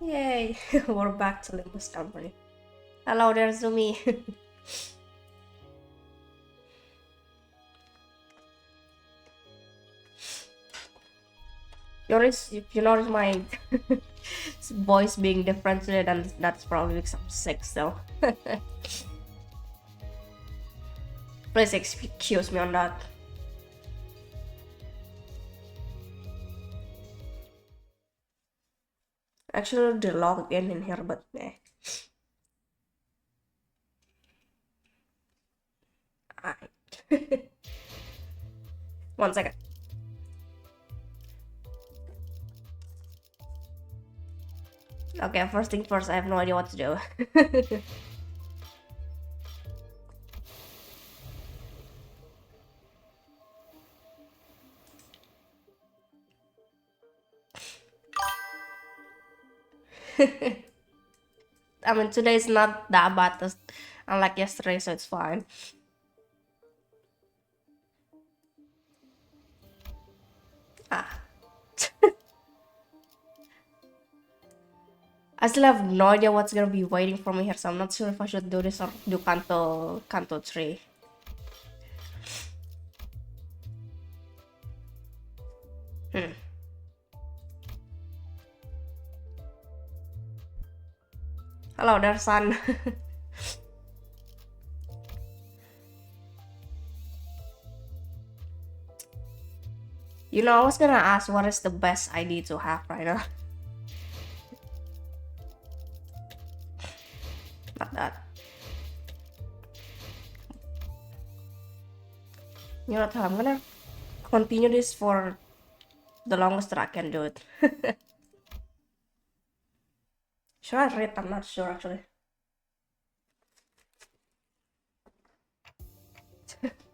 Yay! We're back to Limbus Company. Hello there, Zumi. If you notice my voice being different today, then that's probably because I'm sick still. Please excuse me on that. Actually, the log in here, but eh. Alright. 1 second. Okay, first thing first, I have no idea what to do. I mean, today is not that bad unlike yesterday, so it's fine. Ah. I still have no idea what's gonna be waiting for me here, so I'm not sure if I should do this or do Canto 3. Hmm. Hello there, son. You know, I was gonna ask what is the best ID to have right now. Not that. You know what? I'm gonna continue this for the longest that I can do it. Should I read? I'm not sure actually.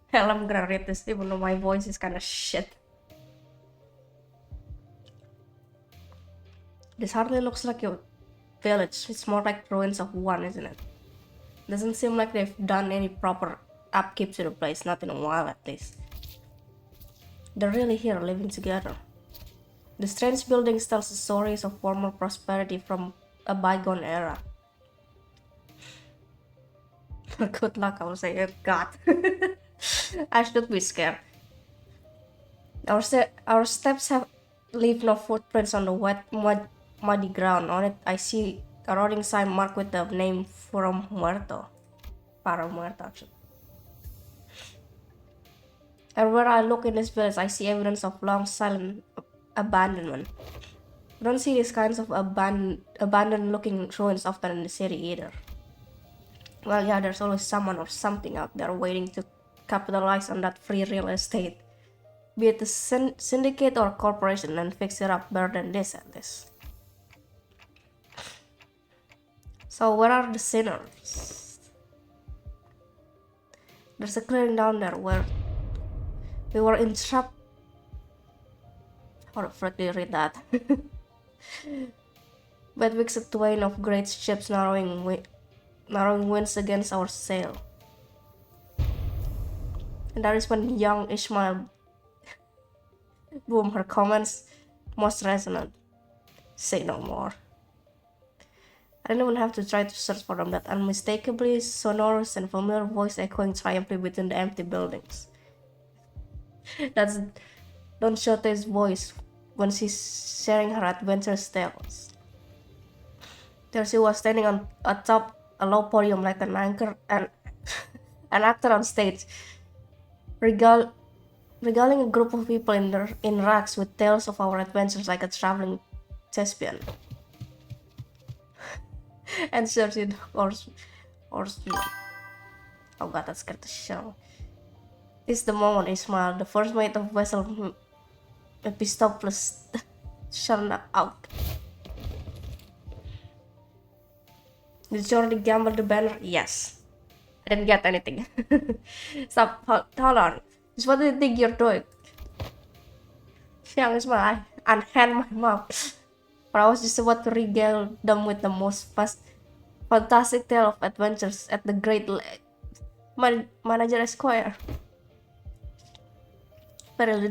Hell, I'm gonna read this even though my voice is kind of shit. This hardly looks like a village. It's more like ruins of one, isn't it? Doesn't seem like they've done any proper upkeep to the place, not in a while at least. They're really here living together. The strange buildings tell stories of former prosperity from a bygone era. Good luck, I will say. Oh, God. I should be scared. Our steps have leave no footprints on the wet, muddy ground. On it, I see a rotting sign marked with the name From Muerto. Para Muerto, actually. Everywhere I look in this village, I see evidence of long silent abandonment. I don't see these kinds of abandoned looking ruins often in the city either. Well, yeah, there's always someone or something out there waiting to capitalize on that free real estate. Be it a syndicate or corporation, and fix it up better than this at least. So where are the sinners? There's a clearing down there where we were entrapped. How the frick do you read that? Betwixt a twain of great ships narrowing winds against our sail. And that is when young Ishmael boom, her comments most resonant. Say no more. I don't even have to try to search for them, that unmistakably sonorous and familiar voice echoing triumphantly between the empty buildings. That's Don Quixote's voice when she's sharing her adventurous tales. There she was standing on atop a low podium like an anchor and an actor on stage, regaling a group of people in rags with tales of our adventures like a traveling thespian. And searching horsemen. Oh god, that scared the shit out of me. This is the moment Ismail, the first mate of vessel Epistopulus, shone out. Did you already gamble the banner? Yes. I didn't get anything. Stop, hold on. Just what do you think you're doing? Young Ismail, I unhand my mouth. For I was just about to regale them with the most fantastic tale of adventures at the Great Manager Esquire. Verily,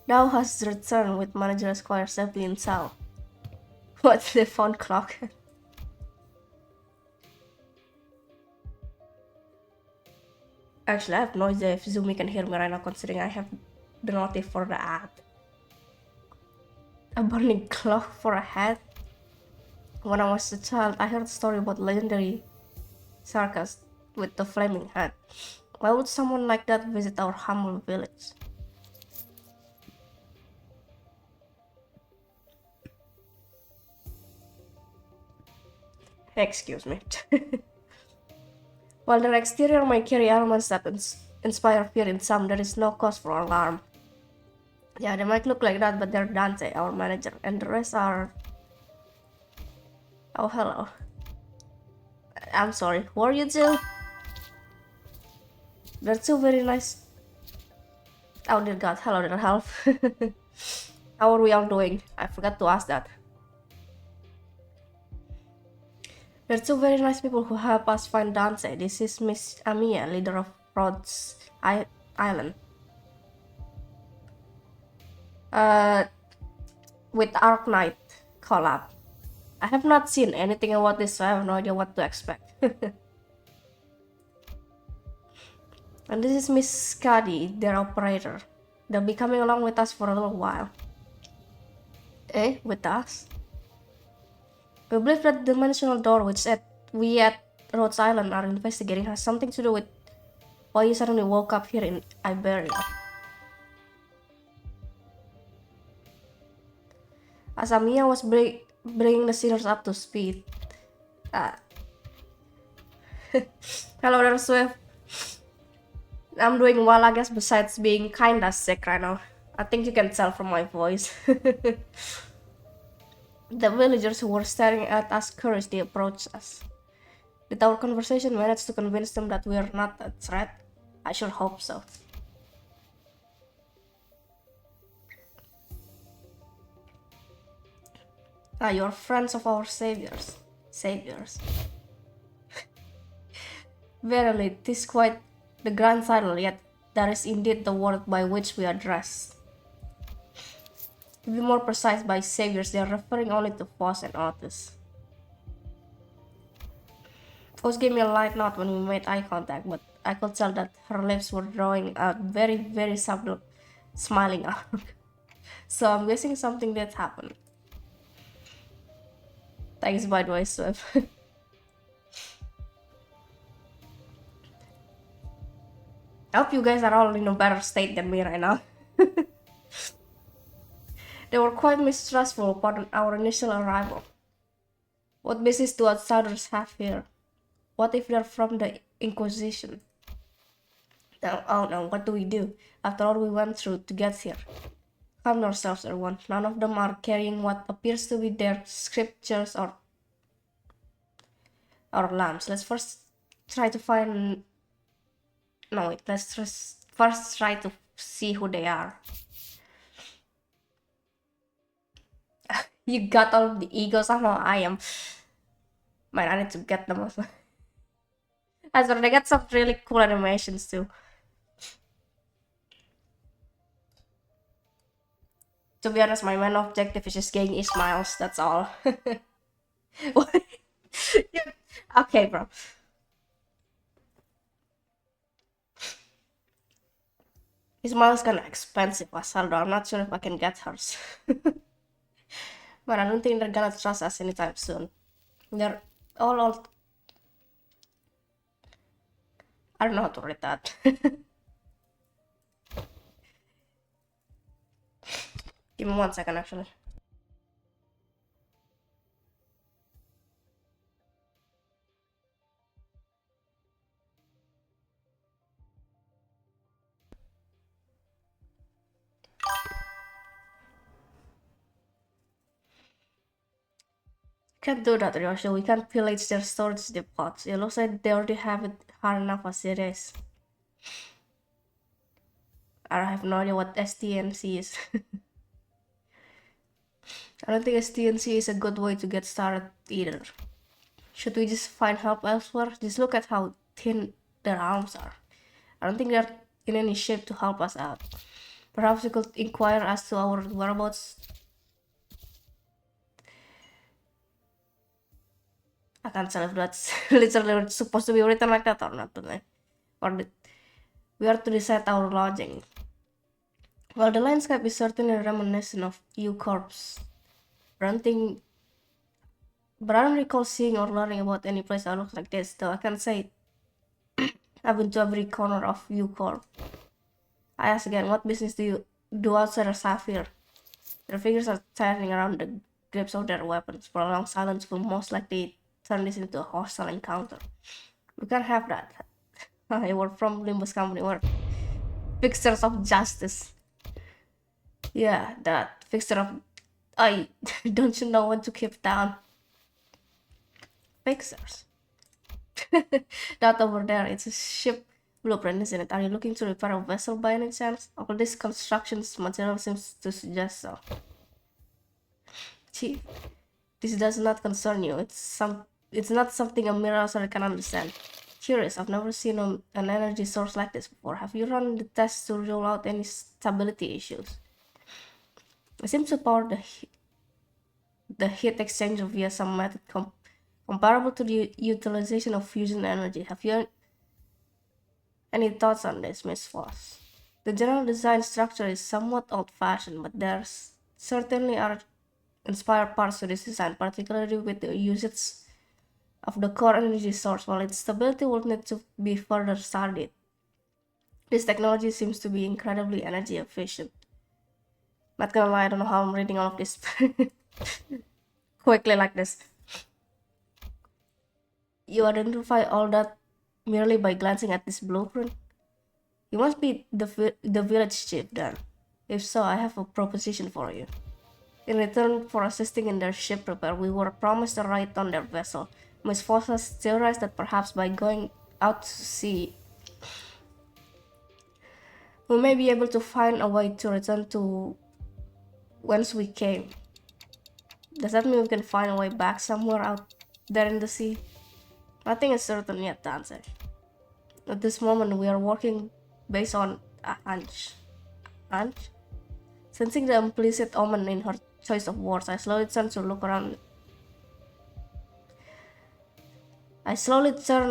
thou hast returned with Manager Esquire safely in tow. What's the phone clock? Actually, I have no idea if Zoomy can hear me right now, considering I have the notif for the ad. A burning clock for a hat? When I was a child, I heard a story about legendary circus with the flaming hat. Why would someone like that visit our humble village? Excuse me. While their exterior may carry elements that inspire fear in some, there is no cause for alarm. Yeah, they might look like that, but they're Dante, our manager, and the rest are... Oh, hello. I'm sorry, who are you two? They're two very nice... Oh dear god, hello there, help. How are we all doing? I forgot to ask that. They're two very nice people who help us find Dante. This is Miss Amia, leader of Rhodes Island. With Arc Knight collab. I have not seen anything about this, so I have no idea what to expect. And this is Miss Scuddy, their operator. They'll be coming along with us for a little while. Eh? With us? We believe that the dimensional door which we at Rhodes Island are investigating has something to do with why you suddenly woke up here in Iberia. As Amia was bringing the sinners up to speed. Hello there, Swift. I'm doing well, I guess, besides being kinda sick right now. I think you can tell from my voice. The villagers who were staring at us curiously approached us. Did our conversation manage to convince them that we are not a threat? I sure hope so. You're friends of our saviors. Saviors. Verily, 'tis quite the grand title, yet that is indeed the word by which we are addressed. To be more precise, by saviors, they are referring only to Foss and Otis. Foss gave me a light nod when we made eye contact, but I could tell that her lips were drawing a very, very subtle smiling arc. So I'm guessing something did happen. Thanks, by the way, Swift. I hope you guys are all in a better state than me right now. They were quite mistrustful upon our initial arrival. What business do outsiders have here? What if they're from the Inquisition? Now, oh no, what do we do? After all we went through to get here. Calm yourselves, everyone. None of them are carrying what appears to be their scriptures or lamps. Let's first try to find... No, wait, let's first try to see who they are. You got all of the egos, somehow I am. Man, I need to get them also. I swear, they got some really cool animations too. To be honest, my main objective is just getting Ismails, that's all. Okay, bro. Ismail's kinda expensive as hell, though. I'm not sure if I can get hers. But I don't think they're gonna trust us anytime soon. They're all old. I don't know how to read that. Give me 1 second, actually. Can't do that, Ryosho. We can't pillage their storage depots. It looks like they already have it hard enough as it is. I have no idea what STNC is. I don't think STNC is a good way to get started either. Should we just find help elsewhere? Just look at how thin their arms are. I don't think they're in any shape to help us out. Perhaps we could inquire as to our whereabouts. I can't tell if that's literally supposed to be written like that or not, but like, or we are to decide our lodging. Well, the landscape is certainly reminiscent of U-Corp's renting, but I don't recall seeing or learning about any place that looks like this, though I can say I've been to every corner of U-Corp. I ask again, what business do you do outsiders have here? Their figures are tightening around the grips of their weapons. For a long silence will most likely turn this into a hostile encounter. We can't have that. We're from Limbus Company, we're fixers of justice. Yeah, that fixer of... I don't you know when to keep down? Fixers. That over there, it's a ship blueprint, isn't it? Are you looking to repair a vessel by any chance? All this construction's material seems to suggest so. Chief, this does not concern you. It's not something a mere outsider can understand. Curious, I've never seen an energy source like this before. Have you run the tests to rule out any stability issues? It seems to power the heat exchanger via some method comparable to the utilization of fusion energy. Have you any thoughts on this, Miss Foss? The general design structure is somewhat old-fashioned, but there's certainly are inspired parts to this design, particularly with the usage of the core energy source. While its stability will need to be further studied, this technology seems to be incredibly energy efficient. Not gonna lie, I don't know how I'm reading all of this quickly like this. You identify all that merely by glancing at this blueprint? You must be the village chief then. If so, I have a proposition for you. In return for assisting in their ship repair, we were promised a ride on their vessel. Miss Foss has theorized that perhaps by going out to sea, we may be able to find a way to return to whence we came. Does that mean we can find a way back somewhere out there in the sea? Nothing is certain yet, Dancer. At this moment, we are working based on a hunch. Hunch? Sensing the implicit omen in her choice of words, I slowly turn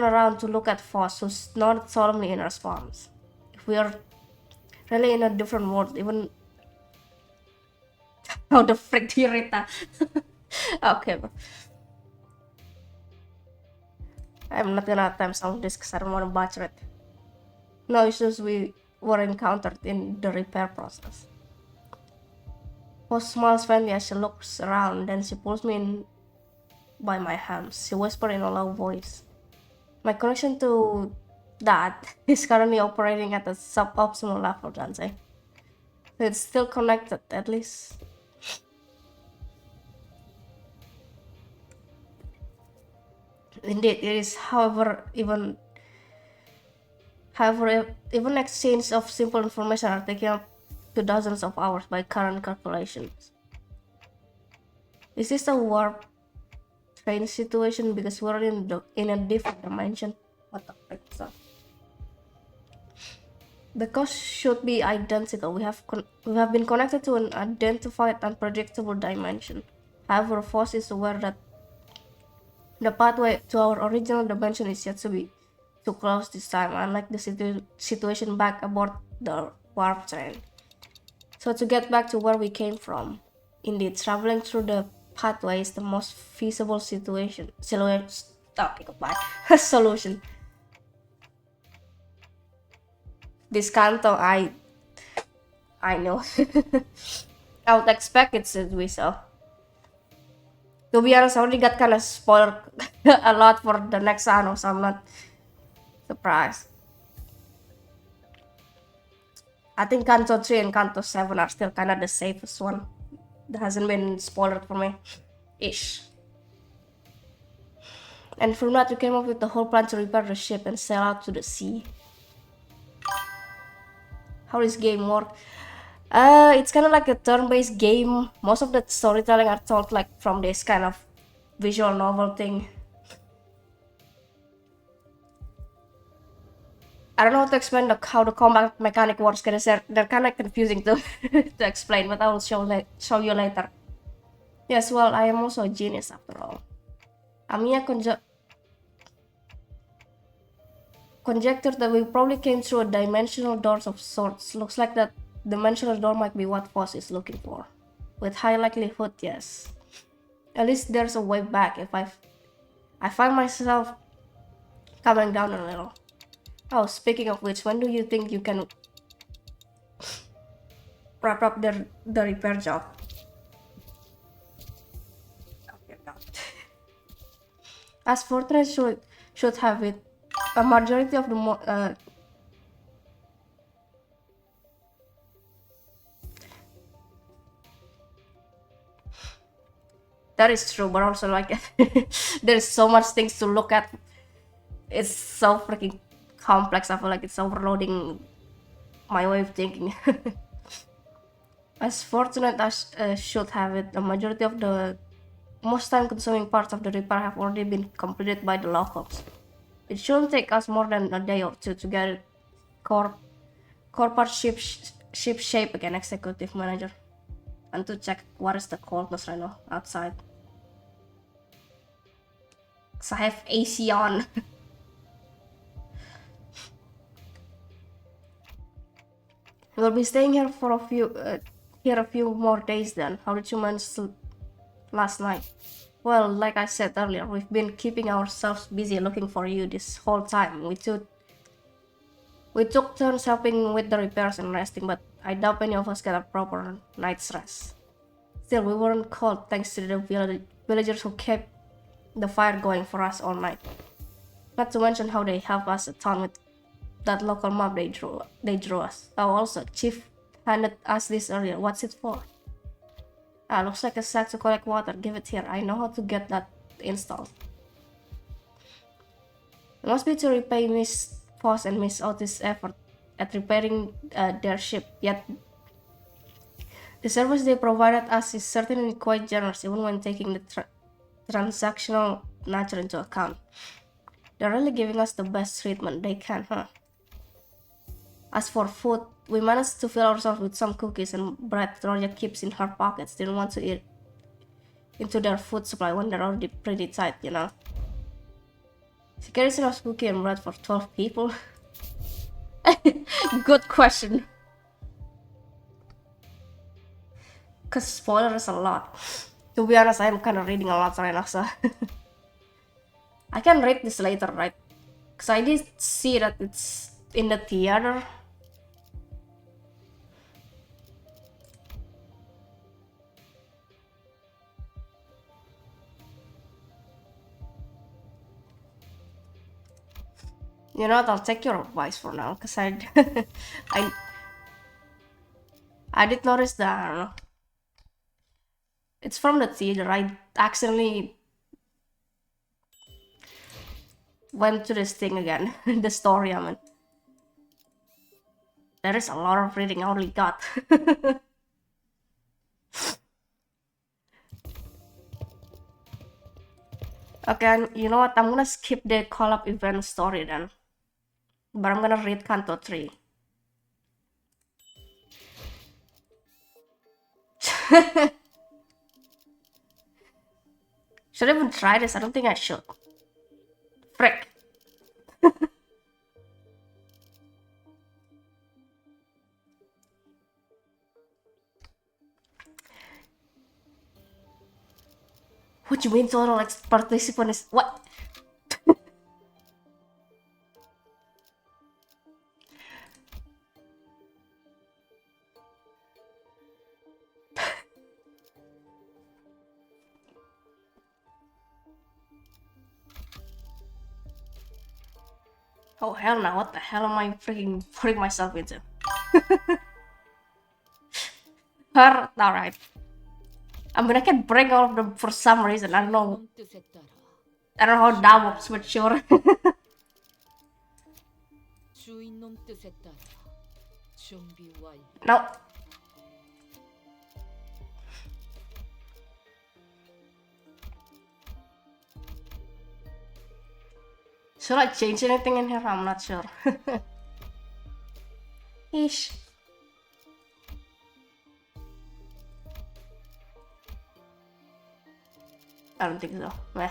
around to look at Foss, who nodded solemnly in response. If we are really in a different world, even... How the frick do you read that? Okay, but... I'm not gonna attempt some of this because I don't want to butcher it. No issues we were encountered in the repair process. Foss smiles faintly as she looks around, then she pulls me in by my hands. She whispered in a low voice. My connection to that is currently operating at a suboptimal level, Janse. It's still connected, at least. Indeed, it is. However, even exchange of simple information are taking up to dozens of hours by current calculations. Is this a warp train situation because we're in a different dimension? What the frick is that? The cost should be identical. We have been connected to an identified unpredictable dimension. However, Foss is aware that the pathway to our original dimension is yet to be too close this time, unlike the situation back aboard the warp train. So to get back to where we came from, indeed, traveling through the pathway is the most feasible solution. This Canto, I know. I would expect it to be so. To be honest, I already got kind of spoiled a lot for the next anno, so I'm not surprised. I think Canto 3 and Canto 7 are still kind of the safest one. That hasn't been spoiled for me. Ish. And from that, we came up with the whole plan to repair the ship and sail out to the sea. How does game work? It's kind of like a turn-based game. Most of the storytelling are told like from this kind of visual novel thing. I don't know how to explain how the combat mechanic works because they're kind of confusing to explain, but I will show you later. Yes, well, I am also a genius after all. Amiya conjectured that we probably came through a dimensional door of sorts. Looks like that dimensional door might be what Foss is looking for. With high likelihood, yes. At least there's a way back if I find myself coming down a little. Oh, speaking of which, when do you think you can wrap up the repair job? Okay, no. As Fortnite should have it, a majority of the that is true, but also like there's so much things to look at. It's so freaking complex. I feel like it's overloading my way of thinking. As Fortnite as should have it, the majority of the most time-consuming parts of the repair have already been completed by the locals. It shouldn't take us more than a day or two to get it corporate ship shape again, executive manager. And to check what is the coldness right now outside. Cause I have AC on. We'll be staying here for a few more days then. How did you manage last night? Well, like I said earlier, we've been keeping ourselves busy looking for you this whole time. We took turns helping with the repairs and resting, but I doubt any of us got a proper night's rest. Still, we weren't cold thanks to the villagers who kept the fire going for us all night. Not to mention how they helped us a ton with that local map they drew us. Oh, also, Chief handed us this earlier. What's it for? Ah, looks like a sack to collect water. Give it here. I know how to get that installed. It must be to repay Miss Foss and Miss Otis' effort at repairing their ship. Yet, the service they provided us is certainly quite generous, even when taking the transactional nature into account. They're really giving us the best treatment they can, huh? As for food, we managed to fill ourselves with some cookies and bread Roja keeps in her pockets. Didn't want to eat into their food supply when they're already pretty tight, you know. She carries enough cookie and bread for 12 people. Good question. Cause spoiler is a lot. To be honest, I'm kind of reading a lot right now, so I can read this later, right? Cause I did see that it's in the theater. You know what? I'll take your advice for now, cause I did notice that. I don't know. It's from the theater. I accidentally went to this thing again. The story, I mean. There is a lot of reading I only got. Okay, you know what? I'm gonna skip the collab event story then. But I'm gonna read Canto III. Should I even try this? I don't think I should. Frick. What do you mean total participant is what? Oh hell no, what the hell am I freaking putting myself into? Her, alright. I mean I can break all of them for some reason, I don't know. I don't know how that works, but sure. No. Should I change anything in here? I'm not sure. Ish. I don't think so. Meh.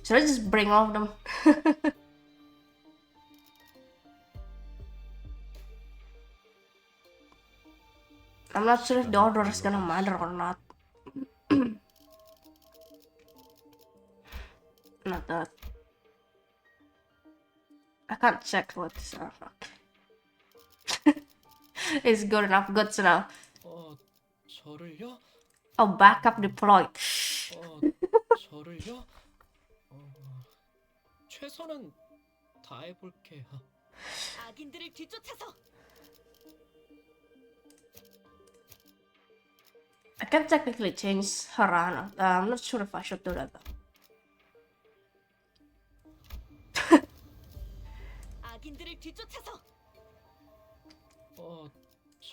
Should I just bring all of them? I'm not sure if the order is gonna matter or not. Not that. I can't check what this are. It's good enough, good to know. 저를요? Oh, backup deployed. 저를요? 최선은 다해볼게요. 악인들을 뒤쫓아서 I can technically change Harana. I'm not sure if I should do that though. 악인들을 뒤쫓아서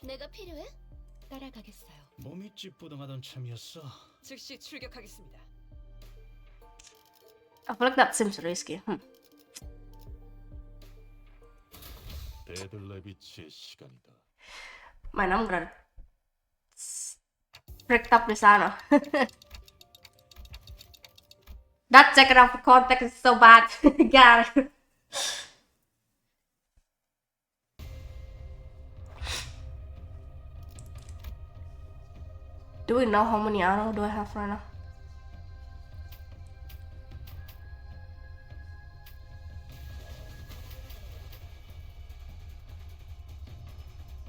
내가 필요해? 따라가겠어요. 몸이 찌뿌둥하던 참이었어. 즉시 출격하겠습니다. I feel like that seems risky. 데들레비치의 시간이다. Man, I'm gonna pricked up this Anna. That second out of context is so bad. God. Do we know how many arrows do I have right now?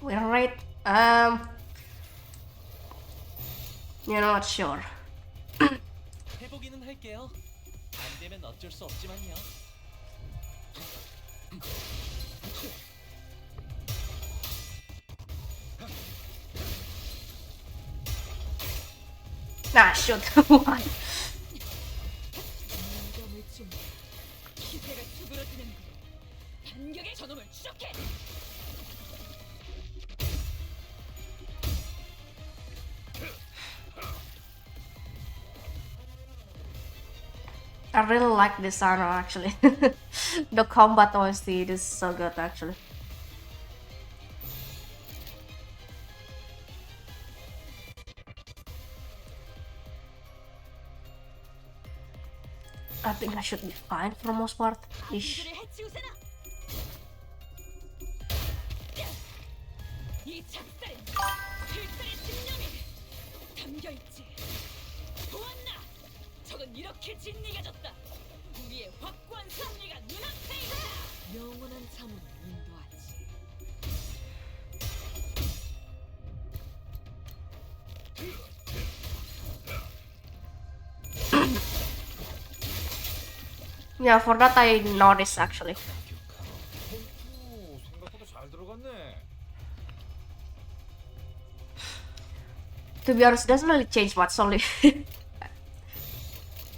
We're right. You're not sure. 해보기는 할게요. 안 되면 어쩔 수 없지만요. Nah, shoot. Why? 기세가 수그러지는 반격의 저놈을 추적해. I really like this armor actually. The combat OST is so good actually. I think I should be fine for the most part. Ish. 악인들을 해치우세나. 이 작살엔 필살의 집념이 담겨있지. 보았나? 적은 이렇게 진리가졌다. 우리의 확고한 승리가 눈앞에 있다. 영원한 참으로 인도하지. Yeah, for that I noticed actually. 생각보다 잘 들어갔네. To be honest, it doesn't really change much, only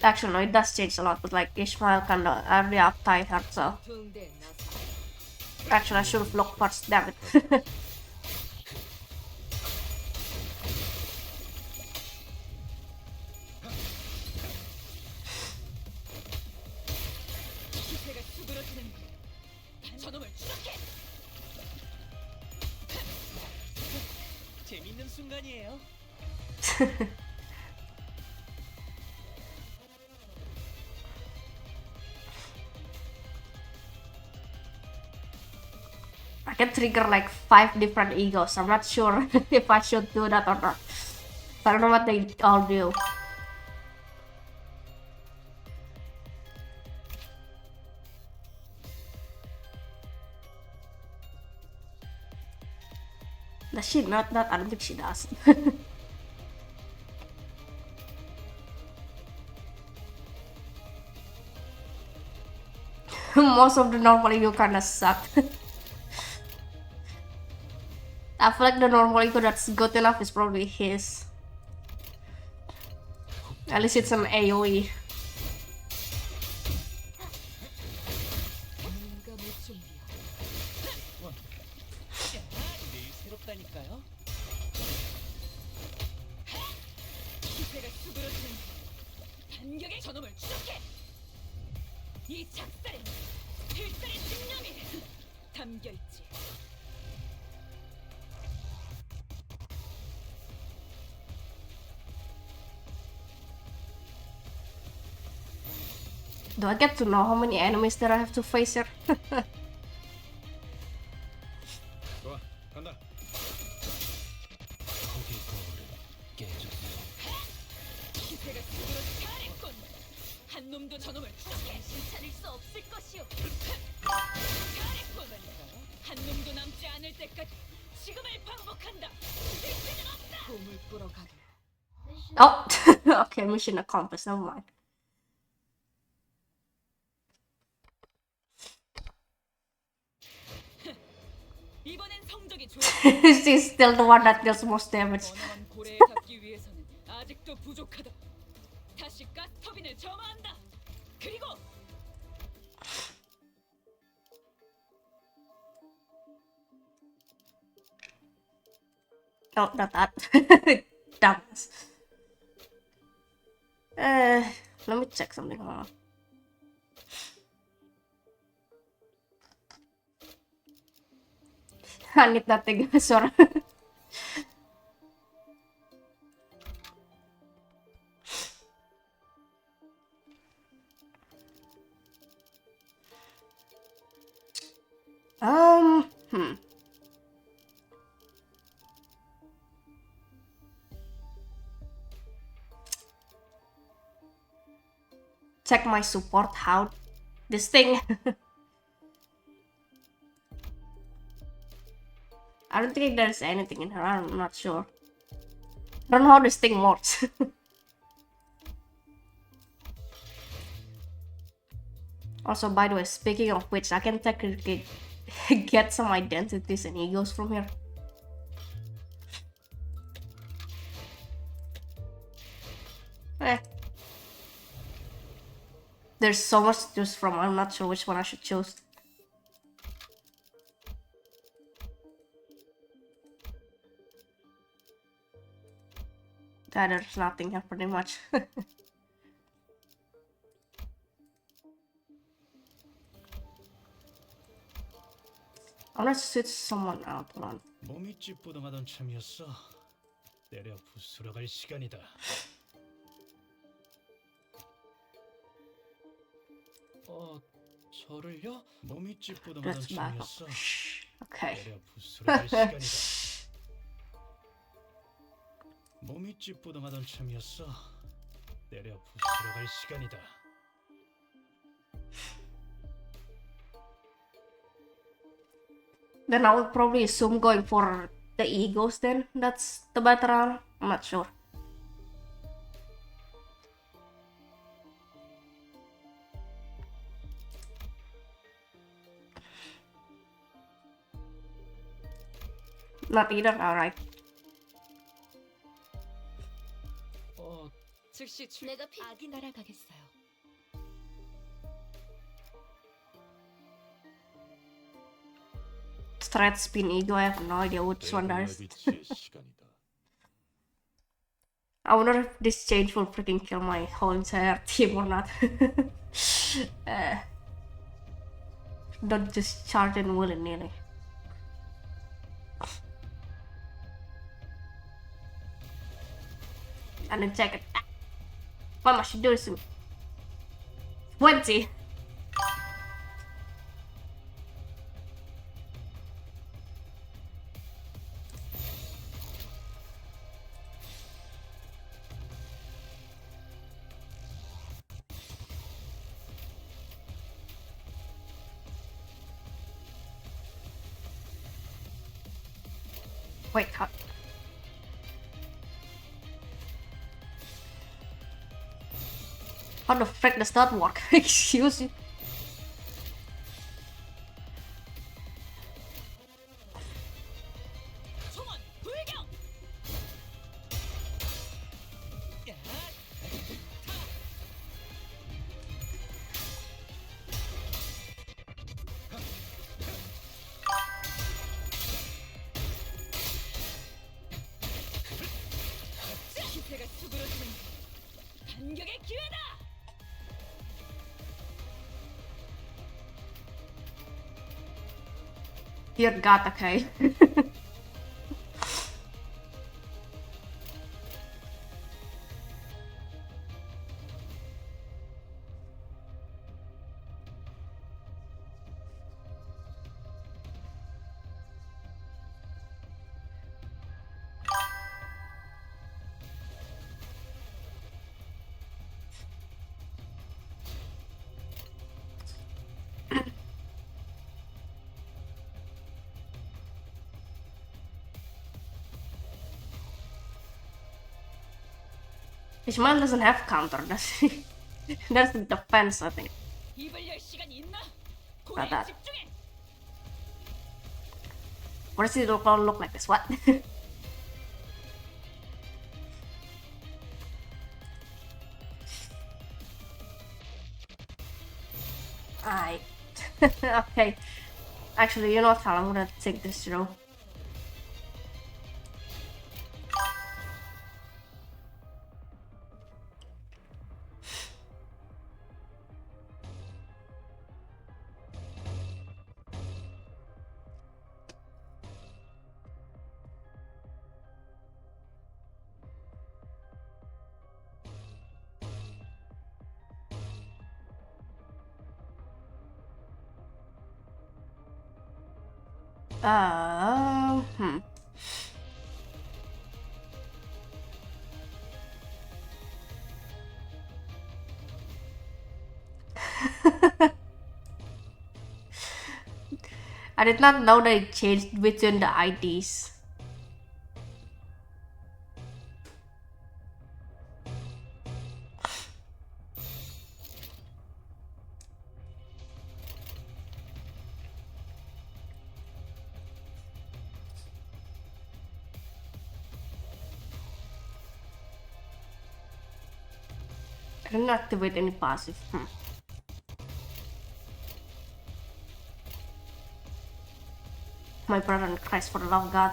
actually no, it does change a lot, but like Ishmael kinda early uptight her, so 붕대 나서. actually I should have looked first, damn it. 기세가 수그러지는 저놈을 추적해. 재밌는 순간이에요. I can trigger like 5 different egos. I'm not sure if I should do that or not. I don't know what they all do. Does she not? That I don't think she does. Most of the normal ego kinda suck. I feel like the normal ego that's good enough is probably his. At least it's an AoE. 공감의 준비야. 내일 새롭다니까요. 기세가 수그러지는 반격의 저놈을 추적해. 이 작살엔 필살의 집념이 담겨있지. Do I get to know how many enemies that I have to face here? 좋아, 간다. 거기 거울은 깨졌어. 기세가 스스로 잘했군. 한 놈도 저놈을 정신 차릴 수 없을 것이오. 잘했군. 한 놈도 남지 않을 때까지 지금을 반복한다. 이제는 없다. 봄을 뿌러 가게. Oh, okay, mission accomplished. Never mind. 이번엔 성적이 좋아. She's still the one that deals most damage. 원어원 고래에 닿기 위해서는 아직도 부족하다. 다시 가스터빈을 점화한다. 그리고 Oh, not that. Dumbass. Let me check something. Hold on. I need that thing. Sorry. Hmm. Check my support. How this thing. I don't think there's anything in here. I'm not sure. I don't know how this thing works. Also, by the way, speaking of which, I can technically get some identities and egos from here. Eh. There's so much to choose from. I'm not sure which one I should choose. There's nothing here pretty much. I want to switch someone out. Hold on. 몸이 찌뿌둥하던 참이었어. 때려 부수러 갈 시간이다. 저를요? 몸이 찌뿌둥하던 Let's back up. 참이었어. Okay. 때려 부수러 갈 시간이다. 몸이 찌뿌둥하던 참이었어. 때려 부수러 갈 시간이다. Then I would probably assume going for the egos then. That's the better one. I'm not sure. Not either, alright. 즉시 내가 아기 따라가겠어요. Straight spin ego, I have no idea which one that is. 레비치의 시간이다. I wonder if this change will freaking kill my whole entire team or not. Don't just charge in willy-nilly. And then check it. Why must she do this to me? 20. Wait, how the frick does that work? Excuse you. 총원 불경. 기세가 수그러지는 반격의 기회다. Dear God, okay. Ishmael doesn't have counter, does he? That's the defense, I think. 입을 열 시간이 있나? Not 고래에 that. 집중해. What does it look like this? What? Alright. Okay. Actually, you know what, Kyle? I'm gonna take this through. Hmm. I did not know they changed between the IDs. I didn't activate any passive. My brother in Christ, for the love of God.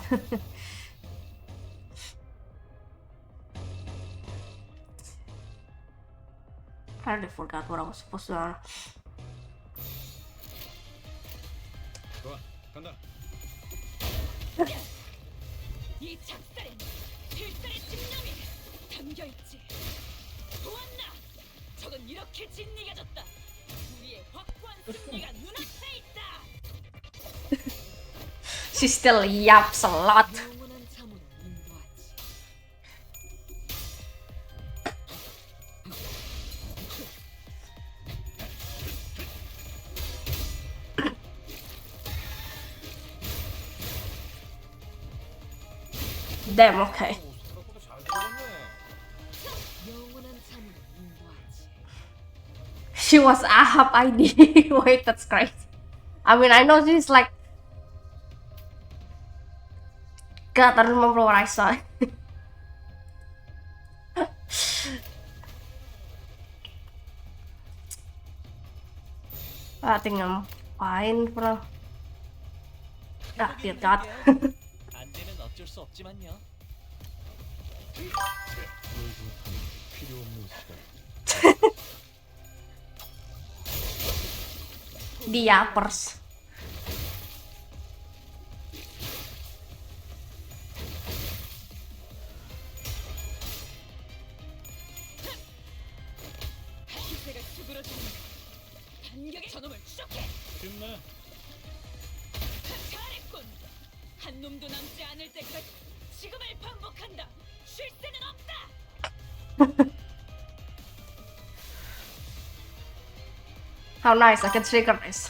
I already forgot what I was supposed to do. 좋아, 간다. 이 작살엔 필살의 집념이 담겨 있지. 보았나? 저건 이렇게 진리가졌다. 우리의 확고한 승리가 눈앞에 있다. She still yaps a lot. 영원한 참으로 인도하지. Damn, okay. 생각보다 잘 들어갔네. 영원한 참으로 인도하지. She was Ahab ID. Wait, that's crazy. I mean, I know she's like. God, I don't remember what I saw. I think I'm fine for now. Ah, dear God. 안 되면 어쩔 수 없지만요. 필요 없는 시간. The yappers. 기세가 수그러지는 반격의 저놈을 추적해. 끝나. 잘했군. 한 놈도 남지 않을 때까지 지금을 반복한다. 쉴 새는 없다. How nice, I can trigger this.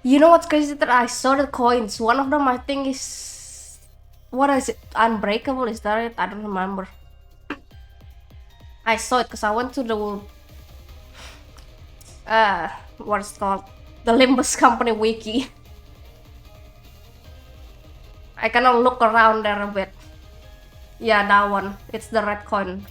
You know what's crazy that I saw the coins. One of them I think is... What is it? Unbreakable, is that it? I don't remember. I saw it because I went to the... What's it called? The Limbus Company wiki. I cannot look around there a bit. Yeah, that one. It's the red coin.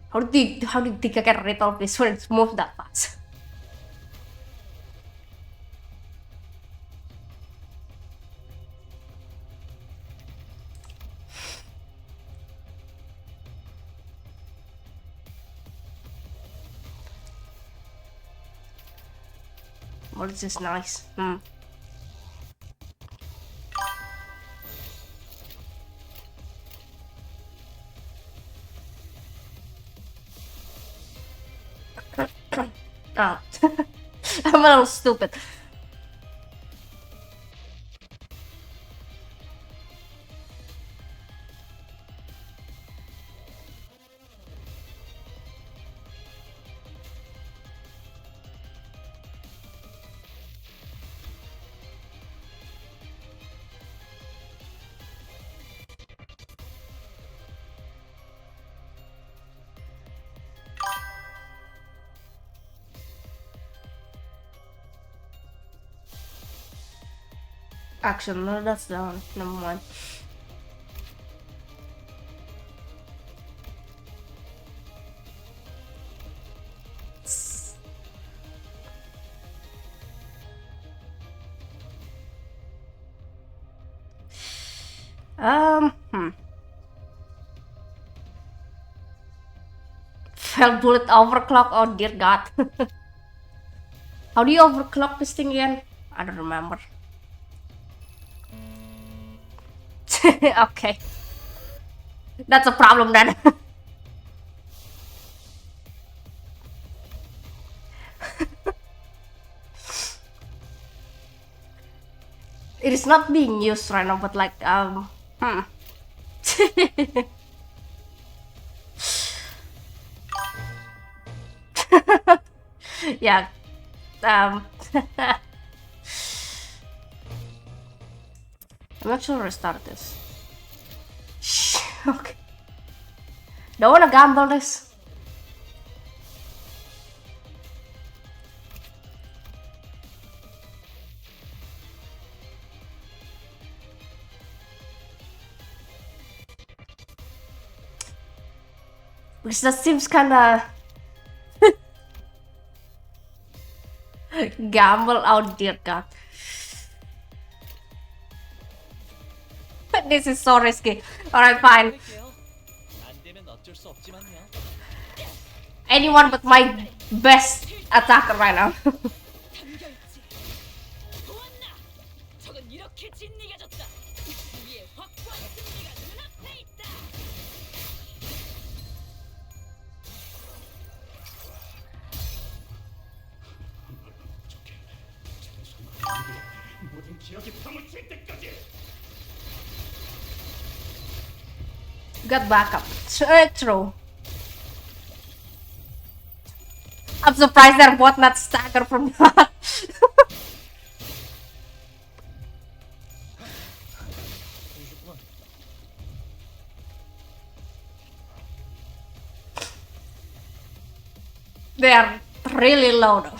How did you think I can read all this when it's moved that fast? Well, this is nice. Oh. I'm a little stupid. Action, no, that's down. Never mind. Hmm. Fell bullet overclock. Oh dear God. How do you overclock this thing again? I don't remember. Okay. That's a problem then. It is not being used right now, but like, hmm. Yeah, I'm not sure restart this. Okay. Don't wanna gamble this. Because that seems kinda gamble out, dear God. This is so risky. Alright, fine. 할게요. 안 되면 어쩔 수 없지만요. Anyone but my best attacker right now. 담겨있지. 보았나? 적은 이렇게 진리가졌다. 우리의 확고한 승리가 눈앞에 있다. 모든 기억이 파묻힐 때까지. Got backup. True. I'm surprised their bot not stagger from that. They are really low though.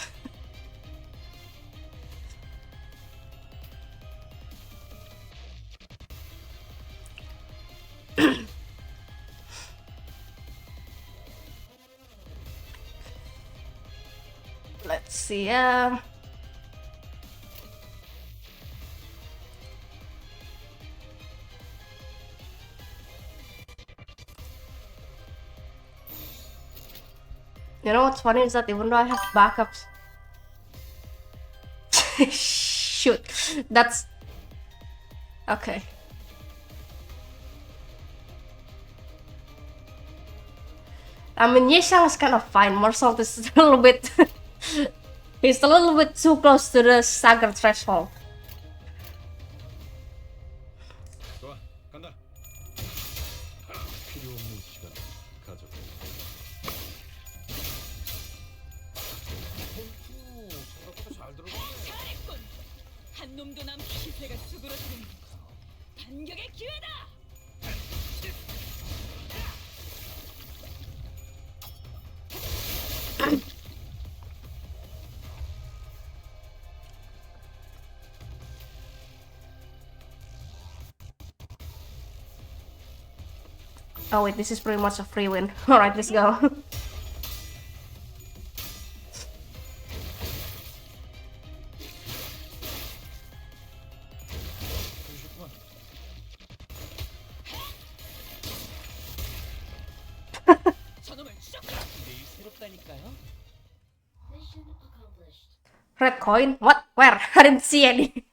Let's see. You know what's funny is that even though I have backups, shoot, that's okay. I mean, Yeshang is kind of fine. Marcel is a little bit. He's a little bit too close to the stagger threshold. 좋아, 간다. 필요 없는 시간 가져가. 생각보다 잘 들어가네. 잘했군. 한 놈도 남 기세가 수그러지는 반격의 기회다. Oh wait, this is pretty much a free win. Alright, let's go. 저놈을 쏙. 매일 새롭다니까요. Red coin? What? Where? I didn't see any.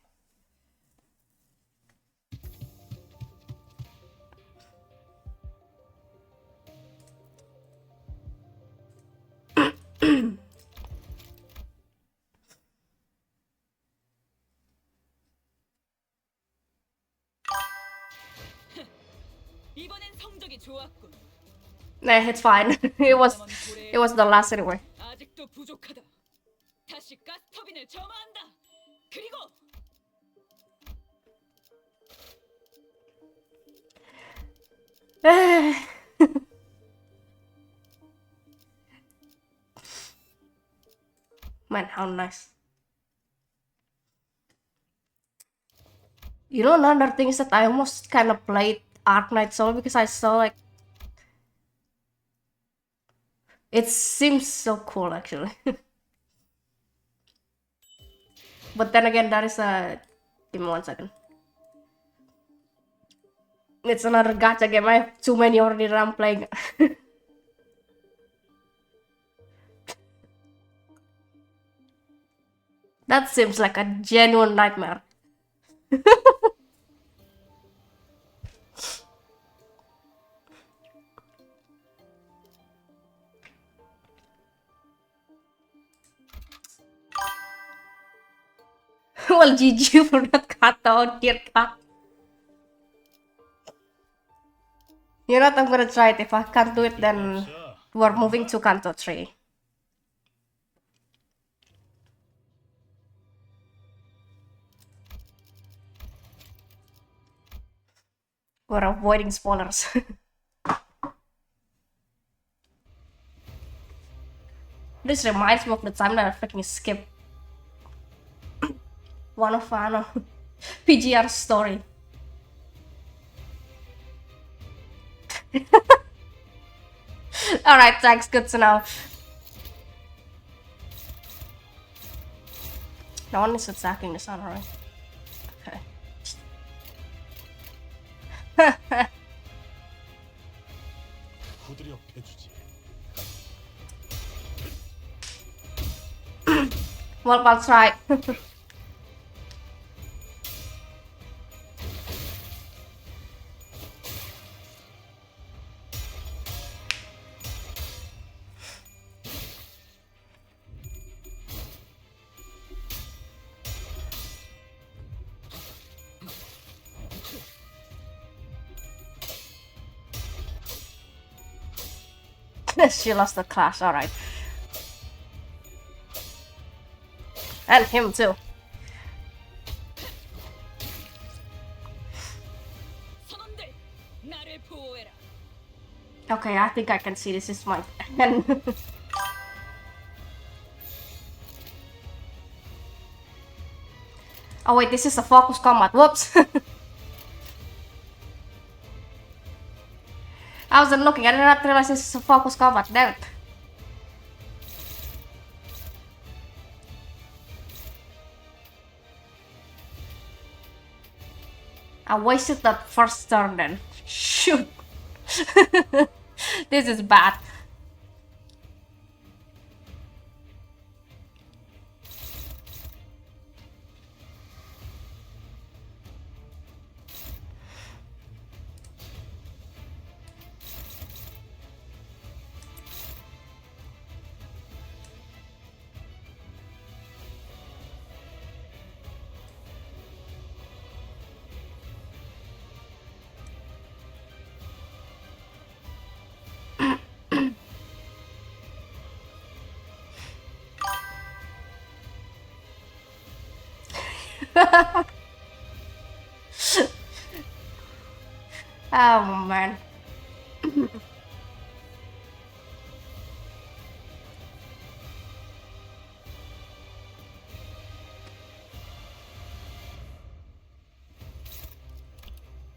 이번엔 성적이 좋았군. Nah, it's fine. It was the last anyway. 아직도 부족하다. 다시 가스터빈을 점화한다. 그리고 Man, how nice. You know, another thing is that I almost kind of played Ark Knight Soul because I saw like it seems so cool actually. But then again, that is a give me 1 second. It's another gacha game. I have too many already that I'm playing. That seems like a genuine nightmare. Well, GG for that cut out, dear cut. You know what? I'm gonna try it. If I can't do it, then we're moving to Canto 3. We're avoiding spoilers. This reminds me of the time that I freaking skipped one of PGR story. Alright, thanks, good to know. No one is attacking the sun, right? Okay. 후드려 패주지. Well, I'll try. She lost the clash, alright. And him too. 선원들, 나를 보호해라. Okay, I think I can see this is my pen. Oh wait, this is a focus combat. Whoops. I wasn't looking. I did not realize this is a focus combat. Damn it. I wasted that first turn then. Shoot. This is bad. Oh man.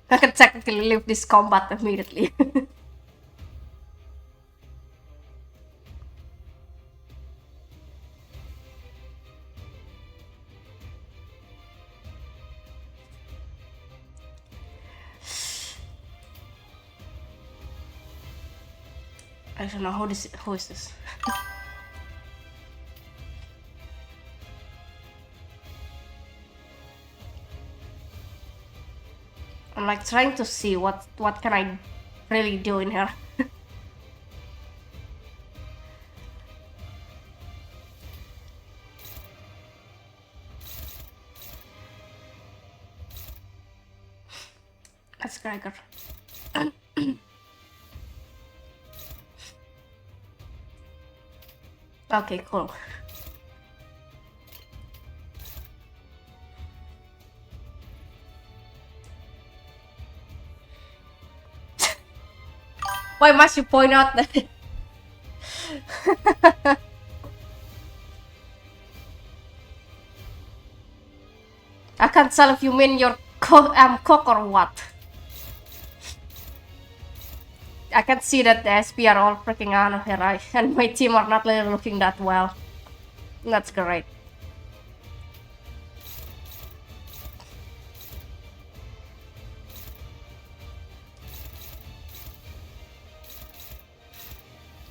I can technically leave this combat immediately. I don't know who is this. I'm like trying to see what can I really do in here. That's Gregor. Okay, cool. Why must you point out that? I can't tell if you mean your I'm cock or what? I can see that the SP are all freaking out of here, right? And my team are not really looking that well. That's great.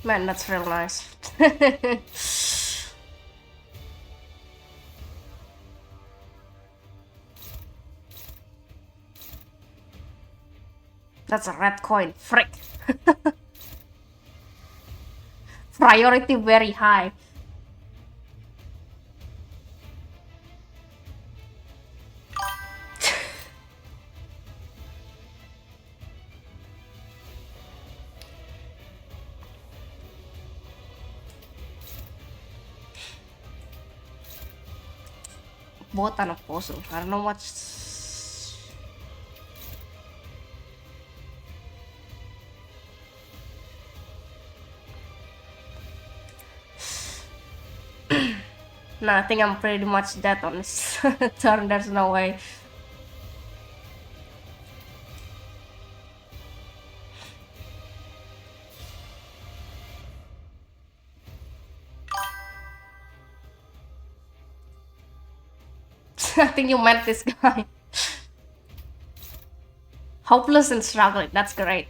Man, that's real nice. That's a red coin. Frick. Priority very high. Both are puzzle. I don't know what's. No, I think I'm pretty much dead on this turn. There's no way. I think you met this guy. Hopeless and struggling. That's great.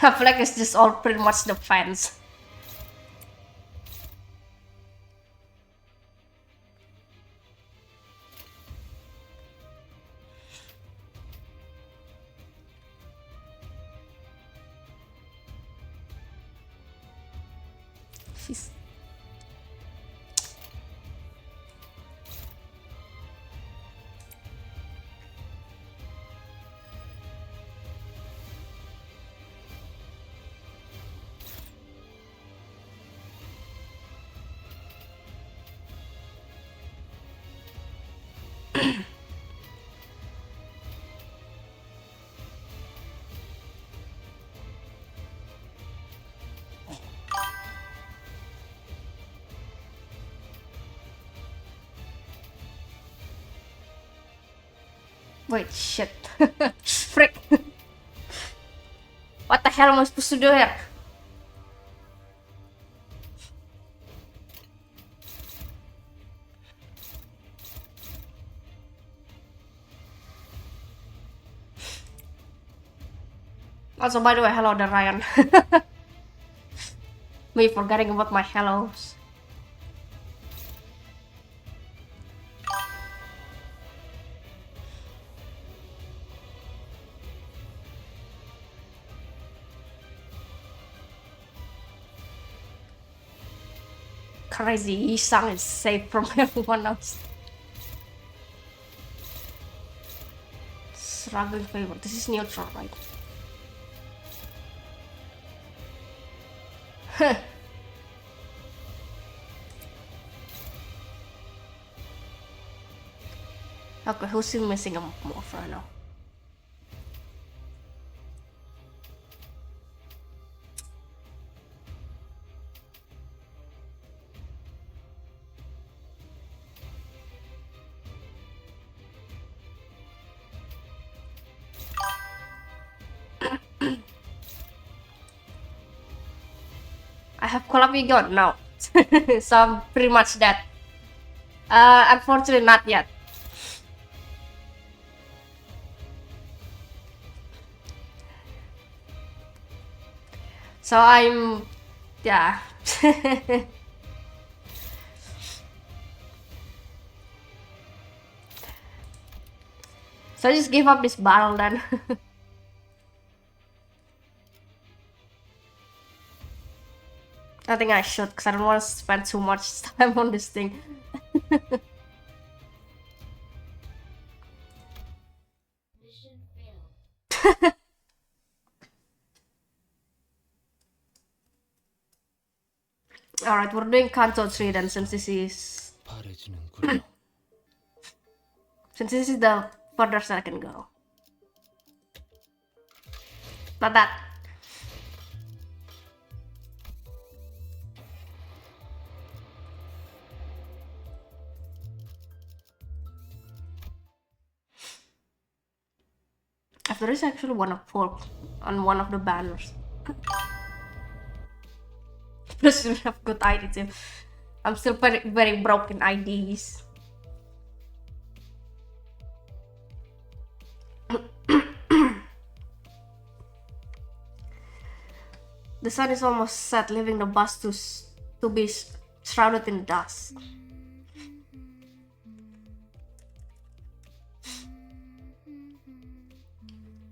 I feel like it's just all pretty much the fans. She's... Wait, shit. Frick. What the hell am I supposed to do here? Also, by the way, hello there, Ryan. Me forgetting about my hellos. Crazy, Isang is safe from everyone else. Struggling favor. This is neutral, right? Okay, who's still missing a morph right now? I have collab gun now. So I'm pretty much dead. Unfortunately not yet. So I'm, yeah. So I just give up this battle then. I think I should, because I don't want to spend too much time on this thing. Mission Alright, we're doing Canto 3 then, since this is 바래지는구려. the furthest I can go. Not that. If there is actually one of folk on one of the banners. Plus we have good ID too. I'm still very broken IDs. The sun is almost set, leaving the bus to be shrouded in dust.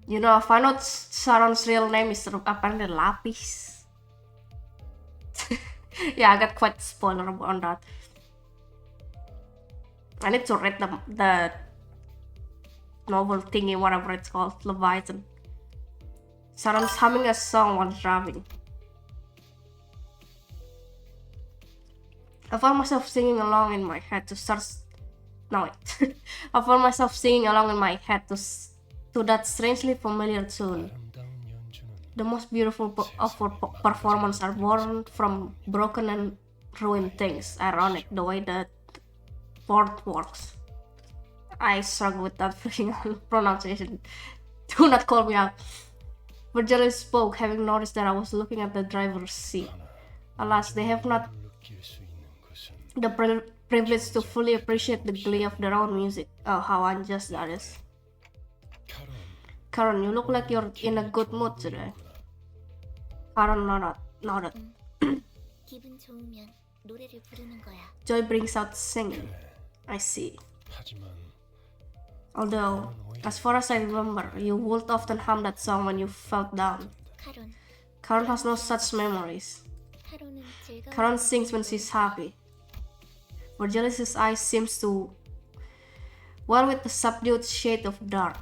You know, I found out Sharon's real name is apparently Lapis. Yeah, I got quite spoiler on that. I need to read the novel thingy, whatever it's called, Leviathan. Sharon's humming a song while driving. I found myself singing along in my head to start. No, wait. I found myself singing along in my head to that strangely familiar tune. The most beautiful of performances are born from broken and ruined things. Ironic the way that word works. I struggle with that freaking pronunciation. Do not call me out. Virgil spoke, having noticed that I was looking at the driver's seat. Alas, they have not the privilege to fully appreciate the glee of their own music. Oh, how unjust that is. Karen, you look like you're in a good mood today. Karen nodded. 기분 좋으면 노래를 부르는 거야. Joy brings out singing. I see. Although, as far as I remember, you would often hum that song when you felt down. 카론, Karen has no such memories. 하루는 즐거운 Karen sings when she's happy. Virgilius' eyes seems to well with the subdued shade of dark,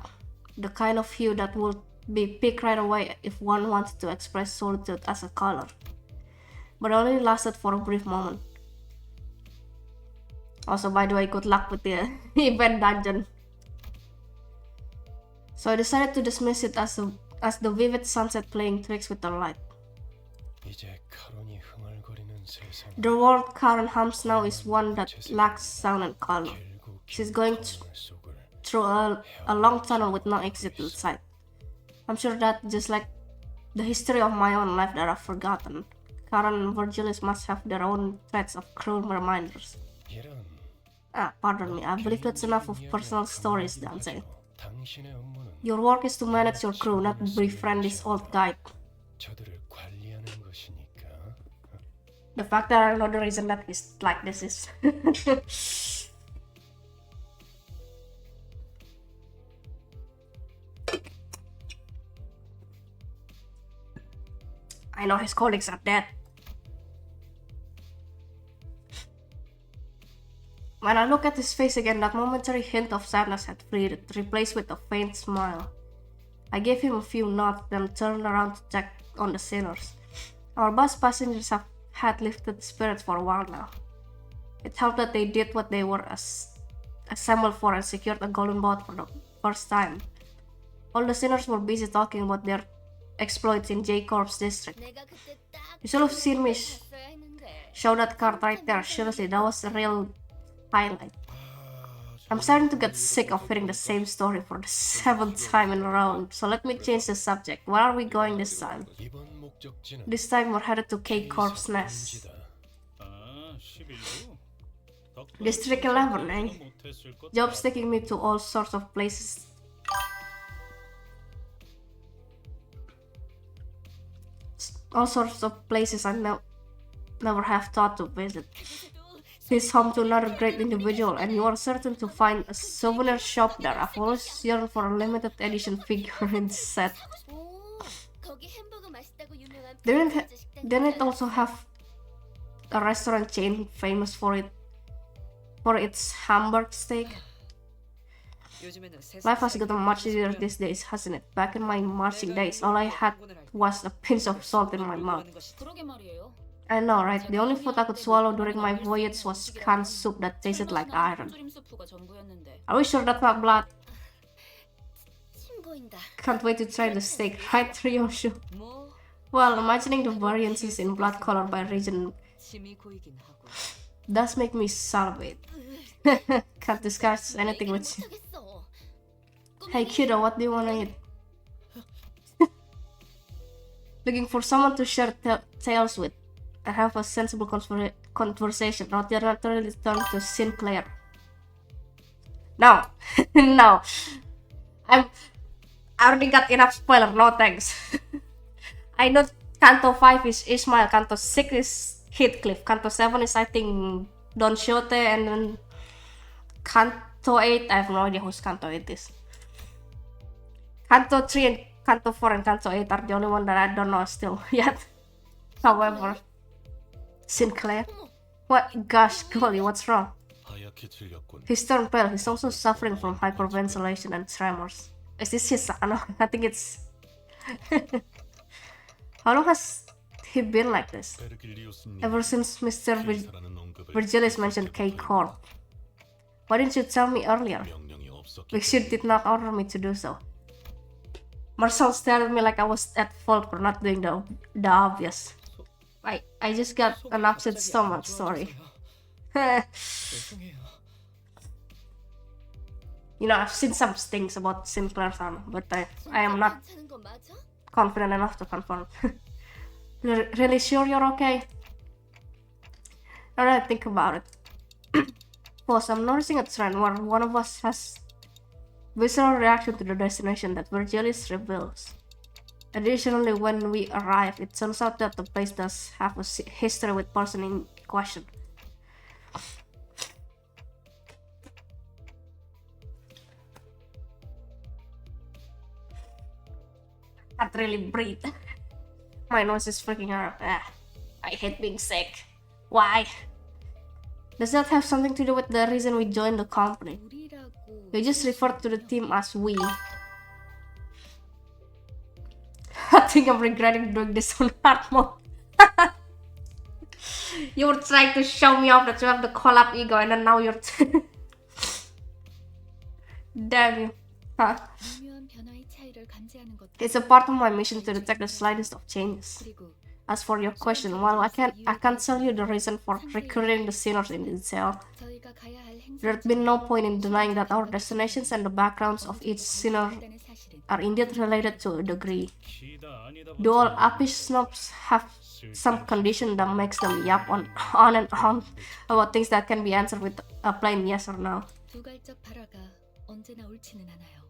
the kind of hue that would be picked right away if one wanted to express solitude as a color, but only lasted for a brief moment. Also, by the way, good luck with the event dungeon. So I decided to dismiss it as the vivid sunset playing tricks with the light. 이제 카론이 흥얼거리는 세상. The world Karen hums now is one that lacks sound and color. She's going through a long tunnel with no exit in sight. I'm sure that, just like the history of my own life that I've forgotten, Karen and Virgilius must have their own threads of cruel reminders. 이런 Pardon me, I believe that's enough of personal stories, Dante. 당신의 업무는 Your work is to manage your crew, not befriend this old guy. 저들을 관리하는 것이니까. The fact that I know the reason that he's like this is... I know his colleagues are dead. When I look at his face again, that momentary hint of sadness had faded, replaced with a faint smile. I gave him a few nods, then turned around to check on the sailors. Our bus passengers had lifted spirits for a while now. It helped that they did what they were assembled for and secured a golden boat for the first time. All the sinners were busy talking about their exploits in J Corp's district. 내가 그때 딱 You should have seen me 했어야 했는데. show that card right there. Seriously, that was a real highlight. I'm starting to get sick of hearing the same story for the 7th time in a row, so let me change the subject. Where are we going this time? 이번 목적지는 This time we're headed to K Corp's nest. 아, 11구. District 11, eh? Job's taking me to all sorts of places. All sorts of places I never have thought to visit. He's home to another great individual, and you are certain to find a souvenir shop there. I've always yearned for a limited edition figurine set. 오, 거기 햄버거 맛있다고 유명한 Didn't it also have a restaurant chain famous for its Hamburg steak? Life has gotten much easier these days, hasn't it? Back in my marching days, all I had was a pinch of salt in my mouth. 그러게 말이에요. I know, right? The only food I could swallow during my voyage was canned soup that tasted like iron. 콘드림 수프가 전부였는데. Are we sure that's not blood? 침 보인다. Can't wait to try the steak, right, Ryoshu? 뭐 Well, imagining the variances in blood color by region 침이 고이긴 하고. does make me salivate. Can't discuss anything with you. 못하겠어. Hey kiddo, what do you wanna eat? Looking for someone to share tales with and have a sensible conversation. Roger naturally turned to Sinclair. No, no. I already got enough spoiler, no thanks. I know Canto 5 is Ismail, Canto 6 is Heathcliff, Canto 7 is I think Don Quixote, and then Canto 8, I have no idea who's Canto 8 is. Canto 3 and Canto 4 and Canto 8 are the only one that I don't know still yet. However, Sinclair? What? Gosh, golly, what's wrong? 하얗게 질렸군. He's turned pale. He's also suffering from hyperventilation and tremors. Is this his son? No, I think it's... How long has he been like this? 베르길리우스님, Ever since Mr. K사라는 언급을 Virgilius mentioned K-Corp. Why didn't you tell me earlier? 명령이 없었기 Because you did not order me to do so. Marcel stared at me like I was at fault for not doing the obvious. I just got an upset stomach, sorry. 죄송해요. You know, I've seen some things about Sinclair's son, but I am not 괜찮은 거 맞아? confident enough to confirm. Really sure you're okay? Alright, think about it. Boss, I'm noticing a trend where one of us has visceral reaction to the destination that Virgilius reveals. Additionally, when we arrive, it turns out that the place does have a history with person in question. I can't really breathe. My nose is freaking out. I hate being sick. Why? Does that have something to do with the reason we joined the company? 우리라고. You just referred to the team as we. I think I'm regretting doing this on hard mode. You were trying to show me off that you have the collab ego, and then now you're... Damn you. Huh. 미묘한 변화의 차이를 감지하는 것. It's a part of my mission to detect the slightest of changes. 그리고 As for your question, while I can't tell you the reason for recruiting the sinners in detail, 저희가 가야 할 행사. there's been no point in denying that our destinations and the backgrounds of each sinner 있다는 사실은 are indeed related to a degree. 기다 아니다 Do all uppish snobs have some condition that makes them yap on and on about things that can be answered with a plain yes or no? 두갈적 발화가 언제나 옳지는 않아요.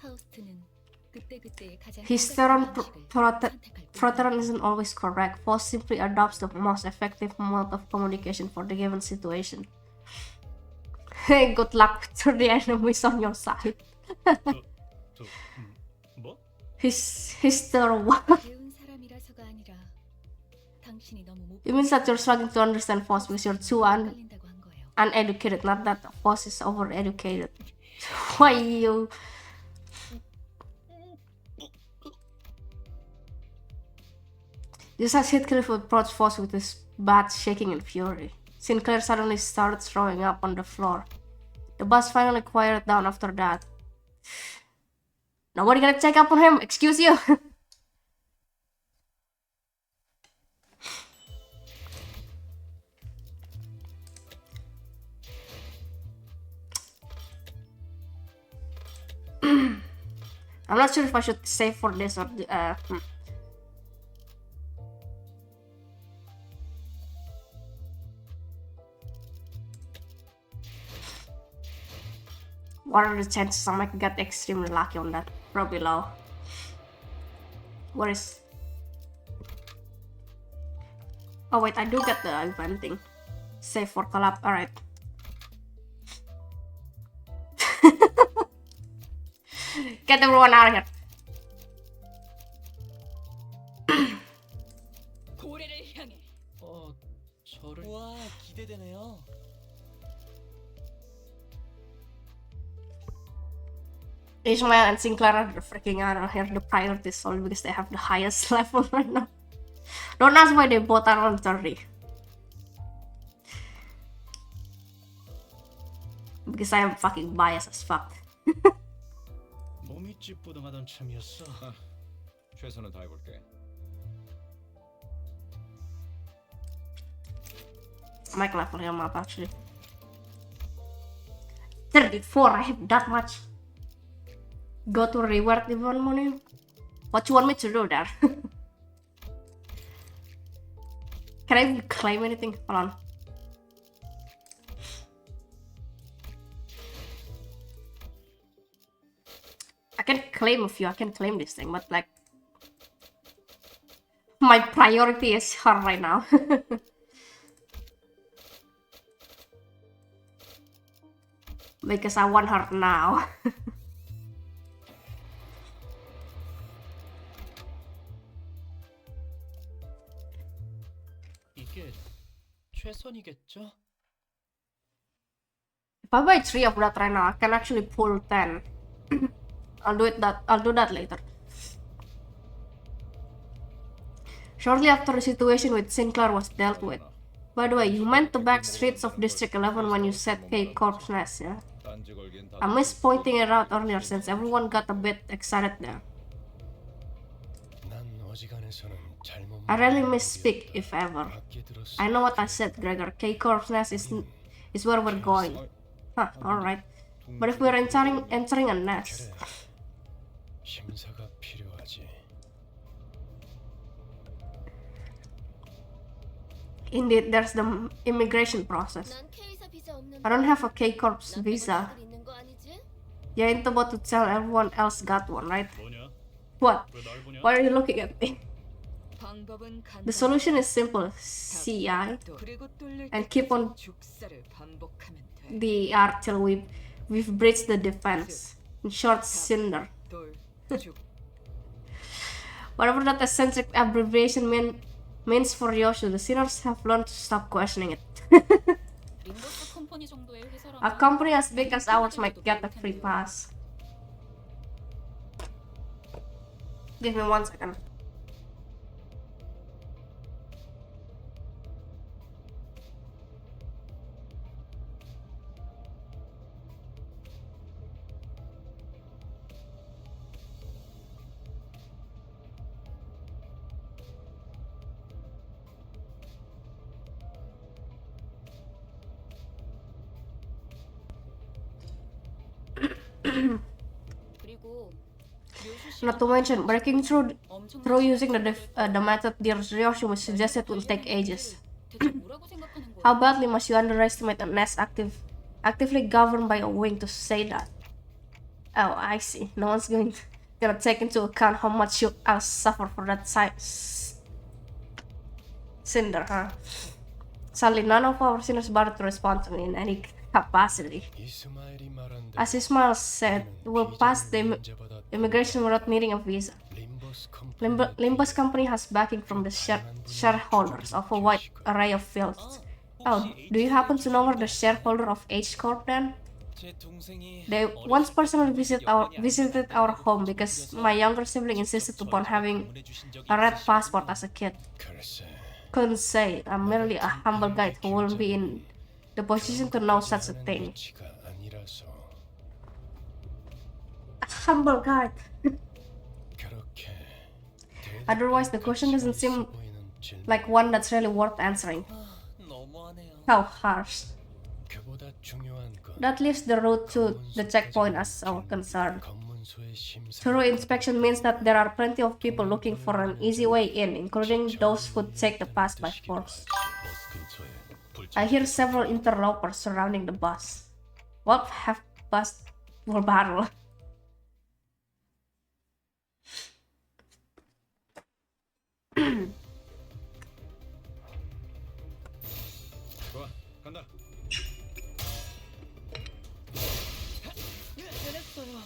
파우스트는 그때그때의 가장 Hysteron 선택할 뿐. Proteron isn't always correct. Faust simply adopts the most effective mode of communication for the given situation. Hey, good luck to the enemies on your side. 뭐? Hysteron. 배운 사람이라서가 아니라 당신이 너무 못 It means that you're struggling to understand Faust because you're too 걸린다고 한 거예요. uneducated, not that Faust is overeducated. Why you? Just as Heathcliff approached Faust with his bat shaking in fury, Sinclair suddenly started throwing up on the floor. The bus finally quieted down after that. Nobody gonna check up on him, excuse you. I'm not sure if I should save for this or What are the chances I might get extremely lucky on that? Probably low. What is... Oh wait, I do get the event thing. Save for collab, alright. Get everyone out of here. 고래를 향해. 우와, 기대되네요. Ishmael and Sinclair are freaking out on here. The priority solved because they have the highest level right now. Don't ask why they both are on 30. Because I am fucking biased as fuck. 몸이 찌뿌둥하던 참이었어. 최선을 다해볼게. My level him up actually. 34, I have that much. Go to reward event money. What you want me to do there? Can I even claim anything? Hold on. I can claim a few. I can claim this thing, but like my priority is her right now. Because I want her now. 이게 최선이겠죠? If I buy 3 of that right now, I can actually pull 10. I'll do that later. Shortly after the situation with Sinclair was dealt with. By the way, you meant the back streets of District 11 when you said K Corp's Nest, yeah? 딴지 걸긴 다 I missed pointing it out earlier since everyone got a bit excited there. 난 어지간해서는 잘못 I rarely misspeak, if ever. 맞게 들었어. I know what I said, Gregor. K Corp's Nest is where we're going. Huh, alright. But if we're entering a nest, 그래. 심사가 필요하지. indeed, there's the immigration process. 난 K사 비자 없는데. I don't have a K Corp's 난 visa. 그런 있는 거 아니지? You ain't about to tell everyone else got one, right? 뭐냐? What? 왜 날 보냐? Why are you looking at me? 방법은 간단. The solution is simple. CI 그리고 뚫릴 and keep on 죽사를 반복하면 돼. the R till we've breached the defense. In short, Cinder. 죽. Whatever that eccentric abbreviation means for Yoshu, the sinners have learned to stop questioning it. 림버스 컴퍼니 정도의 회사라면 A company as big as ours might get a free pass. Give me 1 second. 그리고 Not to mention, breaking through using the method dear Ryoshi was suggested will take ages. 대체 뭐라고 생각하는 거야? How badly must you underestimate a nest actively governed by a wing to say that? Oh, I see. No one's gonna take into account how much I'll suffer for that cinder, huh? Sadly, none of our sinners bothered to respond to me in any capacity. 이스마일이 말한 대로 As Ismail said, we'll pass the immigration without needing a visa. Limbus Company has backing from the shareholders of a wide array of fields. Oh, do you happen to know where the shareholder of H Corp then? 제 동생이 They once personally visited our home because my younger sibling insisted upon having a red passport as a kid. 글쎄 Couldn't say. I'm merely a humble guy who wouldn't be in the position to know such a thing. 위치가 아니라서 A humble guy. 그렇게 Otherwise, the question doesn't seem 보이는 질문 like one that's really worth answering. 너무하네요. How harsh. 그보다 중요한 건 That leaves the road to the checkpoint as our concern. 검문소의 심사 Thorough inspection means that there are plenty of people looking for an easy way in, including those who take the pass by force. 버스 근처에 불 I hear several interlopers surrounding the bus. What have bus for battle? 좋아 간다. 해냈어요.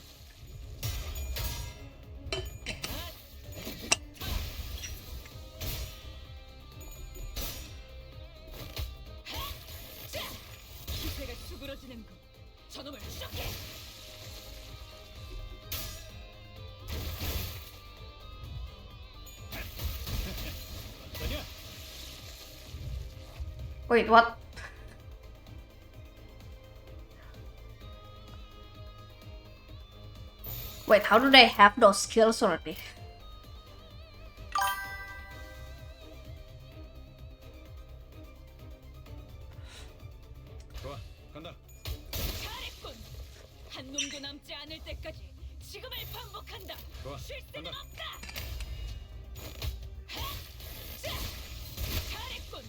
기세가 수그러지는 거. 저놈을 추적해. Wait, what? Wait, how do they have those skills already? 좋아, 간다. 잘했군. 한 놈도 남지 않을 때까지 지금을 반복한다. 좋아, 쉴 새는 간다. 없다. 하! 자! 잘했군.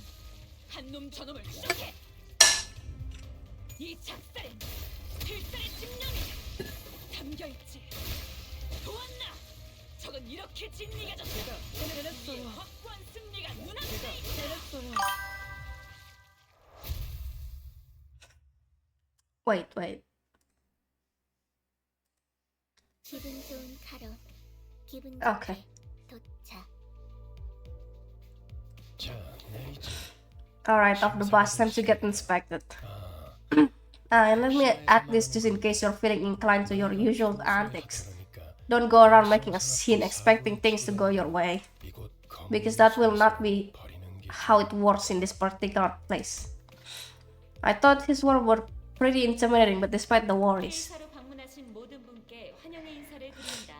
한 놈 저놈을 추적해. 이 작살엔 필살의 집념이 담겨 있지. 보았나? 저건 이렇게 진리가 졌다. 이 확고한 승리가 눈앞에 있다. Wait. 기분 좋은 카럿. 기분 Okay. 좋게 도착. 자, 내리지. Alright, off the bus, time to get inspected. And let me add this just in case you're feeling inclined to your usual antics. 그러니까 Don't go around making a scene expecting things to go your way, 이곳 because that will not be 버리는 게 how it works in this particular place. I thought his words were pretty intimidating, but despite the worries, 회사로 방문하신 모든 분께 환영의 인사를 드립니다.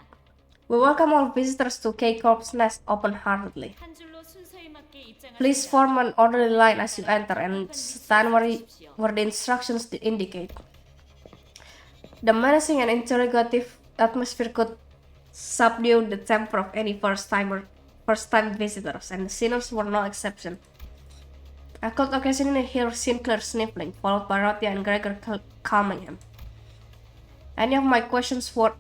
we welcome all visitors to K-Corp's Nest open-heartedly. 한 줄로 순서에 맞게 입장하십니다. Please form an orderly line as you enter and stand where the instructions indicate. The menacing and interrogative atmosphere could subdue the temper of any first-time visitors, and the sinners were no exception. I could occasionally hear Sinclair sniffling, followed by Rotia and Gregor calming him. Any of my questions were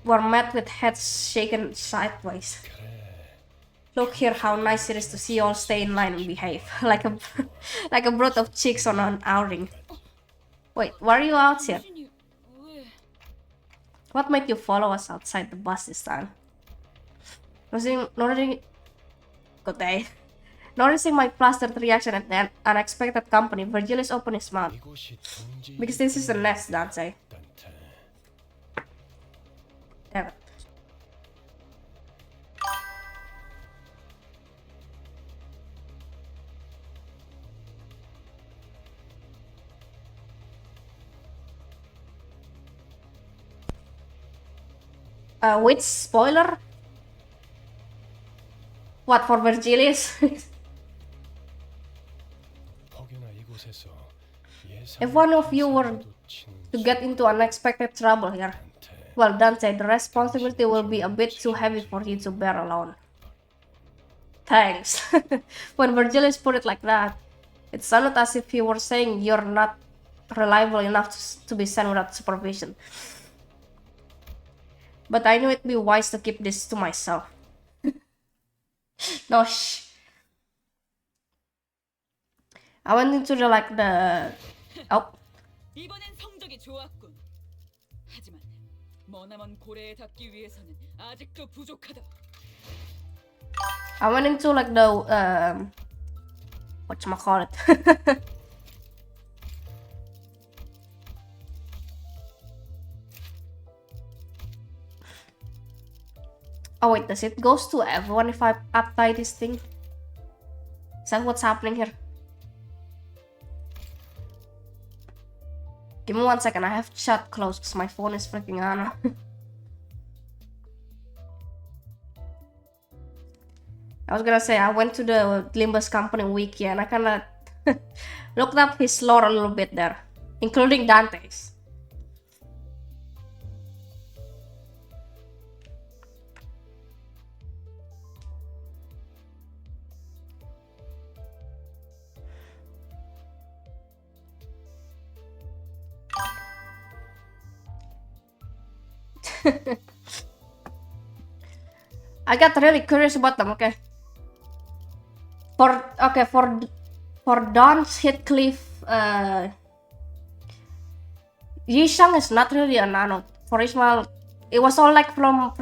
met with heads shaken sideways. Look here how nice it is to see you all stay in line and behave. like a brood of chicks on an outing. Wait, why are you out here? 당신이 왜? What made you follow us outside the bus this time? Good day. Noticing my flustered reaction at the unexpected company, Virgilius opened his mouth. 이곳이 둥지 Because this is a nest, Dante. 단테. Damn it. Which spoiler? What, for Virgilius? 혹여나 이곳에서 If one of you were to get into unexpected trouble here, well, Dante, the responsibility will be a bit too heavy for you to bear alone. Thanks. When Virgilius put it like that, it sounded as if he were saying you're not reliable enough to be sent without supervision. But I knew it'd be wise to keep this to myself. No, shh. I went into the oh. 이번엔 성적이 좋았군. 하지만 머나먼 고래에 닿기 위해서는 아직도 부족하다. I went into whatchamacallit. Oh wait, does it goes to everyone if I apply this thing? Is that what's happening here? Give me 1 second, I have chat closed because my phone is freaking on. I was gonna say, I went to the Limbus company wiki and I kinda looked up his lore a little bit there, including Dante's. I got really curious about them. Okay. For Don's Heathcliff, Yishang is not really a nano. For Ishmael, it was all like from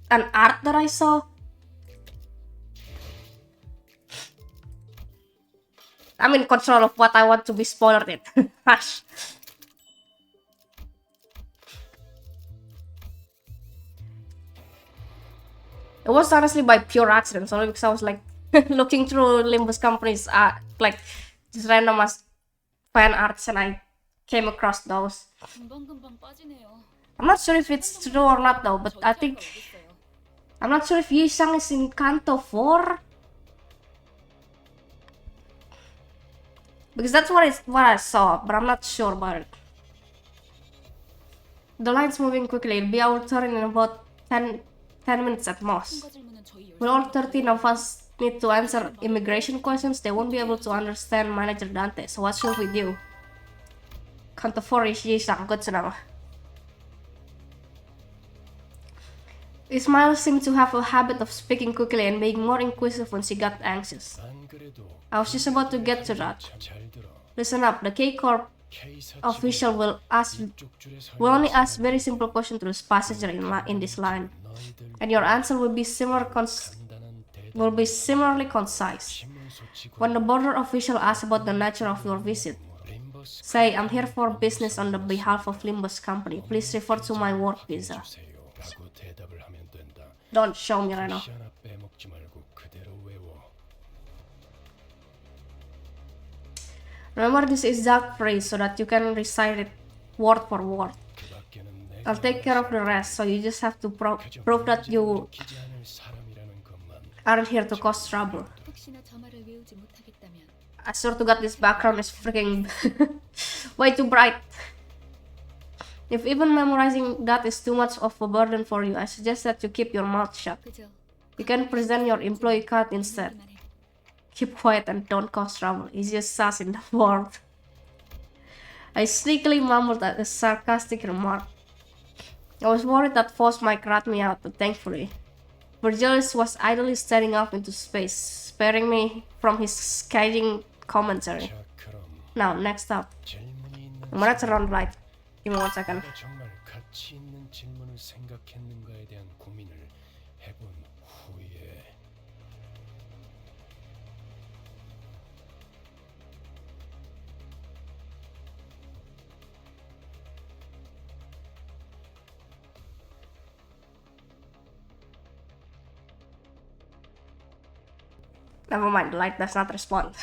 an art that I saw. I'm in control of what I want to be spoiled in. Hush. It was honestly by pure accident, only because I was like looking through Limbus Company's like just random as fan arts, and I came across those. 금방금방 빠지네요. I'm not sure if it's true or not though, but I think 어딨어요? I'm not sure if Yishang is in Canto 4. Because that's what I saw, but I'm not sure about it. The line's moving quickly. It'll be our turn in about 10 minutes at most. 통과 질문은 저희 Will all 13 of us need to answer immigration questions? They won't be able to understand Manager Dante, so what should we do? Canto 4 is Yishang, good to know. Ismail seemed to have a habit of speaking quickly and being more inquisitive when she got anxious. 안 그래도 I was just about to get to that. 잘 들어. Listen up, the K-Corp K사 official will 이쪽 줄에 서 only ask very simple questions to this passenger in this line, 너희들 and your answer will be 간단한 similarly concise. 신문 소치고 When the border official asks about the nature of your visit, 림버스 say, I'm here for business on the behalf of Limbus Company. Please refer to my work visa. 주세요라고 대답을 하면 된다. Don't show me right now. 시 하나 빼먹지 말고 그대로 외워. Remember this exact phrase so that you can recite it word for word. 그 밖에는 내가 I'll take care of the rest, so you just have to prove that you 느끼지 않을 사람이라는 것만 aren't here to cause trouble. 혹시나 저 말을 외우지 못하겠다면 I swear to God, this background is freaking way too bright. If even memorizing that is too much of a burden for you, I suggest that you keep your mouth shut. 그저 You can present your employee card instead. 말해. Keep quiet and don't cause trouble. Easiest sass in the world. I sneakily mumbled at a sarcastic remark. I was worried that Foss might rat me out, but thankfully, Virgilius was idly staring off into space, sparing me from his scathing commentary. 자 그럼 Now, next up. 질문이 있는 I'm gonna turn on the light. Give me 1 second. 내가 정말 가치 있는 질문을 생각했는가에 대한 고민을 해본 후에 Never mind, the light does not respond.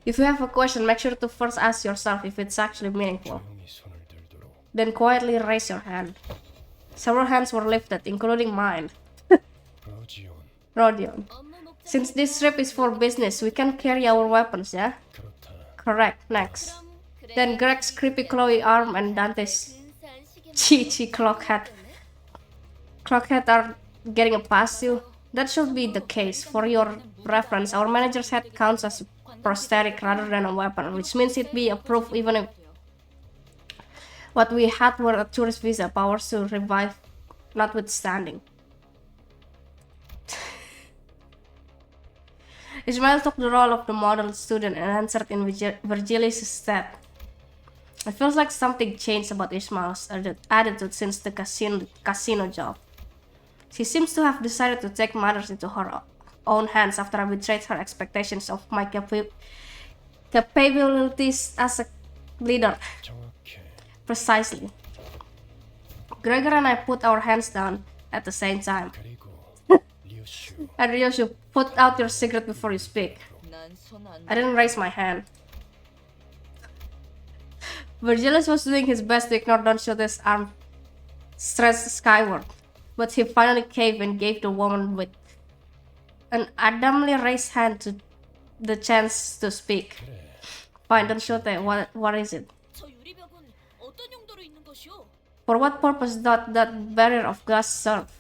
If you have a question, make sure to first ask yourself if it's actually meaningful. 조용히 손을 들도록. Then quietly raise your hand. Several hands were lifted, including mine. 로지온 Rodion. 업무 목적 Since this trip is for business, we can carry our weapons, yeah? 그렇다. Correct. Next. 그럼 그래. Then Greg's creepy Chloe arm and Dante's 근사한 시계 Chi clockhead are getting a pass too. That should be the case. For your reference, our manager's head counts as prosthetic rather than a weapon, which means it'd be approved even if what we had were a tourist visa, powers to revive notwithstanding. Ismail took the role of the model student and answered in Virgilius' stead. It feels like something changed about Ismail's attitude since the casino job. She seems to have decided to take matters into her own hands after I betrayed her expectations of my capabilities as a leader. 정확해. Precisely. Gregor and I put our hands down at the same time. 그리고 리오슈 And Ryoshu, put out your cigarette before you speak. 난손안 I didn't raise my hand. Virgilius was doing his best to ignore Don Quixote's arm stretched skyward, but he finally caved and gave the woman with an adamantly raised hand to the chance to speak. 그래. Fine, Don Quixote, what is it? 저 유리벽은 어떤 용도로 있는 것이오? For what purpose does that barrier of glass serve?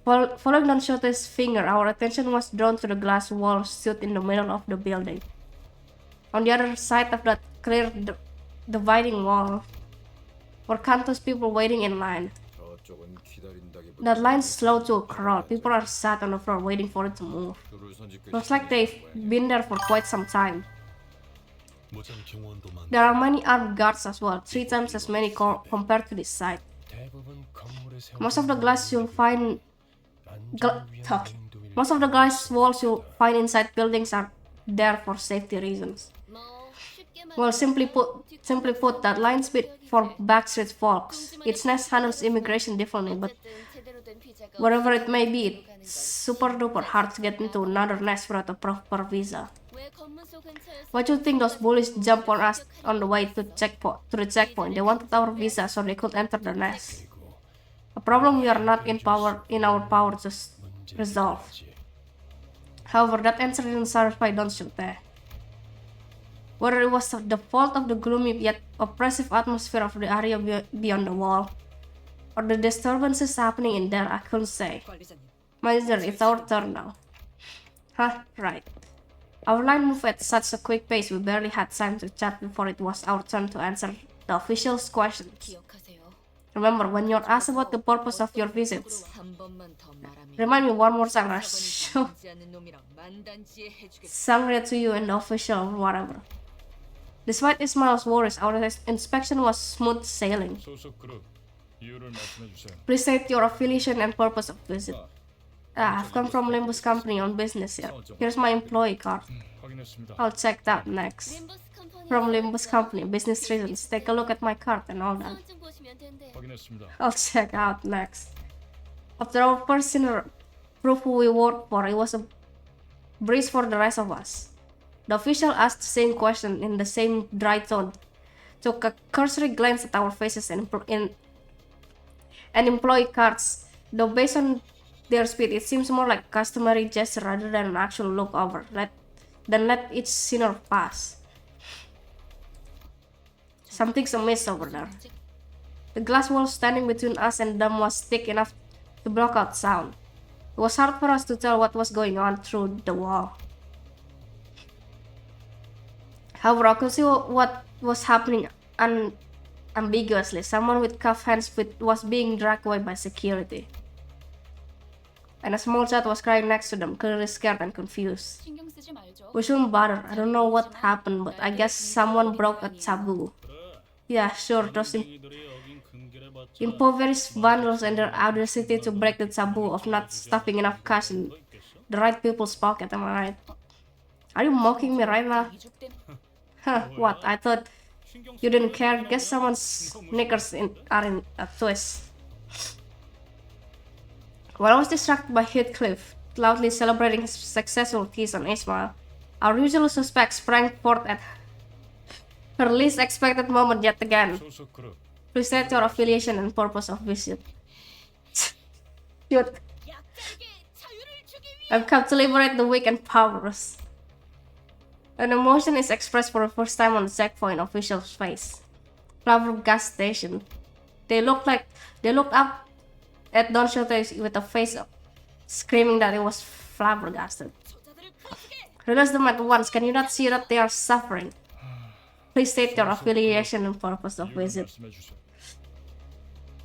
Following Don Quixote's finger, our attention was drawn to the glass wall stood in the middle of the building. On the other side of that clear dividing wall were countless people waiting in line. 저쪽은 기다린다기보다 That line slowed to a crawl. People are sat on the floor waiting for it to move. 줄을 선짓고 Looks like they've been there for quite some time. 모장 경호원도 많고 There are many armed guards as well, 3 times as many compared to this side. 대부분 건물에 세운 Most of the glass you'll find 안전을 위한 talk. 행동일 Most of the glass walls you'll find inside buildings are there for safety reasons. 뭐 쉽게 Well, simply put, that line's bit for backstreet folks. Its next handles immigration differently, but 어쨌든 제대로 잘못된 비자가 Whatever it may be, it's super duper hard to get into another nest without a proper visa. 왜 검문소 근처에서 Why do you think those bullies jumped on us on the way to the checkpoint? They wanted our visa so they could enter the nest. A problem we are not in our power to resolve. However, that answer didn't satisfy Don Shulte. Whether it was the fault of the gloomy yet oppressive atmosphere of the area beyond the wall, or the disturbances happening in there, I couldn't say. Manager, it's our turn now. Huh, right. Our line moved at such a quick pace we barely had time to chat before it was our turn to answer the officials' questions. 기억하세요. Remember, when you're asked about the purpose of your visits, 한 번만 더 말하면 remind me one more time. I'll show 하지 않는 놈이랑 만단지에 해주겠어. Sangria to you in the official or whatever. Despite Ismail's worries, our inspection was smooth sailing. 소속 그룹 이유를 말씀해 주세요. Please state your affiliation and purpose of visit. I've come from Limbus Company on business here. Here's my employee card. 확인했습니다. I'll check that next. From Limbus Company, business reasons. Take a look at my card and all that. 좀 보시면 된대요. 확인했습니다. I'll check out next. After our first senior proof who we work for, it was a breeze for the rest of us. The official asked the same question in the same dry tone, took a cursory glance at our faces and employee cards. Though based on their speed, it seems more like a customary gesture rather than an actual look over. Let each senior pass. Something's amiss over there. The glass wall standing between us and them was thick enough to block out sound. It was hard for us to tell what was going on through the wall. However, I could see what was happening unambiguously. Someone with cuffed hands was being dragged away by security. And a small child was crying next to them, clearly scared and confused. 신경 쓰지 말죠. We shouldn't bother. I don't know what happened, but I guess someone broke a taboo. Yeah, sure, those impoverished vandals and their audacity to break the taboo of not stuffing enough cash in the right people's pocket, am I right? Are you mocking me right now? Huh, what? I thought you didn't care. Guess someone's knickers are in a twist. While I was distracted by Heathcliff, loudly celebrating his successful kiss on Ismail, our usual suspect sprang forth at her least expected moment yet again. 소속 그룹 Please state your affiliation and purpose of visit. Dude, 약자에게 자유를 주기 위해 I've come to liberate the weak and powerless. An emotion is expressed for the first time on the checkpoint official's face. Flower gas station. They looked up at Don Quixote with a face screaming that it was flabbergasted. 저자들을 풀어주게. Release them at once. Can you not see that they are suffering? Please state your affiliation and purpose of 이유를 visit. 말씀해 주세요.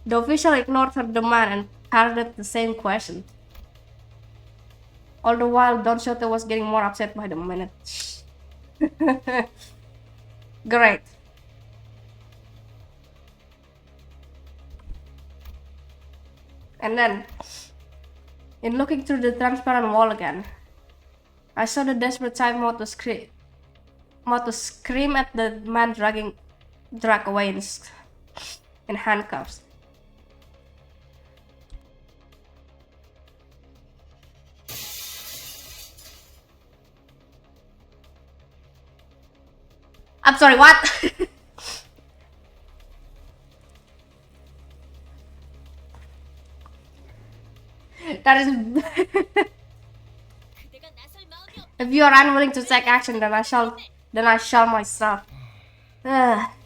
The official ignored her demand and parroted the same question. All the while, Don Quixote was getting more upset by the minute. Great. And then, in looking through the transparent wall again, I saw the desperate child mouth to scream at the man dragged away in handcuffs. I'm sorry, what? That is. 그대가 나설 마음이 없. If you are unwilling to take action, then I shall myself.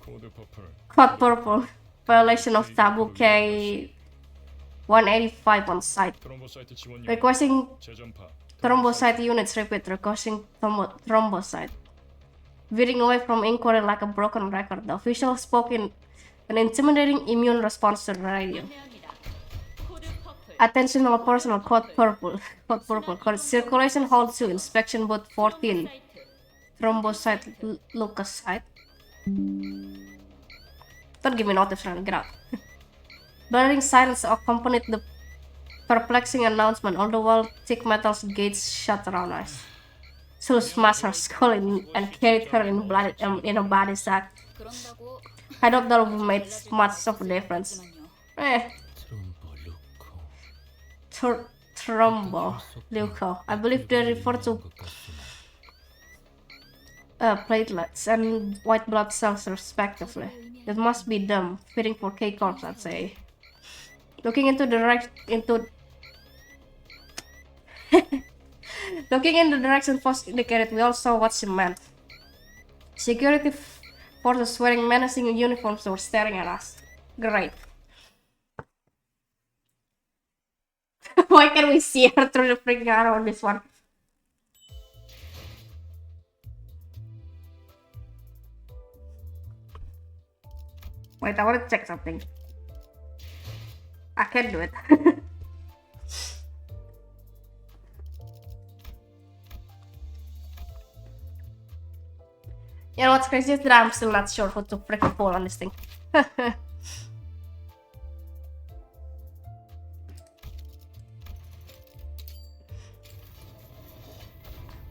코드 퍼플 Code purple. Violation of taboo K 185 on site. 트롬보사이트 지원 요청 Requesting 재전파 thrombocyte units. Repeat. Requesting thrombocyte. Veering away from inquiry like a broken record, the official spoke in an intimidating immune response to the radio. 안내합니다. 코드 퍼플. Attention all personnel, code purple. Code purple. Code circulation hall 2, inspection booth 14. 사이트. Thrombocyte, leukocyte. Don't give me notice, man. Get out. Blaring silence accompanied the perplexing announcement, all the while thick metal gates shut around us. So smashed her skull and carried her in a body sack. 그런다고 I doubt that would have made much of a difference. 잠깐만요. Eh, 트롬보 루코 thrombolyco. I believe they refer to platelets and white blood cells respectively. It must be them, fitting for K-corps, I'd say. Looking into the looking in the direction Foss indicated, we all saw what she meant. Security forces wearing menacing uniforms were staring at us. Great. Why can't we see her through the freaking arrow on this one? Wait, I want to check something. I can't do it. You know what's crazy is that I'm still not sure who to freaking pull on this thing.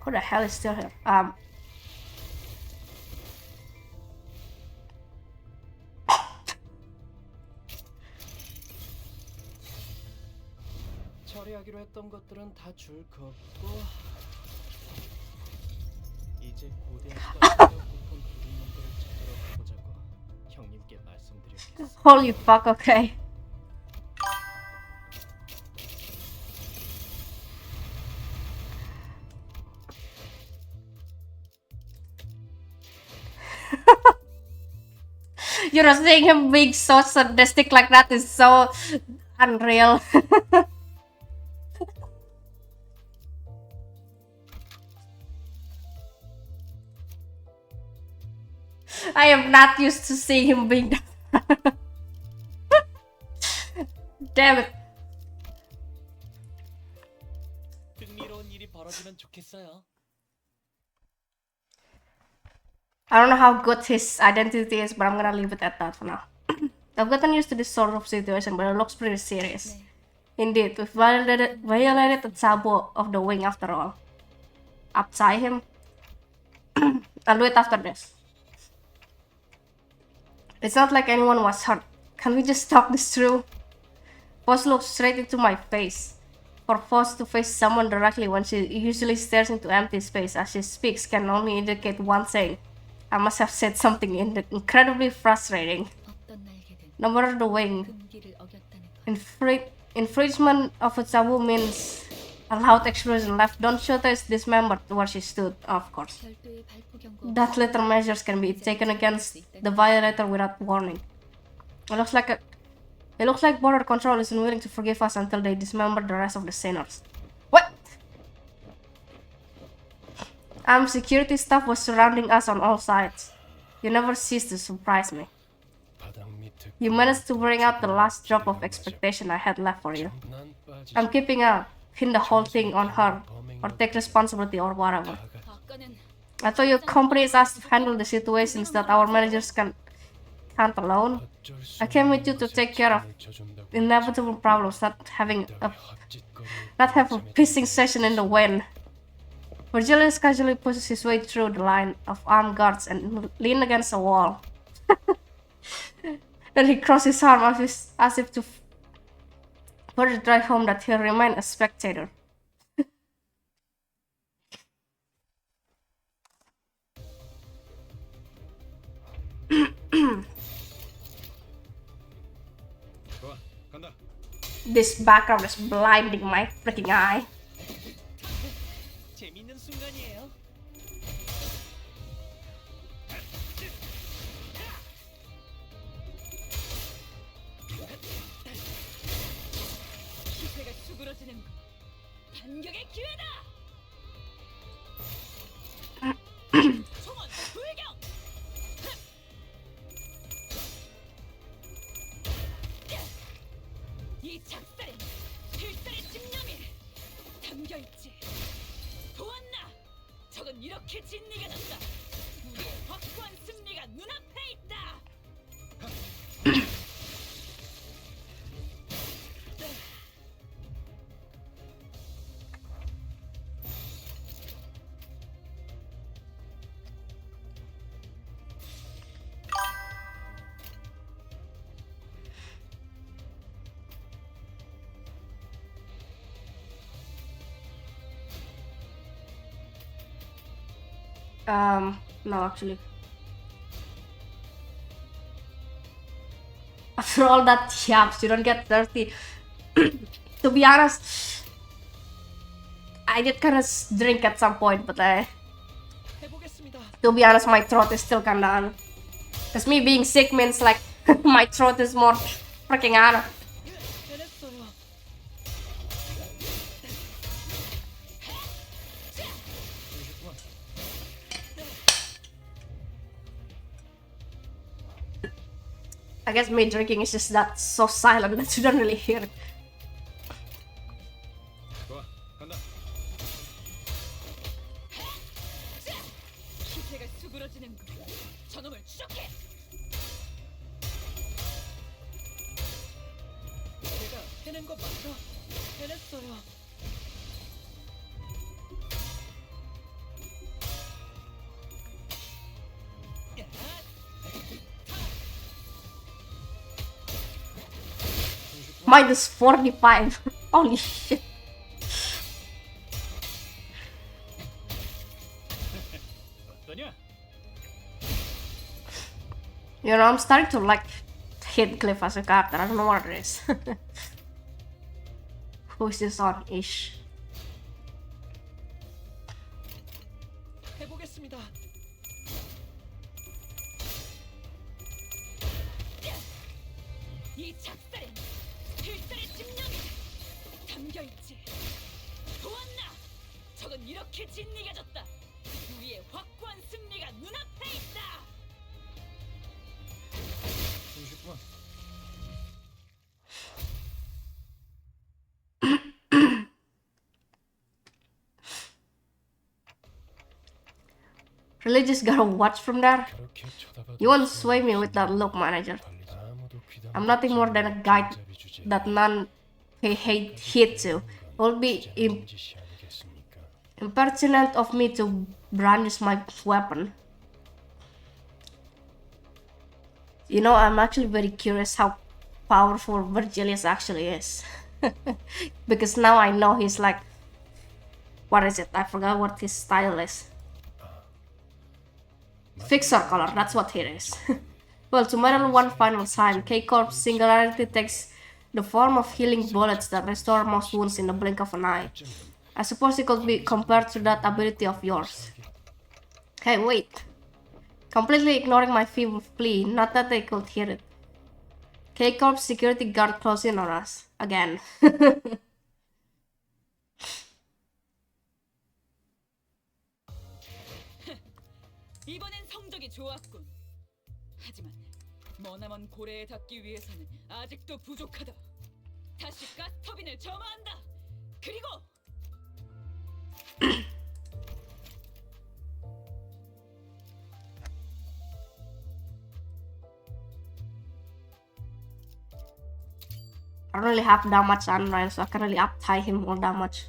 Who the hell is still here? 처리하기로 했던 것들은 다 줄 걷고 이제 고대한 수단으로 고통 부린 놈들을 찾으러 가보자고 형님께 말씀드렸겠어. Holy fuck, okay. You know, seeing him being so sadistic like that is so unreal. I am not used to seeing him being that. Damn it. 흥미로운 일이 벌어지면 좋겠어요. I don't know how good his identity is, but I'm gonna leave it at that for now. I've gotten used to this sort of situation, but it looks pretty serious. Indeed, we've violated the taboo of the wing after all. Upside him. I'll do it after this. It's not like anyone was hurt. Can we just talk this through? Foss looks straight into my face. For Foss to face someone directly when she usually stares into empty space as she speaks can only indicate one thing. I must have said something incredibly frustrating. No matter the wing, infringement of a taboo means a loud explosion left Don Shota is dismembered where she stood, of course. That later measures can be taken against the violator without warning. It looks like border control is unwilling to forgive us until they dismember the rest of the sinners. What? Security staff was surrounding us on all sides. You never cease to surprise me. You managed to bring out the last drop of expectation I had left for you. I'm keeping a pin the whole thing on her, or take responsibility or whatever. I thought your company is asked to handle the situations that our managers can't alone. I came with you to take care of inevitable problems, not have a pissing session in the wind. Virgilius casually pushes his way through the line of armed guards and leans against a wall. Then he crosses his arm as if to further drive home that he'll remain a spectator. This background is blinding my freaking eye. 재밌는 순간이에요. 기세가 수그러지는 반격의 기회다. 총원 불경. 이 작살엔 필살의 집념이 담겨있지. 보았나? 저건 이렇게 진리가 났다. 우리의 확고한 승리가 눈앞에 있다. No, actually. After all that yaps, you don't get thirsty. To be honest, I did kind of drink at some point, but 해보겠습니다. to be honest, my throat is still kinda on. Cause me being sick means like my throat is more freaking on. 해냈어요. I guess me drinking is just that so silent that you don't really hear it. 좋아, 간다. 기세가 수그러지는 군. 저놈을 추적해. 제가 해낸 거 맞아. 해냈어요. Minus 45. Holy shit. 어떠냐? You know, I'm starting to like Heathcliff as a character. I don't know what it is. Who is this on ish? 해보겠습니다. 이 작살엔 필살의 집념이 담겨있지. 보았나? 적은 이렇게 진리가졌다. 우리의 확고한 승리가 눈앞에 있다. 30분. Really just gotta watch from there? 그렇게 쳐다봐도 You won't sway me with that look, manager. 아무도 귀담아 I'm nothing more than a guide that none pay heed to. It would be 짓이 아니겠습니까? impertinent of me to brandish my weapon. You know, I'm actually very curious how powerful Virgilius actually is. Because now I know he's like, what is it? I forgot what his style is. Fixer color, that's what it is. Well, to medal one final time, K-Corp's singularity takes the form of healing bullets that restore most wounds in the blink of an eye. I suppose it could be compared to that ability of yours. Hey, wait. Completely ignoring my feeble plea, not that they could hear it. K-Corp's security guard closed in on us. Again. 이번엔 성적이 좋았군. 하지만 머나먼 고래에 닿기 위해서는 아직도 부족하다. 다시 가스터빈을 점화한다. 그리고 I don't really have that much on right, so I can't really up-tie him all that much.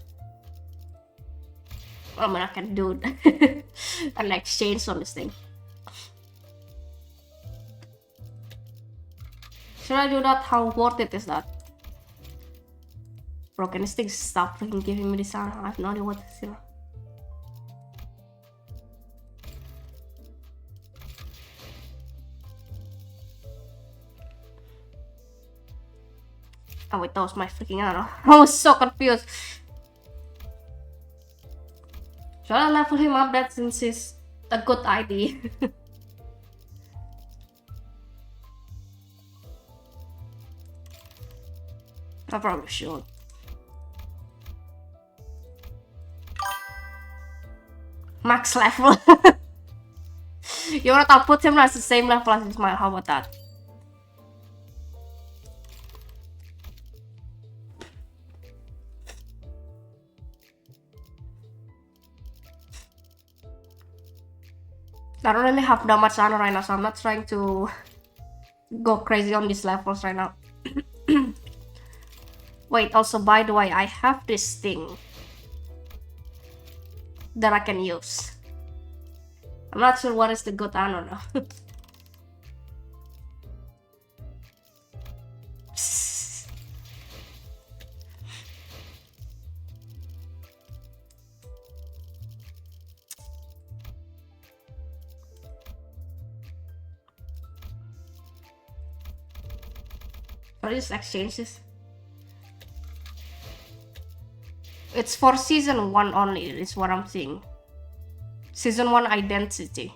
I mean, I can do an exchange on this thing. Should I do that? How worth it is that? Bro, can this thing stop freaking giving me this sound? I have no idea what this is. Oh wait, that was my freaking arrow. I was so confused. Should I level him up? That since he's a good idea. I probably should. Max level. You know what? I'll put him as the same level as Ismail. How about that? I don't really have that much honor right now, so I'm not trying to go crazy on these levels right now. Wait, also by the way, I have this thing that I can use. I'm not sure what is the good honor though. Or just exchanges. It's for season 1 only, is what I'm seeing. Season 1 identity,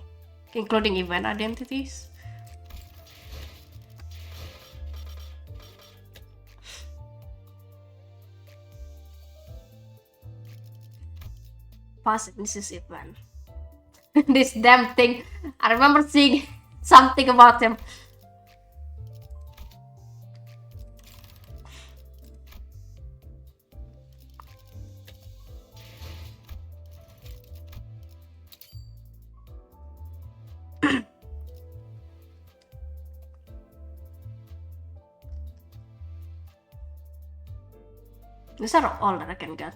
including event identities. Past this is event. This damn thing. I remember seeing something about him. These are all that I can get.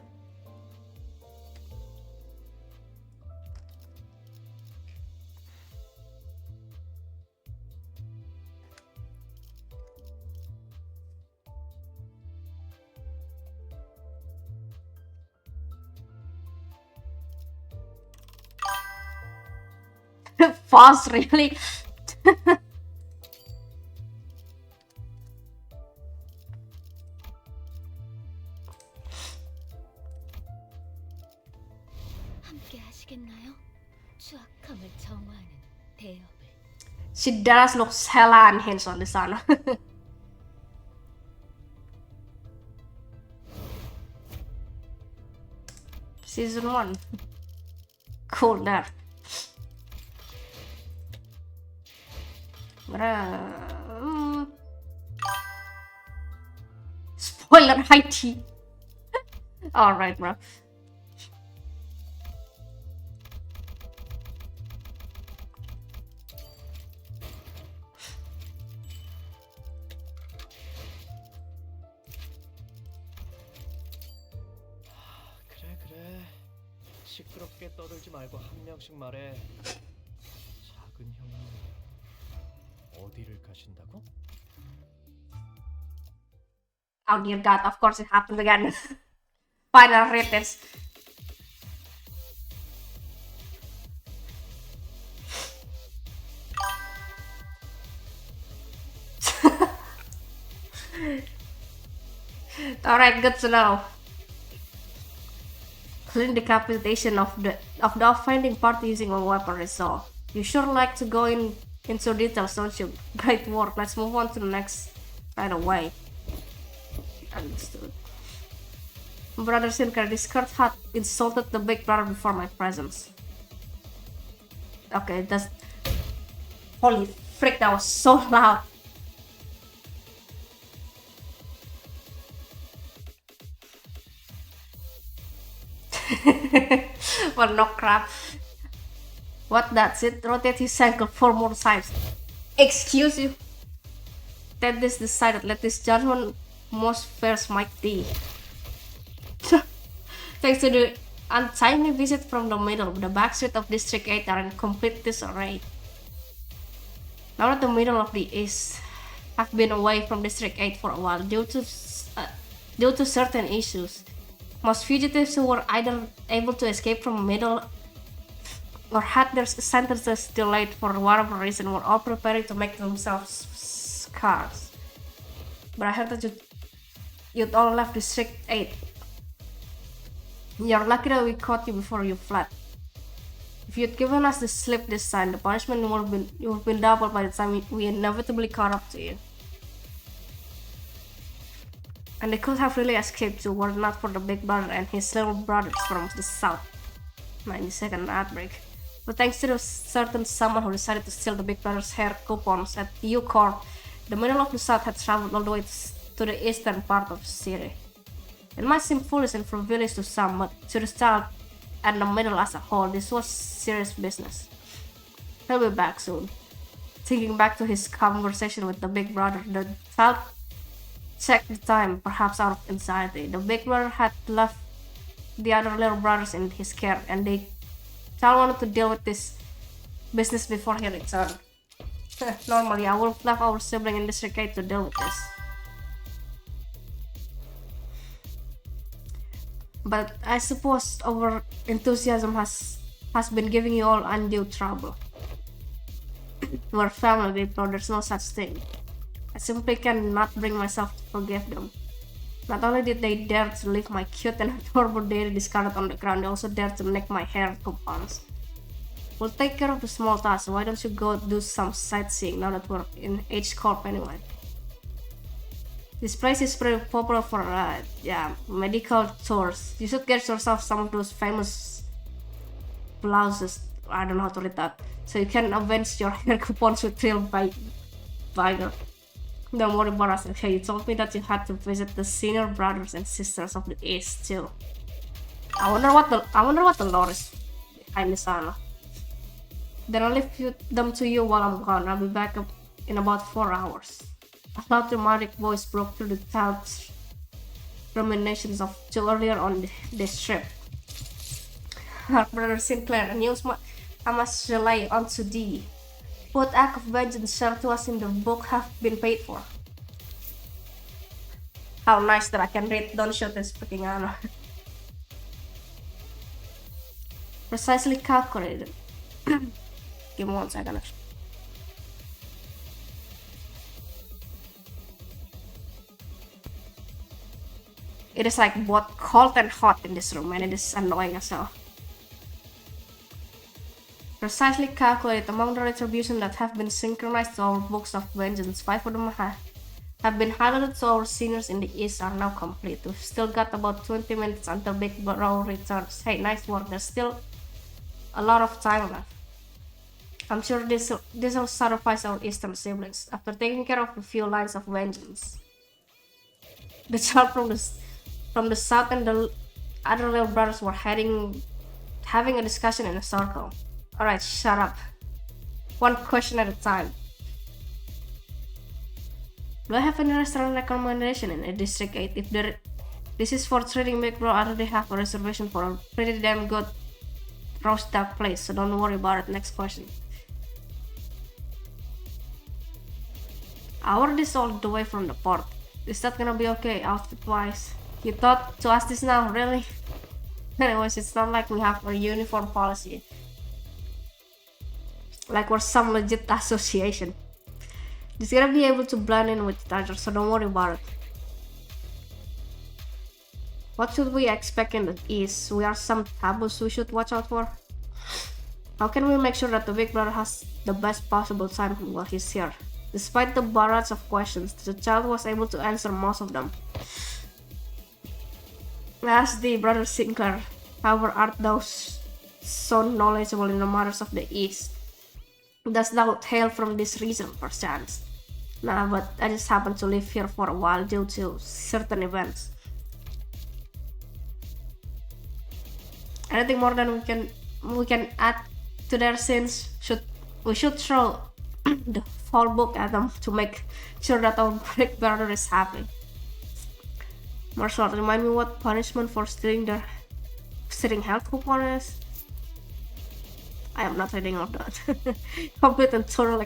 Fast, really? 함께 하시겠나요? 추악함을 정화하는 대업을. She does look hella unhinged on the sun. Season 1. Cool there. Spoiler IT. Alright, bro. 그래. 시끄럽게 떠들지 말고 한 명씩 말해. 작은 형님 어디를 가신다고? Oh dear god, of course it happened again. Final ratings. Alright, good to know. Clean decapitation of the offending party using a weapon resolve. You sure like to go into details, don't you? Great work. Let's move on to the next right away. Understood. Brother Sinker, this Kurt had insulted the big brother before my presence. Okay, that's... Holy frick, that was so loud. Well, no crap. What, that's it? Rotate his cycle 4 more times. Excuse you? Then this decided, let this judgment most fairs might be. Thanks to the untimely visit from the middle, the backstreet of District 8 are in complete disarray. Now that the middle of the East have been away from District 8 for a while due to certain issues. Most fugitives who were either able to escape from middle or had their sentences delayed for whatever reason were all preparing to make themselves scarce. But I heard that you'd all left District 8. You're lucky that we caught you before you fled. If you'd given us the slip this time, the punishment would have been doubled by the time we inevitably caught up to you. And they could have really escaped you were it not for the big brother and his little brothers from the south. 92nd outbreak. But thanks to certain someone who decided to steal the big brother's hair coupons at U-Corp, the middle of the south had traveled all the way to the eastern part of the city. It might seem foolish and frivolous to some, but to the south and the middle as a whole, this was serious business. He'll be back soon. Thinking back to his conversation with the big brother, the child checked the time, perhaps out of anxiety. The big brother had left the other little brothers in his care, and the child wanted to deal with this business before he returned. Normally, I would have left our sibling in District 8 to deal with this. But I suppose over enthusiasm has been giving you all undue trouble. We're family, bro, there's no such thing. I simply cannot bring myself to forgive them. Not only did they dare to leave my cute and adorable dairy discarded on the ground, they also dared to nick my hair coupons. We'll take care of the small tasks. Why don't you go do some sightseeing now that we're in H Corp anyway? This place is pretty popular for medical tours. You should get yourself some of those famous blouses. I don't know how to read that. So you can avenge your hair coupons with real vigor. Don't worry about us. Okay, you told me that you had to visit the senior brothers and sisters of the East too. I wonder what the lore is behind this honor. Then I'll leave them to you while I'm gone. I'll be back up in about 4 hours. A loud dramatic voice broke through the child's ruminations of two earlier on this trip. Our brother Sinclair, and I must rely onto thee. What act of vengeance shared to us in the book have been paid for? How nice that I can read. Don't shoot this freaking armor. Precisely calculated. Give me 1 second. It is like both cold and hot in this room, and it is annoying as hell. Precisely calculated among the retribution that have been synchronized to our books of vengeance. 5 of them have been highlighted to our seniors in the East are now complete. We've still got about 20 minutes until Big Bro returns. Hey, nice work. There's still a lot of time left. I'm sure this will satisfy our Eastern siblings. After taking care of a few lines of vengeance, the child from the south and the other little brothers were having a discussion in a circle. Alright, shut up. One question at a time. Do I have any restaurant recommendation in District 8? If this is for trading Big Bro, I already have a reservation for a pretty damn good roast duck place, so don't worry about it. Next question. I ordered this all the way from the port. Is that gonna be okay outfit wise? You thought to ask this now, really? Anyways, it's not like we have a uniform policy. Like we're some legit association. Just gotta be able to blend in with the others, so don't worry about it. What should we expect in the East? We are some taboos we should watch out for? How can we make sure that the Big Brother has the best possible time while he's here? Despite the barrage of questions, the child was able to answer most of them. Ask the brother Sinclair, however art thou so knowledgeable in the matters of the East? Does thou hail from this region, perchance? Nah, but I just happened to live here for a while due to certain events. Anything more than we can add to their sins? We should throw the whole book at them to make sure that our Big Brother is happy. Marshall, remind me what punishment for stealing health coupon is? I am not reading of that. Complete and total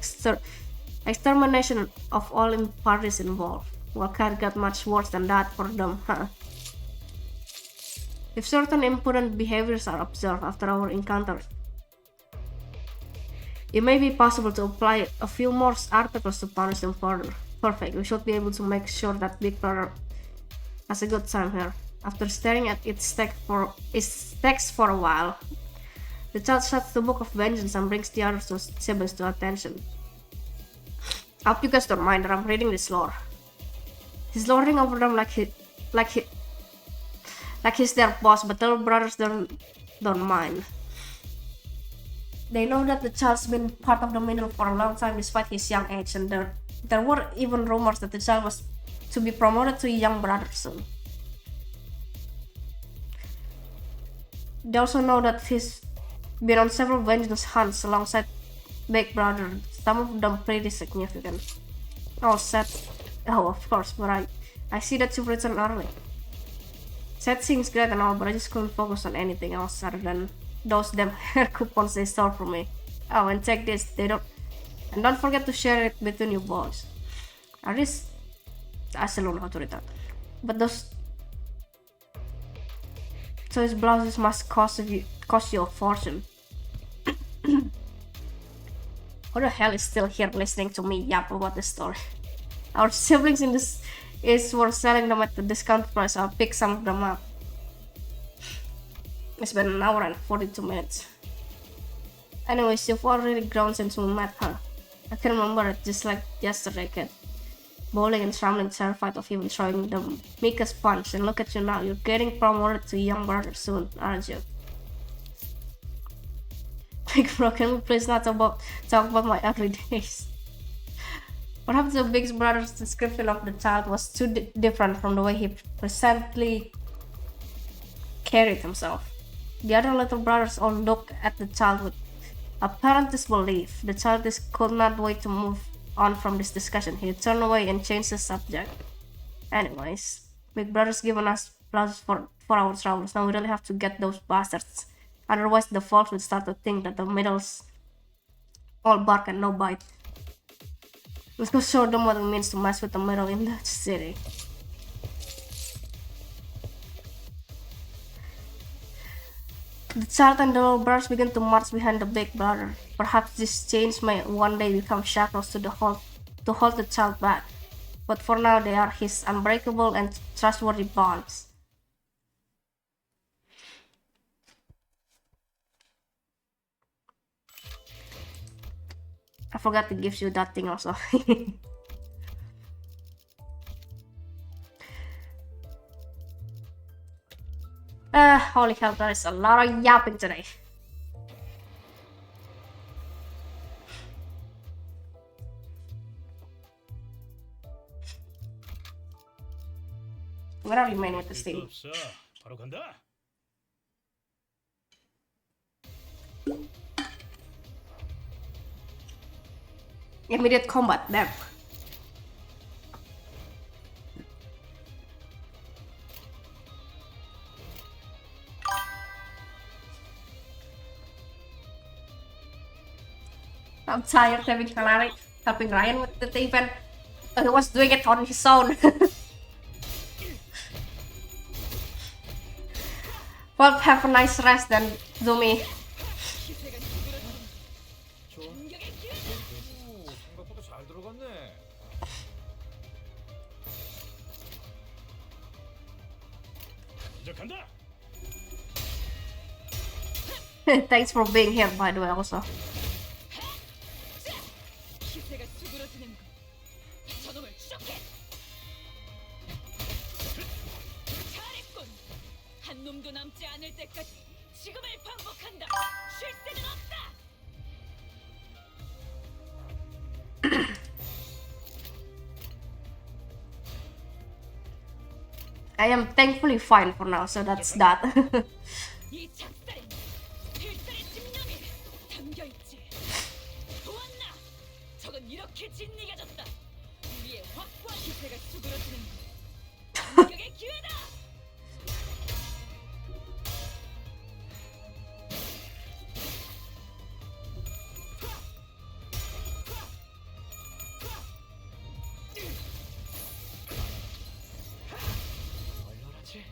extermination of all parties involved. Well, can't get much worse than that for them, huh? If certain imprudent behaviors are observed after our encounter, it may be possible to apply a few more articles to punish them further. Perfect, we should be able to make sure that Big Brother has a good time here. After staring at its text for a while, the child shuts the book of vengeance and brings the other siblings to attention. I hope you guys don't mind that I'm reading this lore. He's lording over them like he's their boss, but the brothers don't mind. They know that the child's been part of the middle for a long time despite his young age, and there were even rumors that the child was to be promoted to a young brother soon. They also know that he's been on several vengeance hunts alongside Big Brother, some of them pretty significant. Oh, Seth. Oh, of course, but I see that you've returned early. Seth seems great and all, but I just couldn't focus on anything else other than those damn hair coupons they stole from me. Oh, and check this, and don't forget to share it between you boys. I still don't know how to read that. But so his blouses must cost you a fortune. Who the hell is still here listening to me yap about the story? Our siblings in this is were selling them at the discount price. I'll pick some of them up. It's been an hour and 42 minutes. Anyways, you've already grown since we met her. I can remember it just like yesterday, kid. Bowling and trembling, terrified of even throwing the meekest punch. And look at you now, you're getting promoted to young brother soon, aren't you? Big bro, can we please not talk about my early days? Perhaps the big brother's description of the child was too different from the way he presently carried himself. The other little brothers all looked at the child with apparent disbelief. The child could not wait to move on from this discussion. He turned away and changed the subject. Anyways, big brother's given us blouses for our troubles. Now we really have to get those bastards. Otherwise, the folks will start to think that the middle's all bark and no bite. Let's go show them what it means to mess with the middle in the city. The child and the little birds begin to march behind the big brother. Perhaps this change may one day become shackles to hold the child back. But for now, they are his unbreakable and trustworthy bonds. I forgot to give you that thing also. Holy hell, there is a lot of yapping today. Where are you, man, with this thing? 없어. 바로 간다. Immediate combat, damn. I'm tired helping Ryan with the event. He was doing it on his own. Well, have a nice rest then, Zumi. 좋아. 오, 생각보다 잘 들어갔네. 이제 간다. Thanks for being here, by the way, also. 기세가 수그러지는 군. 저놈을 추적해. 잘했군. 한 놈도 남지 않을 때까지 지금을 반복한다. 쉴 새는 없다. I am thankfully fine for now, so that's that. 이 작살엔 필살의 집념이 담겨 있지. 보았나? 저건 이렇게 진리가졌다. 우리의 확고한 기세가 수그러지는 군. 공격의 기회다. 얼얼하지?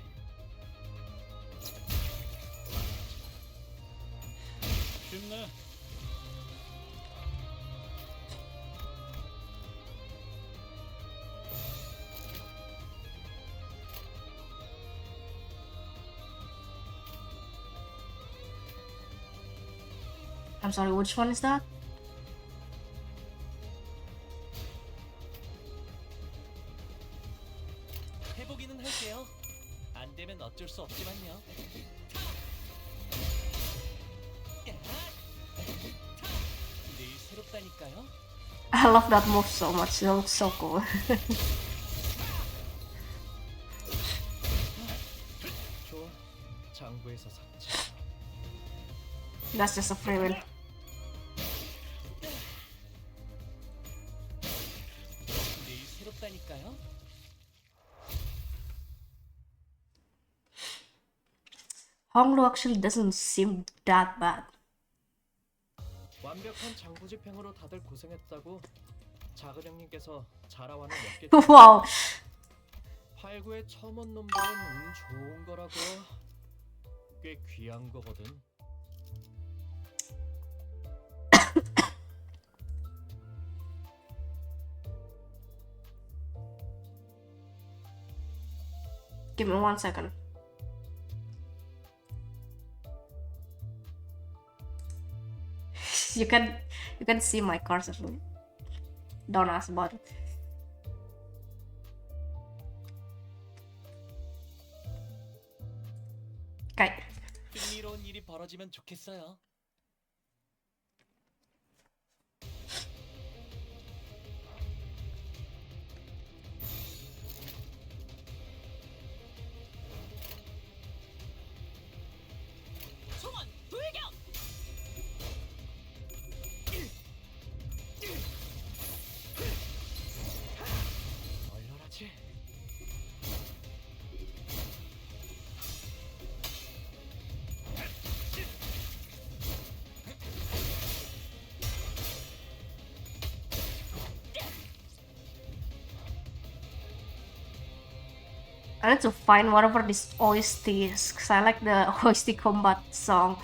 쉽네. I'm sorry, which one is that? 해보기는 할게요. 안 되면 어쩔 수 없지만요. 늘 새롭다니까요. I love that move so much, it looks so cool. 좋아. 장부에서 삭제. That's just a free win. 늘 새롭다니까요. Honglu actually doesn't seem that bad. 완벽한 장부 집행으로 다들 고생했다고. 작은 형님께서 자라와는 몇개 Wow. 8구의 처음 온 놈들은 운 좋은 거라고. 꽤 귀한 거거든. Give me 1 second. you can see my cursor. Don't ask about it. Okay. 흥미로운 일이 벌어지면 좋겠어요. 총원 돌격! 얼얼하지? I need to find whatever this OST is, because I like the OST combat song.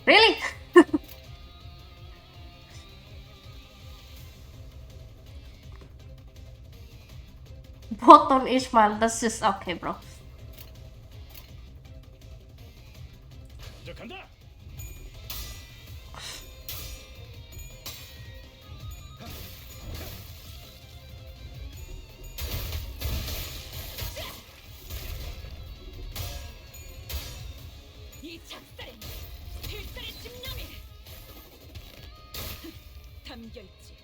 Really? Both on Ishmael, that's just okay, bro. 시작한다. 이 작살엔 필살의 집념이 담겨있지.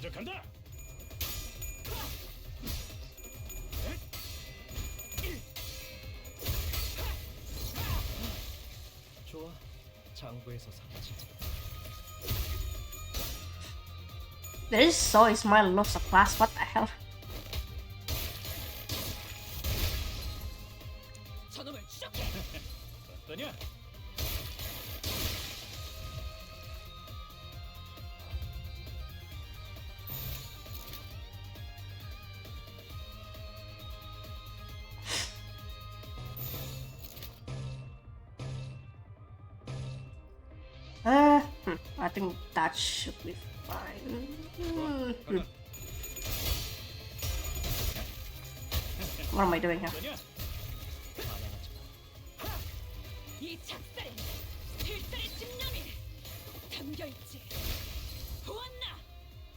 시작한다. 좋아. 장부에서 사라지지. There is so Ismail loves a class, what the hell? 저놈을 추적해. 어떠냐? I think that should be fine. What am I doing here? 어떠냐? 반항하지 마. 이 작살엔 필살의 집념이 담겨있지. 보았나?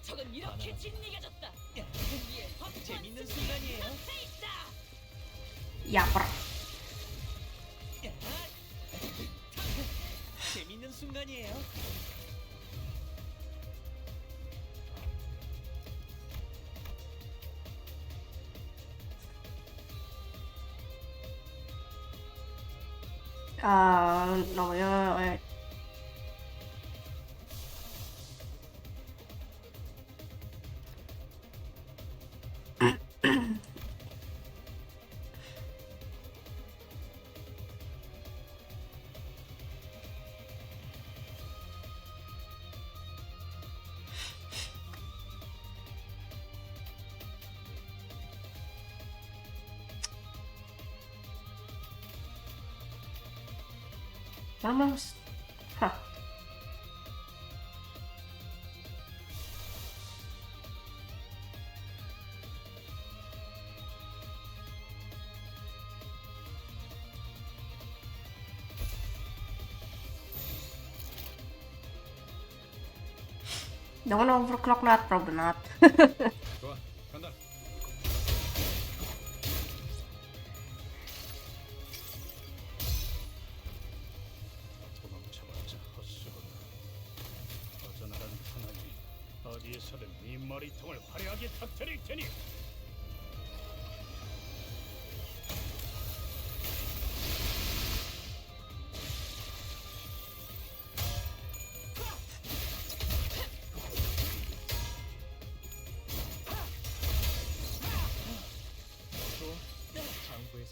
저건 이렇게 짓이겨졌다. 우리의 확고한 재밌는 승리가 순간이에요. 눈앞에 있다. Yapper. 재밌는 순간이에요. No, wait. Almost. Huh. Don't wanna overclock that, probably not. 좋아. 간다. 도망쳐봤자 헛수고다. 어전하란 하나니 어디에서든 네 머리통을 화려하게 터뜨릴 테니.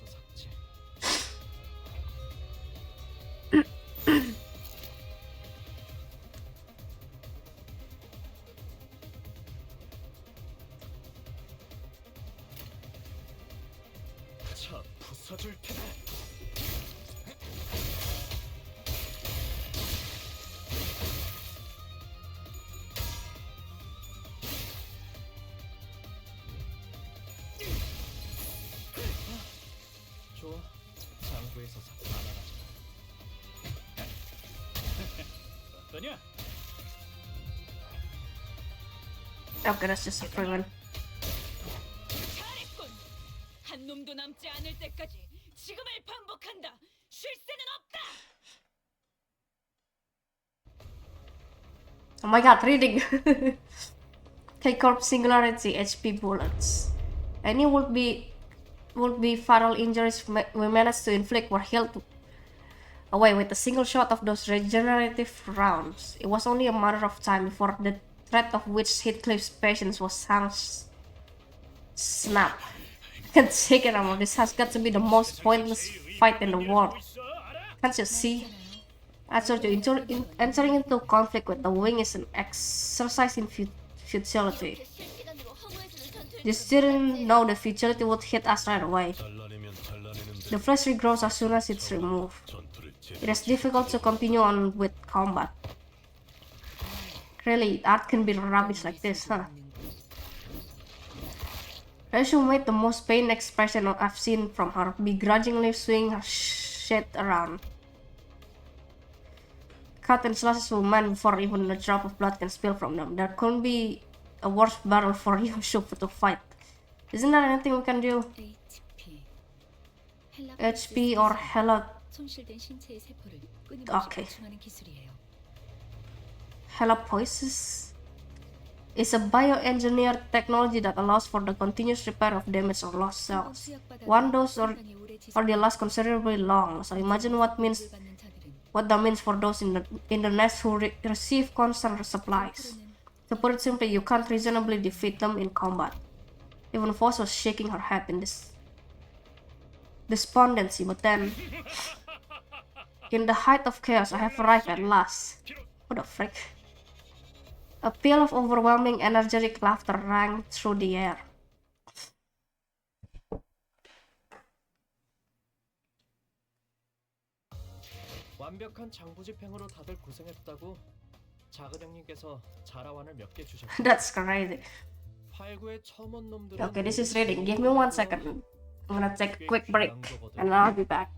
삭제. 자, 부숴줄 테다. 좋아. 장부에서 나눠가자. 어떠냐? Okay, that's just a free one. 잘했군. 한 놈도 남지 않을 때까지 지금을 반복한다. 쉴 새는 없다. Oh my god, reading. K-Corp Singularity HP bullets. Any would be fatal injuries we managed to inflict were healed away with a single shot of those regenerative rounds. It was only a matter of time before the threat of which Heathcliff's patience was snapped. I can't take it anymore. This has got to be the most pointless fight in the world. Can't you see? I told you, entering into conflict with the wing is an exercise in futility. 이렇게 실시간으로 허무해지는 전투를 Just didn't know the futility would hit us right away. 잘라내면 잘라내는 The flesh regrows as soon as it's removed. 전투를 It is difficult to continue on with combat. Really, art can be rubbish like this, huh? Rachel made the most pained expression I've seen from her, begrudgingly swinging her shit around. Cut and slashes will mend before even a drop of blood can spill from them. There couldn't be a worse battle for you to fight. Isn't there anything we can do? HP or Hela? 손실된 신체의 세포를 오케이. 보충하는 기술이에요. Helapoiesis is a bioengineered technology that allows for the continuous repair of damaged or lost cells. One dose or they last considerably long. So imagine what that means for those in the nest who receive constant supplies. To put it simply, you can't reasonably defeat them in combat. Even Foss was shaking her head in this despondency, but then, in the height of chaos, I have arrived at last. What the frick? A peal of overwhelming energetic laughter rang through the air. 완벽한 장부 집행으로 다들 고생했다고. 작은 형님께서 자라완을 몇 개 주셨고. That's crazy. 팔구의 첨언 놈들은 Okay, this is reading. Give me 1 second. I'm gonna take a quick break and I'll be back.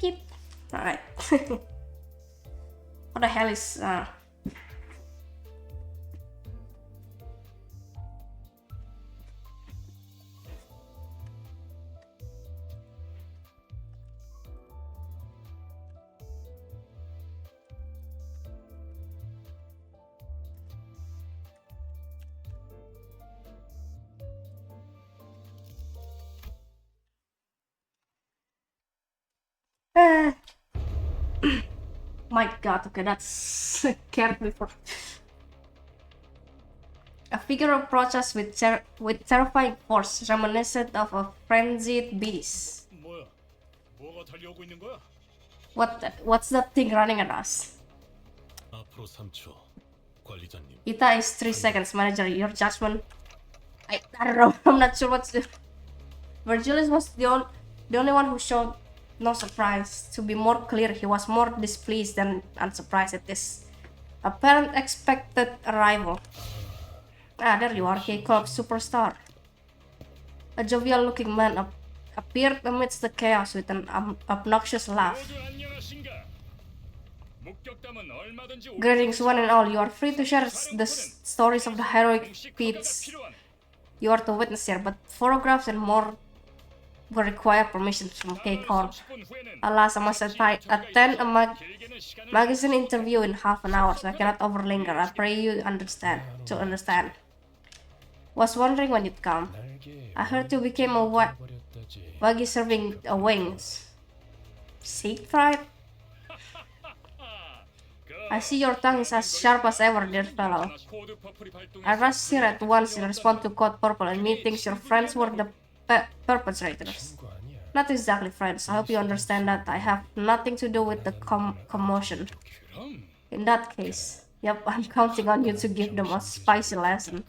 keep. Alright. What the hell is my god, okay, that's scared me for. A figure approaches with terrifying force, reminiscent of a frenzied beast. 뭐야? 뭐가 달려오고 있는 거야? What's that thing running at us? 앞으로 3초. 관리자님. Ita is 3 seconds, manager. Your judgment. I don't know. I'm not sure what's the. Virgilius was the only one who showed no surprise. To be more clear, he was more displeased than unsurprised at this apparent expected arrival. Ah, there you are, K-Corp superstar. A jovial-looking man appeared amidst the chaos with an obnoxious laugh. 모두 안녕하신가? 목격담은 얼마든지 Greetings, one and all. You are free to share the stories of the heroic feats you are to witness here, but photographs and more will require permission from K-Corp. Alas, I must attend a magazine interview in half an hour, so I cannot overlinger. I pray you understand. Was wondering when you'd come. I heard you became a waggy serving wings. Seek fried? I see your tongue is as sharp as ever, dear fellow. I rushed here at once in response to Code Purple and me thinks your friends were the perpetrators. Not exactly friends. I hope you understand that I have nothing to do with the commotion. In that case, yep, I'm counting on you to give them a spicy lesson.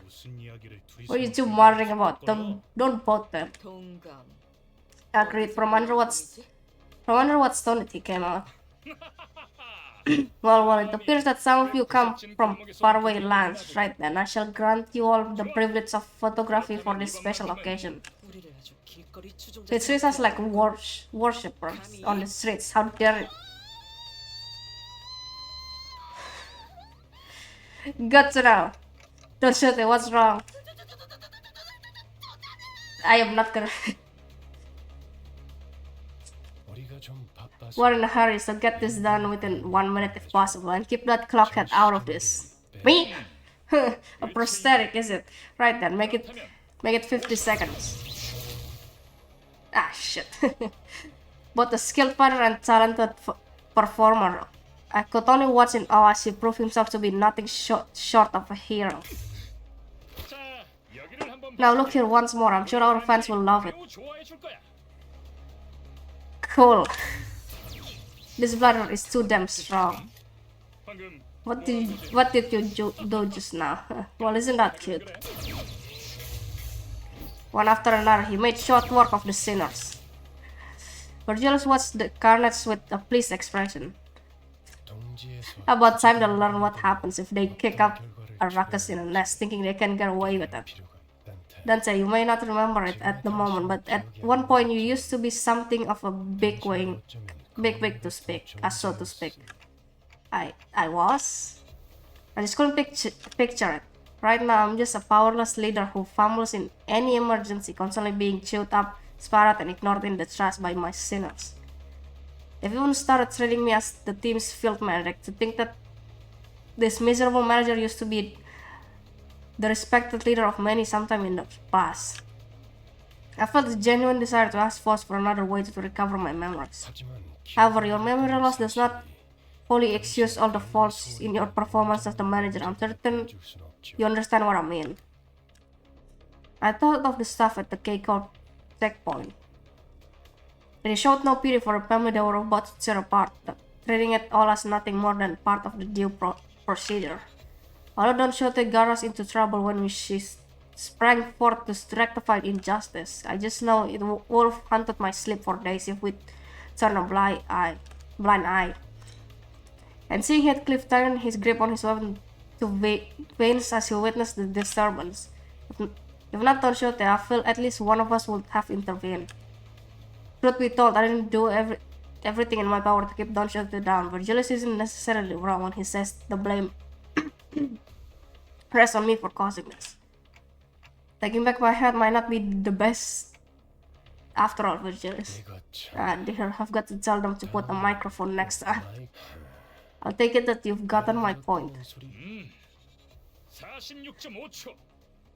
What are you two muttering about? Don't both them. 동감. Agreed. From under what stone did he came out? Well, it appears that some of you come from faraway lands. Right then, I shall grant you all the privilege of photography for this special occasion. 우리를 아주 길거리 추종자. They treat us like worshippers on the streets. How dare it? Good to know. Don't shoot it. What's wrong? I am not gonna. 머리가 좀 바빠서. We're in a hurry, so get this done within 1 minute if possible, and keep that clockhead out of this. Me? A prosthetic, is it? Right then, make it 50 seconds. Ah, shit. Both a skilled fighter and talented performer. I could only watch in awe as he proved himself to be nothing short of a hero. 자, 여기를 한번 Now look here once more. I'm sure our fans will love it. 매우 좋아해 줄 거야. Cool. This bladder is too damn strong. 방금 What did you do just now? Well, isn't that cute? One after another, he made short work of the sinners. Virgilius watched the carnage with a pleased expression. 동지에서 About time they'll learn what happens if they kick up a ruckus in a nest, thinking they can get away with it. 필요가 많다. Dante, you may not remember it at the moment, but at one point you used to be something of a big wig to speak, so to speak. I was? I just couldn't picture it. Right now, I'm just a powerless leader who fumbles in any emergency, constantly being chewed up, spat at, and ignored in the trash by my sinners. They've even started treating me as the team's field medic. To think that this miserable manager used to be the respected leader of many sometime in the past. I felt a genuine desire to ask Foss for another way to recover my memories. 하지만 However, your memory loss does not fully excuse all the faults in your performance as the manager. I'm certain 기울 순 없죠. you understand what I mean. I thought of the stuff at the K-Corp checkpoint. They showed no pity for a family they were about to tear apart, treating it all as nothing more than part of the due procedure. Although Don Quixote got us into trouble when she sprang forth to rectify injustice, I just know it would have haunted my sleep for days if we'd turned a blind eye. And seeing Heathcliff tighten his grip on his weapon to veins as he witnessed the disturbance. If not Don Quixote, I feel at least one of us would have intervened. Truth be told, I didn't do everything in my power to keep Don Quixote down. Virgilius isn't necessarily wrong when he says the blame rests on me for causing this. Taking back my head might not be the best after all, Virgilius. 내가 참 Dear, I've got to tell them to put a microphone next time. 마이크 I'll take it that you've gotten my point. 소리 46.5초.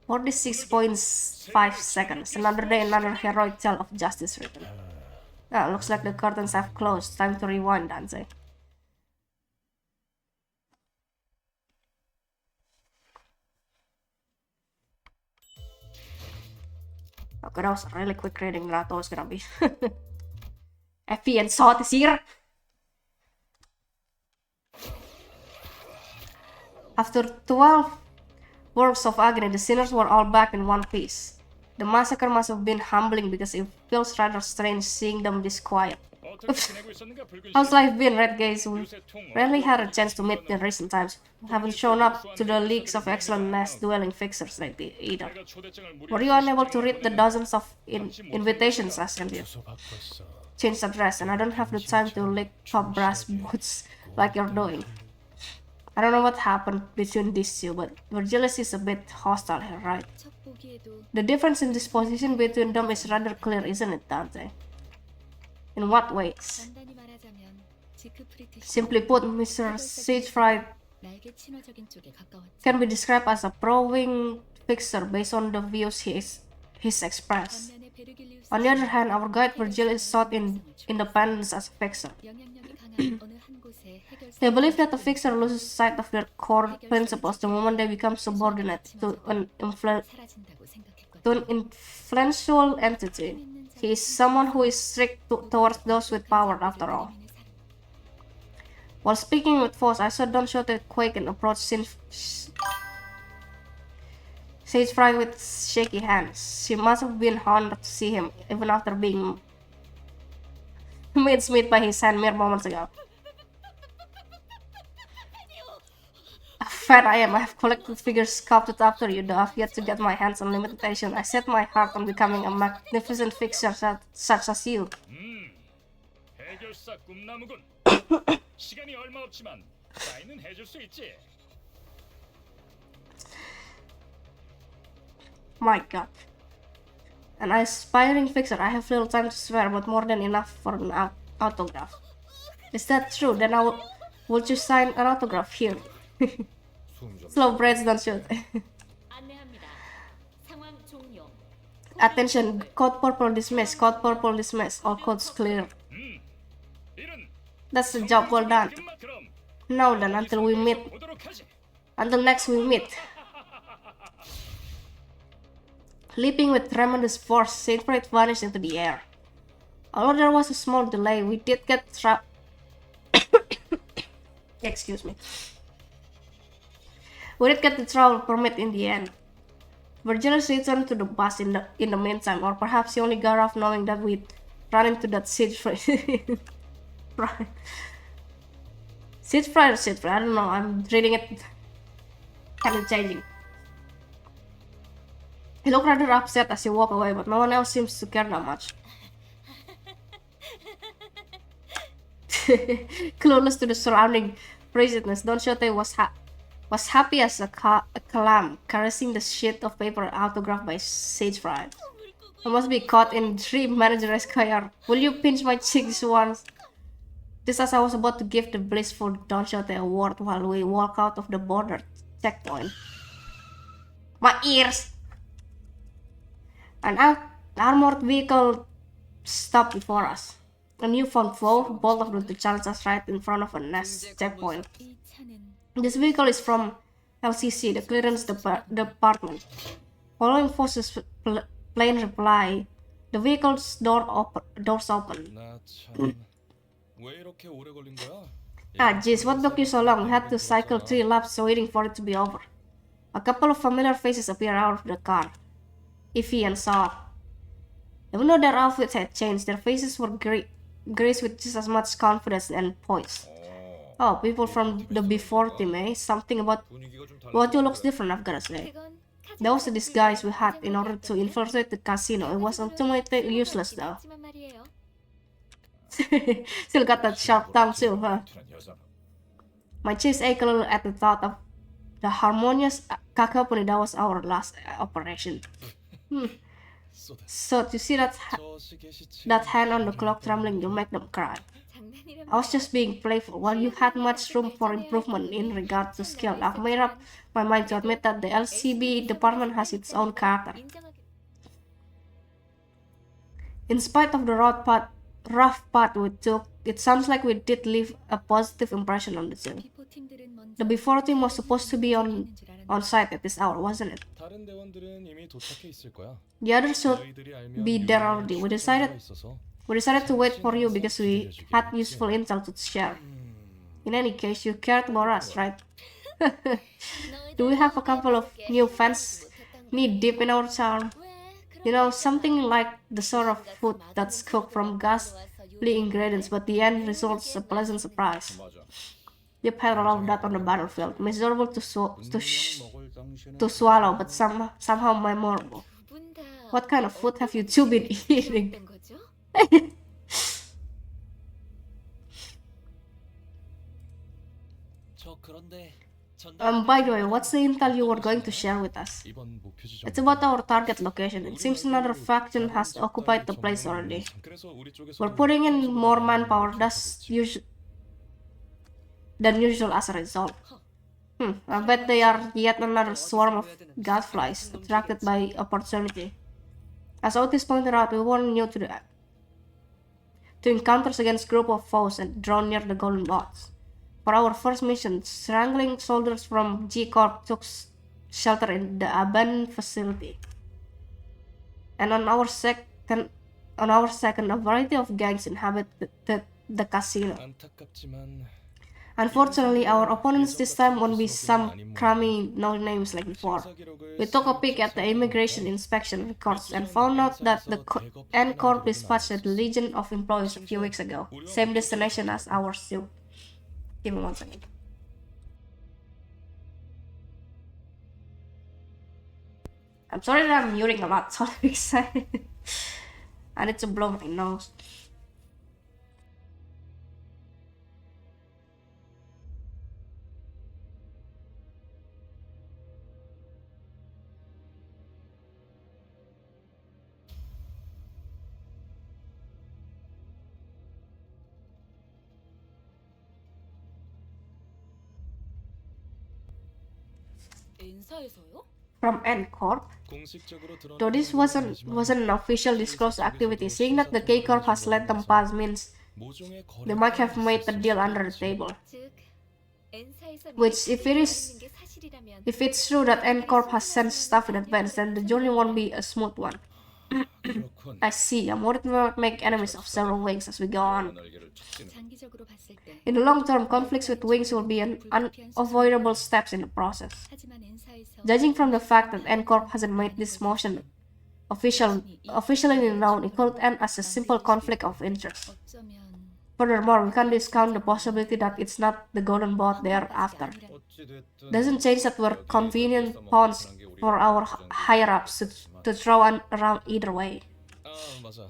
46.5 seconds. Another day, another heroic tale of justice written. Looks like the curtains have closed. Time to rewind, Dante. Okay, that was a really quick reading that I thought it was gonna be. Effie and Sot is here! After 12 works of agony, the sinners were all back in one piece. The massacre must have been humbling because it feels rather strange seeing them this quiet. 어떻게 지내고 있었는가 붉은 How's 씨. life been, Red Gaze? We 요새 통 rarely had a chance to meet in recent times. We haven't shown up to the leagues of excellent nest dwelling fixers lately either. 내가 초대장을 Were you unable to read the dozens of invitations I sent you? 주소 바꿨어. Change address, and I don't have the time to lick top brass boots like you're doing. I don't know what happened between these two, but Virgilius is a bit hostile here, right? 첫 보기에도 The difference in disposition between them is rather clear, isn't it, Dante? In what ways? 간단히 말하자면 지크프리트 Simply put, Mr. Sagefried 날개 친화적인 쪽에 가까웠지. can be described as a pro-wing fixer based on the views he's expressed. 반면에 베르길리우스 On the other hand, our guide Virgilius sought in independence as a fixer. 영향력이 강한 어느 한 곳에 해결사 They believe that a fixer loses sight of their core principles the moment they become subordinate to an 사라진다고 생각했거든. influential entity. He is someone who is strict towards those with power, after all. While speaking with Foss, I saw Don Quixote quake and approach Sagefried with shaky hands. She must have been honored to see him, even after being made smith by his hand mere moments ago. Fat I am. I have collected figures sculpted after you, though I've yet to get my hands on limited edition. I set my heart on becoming a magnificent fixer such as you. 해결사 꿈나무군. 시간이 얼마 없지만 사인은 해줄 수 있지. My god. An aspiring fixer, I have little time to swear, but more than enough for an autograph. Is that true? Then would you sign an autograph here? Slow braids don't shoot. 안내합니다. 상황 종료. Attention, code purple dismiss, code purple dismiss, all codes clear. 이런 That's the job well done. 엄마 그럼 Now then, until we meet, 보도록 하지. until next we meet. Leaping with tremendous force, Saintfried vanished into the air. Although there was a small delay, we did get excuse me. We did get the travel permit in the end. Virgilius returned to the bus in the meantime, or perhaps he only got off knowing that we'd run into that Siegfried. Siegfried or Siegfried, I don't know, I'm reading it kind of changing. He looked rather upset as he walked away, but no one else seems to care that much. Clueless to the surrounding craziness, Don Quixote was happy as a clam, caressing the sheet of paper autographed by Sagefried. I must be caught in dream manager's chair. Will you pinch my cheeks once? Just as I was about to give the blissful Don Quixote a word while we walk out of the border checkpoint. My ears! An armored vehicle stopped before us. A newfound foe bolted to challenge us right in front of a nest checkpoint. 이 차는 This vehicle is from LCC, the clearance department. Following Foss's plain reply, the vehicle's doors open. 왜 이렇게 오래 걸린 거야? Jeez, what took you so long? We had to cycle 3 laps waiting for it to be over. A couple of familiar faces appeared out of the car. Ify and Saw. Even though their outfits had changed, their faces were graced with just as much confidence and poise. Oh, people from the before team, eh? Something about what you looks different, I've gotta say. 그건 That was the disguise we had in order to infiltrate the casino. It was ultimately useless though. 하지만 말이에요. Still got that sharp tongue too, huh? 투는 여자로. My chest ached a little at the thought of the harmonious cacophony that was our last operation. 쏟아. So to see that 저 시계 시체. that hand on the clock trembling, you make them cry. I was just being playful. While you had much room for improvement in regard to skill, I've made up my mind to admit that the LCB department has its own character. In spite of the rough path we took, it sounds like we did leave a positive impression on the team. The before team was supposed to be on site at this hour, wasn't it? 다른 대원들은 이미 도착해 있을 거야. The others should 너희들이 알면 be there 유용한 already. 추천서가 있어서. We decided to wait for you because we had useful intel to share. In any case, you cared about us, right? Do we have a couple of new fans knee deep in our charm? You know, something like the sort of food that's cooked from ghastly ingredients, but the end result's a pleasant surprise. 맞아. You've had a lot of that on the battlefield, miserable to 먹을 당신은 swallow, but somehow memorable. What kind of food have you two been eating? 저 그런데 By the way, what's the intel you were going to share with us? 이번 목표 지점. It's about our target location. It seems another faction has occupied the place already. 그래서 우리 쪽에서 We're putting in more manpower than usual as a result. I bet they are yet another swarm of gadflies attracted by opportunity. As Otis pointed out, we weren't new to encounters against group of foes and drawn near the golden bots. For our first mission, strangling soldiers from G Corp took shelter in the abandoned facility. And on our second, a variety of gangs inhabit the casino. 안타깝지만 Unfortunately, our opponents this time won't be some crummy no-names like before. We took a peek at the immigration inspection records and found out that the N Corp dispatched a legion of employees a few weeks ago. Same destination as ours too. Give me 1 second. I'm sorry that I'm muting a lot, so I'm excited. I need to blow my nose. 엔사에서요? From N Corp. 공식적으로 드러난 Though this wasn't an official disclosed activity, seeing that the K Corp has let them pass means 모종의 거래 they might have made a deal under the table. Which, if it's true that N Corp has sent stuff in advance, then the journey won't be a smooth one. 그렇군. I see. I'm worried we might make enemies of several wings as we go on. 날개를 쳤지는 장기적으로 봤을 때 In the long term, conflicts with wings will be an unavoidable steps in the process. 하지만 엔사에서 Judging from the fact that N Corp hasn't made this motion officially known, it could end as a simple conflict of interest. 어쩌면 Furthermore, we can't discount the possibility that it's not the golden bot they're after. 어찌됐든 Doesn't change that we're convenient pawns for our higher ups to throw around either way. 아 맞아.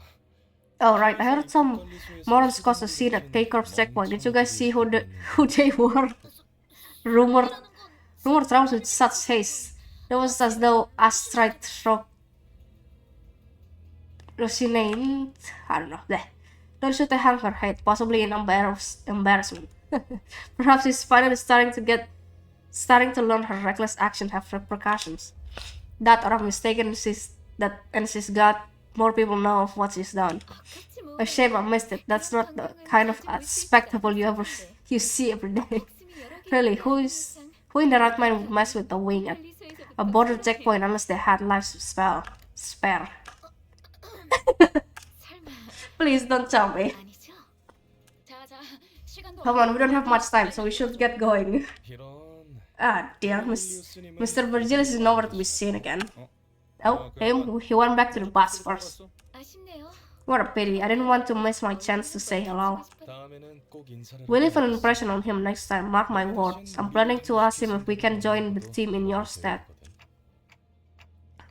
Oh right, I heard some morons caused a scene at K Corp's checkpoint. Did you guys see who they were? Rumor travels with such haste. It was as though Astrite struck. Was she named? I don't know. Bleh. Don't shoot a hang her head, possibly in embarrassment. Perhaps she's finally starting to learn her reckless action have repercussions. That or I'm mistaken, she's got more people know of what she's done. 아깝지 뭐. A shame I missed it. That's not the kind of spectacle you see every day. Really, who in the right mind would mess with a wing at a border checkpoint unless they had lives to spare? 설마 Please don't tell me. 아니죠? 자자 시간도 Come on, we don't have much time, so we should get going. 이런 Ah, dear, Mr. Virgilius is nowhere to be seen again. Oh, he went back to the bus first. 아쉽네요. What a pity. I didn't want to miss my chance to say hello. 다음에는 꼭 인사를 We'll leave an impression on him next time, mark my words. I'm planning to ask him if we can join the team in your stead.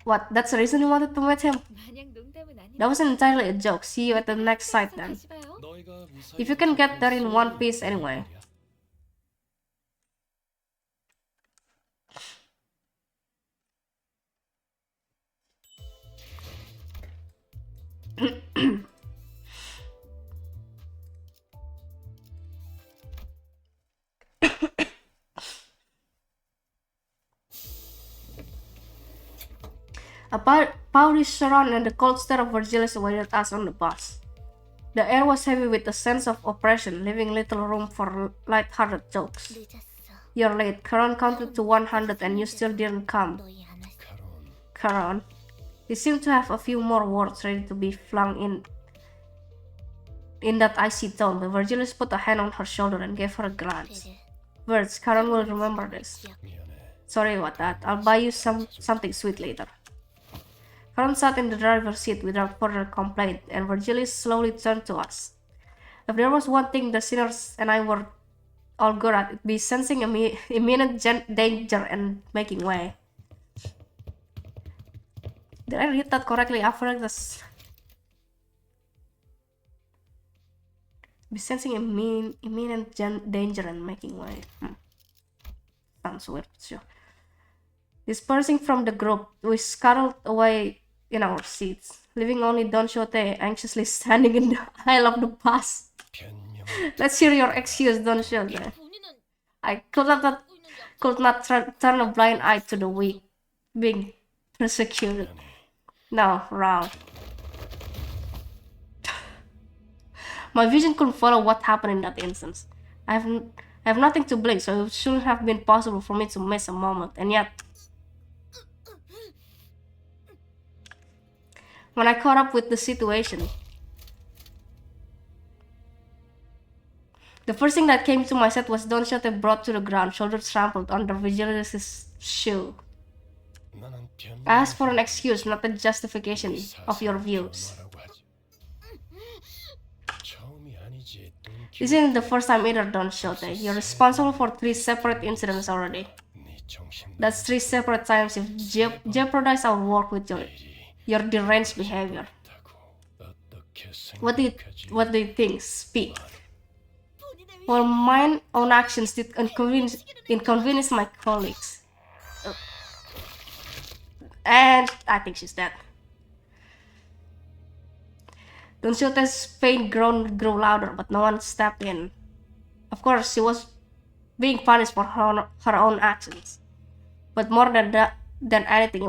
What, that's the reason you wanted to meet him? 마냥 농담은 아니야. That wasn't entirely a joke. See you at the next site then. 다시 봐요. 너희가 If you can get there in one piece anyway. A powdery Sharon and the cold stare of Virgilius awaited us on the bus. The air was heavy with a sense of oppression, leaving little room for light-hearted jokes. 늦었어. You're late. Karan counted to 100 and you still didn't come. 너희 안 왔어. Karan. He seemed to have a few more words ready to be flung in that icy tone, but Virgilius put a hand on her shoulder and gave her a glance. 그래. Words, Karan will remember this. 기억. Sorry about that. I'll buy you something sweet later. Karan sat in the driver's seat without further complaint, and Virgilius slowly turned to us. If there was one thing the sinners and I were all good at, it'd be sensing imminent danger and making way. Did I read that correctly? I feel like this. Be sensing imminent danger and making way. Sounds weird, sure. Dispersing from the group, we scuttled away in our seats, leaving only Don Quixote anxiously standing in the aisle of the bus. 변명. Let's hear your excuse, Don Quixote. 본인은 I could not turn a blind eye to the weak being persecuted. Now, round. My vision couldn't follow what happened in that instance. I have nothing to blame, so it shouldn't have been possible for me to miss a moment. And yet, when I caught up with the situation, the first thing that came to my sight was Don Quixote brought to the ground, shoulders trampled under Vigilius's shoe. 나는 변명. I asked for an excuse, not a justification of your views. 뭐라고 하지? 처음이 아니지. This isn't the first time either, Don Quixote. You're responsible for 3 separate incidents already. 네 정신. That's 3 separate times you've jeopardized our work with your deranged behavior. 어떻게 What 생각하지? do you think? Speak. 본인의 Well, my own actions did inconvenience my colleagues. And I think she's dead. Don Quixote's faint groan grew louder, but no one stepped in. Of course, she was being punished for her own actions. But more than anything,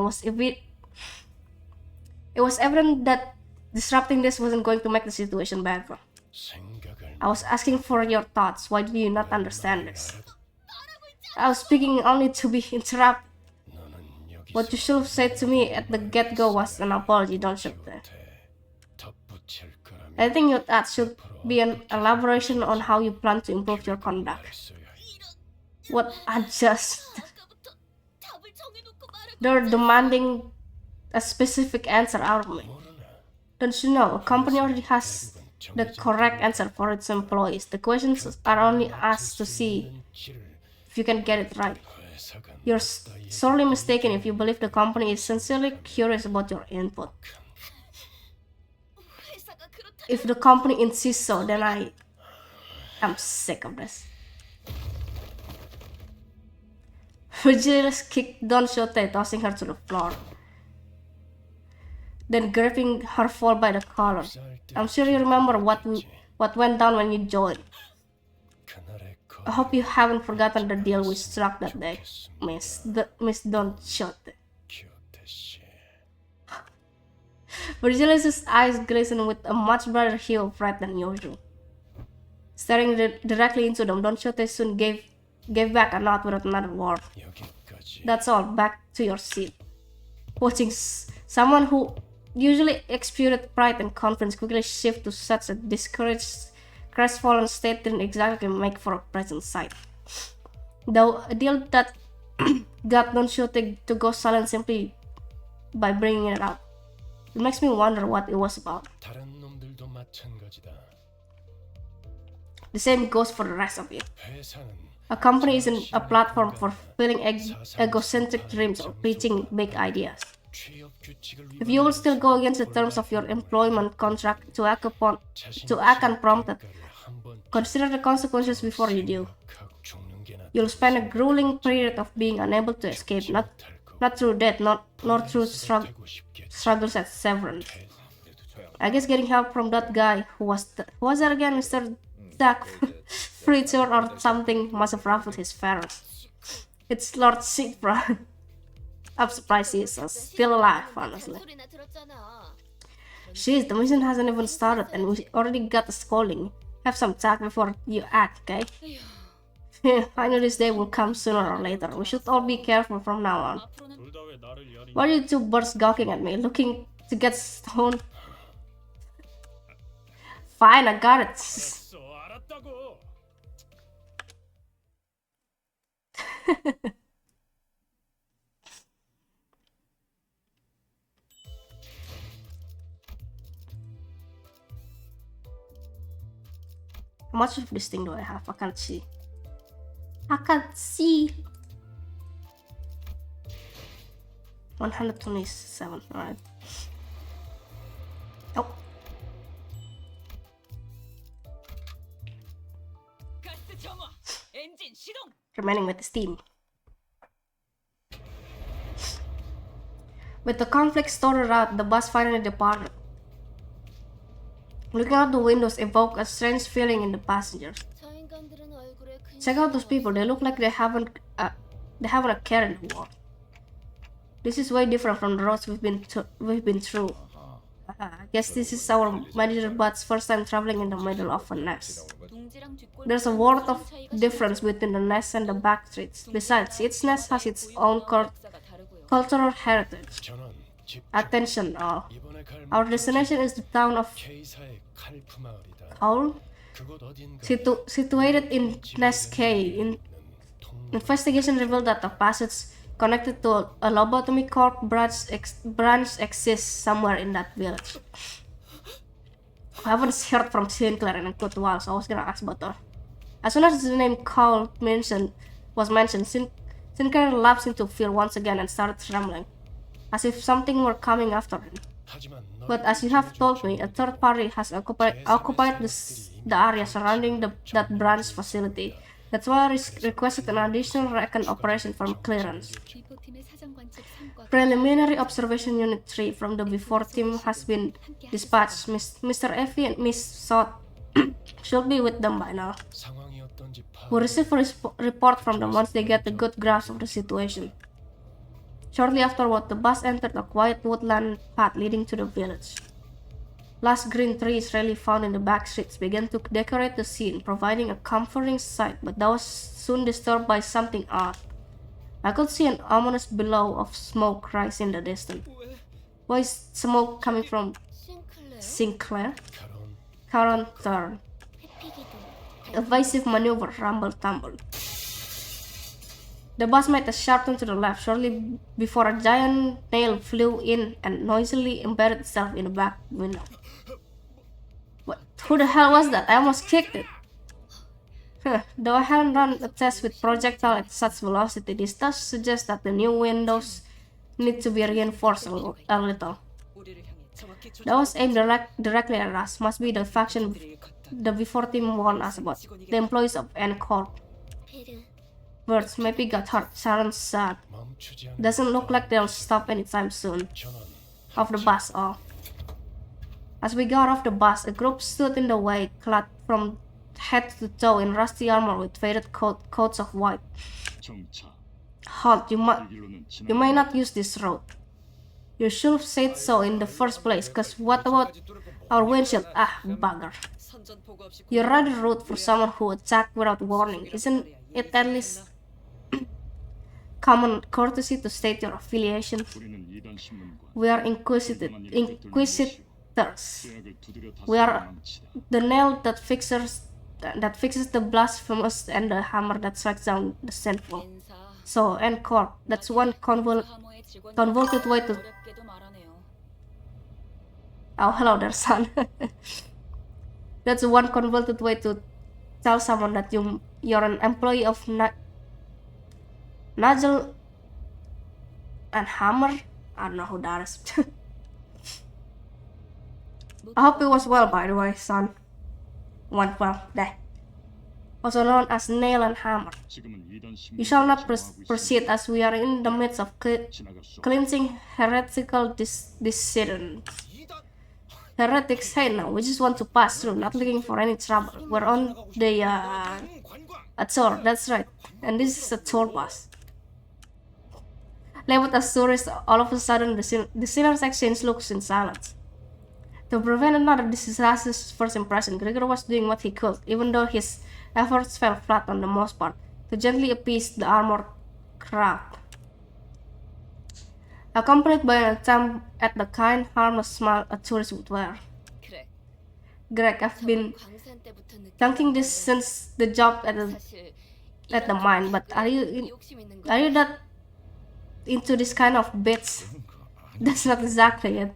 it was evident that disrupting this wasn't going to make the situation better. 생각을. I was asking for your thoughts. Why do you not understand this? I was speaking only to be interrupted. 너는 여기서 What you should have said to me at the get-go was an apology, don't you? 덧붙일 거라면 Anything you add should be an elaboration on how you plan to improve your conduct. 말했어야 해. What adjust? 아까부터 답을 정해놓고 말하고 They're demanding a specific answer out of me. 모르나? Don't you know, a company already has the correct answer for its employees. The questions are only asked to see if you can get it right. 회사가 You're sorely mistaken if you believe the company is sincerely curious about your input. 회사가 그렇다. If the company insists so, then I am sick of this. Virgilius kicked Don Quixote, tossing her to the floor, then gripping her fall by the collar. I'm sure you remember what went down when you joined. 그날의 I hope you haven't forgotten the deal we struck that day, Miss Don Quixote. 기억대 씨. Virgilius's eyes glistened with a much brighter hue of red than usual. Staring directly into them, Don Quixote soon gave back a nod without another word. 여기까지. That's all. Back to your seat. Watching someone who usually exuded pride and confidence quickly shift to such a discouraged, crestfallen state didn't exactly make for a pleasant sight. Though a deal that got Don Quixote to go silent simply by bringing it up. It makes me wonder what it was about. 다른 놈들도 마찬가지다. The same goes for the rest of you. 회사는 A company isn't a platform for fulfilling egocentric dreams or preaching big ideas. 취업 규칙을 If you will still go against the terms of your employment contract to act unprompted, Consider the consequences before you do. 각하고 죽는 게 낫다. You'll spend a grueling period of being unable to escape, not through death, nor through 되고 싶겠지. struggles at Severn. 그래도 저야. I guess getting help from that guy who was that again, Mr. Duck Preacher or something must have ruffled his feathers. It's Lord Sigfra. I'm surprised he's still alive, honestly. 소리나 들었잖아. Jeez, the mission hasn't even started and we already got a scolding. Have some tact before you act, okay? I know this day will come sooner or later. We should all be careful from now on. 앞으로는 둘 다 왜 나를 야리? Why are you two birds gawking at me, looking to get stoned? Fine, I got it. 알았어, 알았다고. How much of this thing do I have? I can't see. I can't see. 127, alright. Oh, 가스 점화. 엔진 시동. remaining with the steam. With the conflict sorted out, the bus finally departed. Looking out the windows evoked a strange feeling in the passengers. 저 인간들은 얼굴에 근심이 Check out those people. They look like they haven't a care in the world. This is way different from the roads we've been through. I guess this is our manager Bud's first time traveling in the middle of a nest. 둥지랑 뒷골. There's a world of difference between the nest and the back streets. Besides, each nest has its own 역사가 다르고요. cultural heritage. 전원 집 Attention all. 이번에 갈 Our destination is the town of K사의 칼프 마을이다. Kaul, 그곳 어딘가 situated in Nest K. Investigation revealed that a passage connected to a lobotomy corp branch exists somewhere in that village. I haven't heard from Sinclair in a good while, so I was gonna ask about her. As soon as the name Kaul was mentioned, Sinclair lapsed into fear once again and started trembling, as if something were coming after him. 하지만 But as you have told me, a third party has occupied the area surrounding that branch facility. That's why I requested an additional recon operation for clearance. 비포팀의 사전 관측 3과 Preliminary Observation Unit 3 from the before team has been dispatched. Mr. Effie and Miss Sot should be with them by now. 상황이 어떤지 파. We'll receive a report from them once they get a good grasp of the situation. Shortly afterward, the bus entered a quiet woodland path leading to the village. Lush green trees rarely found in the back streets began to decorate the scene, providing a comforting sight, but that was soon disturbed by something odd. I could see an ominous billow of smoke rise in the distance. Why is smoke coming from 싱클레어 Sinclair? 카론 Caron turned. 회피기도 Evasive maneuver, rumble tumble. The bus made a sharp turn to the left shortly before a giant nail flew in and noisily embedded itself in the back window. What? Who the hell was that? I almost kicked it. Though I haven't run a test with projectile at such velocity, this does suggest that the new windows need to be reinforced a little. 우리를 향해 정확히 That was aimed directly at us. Must be the faction the before team warned us about. The employees of Encore. 베르 Birds maybe got hurt. Sharon's sad. 멈추지 않는 Doesn't look like they'll stop anytime soon. 전원 Off the bus, oh. As we got off the bus, a group stood in the way, clad from head to toe in rusty armor with faded coats of white. 정차. Halt, 이 길로는 you may not use this road. You should have said so in the first place, cause what about our windshield? Ah, bugger. 선전포고 없이 You're rather rude for someone who attacked without warning. Isn't it at least common courtesy to state your affiliation? 우리는 이단 신문과 We are inquisitors. 계약을 두드려 We are 망치다. the nail that fixes the blasphemous and the hammer that strikes down the sinful. 인사 So, Encore, that's one 하모의 직원 convoluted way to... 어렵게도 말하네요. Oh, hello there, son. That's one convoluted way to tell someone that you're an employee of Nigel and Hammer. I don't know who that is. I hope it was well, by the way, son. Went well. There. also known as nail and hammer. 지금은 이단 You shall not 신문을 proceed as we are in the midst of 지나갈 수 없다. cleansing heretical dissidents. Heretics say no, we just want to pass through, not looking for any trouble. We're on the a tour, that's right. And this is a tour bus. Labeled as tourists, all of a sudden the sinners exchange looks in silence. To prevent another disastrous first impression, Gregor was doing what he could, even though his efforts fell flat on the most part, to gently appease the armored crowd. Accompanied by an attempt at the kind, harmless smile a tourist would wear. 그래. Greg, I've been 광산 때부터 느낀 thinking this since the job at 사실 the mine, but are you that into this kind of bits? That's not exactly it.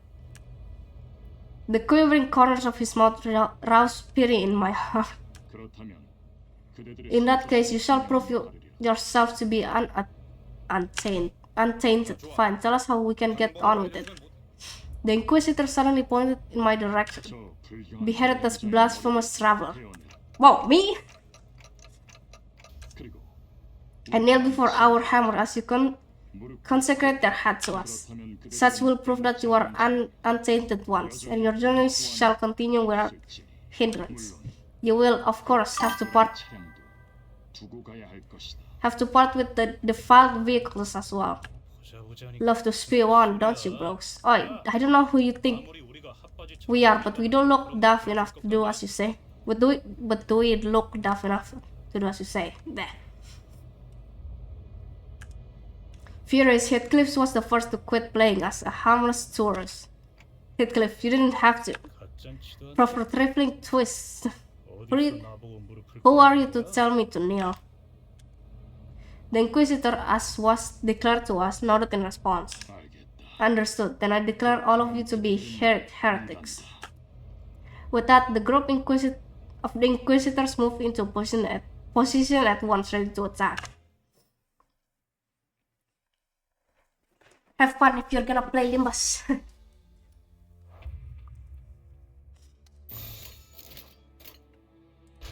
The quivering corners of his mouth roused pity in my heart. 그렇다면 그대들의 In that case, you shall prove 따르리라. yourself to be untainted. Fine, tell us how we can get on with it. The Inquisitor suddenly pointed in my direction. 저 불경한 Beheaded as 자의 blasphemous traveler. 태어내라. Wow, me? 그리고 I kneel before our hammer as you 무릎 consecrate their head to us. 그렇다면 그대들은 Such will prove that you are untainted ones, and your journey shall continue without hindrance. You will, of course, have to part 차량도 두고 가야 할 것이다. with the defiled vehicles as well. Love to spew on, don't you, bros? Oi, I don't know who you think we are, but we don't look daft enough to do as you say. But do we look daft enough to do as you say? Bleh. Furious, Heathcliff was the first to quit playing as a harmless tourist. Heathcliff, you didn't have to. Proper trifling twist. Who are you to tell me to kneel? The Inquisitor, as was declared to us, nodded in response. 알겠다. Understood. Then I declare all of you to be heretics. With that, the group of the Inquisitors moved into position at once, ready to attack. Have fun if you're gonna play Limbus.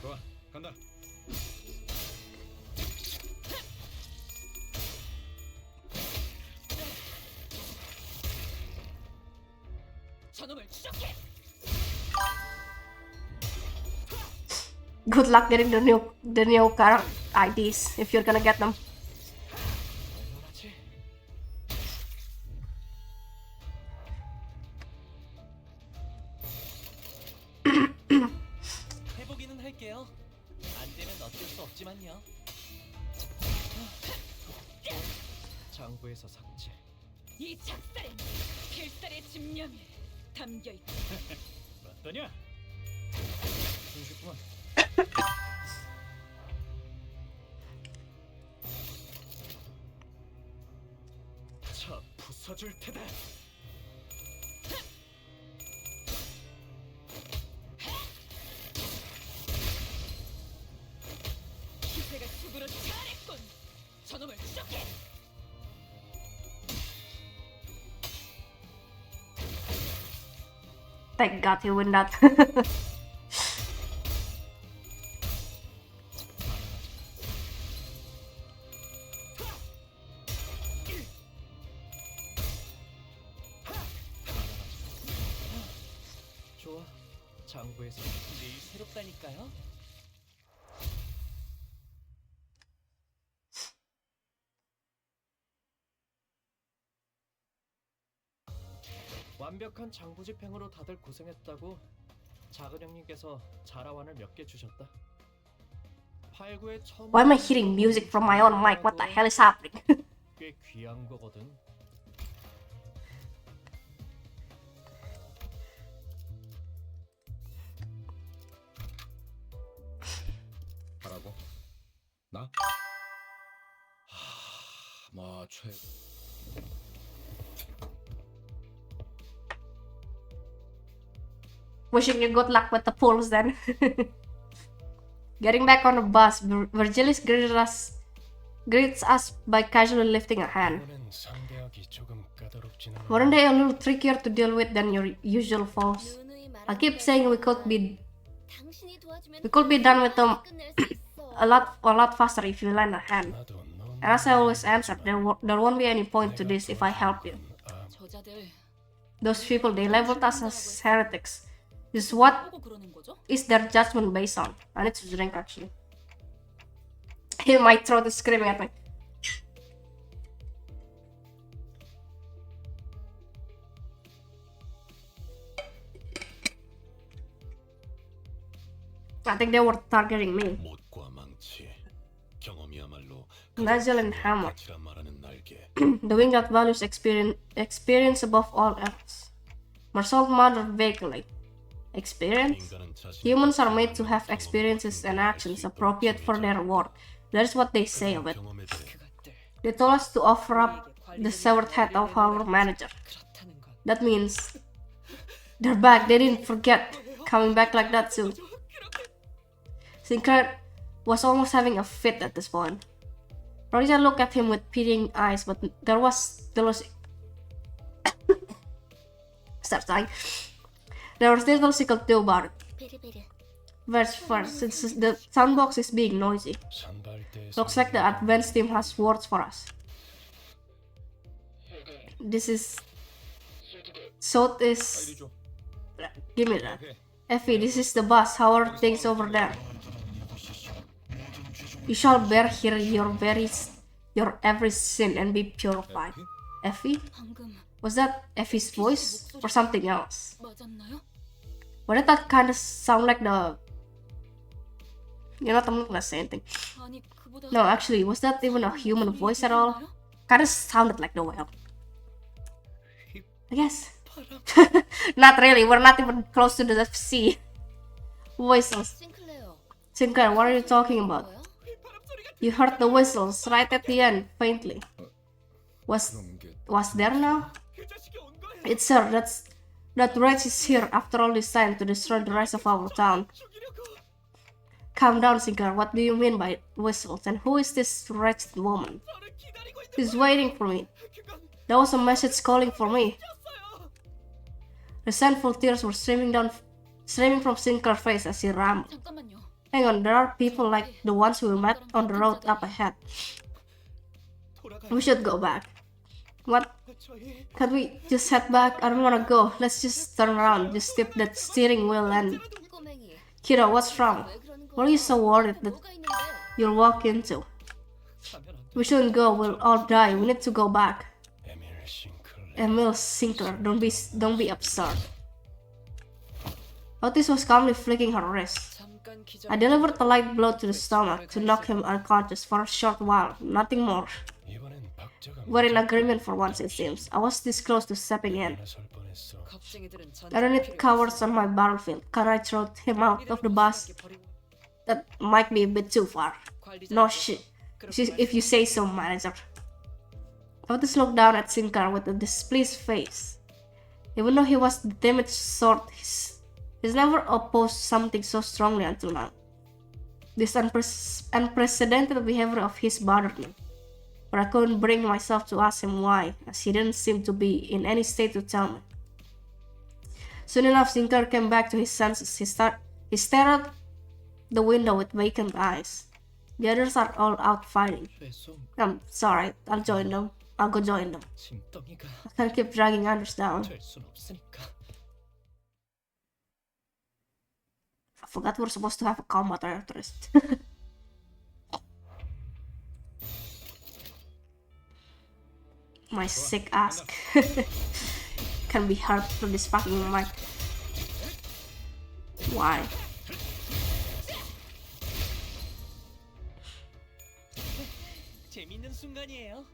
좋아, 간다. 저놈을 추적해. Good luck getting the new character IDs if you're gonna get them. 해보기는 할게요. 안 되면 어쩔 수 없지만요. 장부에서 삭제. 이 작살엔 필살의 집념이 담겨 있다. 맞더냐? 숨쉬구만. 차 부숴줄 테다. 기세가 죽으러 차례군. 저놈을 추적해. Thank God you win that. 좋아. 장부에서 늘 새롭다니까요. 완벽한 장부 집행으로 다들 고생했다고 작은 형님께서 자라완을 몇 개 주셨다. 8구에 처음 Why am I hearing music from my own mic? What the hell is happening? 꽤 귀한 거거든. 하라고? 나? 뭐 Wishing you good luck with the pulls then. Getting back on the bus, Virgilis greets us by casually lifting a hand. 이번엔 상대하기 조금 까다롭진 않아. Weren't they a little trickier to deal with than your usual foes? I keep saying we could be done with them a lot faster if you lend a hand. 나도 넌 And as I always answer, there won't be any point to this if I help you. 저자들 Those people, they labeled us as heretics. This is what 보고 그러는 거죠? is their judgment based on? I need to drink actually. My throat is screaming at me. I think they were targeting me. 못과 망치, 경험이야말로 Nigel and Hammer. 가치라 말하는 날개. The wing that values experience above all else. Marcel muttered vaguely. Experience? 인간은 자신의 Humans are made to have experiences and actions appropriate for their work. That is what they say of it. 경험에 대해 그것들 They told us to offer up the severed head of our manager. 그렇다는 건 That means they're back. They didn't forget coming back like that too. Sinclair was almost having a fit at this point. Rodija looked at him with pitying eyes, but there was start sighing. There was little she could do about it. 베르베르. Verse first, since the soundbox is being noisy. 산발대에서 Looks like the advanced team has words for us. This is... So is... Give me that. Effie, this is the boss. How are things over there? You shall bear here your every sin and be purified. Effie? 방금 Was that Effie's voice? Or something else? 맞았나요? Why did that kind of sound like the... You know, I'm not gonna say anything. 아니 그보다 No, actually, was that even a human voice at all? Kinda sounded like the whale. I guess. Not really, we're not even close to the sea. Whistles. 싱클레어. Sinclair, what are you talking about? 뭐야? You heard the whistles right at the end, faintly. Was there now? It's her, that wretch is here after all this time to destroy the rest of our town. Calm down, Sinclair, what do you mean by whistles? And who is this wretched woman? She's waiting for me. There was a message calling for me. Resentful tears were streaming from Sinclair's face as he rambled. 잠깐만요. Hang on, there are people like the ones we met on the road up ahead. We should go back. What? Can't we just head back? I don't wanna go. Let's just turn around, just tip that steering wheel and... 꼬맹이. Kiddo, what's wrong? 왜 그러는 거야? What are you so worried that 뭐가 있는데? you'll walk into? 사면 안 돼. We shouldn't go, we'll all die. We need to go back. 에밀 싱클레. Emil Sinclair, don't be absurd. Otis was calmly flicking her wrist. 잠깐 기절. I delivered a light blow to the stomach to knock him unconscious for a short while, nothing more. 이번엔 박자가 We're in agreement for once, it seems. I was this close to stepping in. 하나 설 뻔했어. 겁쟁이들은 I don't need cowards on my battlefield. Can I throw him out of the bus? That might be a bit too far. No shit. If you say so, manager. Otis looked down at Sinclair with a displeased face. Even though he was the timid sort, he's never opposed something so strongly until now. This unprecedented behavior of his bothered me, but I couldn't bring myself to ask him why, as he didn't seem to be in any state to tell me. Soon enough, Sinclair came back to his senses. He stared out the window with vacant eyes. The others are all out fighting. 죄송, It's alright, I'll join them. I'll go join them. 짐덩이가 I can't keep dragging others down. 될 순 없으니까. I forgot we're supposed to have a combat artist. My sick ass can be hurt through this fucking mic. Why? 재밌는 순간이에요.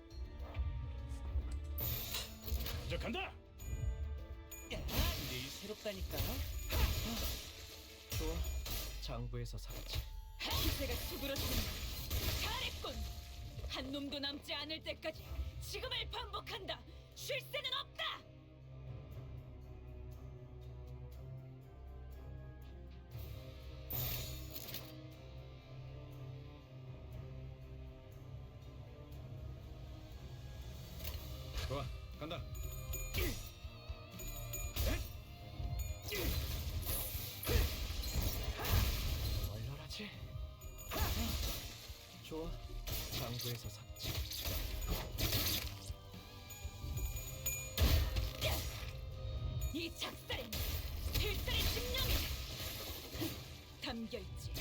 이제 간다. 내일 새롭다니까. 좋아, 장부에서 살았지. 기세가 수그러지는 잘했군. 한 놈도 남지 않을 때까지 지금을 반복한다. 쉴 새는 없다. 좋아, 간다. 얼얼하지? 좋아. 장부에서 삭제. 이 작살엔 필살의 심령이 담겨있지.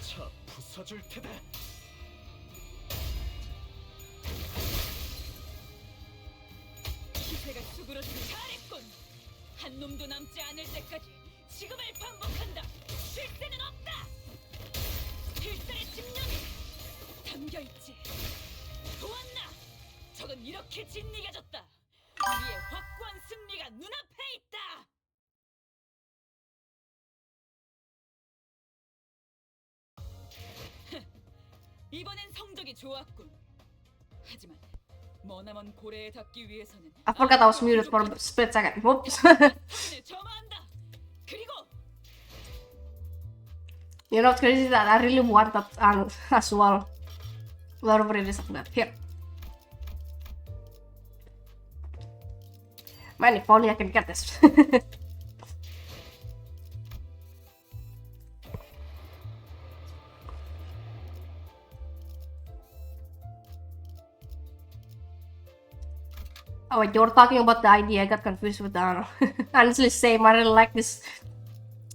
차 부숴줄 테다. 기세가 수그러지는 잘했군. 한 놈도 남지 않을 때까지 지금을 반복한다. 쉴 새는 없다. 필살의 심령이 담겨있지. 보았나? 적은 이렇게 진리가졌다. 우리의 확고한 승리가 눈앞에 있다. 이번엔 성적이 좋았군. 하지만 머나먼 고래에 닿기 위해서는 I forgot I was muted for a split second. Whoops. 확인을 점화한다. 그리고 You know what's crazy that I really want that as well. Whatever it is of that. Here. Man, if only I can get this. Oh wait, you were talking about the ID. I got confused with the honestly same. I really like this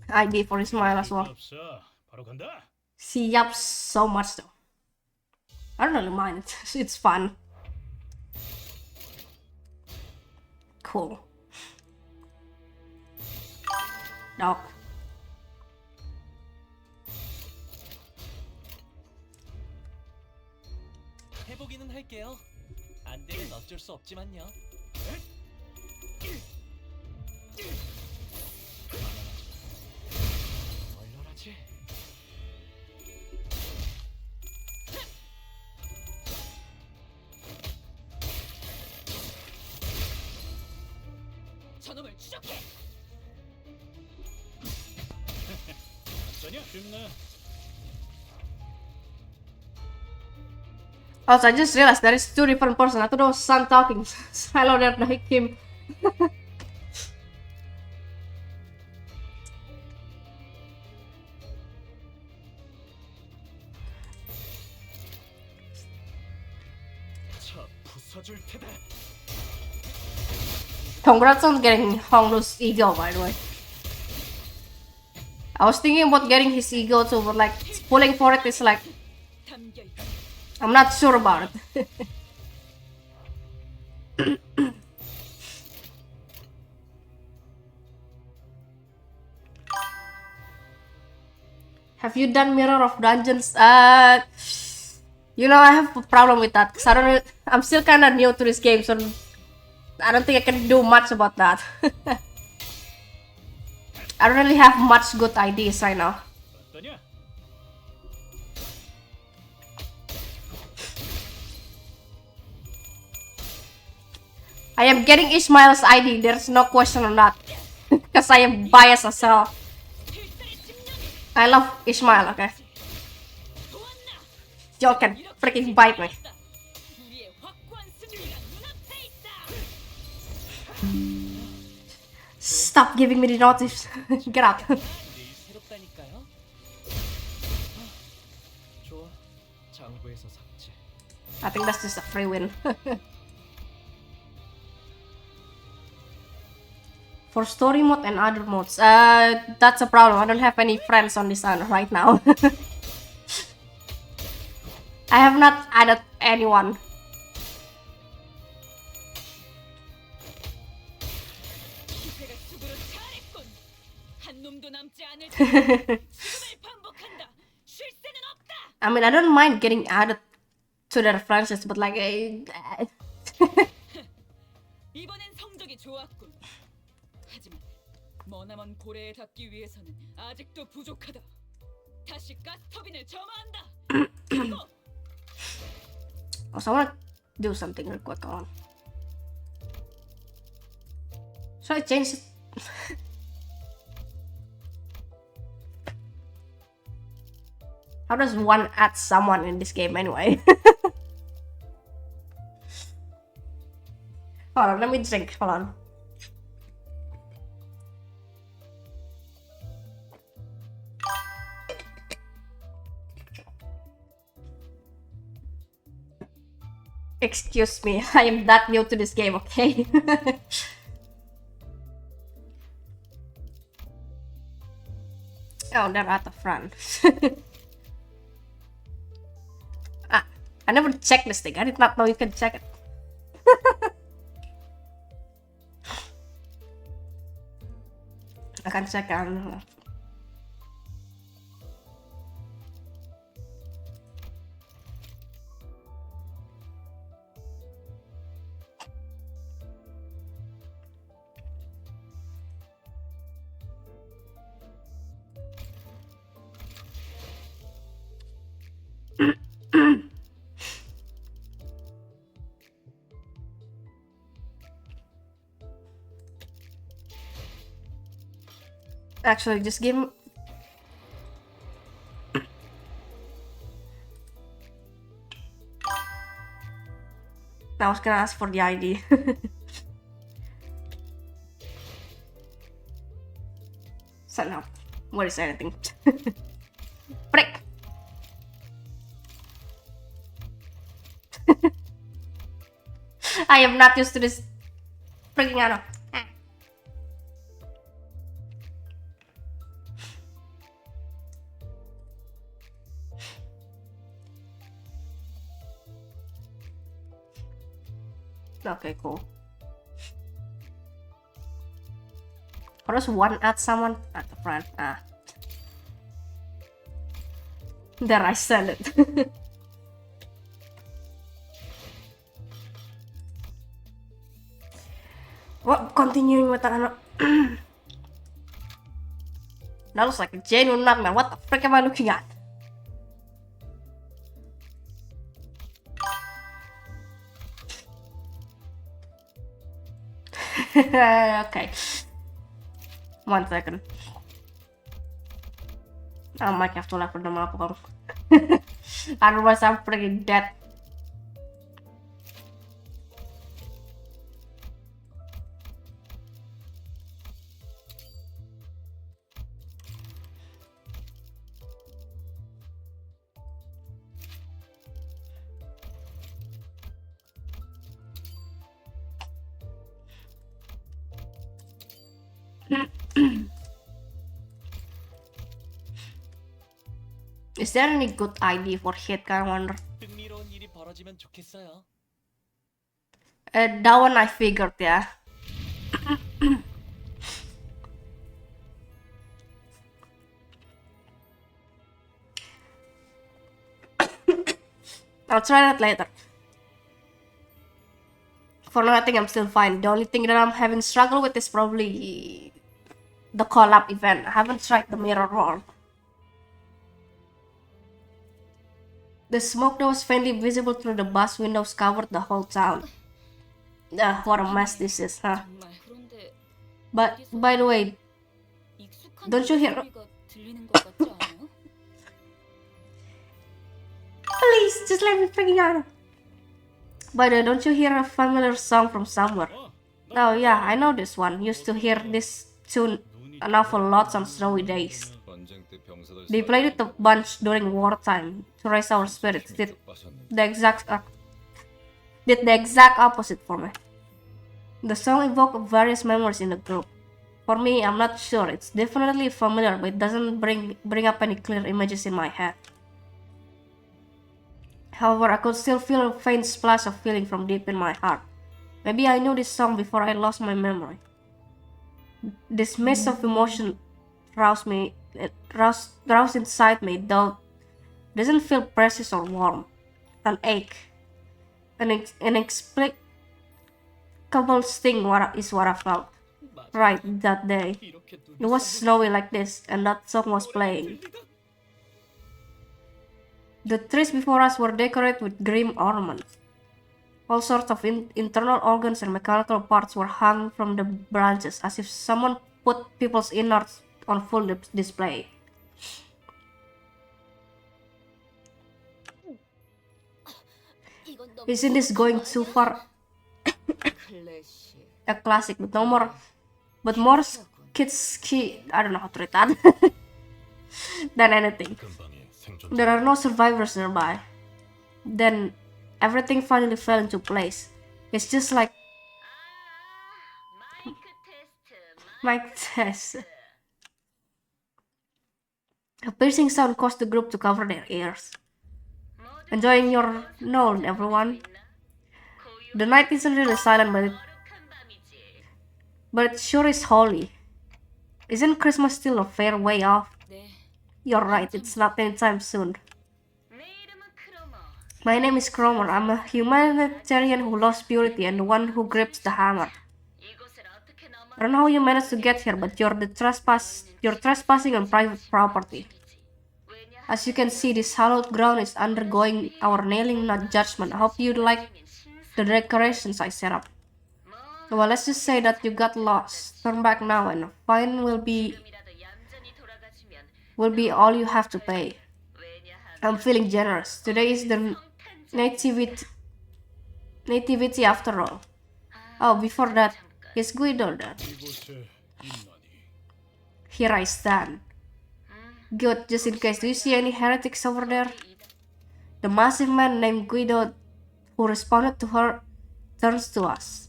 ID for Ismail as well. 없어. 바로 간다. She yaps so much though. I don't really mind it. It's fun. Cool. Dog. 해보기는 할게요. 안 되면 어쩔 수 없지만요. 얼얼하지? 저놈을 추적해. 어떠냐? 쉽네. Also, I just realized there is two different persons. I thought it was Sun talking. Hello there, like him. 차 부숴줄 테다. Congrats on getting Honglu's ego, by the way. I was thinking about getting his ego too, but like pulling for it is like 담겨있지. I'm not sure about it. Have you done Mirror of Dungeons? You know, I have a problem with that because I don't know, I'm still kind of new to this game, so I don't think I can do much about that. I don't really have much good ideas right now. 어떠냐? I am getting Ismail's ID, there's no question on that. Because I am biased as hell. 필살의 심령이 I love Ismail, okay? 보았나? Y'all can freaking bite me. 우리의 확고한 승리가 눈앞에 있다. Stop giving me the notice. Get out. 내일 새롭다니까요. 좋아. 장부에서 삭제. I think that's just a free win. For story mode and other modes, that's a problem. I don't have any friends on this island right now. I have not added anyone. 기세가 수그러 잘했군. 한 놈도 남지 않을 때까지 지금을 반복한다. 쉴 새는 없다. I mean, I don't mind getting added to their franchise, but like, 이번엔 성적이 좋았군. 하지만 머나먼 고래에 닿기 위해서는 아직도 부족하다. 다시 가스터빈을 점화한다. 그리고 also, I wanna do something real quick on. Should I change it? How does one add someone in this game anyway? Hold on, let me drink. Hold on. Excuse me, I am that new to this game, okay? Oh, they're at the front. Ah, I never checked this thing. I did not know you can check it. I can check it. Actually, just give me... I was gonna ask for the ID. So now, where is anything? Frick! I am not used to this freaking ano. Okay, cool. How does one add someone at the front? Ah. There, I sell it. What? Continuing with the ano. That looks like a genuine nightmare. What the frick am I looking at? Okay. 1 second. I might have to laugh at the map. Otherwise, I'm freaking dead. Is there any good ID for hit? I wonder. 흥미로운 일이 벌어지면 좋겠어요. That one I figured, yeah. I'll try that later. For now, I think I'm still fine. The only thing that I'm having struggle with is probably the collab event. I haven't tried the mirror roll. The smoke that was faintly visible through the bus windows covered the whole town. What a mess this is, huh? 정말 그런데 But, by the way, 익숙한 Don't you hear- 소리가 들리는 것 같지 않아요? please, just let me freaking out. By the way, don't you hear a familiar song from somewhere? Oh yeah, I know this one. Used to hear this tune an awful lot on snowy days. They played it a bunch during wartime to raise our spirits. Did the exact opposite for me. The song evoked various memories in the group. For me, I'm not sure. It's definitely familiar, but it doesn't bring up any clear images in my head. However, I could still feel a faint splash of feeling from deep in my heart. Maybe I knew this song before I lost my memory. This mist of emotion roused inside me, though it doesn't feel precious or warm. An ache, an inexplicable sting is what I felt. Right that day, it was snowy like this, and that song was playing. The trees before us were decorated with grim ornaments. All sorts of internal organs and mechanical parts were hung from the branches, as if someone put people's innards on full display. Isn't this going too far? A classic, but no more. But more I don't know how to read that. Than anything. There are no survivors nearby. Then everything finally fell into place. It's just like mic test. A piercing sound caused the group to cover their ears. Enjoying your noon, everyone. The night isn't really silent, but it sure is holy. Isn't Christmas still a fair way off? You're right, it's not anytime soon. My name is Cromer. I'm a humanitarian who loves purity and the one who grips the hammer. I don't know how you managed to get here, but you're trespassing on private property. As you can see, this hallowed ground is undergoing our nailing, not judgment. I hope you like the decorations I set up. Well, let's just say that you got lost. Turn back now and a fine will be all you have to pay. I'm feeling generous. Today is the nativity after all. Oh, before that, is Guido there? 이곳에 있나니? Here I stand. Good, just in case. Do you see any heretics over there? The massive man named Guido, who responded to her, turns to us.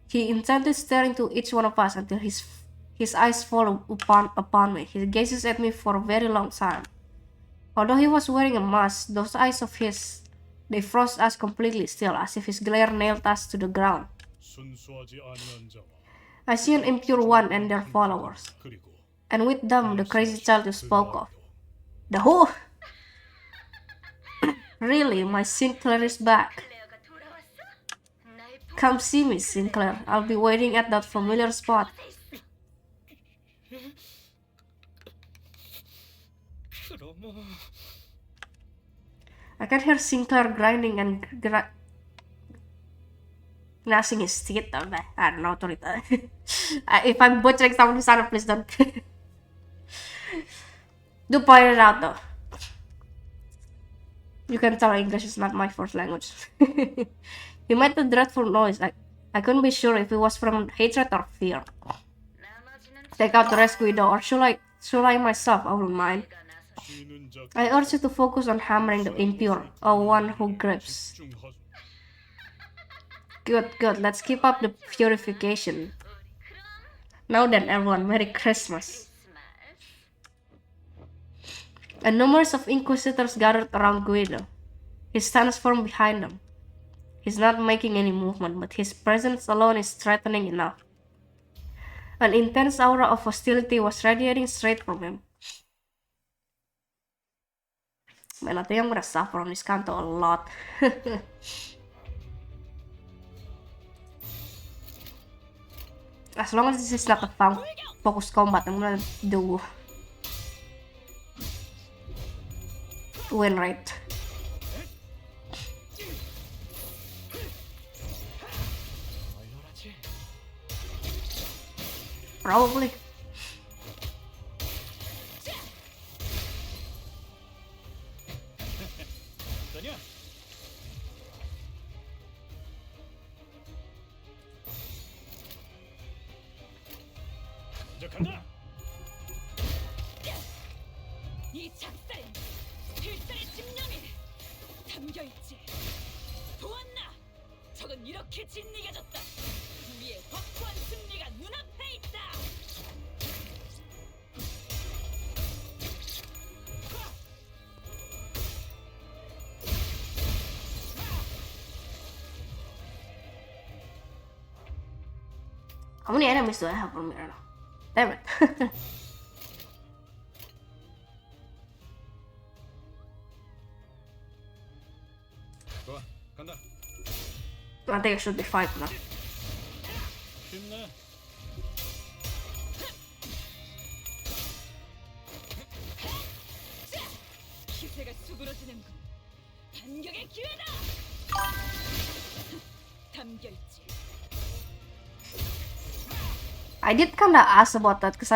He intently staring to each one of us until his eyes fall upon me. He gazes at me for a very long time. Although he was wearing a mask, those eyes of his, they froze us completely still, as if his glare nailed us to the ground. 순수하지 아니한 자와 I see an impure one and their followers, 그리고 and with them the crazy child you spoke of. The who? Really, my Sinclair is back. Come see me, Sinclair. I'll be waiting at that familiar spot. I can hear Sinclair grinding and gnashing his teeth. I don't know how to read that. If I'm butchering someone who's on, please don't. Do point it out though. You can tell English is not my first language. He made a dreadful noise. I couldn't be sure if it was from hatred or fear. Take out the rescue door, or should I myself? I wouldn't mind. 쉬는 자 I urge you to focus on hammering the impure, or one who grips. 집중하소. Good. Let's keep up the purification. Now then, everyone, Merry Christmas. And numbers of inquisitors gathered around Guido. He stands firm behind them. He's not making any movement, but his presence alone is threatening enough. An intense aura of hostility was radiating straight from him. Man, I think I'm gonna suffer on this Canto a lot. As long as this is not a focus combat, I'm gonna do win rate. Probably. 이제 간다. 이 작살엔 필살의 집념이 담겨있지. 보았나? 적은 이렇게 진리가졌다. 우리의 확고한 승리가 눈앞에 있다. How many enemies do I have on me right now? Damn it. 좋아, 간다. I think I should be fine now. 힘내. 기세가 수그러지는군. 반격의 기회다. 담겨있지. I did kinda ask about that because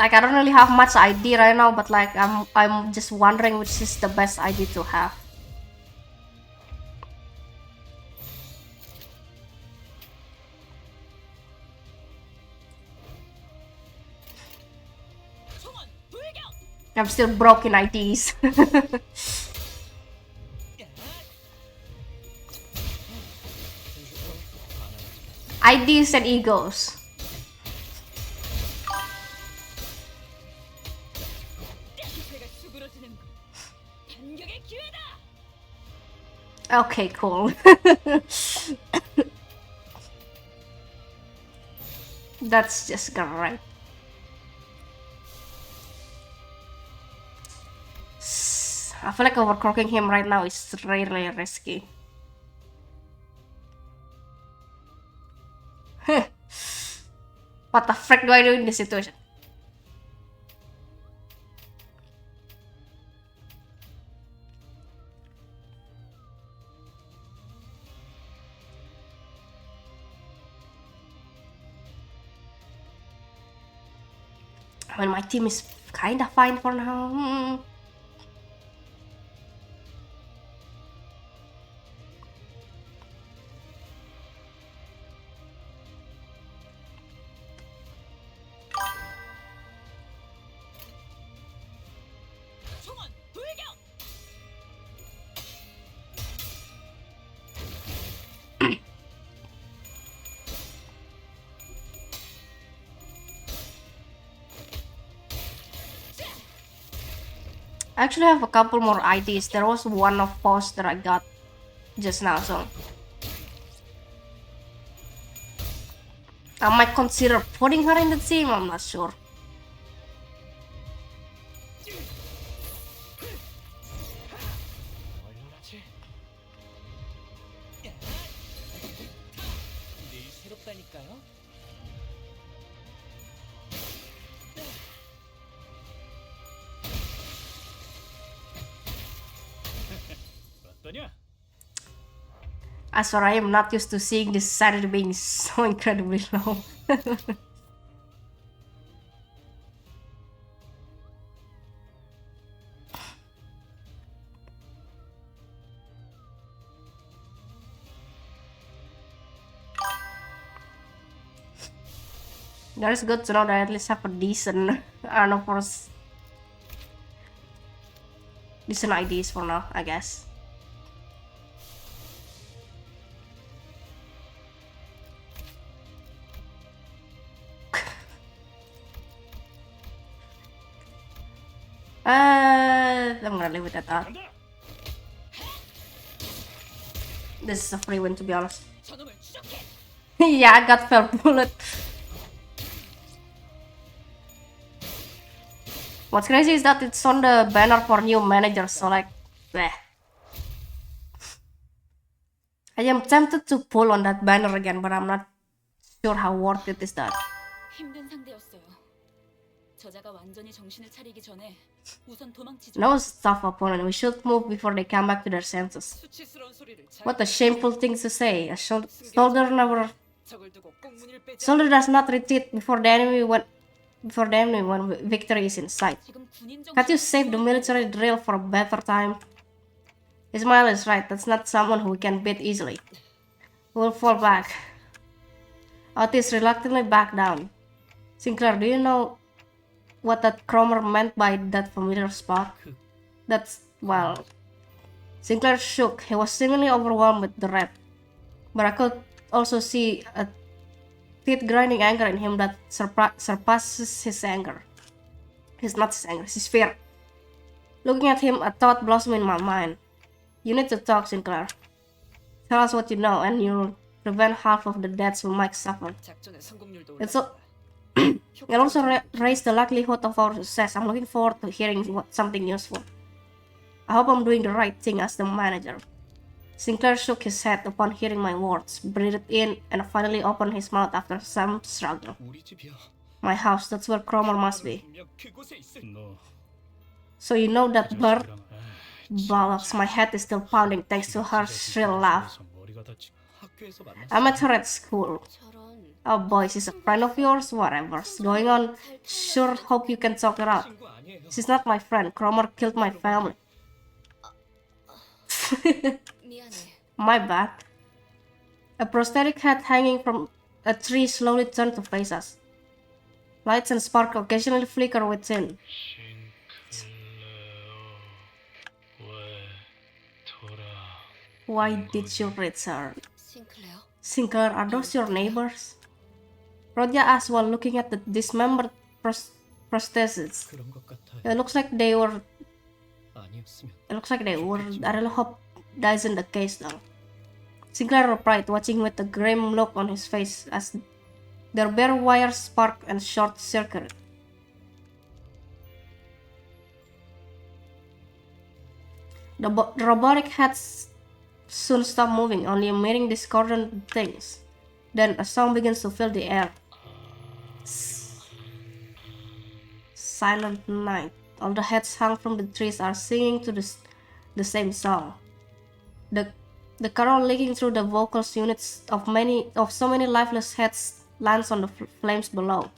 like I don't really have much idea right now, but like I'm just wondering which is the best idea to have. 총원 불격. I'm still broken ideas. Ideas and egos. 기세가 수그러지는 반격의 기회다. Okay, cool. That's just great. I feel like overclocking him right now is really risky. What the frick do I do in this situation? I mean, my team is kinda fine for now. 총원 불격. I actually have a couple more ideas. There was one of post that I got just now, so I might consider putting her in the team. I'm not sure. 얼마나지? 늘 새롭다니까요. 어떠냐? I swear I am not used to seeing this sanity being so incredibly low. That is good to know that I at least have a decent, I don't know, for decent ideas for now, I guess. I'm gonna leave it at that. This is a free win, to be honest. 저놈을 추적해. Yeah, I got felt bullet. What's crazy is that it's on the banner for new managers, so like, bleh. I am tempted to pull on that banner again, but I'm not sure how worth it is that. 힘든 상대였어요. 저자가 완전히 정신을 차리기 전에 우선 도망치죠. No, tough opponent. We should move before they come back to their senses. 수치스러운 소리를 잘 What a shameful thing to say. A soldier never. 적을 두고 꽁무니를 빼지. Soldier does not retreat before the enemy when victory is in sight. 지금 군인 Can't you 정신 save the military drill for a better time? Ismail is right. That's not someone who we can beat easily. We'll fall back. Otis reluctantly backed down. Sinclair, do you know what that Cromer meant by that familiar spot? That's, well... Sinclair shook. He was seemingly overwhelmed with dread. But I could also see a teeth-grinding anger in him that surpasses his anger. It's not his anger, it's his fear. Looking at him, a thought blossomed in my mind. You need to talk, Sinclair. Tell us what you know, and you'll prevent half of the deaths we might suffer. 작전의 성공률도 It's so... 올라간다. It also raised the likelihood of our success. I'm looking forward to hearing something useful. I hope I'm doing the right thing as the manager. Sinclair shook his head upon hearing my words, breathed in, and finally opened his mouth after some struggle. 우리 집이야. My house, that's where Cromer must be. 분명 그곳에 있을. 너 So you know that bird? 자식이랑 Bollocks, my head is still pounding thanks to her shrill laugh. 머리가 다치. 학교에서 만났어. I met her at school. 저런 Oh boy, she's a friend of yours? Whatever's going on. Sure, hope you can talk it out. 친구 아니에요. She's not my friend. Cromer killed my family. 미안해. My bad. A prosthetic head hanging from a tree slowly turned to face us. Lights and spark occasionally flicker within. Why did you return? 싱클레어. Sinclair, are those your neighbors? Rodya asked while looking at the dismembered prosthesis. 그런 것 같아요. It looks like they were. 아니었으면 It looks like they were. I really hope that isn't the case though. Sinclair replied, watching with a grim look on his face as their bare wires sparked and short circuited. The robotic heads soon stopped moving, only emitting discordant things. Then a song begins to fill the air. Silent night. All the heads hung from the trees are singing to the same song. The carol leaking through the vocals units of so many lifeless heads lands on the flames below.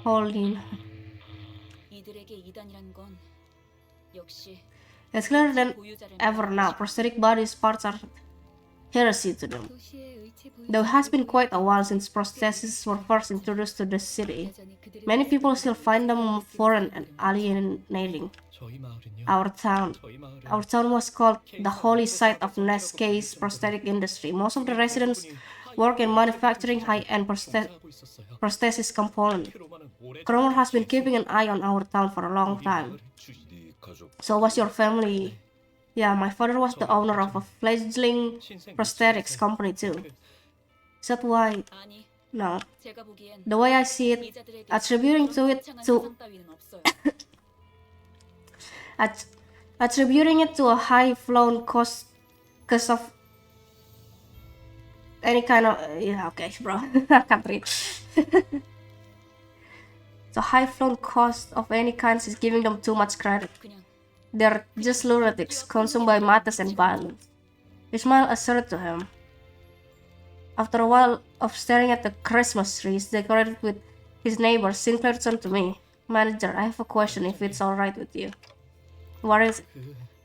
Holy. 이들에게 이단이란 건 역시 It's clearer than ever now. Prosthetic bodies parts are heresy to them. Though it has been quite a while since prostheses were first introduced to the city, many people still find them foreign and alienating. 저희 마을은요. Our town was called the holy site of Neskei's prosthetic industry. Most of the residents work in manufacturing high-end 하고 있었어요. prosthesis components. 크로마는 오래 Cromer has been keeping an eye on our town for a long time. 네 가족 So was your family? Yeah, my father was the owner of a fledgling prosthetics company too. Is that why? 아니, No. 제가 보기엔 The way I see it, 이자들에게 attributing to it 거창한 to 사상 따위는 없어요. attributing it to a high-flown cost because of any kind of yeah, okay, bro. I can't read. The high-flown cost of any kind is giving them too much credit. 그냥 They're just lunatics consumed by madness and violence. Ishmael asserted to him. After a while of staring at the Christmas trees decorated with his neighbors, Sinclair turned to me. Manager, I have a question if it's alright with you. What is it?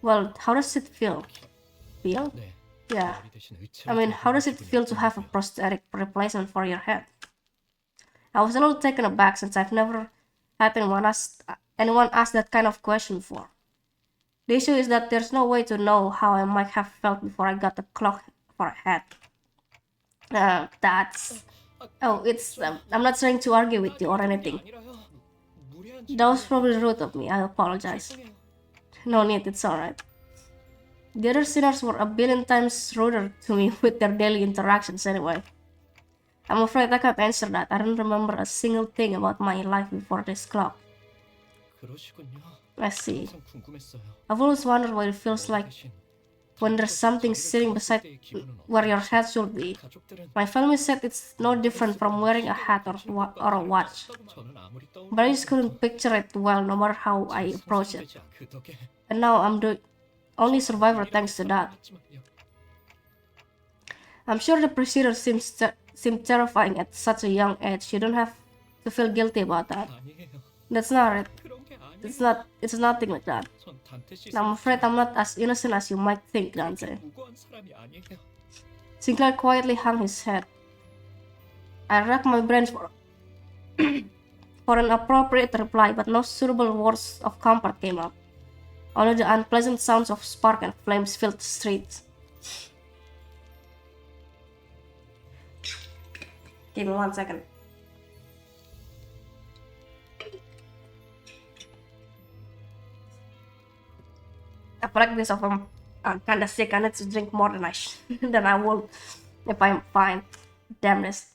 Well, how does it feel? Feel? 네. Yeah. 머리 대신 의체를 I mean, how does it feel to have a prosthetic replacement for your head? I was a little taken aback since I've never had anyone ask that kind of question before. The issue is that there's no way to know how I might have felt before I got the clock for a head. I'm not trying to argue with you or anything. 아니라요. 무례한 That was probably rude of me. I apologize. 죄송해요. No need, it's alright. The other sinners were a billion times ruder to me with their daily interactions anyway. I'm afraid I can't answer that. I don't remember a single thing about my life before this clock. 그러시군요. I see. 항상 궁금했어요. I've always wondered what it feels like 대신 when there's something sitting beside where your head should be. 가족들은 My family said it's no different from wearing a hat or a watch. 저는 아무리 But I just couldn't picture it well no matter how I approach it. 그 덕에 And now I'm the only survivor thanks to that. 했지만요. I'm sure the procedure seems terrifying at such a young age. You don't have to feel guilty about that. 아니에요. That's not it. 그런 게 아니에요. It's nothing like that. 전 단테 씨 I'm afraid I'm not as innocent as you might think, Dante. 무고한 사람이 아니에요. Sinclair quietly hung his head. I racked my brains for for an appropriate reply, but no suitable words of comfort came up. Only the unpleasant sounds of spark and flames filled the streets. Give me 1 second. I feel this of I'm kinda sick. I need to drink more than than I will if I'm fine. Damn this.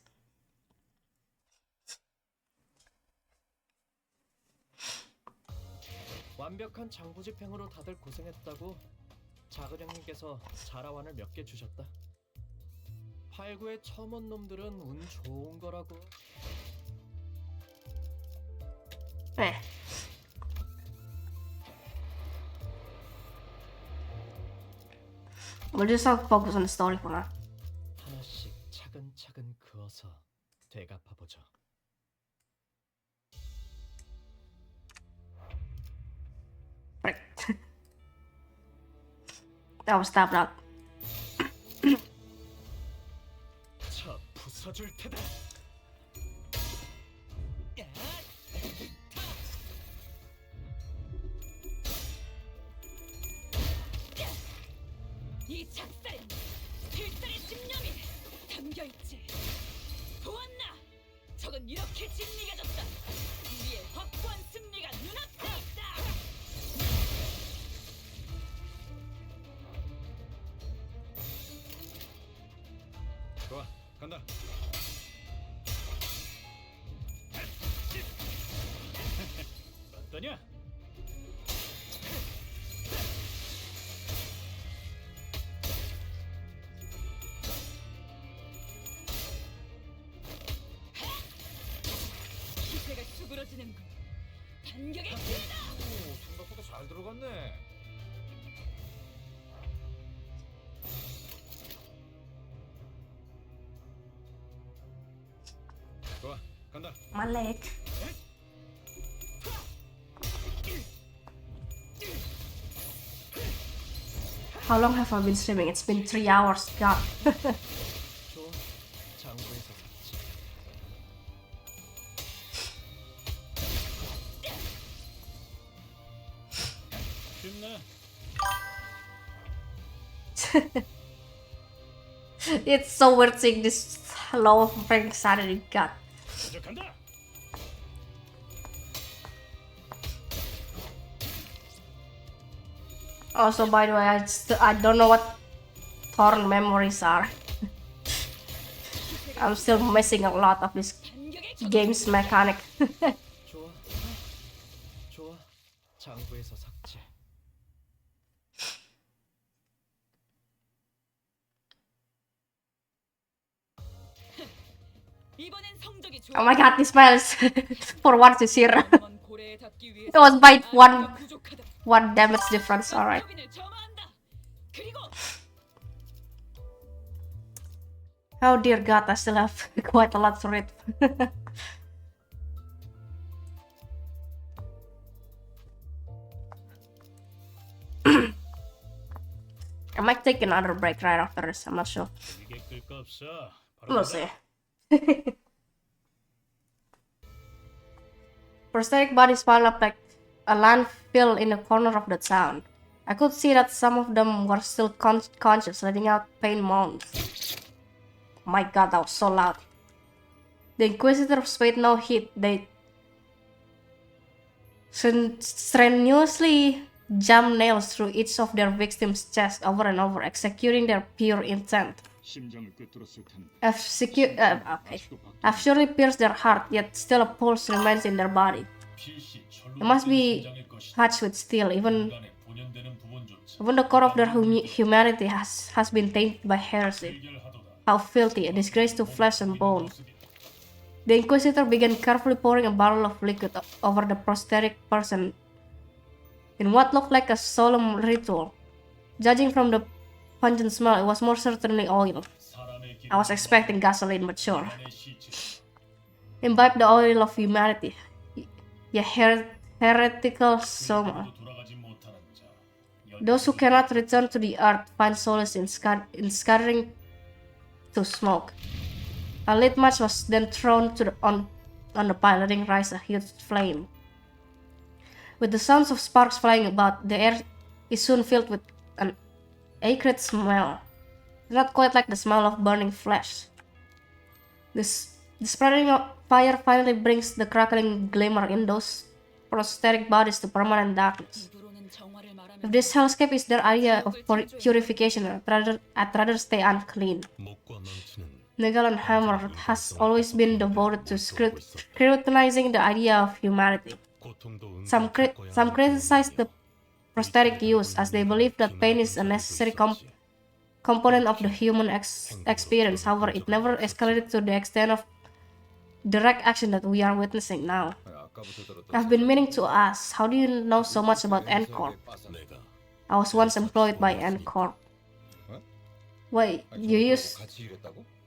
완벽한 장부 집행으로 다들 고생했다고 작은 형님께서 자라완을 몇 개 주셨다. 8구의 처음 온 놈들은 운 좋은 거라고. Eh. We'll just focus on the story for now. 하나씩 차근차근 그어서 되갚아 보죠. That was tapped out. 저 부서줄 테다. 이 작살엔 필살의 집념이 담겨있지. 보았나? 적은 이렇게 진리가 졌다. 우리의 확고한 승리가 눈앞에 있다. 좋아, 간다. 어떠냐? 기세가 수그러지는군. 반격의 기회다. 오, 생각보다 잘 들어갔네. 좋아, 간다. My leg. How long have I been streaming? It's been 3 hours. God. 좋아. 장고에서 샀지. 쉽네. It's so weird seeing this low of Frank Saturday. God. 먼저 간다. Also, by the way, I don't know what torrent memories are. I'm still missing a lot of this 반격의 game's mechanic. 좋아. 좋아. 장고에서 삭제. 이번엔 성적이 Oh 좋아. my god, this smell is for 1-0. 먼 고래에 닿기 위해 It was by 아직도 부족하다. one damage difference. Alright. 여빈을 점화한다. 그리고 Oh dear god, I still have quite a lot to read. I might take another break right after this, I'm not sure. 이게 끌 거 없어. We'll see. Prosthetic bodies piled up like a landfill in a corner of the town. I could see that some of them were still conscious, letting out pain moans. My god, that was so loud. The Inquisitors paid no heed. They strenuously jammed nails through each of their victims' chests over and over, executing their pure intent. 심장을 꿰뚫었을 텐데. I've surely pierced their heart, yet still a pulse remains in their body. It must be hatched with steel. Even the core of their humanity has been tainted by heresy. How filthy, a disgrace to flesh and bone. The Inquisitor began carefully pouring a barrel of liquid over the prosthetic person in what looked like a solemn ritual. Judging from the pungent smell, it was most certainly oil. I was expecting gasoline, but sure. Imbibe the oil of humanity, ye heretical soma. Those who cannot return to the earth find solace in scattering to smoke. A lit match was then thrown on the pile, letting rise a huge flame. With the sounds of sparks flying about, the air is soon filled with an acrid smell. Not quite like the smell of burning flesh. The spreading of fire finally brings the crackling glimmer in those prosthetic bodies to permanent darkness. 입으로는 정화를 말하면 If this hellscape is their idea of purification, I'd rather stay unclean. Nigel and Hammer has always been devoted to scrutinizing the idea of humanity. Some criticize the prosthetic use, as they believe that pain is a necessary component of the human experience. However, it never escalated to the extent of direct action that we are witnessing now. I've been meaning to ask, how do you know so much about N-Corp? I was once employed by N-Corp. Wait, you use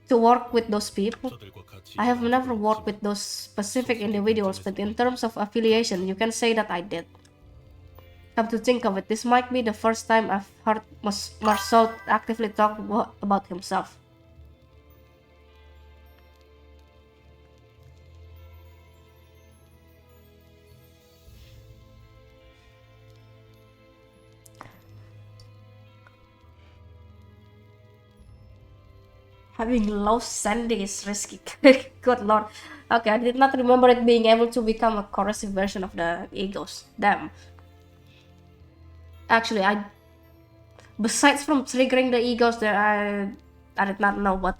to work with those people. 저들과 같이 I have never 일하기로 worked 했지만 with those specific individuals, but in terms of affiliation, you can say that I did. Come to think of it, this might be the first time I've heard Marceau actively talk about himself. Having lost Sandy is risky. Good lord. Okay, I did not remember it being able to become a corrosive version of the egos. Damn. Actually, besides from triggering the egos, there I did not know what.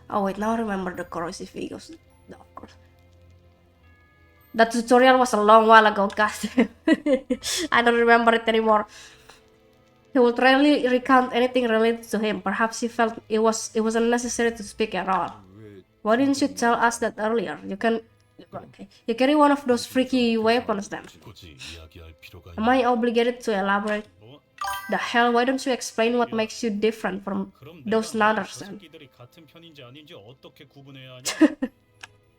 Oh wait, now I remember the corrosive egos. No, of course. That tutorial was a long while ago, guys. I don't remember it anymore. He would rarely recount anything related to him. Perhaps he felt it was unnecessary to speak at all. Why didn't you tell us that earlier? You carry one of those freaky weapons then. 굳이 이야기할 필요가 Am I obligated to elaborate? 뭐? The hell, why don't you explain what makes you different from 그럼 those 내가 nutters then? 저새끼들이 같은 편인지 아닌지 어떻게 구분해야 하냐?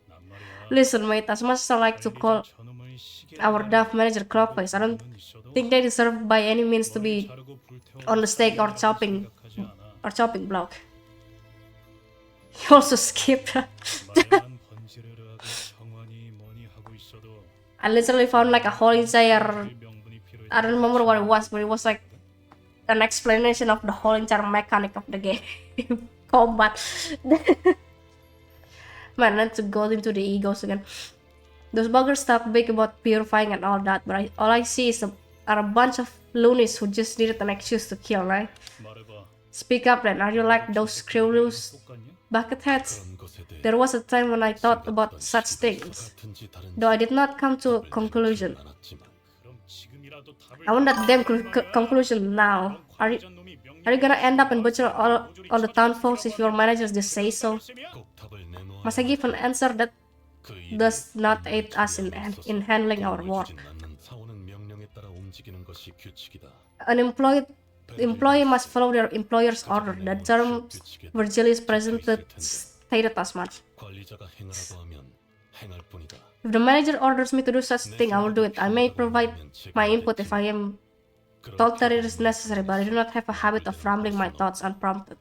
난 말이야. Listen mate, as much as I like to call 저놈의 시계를 our daft manager Clockface, I don't think they deserve by any means to be on the stake or chopping block. He also skipped. I literally found like a whole entire, I don't remember what it was, but it was like an explanation of the whole entire mechanic of the game. Combat. Man, not to go into the egos again. Those buggers talk big about purifying and all that, but all I see are a bunch of loonies who just needed an excuse to kill, right? Speak up then, are you like those screw-loose bucketheads? There was a time when I thought about such things, though I did not come to a conclusion. I want that damn conclusion now. Are you gonna end up and butcher all the town folks if your managers just say so? Must I give an answer that does not aid us in handling our work? An employee must follow their employer's order. The term Virgilius presented stated as much. If the manager orders me to do such thing, I will do it. I may provide my input if I am told that it is necessary, but I do not have a habit of rambling my thoughts unprompted.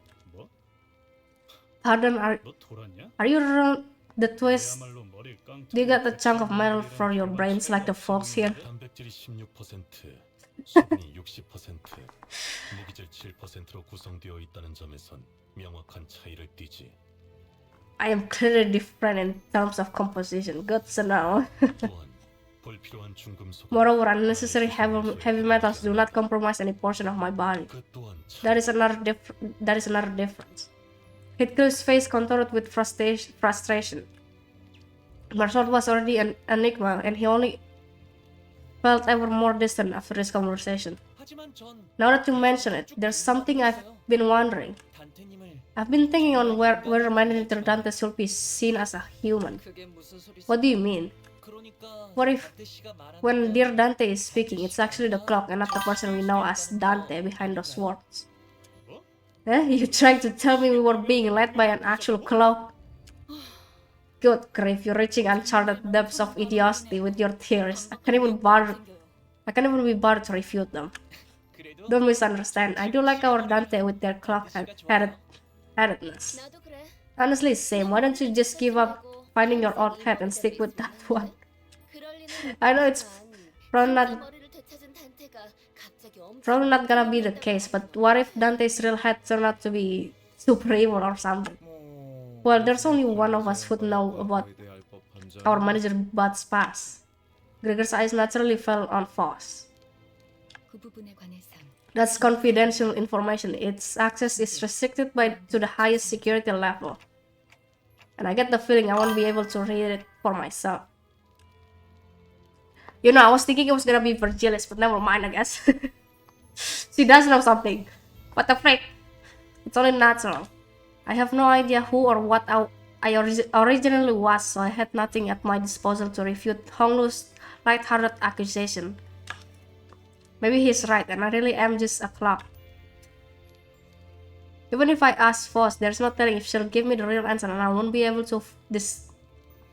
Pardon, are you around the twist? Do you got a chunk of metal for your brains like the folks here? 수분이 60%, 무기질 7%로 구성되어 있다는 점에선 명확한 차이를 띠지. I am clearly different in terms of composition. Good to know. 또한 불필요한 중금속. Moreover, unnecessary heavy metals do not compromise any portion of my body. 그 또한 That is another difference. Hitler's face contorted with frustration. Marshall was already an enigma, and he only felt ever more distant after this conversation. Now that you mention it, there's something I've been wondering. I've been thinking on whether Manager Dante should be seen as a human. What do you mean? What if, when Dear Dante is speaking, it's actually the clock and not the person we know as Dante behind those words? You trying to tell me we were being led by an actual clock? Good grief, you're reaching uncharted depths of idiocy with your theories. I can't even be bothered to refute them. Don't misunderstand. I do like our Dante with their clock-headedness. Honestly, same. Why don't you just give up finding your old head and stick with that one? I know it's probably not gonna be the case, but what if Dante's real head turned out to be super evil or something? Well, there's only one of us who'd know about our manager Bud's past. Gregor's eyes naturally fell on Foss. That's confidential information. Its access is restricted to the highest security level. And I get the feeling I won't be able to read it for myself. You know, I was thinking it was gonna be Virgilius, but never mind, I guess. She does know something. What the frick? It's only natural. I have no idea who or what I originally was, so I had nothing at my disposal to refute Honglu's light-hearted accusation. Maybe he's right, and I really am just a clock. Even if I ask Foss, there's no telling if she'll give me the real answer, and I won't be able to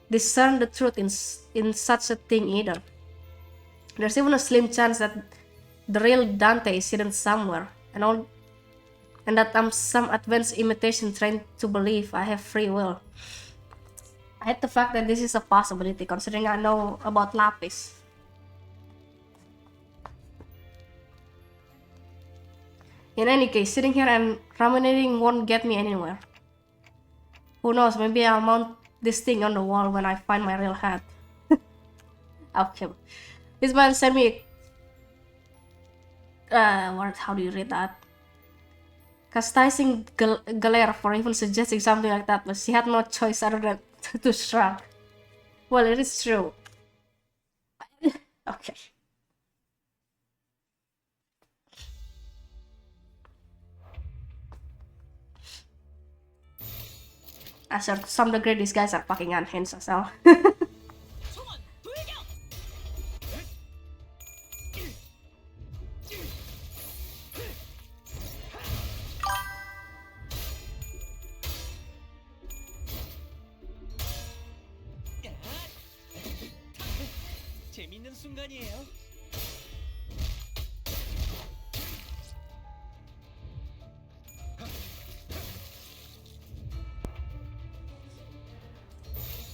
discern the truth in such a thing either. There's even a slim chance that the real Dante is hidden somewhere, and that I'm some advanced imitation trying to believe I have free will. I hate the fact that this is a possibility, considering I know about Lapis. In any case, sitting here and ruminating won't get me anywhere. Who knows, maybe I'll mount this thing on the wall when I find my real hat. Okay. This man sent me how do you read that? Chastising Galera for even suggesting something like that, but she had no choice other than to shrug. Well, it is true. Okay. As to some degree, these guys are fucking unhinged as well. 총원 돌격! 재밌는 순간이에요.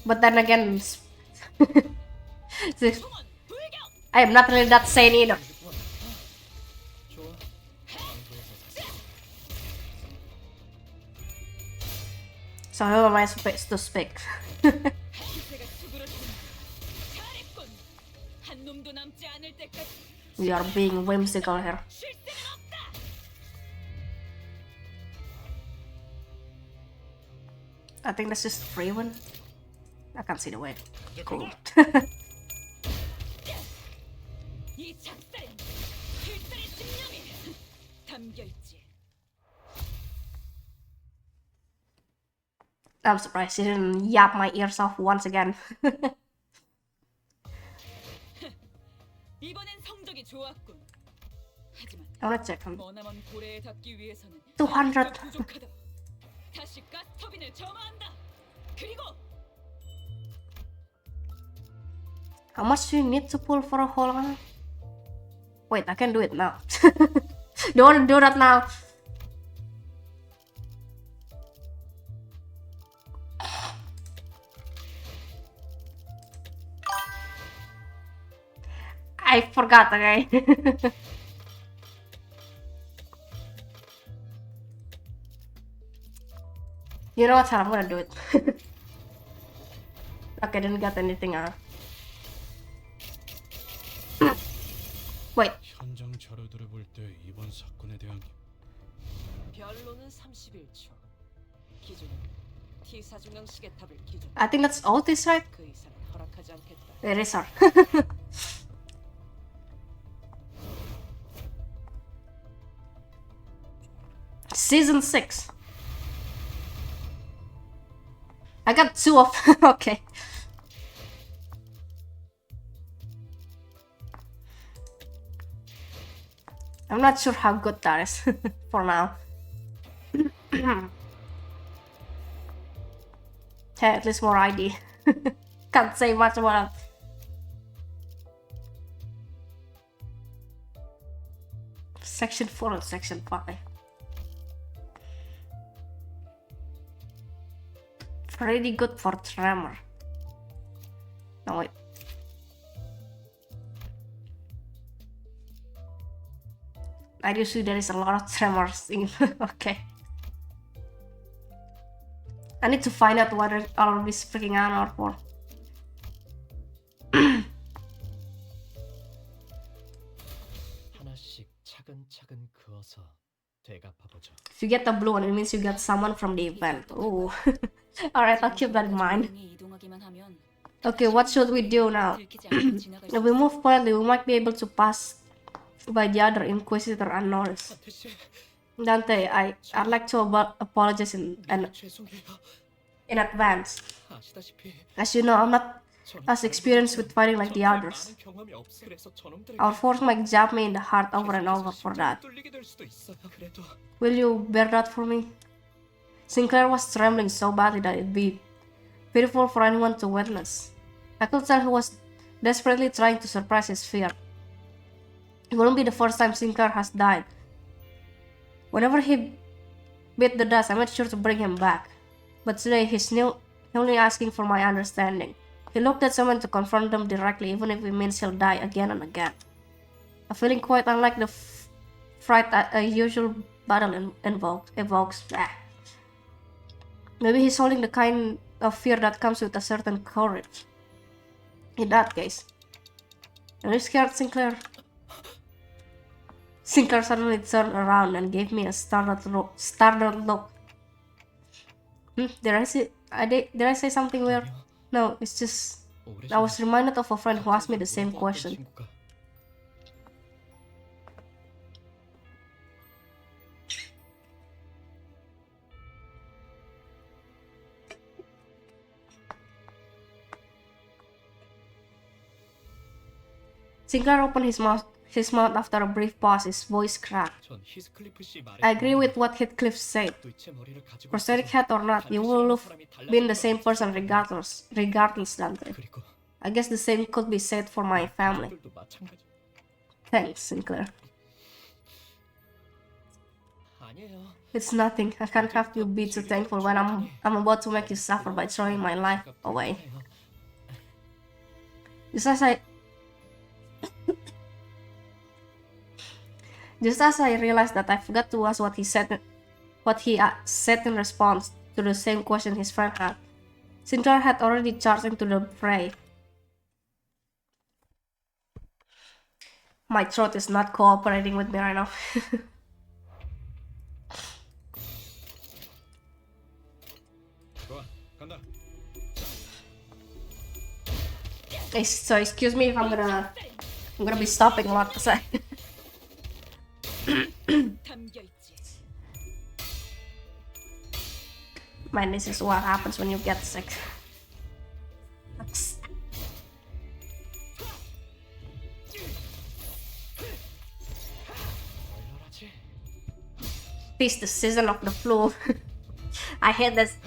But then again, 총원 돌격! I am not really that sane either. 좋아. So how am I supposed to speak? 기세가 수그러진다. 잘했군. 한 놈도 남지 않을 때까지 We are being whimsical here. 쉴 새는 없다. I think that's just free one. I can't see the way. Cool. 이 작살엔 필살의 집념이 담겨 있지. I'm surprised she didn't yap my ears off once again. 이번엔 성적이 좋았군. 하지만 I wanna check him. 머나먼 고래에 닿기 위해서는 200. 아직도 부족하다. 다시 가스터빈을 점화한다. 그리고 How much do you need to pull for a whole? Wait, I can do it now. Don't do that now. I forgot, okay? You know what? I'm gonna do it. Okay, didn't get anything out. Wait. 현장 자료들을 볼 때 이번 사건에 대한 변로는 31초. 기준은 T4중앙 시계탑을 기준. I think that's all this, right? 그 이상은 허락하지 않겠다. It is her. Season 6. I got 2 of okay. I'm not sure how good that is for now. Hey, at least more ID. Can't say much about it. Section 4 and Section 5. Pretty good for Tremor. No, wait. I do see there is a lot of tremors in. Okay. I need to find out what all of this freaking are for. 하나씩 차근차근 그어서 되갚아보죠. If you get the blue one, it means you get someone from the event. Ooh. Alright, I'll keep that in mind. 이동하기만 하면 Okay, what should we do now? 들키지 않고 지나갈 If we move quietly, we might be able to pass by the other Inquisitor unnoticed. 대신 Dante, I'd like to apologize in 죄송해요. advance. 아시다시피 As you know, I'm not as experienced with fighting like the others. I'll force Mike to jab me in the heart over and over for that. Will you bear that for me? Sinclair was trembling so badly that it'd be pitiful for anyone to witness. I could tell he was desperately trying to suppress his fear. It wouldn't be the first time Sinclair has died. Whenever he bit the dust, I made sure to bring him back. But today, he's only asking for my understanding. He looked at someone to confront them directly, even if it means he'll die again and again. A feeling quite unlike the fright that a usual battle evokes. Maybe he's holding the kind of fear that comes with a certain courage. In that case, are you scared, Sinclair? Sinclair suddenly turned around and gave me a startled look. Did I say something weird? No, it's just I was reminded of a friend who asked me the same question. Sinclair opened his mouth after a brief pause, his voice cracked. I agree with what Heathcliff said. Prosthetic head or not, you will have been the same person regardless, Dante. I guess the same could be said for my family. Thanks, Sinclair. It's nothing. I can't have you be too thankful when I'm about to make you suffer by throwing my life away. Just as I realized that I forgot to ask what he said in response to the same question his friend had. Sinclair had already charged into the fray. My throat is not cooperating with me right now. So excuse me if I'm gonna be stopping a lot to say. Man, this is what happens when you get sick. This is the season of the flu. I hate this.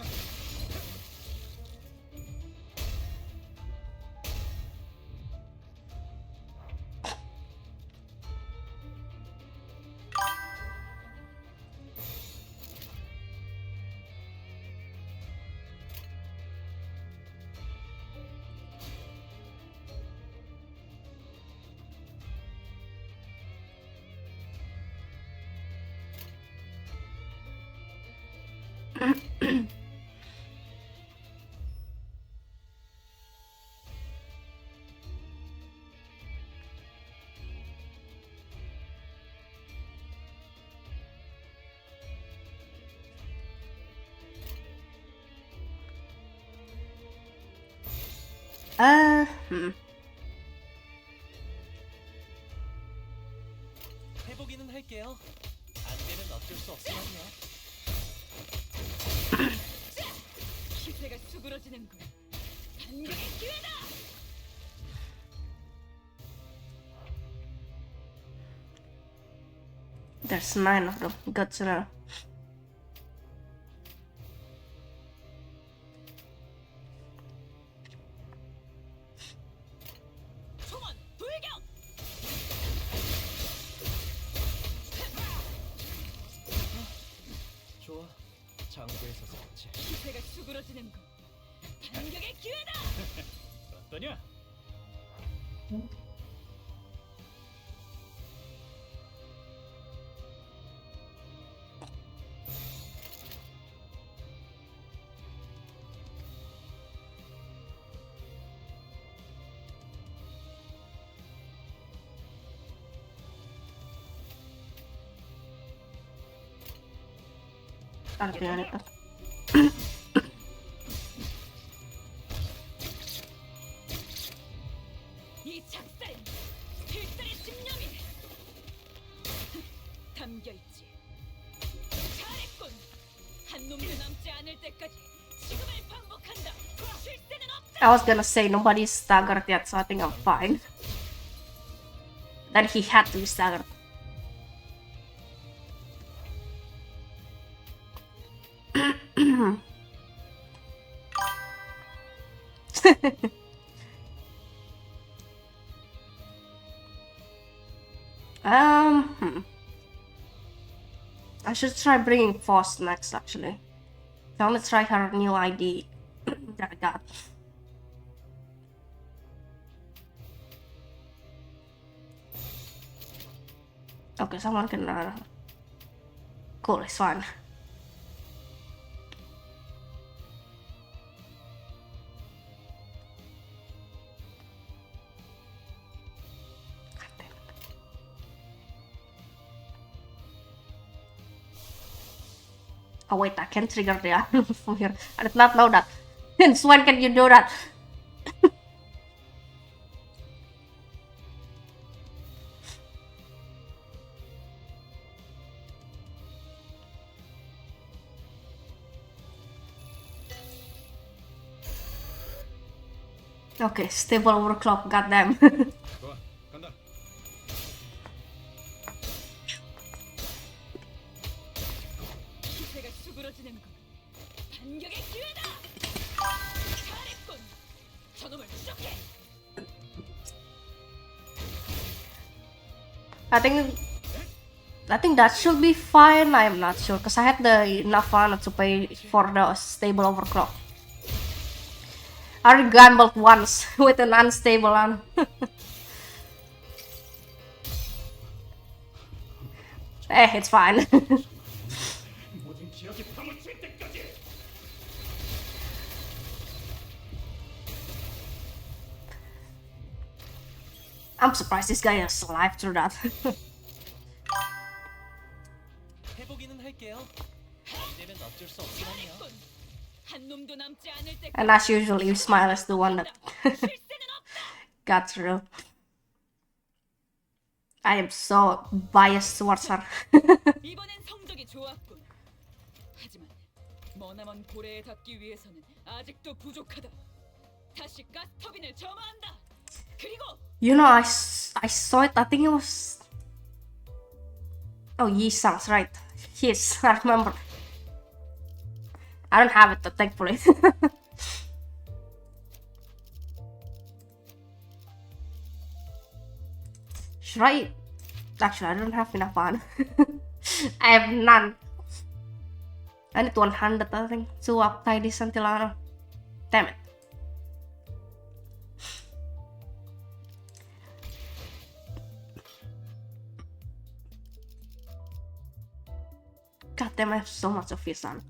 해보기는 할게요. 안 되면 어쩔 수 없거든요. 기세가 수그러지는군. 반격의 기회다. There's 9 of them. Good to know. 총원 불격. 좋아. 장고에서 섰지. 기세가 수그러지는군. 반격의 기회다. 어떠냐? Gotta be on it. 이 작살, 필살의 집념이 담겨있지. 잘했군. 한 놈도 남지 않을 때까지 지금을 반복. 굴복한다. 쉴 새는 없다. I was gonna say nobody's staggered yet, so I think I'm fine. Then he had to be staggered. I should try bringing Foss next, actually. I want to try her new ID that I got. Okay, someone can. Cool, it's fine. Oh wait, I can trigger the item from here. I did not know that. Since when can you do that? Okay, stable overclock, goddamn. 좋아, 간다. 기세가 수그러지는 건 반격의 기회다. 잘했군. 저놈을 추적해. I think that should be fine. I am not sure because I had the enough mana to pay for the stable overclock. I already gambled once with an unstable one. It's fine. I'm surprised this guy is alive through that. 해보기는 할게요. 안 되면 어쩔 수 없지만요. 잘했군. 한 놈도 남지 않을 때까지. And as usual, you smile as the one that 쉴 새는 없다. got through. I am so biased towards her. 이번엔 성적이 좋았군. 하지만 머나먼 고래에 닿기 위해서는 아직도 부족하다. 다시 가스터빈을 점화한다. 그리고 You know, I saw it. I think it was. Oh, Yi-sang's right. Yes, I remember. I don't have it, though, thankfully. Should I? Actually, I don't have enough mana. I have none. I need 100, I think, to uptie this until I don't know. Damn it. God damn, I have so much of his on.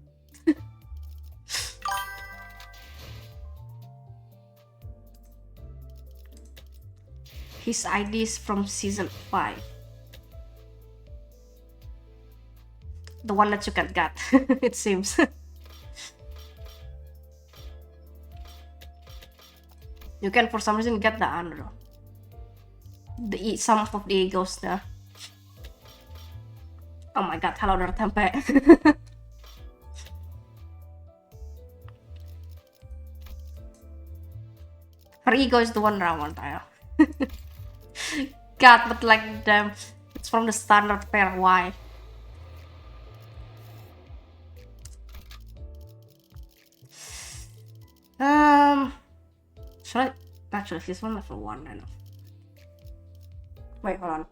His ID is from season 5. The one that you can get, it seems. You can for some reason get the honor. Some of the egos there. Oh my god, hello there, Tempe. Her ego is the one that I want, God, but like, damn, it's from the standard pair, why? Should I? Actually, she's one level 1, I know. Wait, hold on.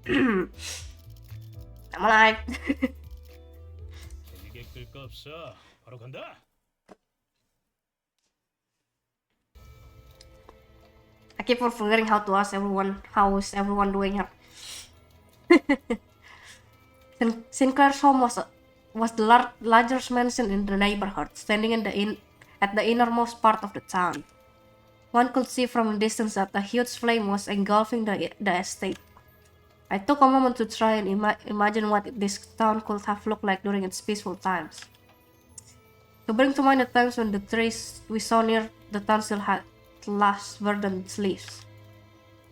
I'm alive. 이게 끌 거 없어. 바로 간다. I keep on forgetting how to ask everyone how is everyone doing here. Sinclair's home was the largest mansion in the neighborhood, standing at the innermost part of the town. One could see from a distance that a huge flame was engulfing the estate. I took a moment to try and imagine what this town could have looked like during its peaceful times. To bring to mind the times when the trees we saw near the town still had lush verdant leaves.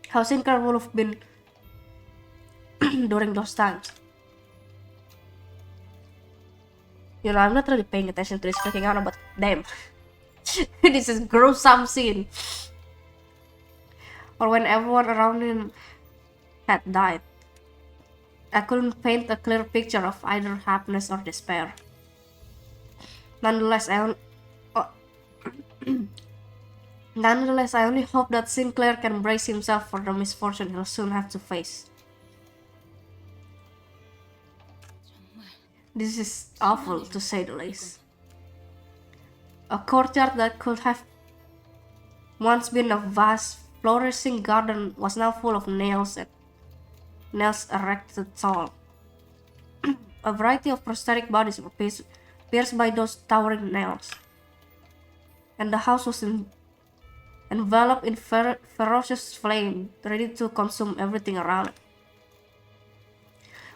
How Sinclair would have been during those times. You know, I'm not really paying attention to this freaking anime, but damn. This is gruesome scene. Or when everyone around him had died. I couldn't paint a clear picture of either happiness or despair. Nonetheless, Nonetheless, I only hope that Sinclair can brace himself for the misfortune he'll soon have to face. This is awful, to say the least. A courtyard that could have once been a vast, flourishing garden was now full of nails erected tall. A variety of prosthetic bodies were pierced by those towering nails, and the house was enveloped in ferocious flame, ready to consume everything around it.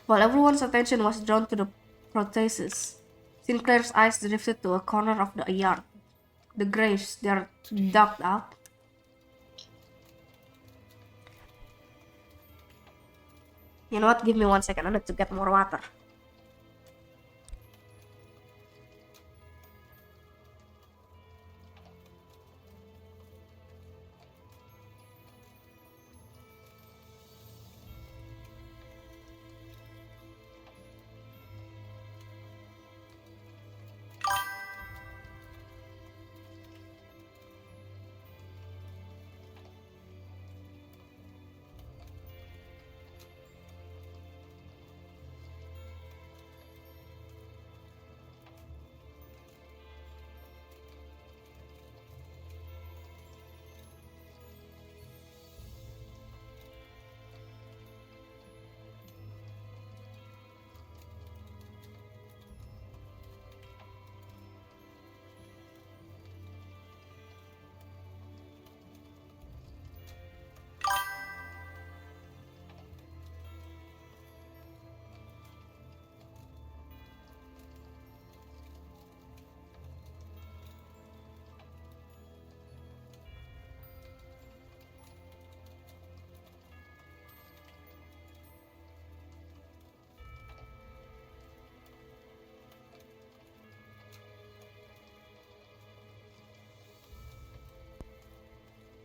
While everyone's attention was drawn to the prosthesis, Sinclair's eyes drifted to a corner of the yard. The graves, they are dug up. You know what? Give me 1 second. I need to get more water.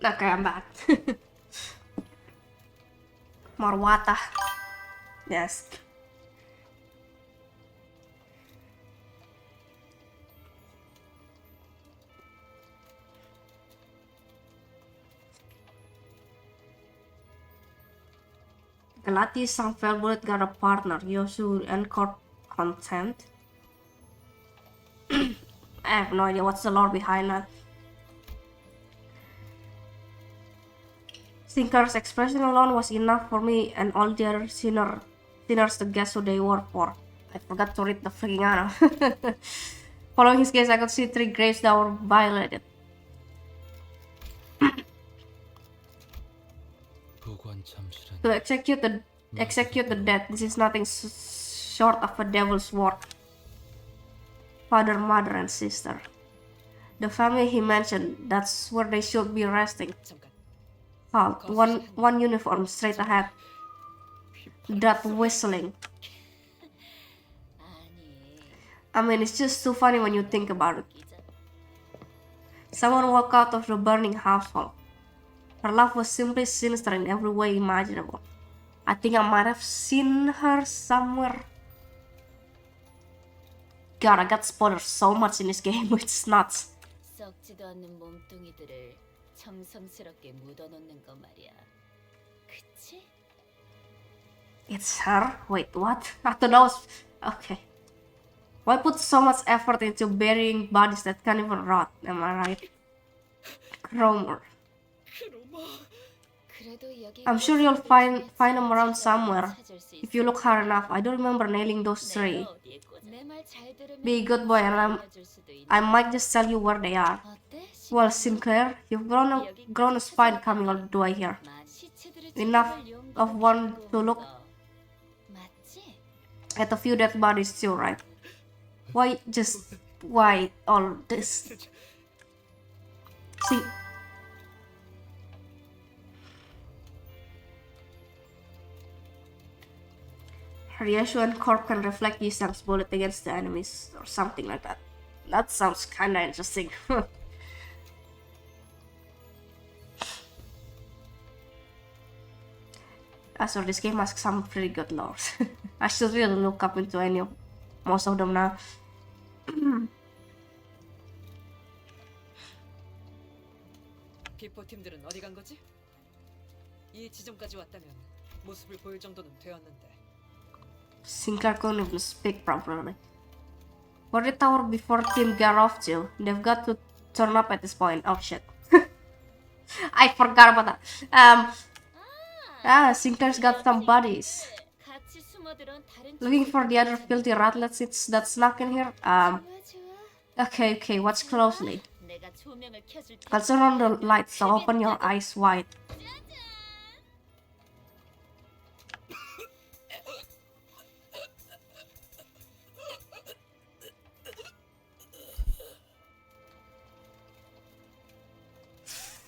Okay, I'm back. More water. Yes. Galati sang Velvet got a partner, Yosu and Court Content. I have no idea what's the lore behind that. Sinclair's expression alone was enough for me and all the other sinners to guess who they were for. I forgot to read the freaking anime. Following his gaze, I could see 3 graves that were violated. To execute the dead, this is nothing short of a devil's work. Father, mother, and sister. The family he mentioned, that's where they should be resting. Halt, one uniform straight ahead. That whistling. I mean, it's just too funny when you think about it. Someone walked out of the burning household. Her laugh was simply sinister in every way imaginable. I think I might have seen her somewhere. God, I got spoiled so much in this game, it's nuts. 썩지도 않는 몸뚱이들을 정성스럽게 묻어놓는 거 말이야. 그치? It's her? Wait, what? I thought that was... Okay. Why put so much effort into burying bodies that can't even rot? Am I right? Cromer. I'm sure you'll find them around somewhere. If you look hard enough, I don't remember nailing those 3. Be a good boy and I might just tell you where they are. Well, Sinclair, you've grown a spine coming all the way here. Enough of one to look at a few dead bodies too, right? Why all this? See, Ryushu and Corp can reflect Yisang's bullet against the enemies or something like that. That sounds kinda interesting. So this game has some pretty good lores. I should really look up into most of them now. 비포 팀들은 어디 간 거지? 이 지점까지 왔다면 모습을 보일 정도는 되었는데. Sinclair couldn't even speak properly. Where did tower before team get off to? They've got to turn up at this point. Oh shit. I forgot about that. Sinclair's got some buddies. 같이 숨어들은 다른 Looking for the other filthy ratlets that snuck in here. Okay, watch closely. 내가 조명을 켜줄 테니 I'll turn on the lights, so open your eyes wide.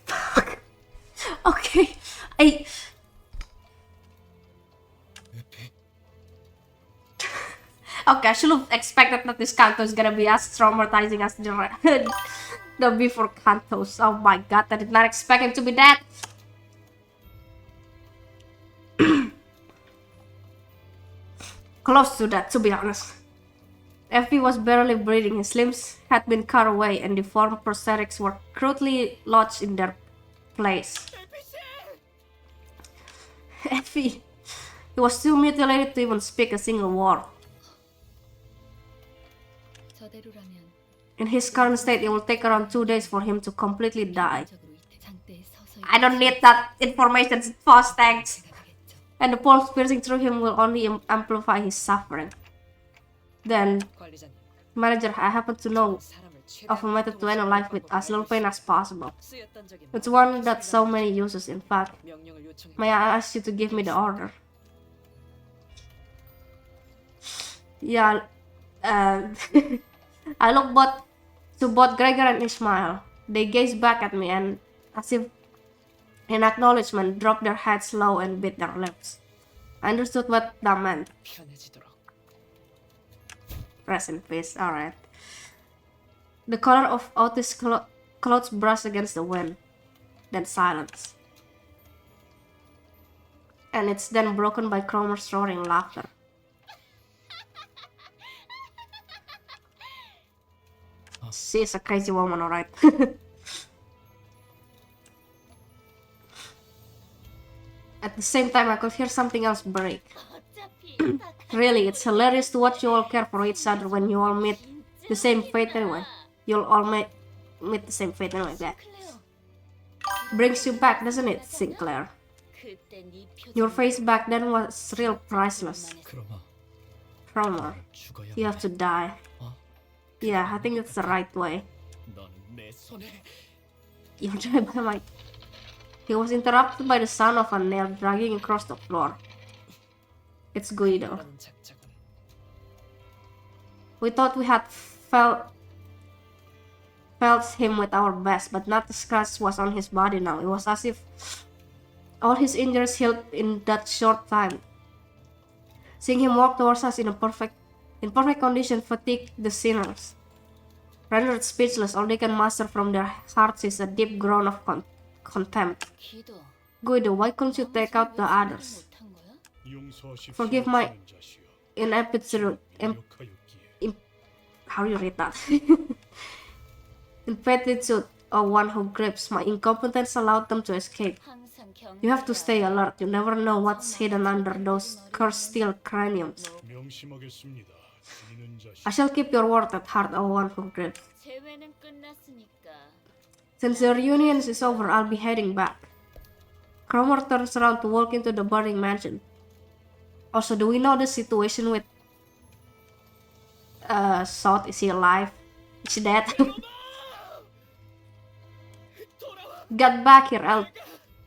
Fuck. Okay, Okay, I should have expected that this Kanto is gonna be as traumatizing as the before Kantos. Oh my god, I did not expect him to be that. Close to that, to be honest. FP was barely breathing, his limbs had been cut away, and deformed prosthetics were crudely lodged in their place. FP, he was too mutilated to even speak a single word. 저대로라면 In his current state, it will take around 2 days for him to completely die. 적으로 이 장대에 서서 I don't need that information, it's fast, thanks. 가겠죠. And the pulse piercing through him will only amplify his suffering. Then, 관리자님, manager, I happen to know 사람을 of a method to end a life with as little pain as possible. 쓰였던 적이 It's one that so many uses, in fact. 명령을 요청해. May I ask you to give me the order? Yeah, I look to both Gregor and Ishmael. They gaze back at me and, as if in acknowledgement, drop their heads low and bit their lips. I understood what that meant. 편해지도록. Rest in peace, alright. The color of Otis' clothes brushed against the wind. Then silence. And it's then broken by Cromer's roaring laughter. She's a crazy woman, alright. At the same time, I could hear something else break. 어차피 다 Really, it's hilarious to watch you all care for each other when you all meet the same fate anyway. You'll all meet the same fate anyway. That 클레어. brings you back, doesn't it, Sinclair? 그때 네 표정. Your face back then was real priceless. 그러마 Cromer, 죽어야 you have to die. Yeah, I think that's the right way. 너는 내 손에 You're joined by my... He was interrupted by the sound of a nail dragging across the floor. It's Guido. 라는 작작은 We thought we had felt him with our best, but not a scratch was on his body now. It was as if all his injuries healed in that short time. Seeing him walk towards us in perfect condition fatigued the sinners. Rendered speechless, all they can muster from their hearts is a deep groan of contempt. 기도. Guido, why couldn't you take out the others? 못한 거야? 용서하십시오. Forgive my 주는 자시여. ineptitude. 노력하였기에 How do you read that? Ineptitude, or one who grips. My incompetence allowed them to escape. 항상 You have to 경계해야 stay alert. You never know what's hidden under those cursed steel craniums. 명심하겠습니다. 주는 자시여. I shall keep your word at heart, O one who grips. 재회는 끝났으니까. Since the reunion is over, I'll be heading back. Cromer turns around to walk into the burning mansion. Also, do we know the situation with Sot? Is he alive? Is he dead? Get back here,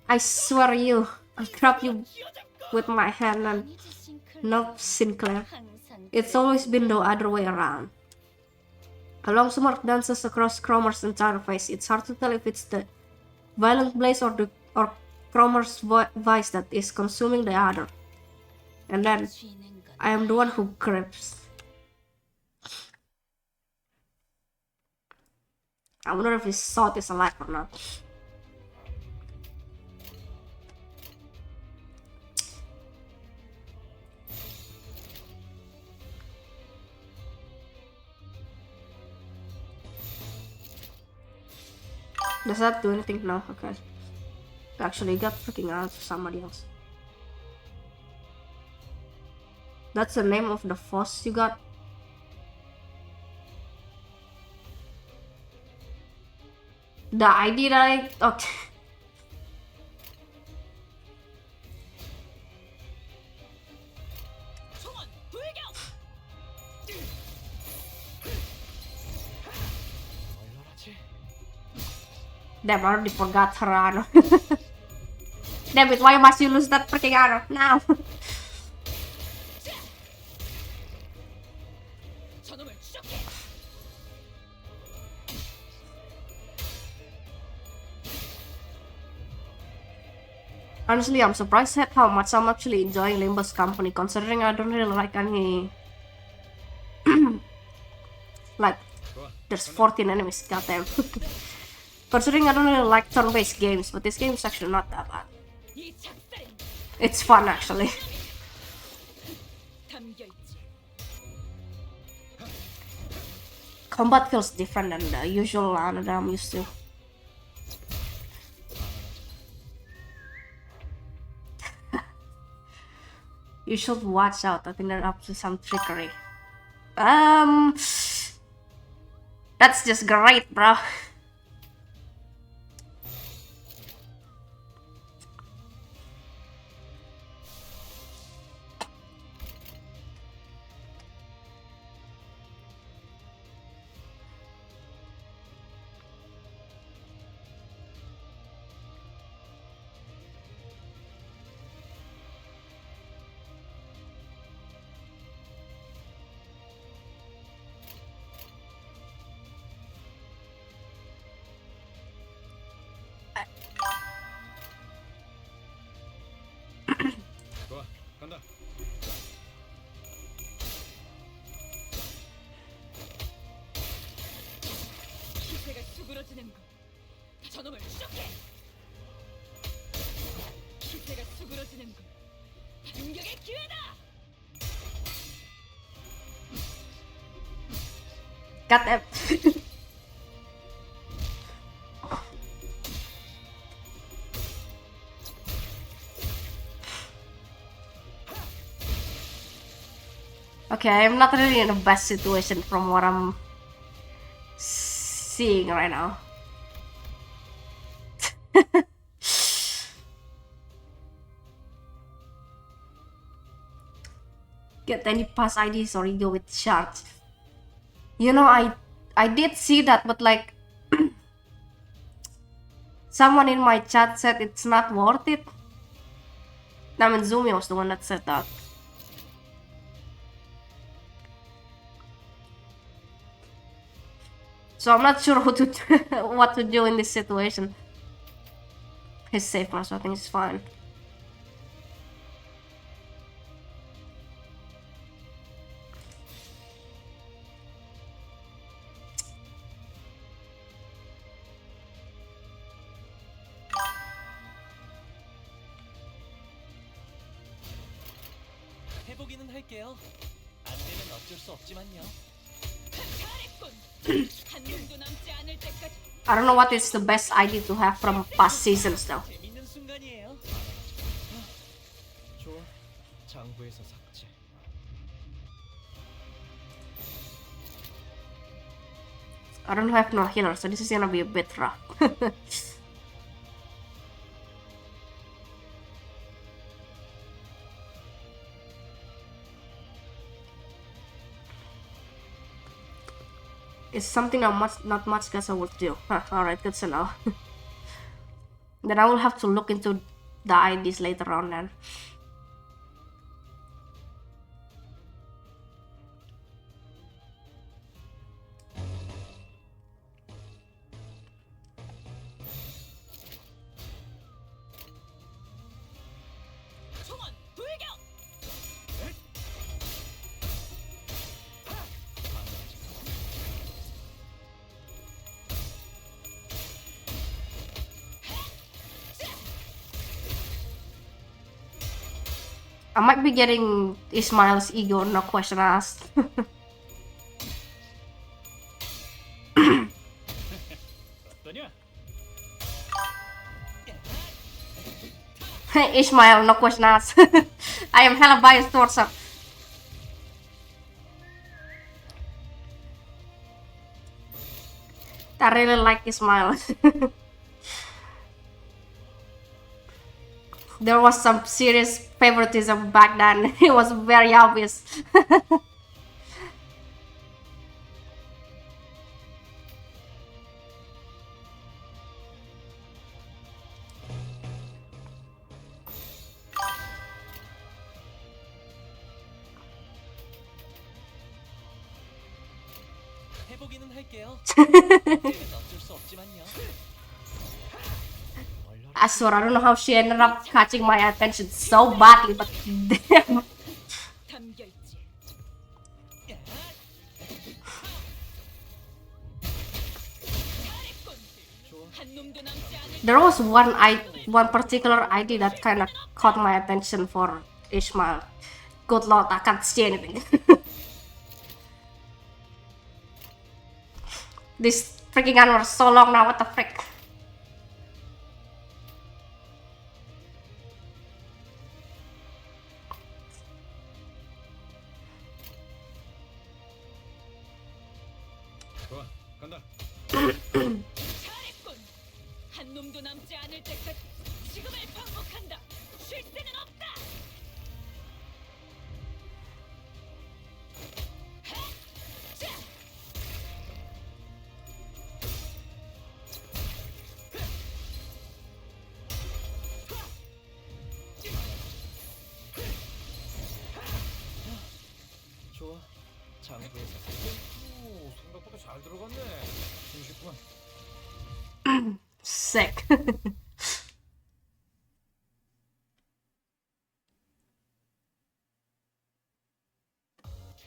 I swear you. I'll trap you with my hand and... 아니지, 싱클. Nope, Sinclair. 항상 It's always been the other way around. A long smirk dances across Cromer's entire face. It's hard to tell if it's the violent blaze or Cromer's vice that is consuming the other. And then 쥐는 건 I am the one who grips. I wonder if his sword is alive or not. Does that do anything? No, okay. Actually, it got freaking out to somebody else. That's the name of the foss you got? The ID that I... Okay. 총원 불경. 얼얼하지? Damn, I already forgot her arrow. Damn it, why must you lose that freaking arrow now? 저놈을 추적해. Honestly, I'm surprised at how much I'm actually enjoying Limbo's company, considering I don't really like any... like, there's 14 enemies, goddamn. Considering I don't really like turn-based games, but this game is actually not that bad. 이 작살은 It's fun, actually. 담겨 있지. Combat feels different than the usual one that I'm used to. You should watch out. I think they're up to some trickery. That's just great, bro. 좋아, 간다. 기세가 수그러지는 군. 저놈을 추적해. 기세가 수그러지는 군. 반격의 기회다. Got them. Okay, I'm not really in the best situation from what I'm seeing right now. Get any pass IDs or you go with shards. You know, I did see that, but like someone in my chat said it's not worth it. I mean, Zumi was the one that said that. So I'm not sure what to do in this situation. He's safe now, so I think it's fine. 해보기는 할게요. 안 되면 어쩔 수 없지만요. 잘했군. 한 놈도 남지 않을 때까지. I don't know what is the best ID to have from past seasons though. 재밌는 순간이에요. 좋아. 장부에서 삭제. I don't have no healer, so this is gonna be a bit rough. It's something not much guys will do. Huh, alright, good to know. Then I will have to look into the IDs later on then. 총원 불경. I might be getting Ismail's ego, no question asked. 어떠냐? Ismail, no question asked. I am hella biased towards her. I really like Ismail. There was some serious favoritism back then. It was very obvious. 해보기는 할게요. 그때는 어쩔 수 없지만요. I swear, I don't know how she ended up catching my attention so badly, but damn. 담겨 있지. 한 놈도 남지 않을 There was one particular ID that kind of caught my attention for Ishmael. Good lord, I can't see anything. This freaking gun was so long now, what the frick? 좋아, 간다. 잘했군. 한 놈도 남지 않을 때까지 지금을 반복한다. 쉴 새는 없다. 자, 좋아. 장부에서 오, 생각보다 잘 들어갔네. 힘쉽구만. Sick.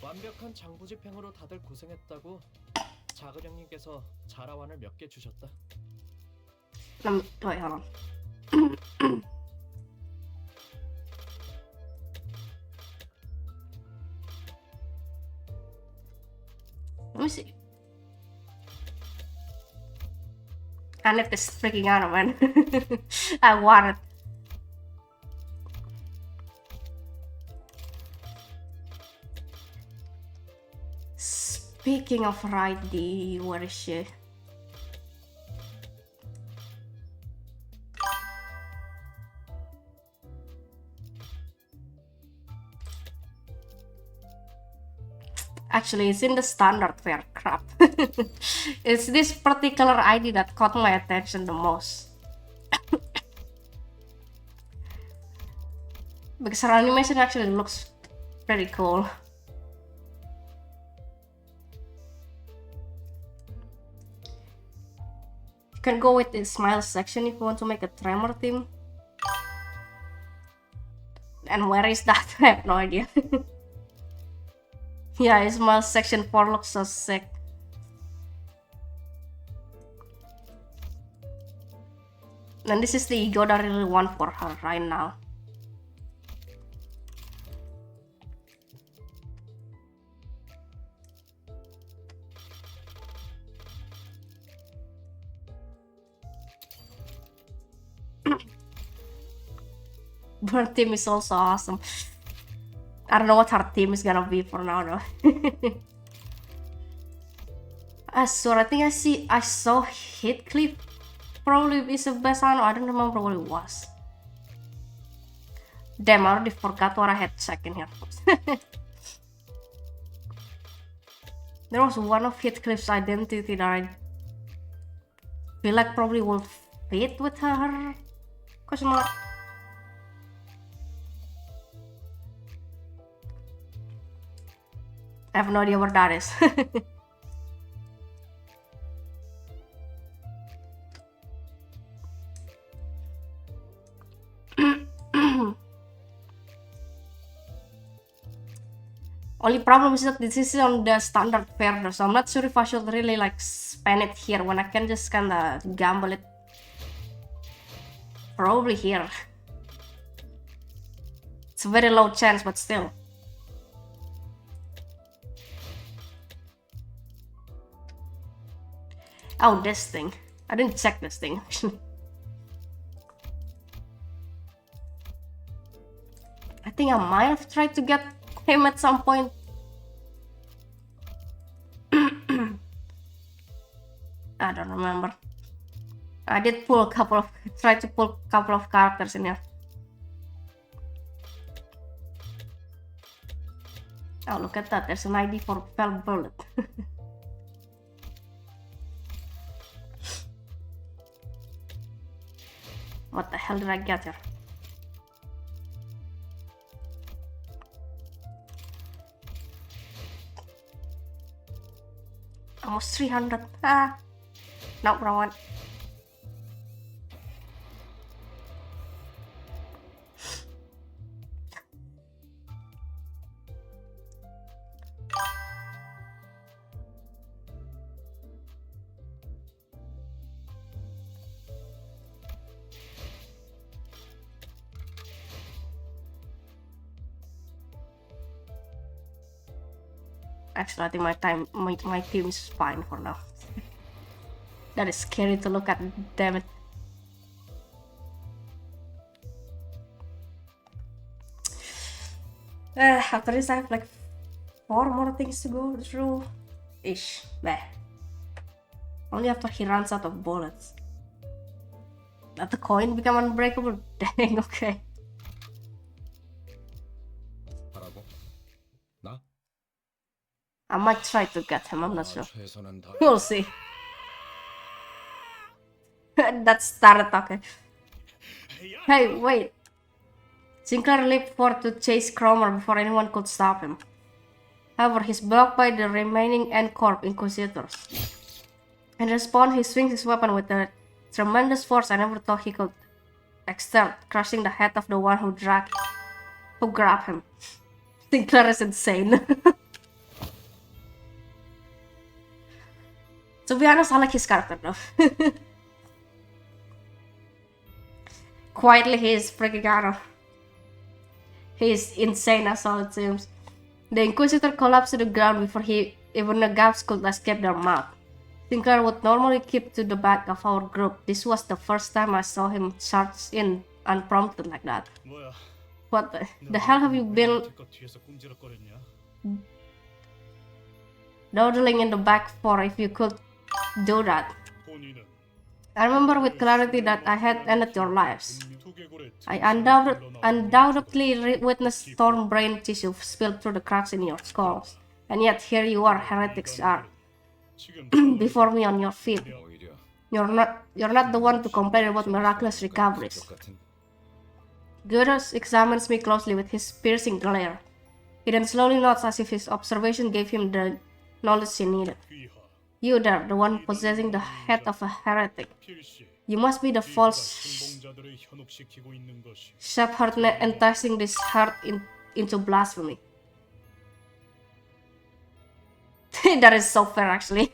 완벽한 장부 집행으로 다들 고생했다고 작은 형님께서 자라완을 몇 개 주셨다. Wait, hold on. Let me see. I need this freaking out, man. I want it. Speaking of Raidi, where is she? Actually, it's in the standard fare. Crap. It's this particular ID that caught my attention the most. Because her animation actually looks pretty cool. You can go with the smile section if you want to make a tremor theme. And where is that? I have no idea. Yeah, Ismail section 4 looks so sick. And this is the ego that I really want for her right now. Her team is also awesome. I don't know what her team is gonna be for now though. I swear, I think I saw Heathcliff probably is the best. I don't remember what it was. Damn, I already forgot what I had checked in here. There was one of Heathcliff's identity that I feel like probably will fit with her. Question mark. I have no idea what that is. Only problem is that this is on the standard fare though, so I'm not sure if I should really like spend it here when I can just kinda gamble it. Probably here. It's a very low chance, but still. Oh, this thing. I didn't check this thing. I think I might have tried to get him at some point. I don't remember. I did try to pull a couple of characters in here. Oh, look at that. There's an ID for Fell Bullet. What the hell did I get here? Almost 300. Ah, no, wrong one. Actually, I think my team is fine for now. That is scary to look at, damn it. After this, I have like 4 more things to go through. Ish, meh. Only after he runs out of bullets. Let the coin become unbreakable? Dang, okay. 하라고? 나? I might try to get him, I'm not sure. 최선은 다. We'll see. That started talking. Hey, wait. Sinclair leaped forward to chase Cromer before anyone could stop him. However, he's blocked by the remaining N-Corp Inquisitors. In response, he swings his weapon with a tremendous force I never thought he could exert, crushing the head of the one who grabbed him. Sinclair is insane. To be honest, I like his character though. Quietly, he is freaking out. He is insane as all it seems. The Inquisitor collapsed to the ground before even the gaps could escape their mouth. Sinclair would normally keep to the back of our group. This was the first time I saw him charge in unprompted like that. 뭐야? What the hell have you been 뒤에서 꿈지럭거렸냐? dawdling in the back for if you could do that? 본인은 I remember with clarity that I had ended your lives. 두개골에 I undoubtedly witnessed torn brain tissue spilled through the cracks in your skulls. And yet here you are, heretics are 지금 before me on your feet. 오히려 You're not the one to complain about miraculous recoveries. 같은. Gyros examines me closely with his piercing glare. He then slowly nods as if his observation gave him the knowledge he needed. 귀하 You there, the one possessing the head of a heretic. 필시 You must be the false 신봉자들을 현혹시키고 있는 것이 shepherd enticing this heart into blasphemy. That is so fair, actually.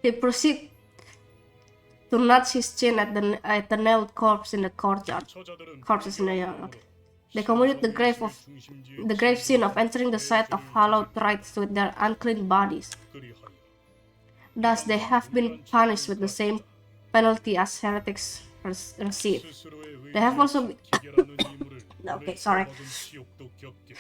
He proceeds to nudge his chin at the nailed corpse in the courtyard. 저자들은 Corpses in the yard. Okay. They commute the grave scene of entering the site of hallowed rites with their unclean bodies. 그리하여 Thus, they have been punished with the same penalty as heretics receive. 스스로의 They have also been 의결하는 이물을 Okay, sorry. 얻은 지옥도 겪게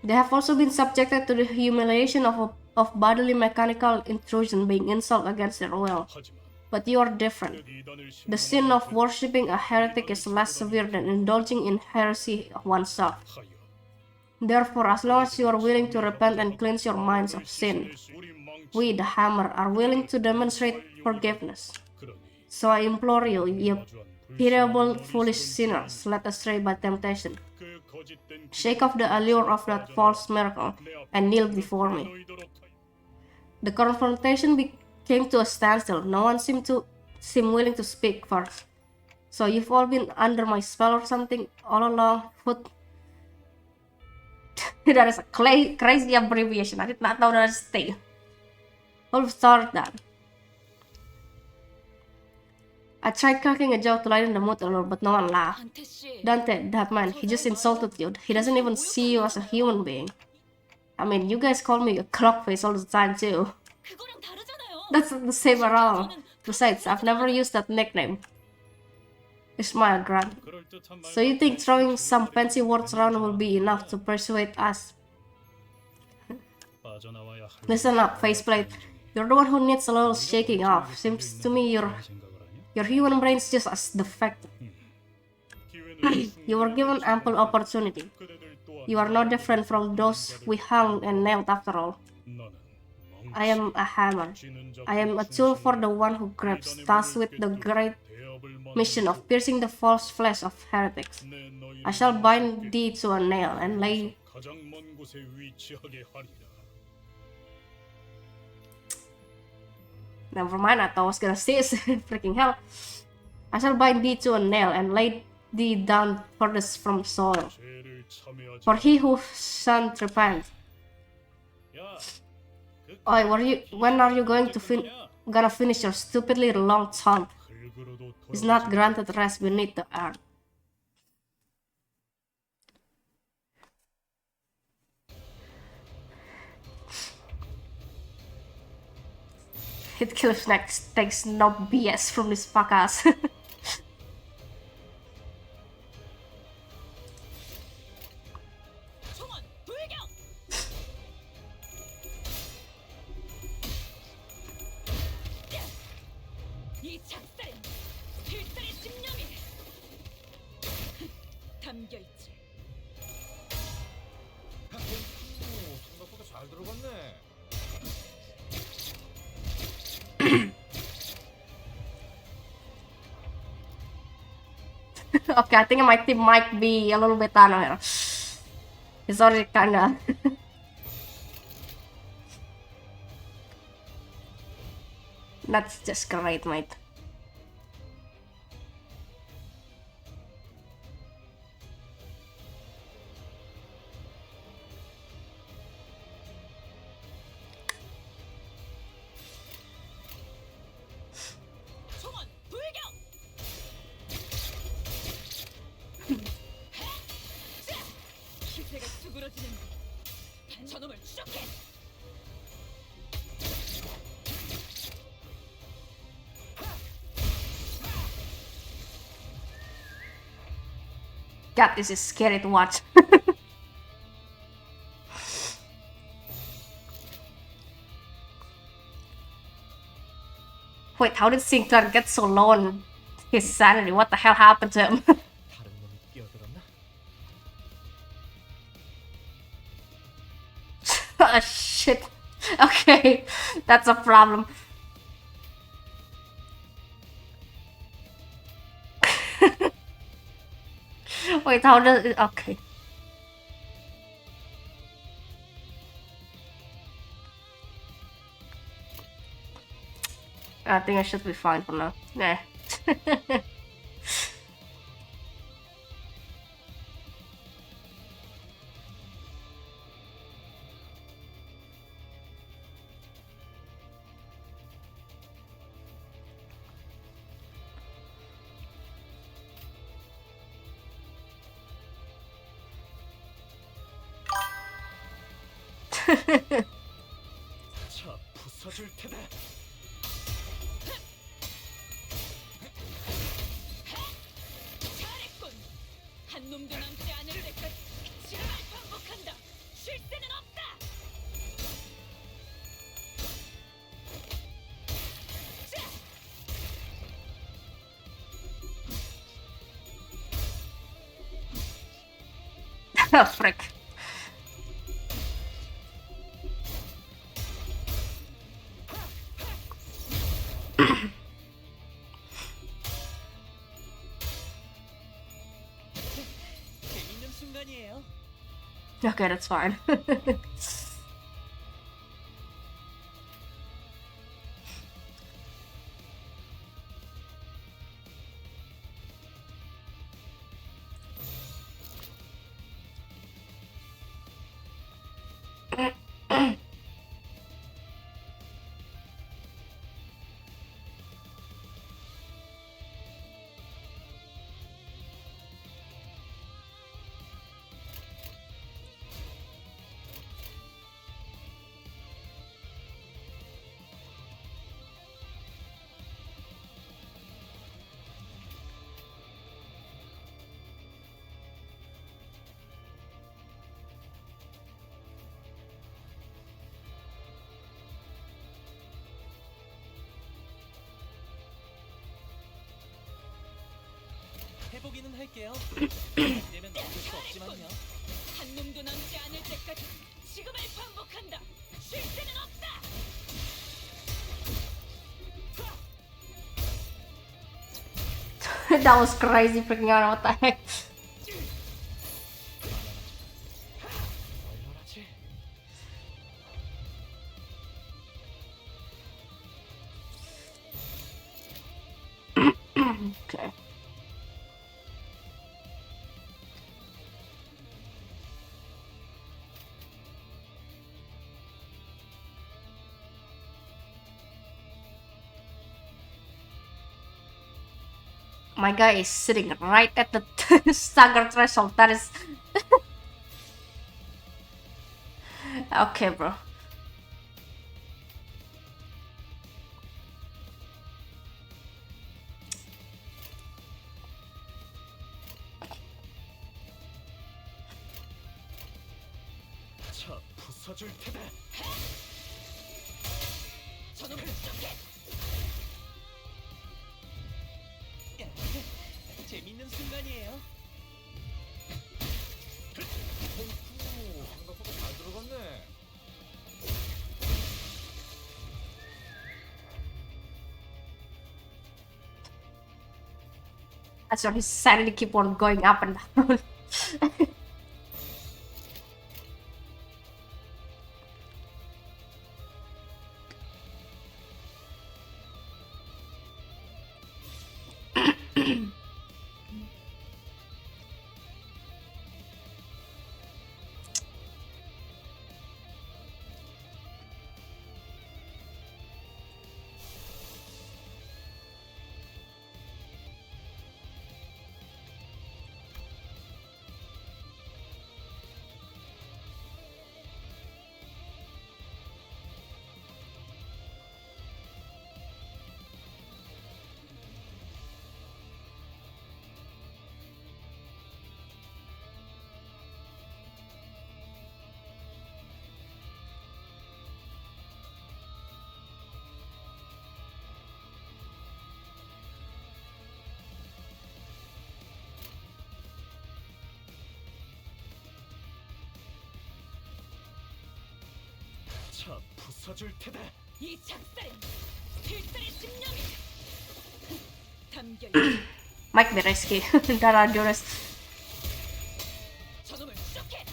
They have also been subjected to the humiliation of bodily mechanical intrusion, being insult against their will. 하지만 But you are different. 이단을 The sin of worshipping a heretic is less severe than indulging in heresy oneself. 하여 Therefore, as long as you are willing to repent and cleanse your minds of sin, 우리 망치 we, the Hammer, are willing to demonstrate forgiveness. 그러니 So I implore you, you 마주한 pitiable, foolish sinners, led astray by temptation, 그 거짓된 shake off the allure of that false miracle and kneel before me. 너희도록 하여 The confrontation came to a standstill. No one seemed willing to speak first. So you've all been under my spell or something all along. That is a crazy abbreviation. I did not know that is a thing. Who started that? I tried cracking a joke to lighten the mood a little, but no one laughed. 단테 씨, Dante, that man, he just insulted you. He doesn't even see you as a human being. I mean, you guys call me a clockface all the time too. 그거랑 다르잖아요. That's not the same at all. Besides, I've never used that nickname. Smile, Grant. So you think throwing some fancy words around will be enough to persuade us? Listen up, faceplate. You're the one who needs a little shaking off. Seems to me your human brain's just as defective. You were given ample opportunity. You are no different from those we hung and nailed after all. I am a hammer. I am a tool for the one who grabs, tasked with the great mission of piercing the false flesh of heretics. I shall bind thee to a nail and lay... Never mind, I thought I was gonna say freaking hell. I shall bind thee to a nail and lay thee down furthest from soil. For he who shan't repent. Oi, when are you gonna finish your stupidly long taunt? Is not granted rest beneath the earth. Hit Kills next takes no BS from this fuck ass. 총원 불경. 이 작살엔 필살의 집념이 담겨 있지. 생각보다 잘 들어갔네. Okay, I think my team might be a little bit here. It's already kinda. That's just great, mate. 총원 불경. 기세가 수그러지는 저놈을 추적해. God, this is scary to watch. Wait, how did Sington get so low on his sanity? What the hell happened to him? 다른 놈이 끼어들었나? Oh, shit. Okay, that's a problem. Wait, how does it... Okay. I think I should be fine for now. Nah. 자, 부숴줄 테다. 잘했군. 한 놈도 남지 않을 때까지 지랄을 반복한다. 쉴 새는 없다. 자, Oh, frick. 재밌는 순간이에요. Okay, that's fine. 해보기는 할게요. 안 되면 어쩔 수 없지만요. 한 놈도 남지 않을 때까지 지금을 반복한다. 쉴 새는 없다. That was crazy freaking out. What the heck? 얼얼하지? Okay. My guy is sitting right at the stagger threshold. That is okay, bro. 자, 부숴줄 테다. 저놈을 쫓게. 재밌는 순간이에요. 오, 생각보다 잘 들어갔네. That's why his sanity keep on going up and down. 자, 부숴줄 테다. 이 작살엔 필살의 집념이 담겨 있다. Might be risky. That Arduous. 저놈을 쫓게.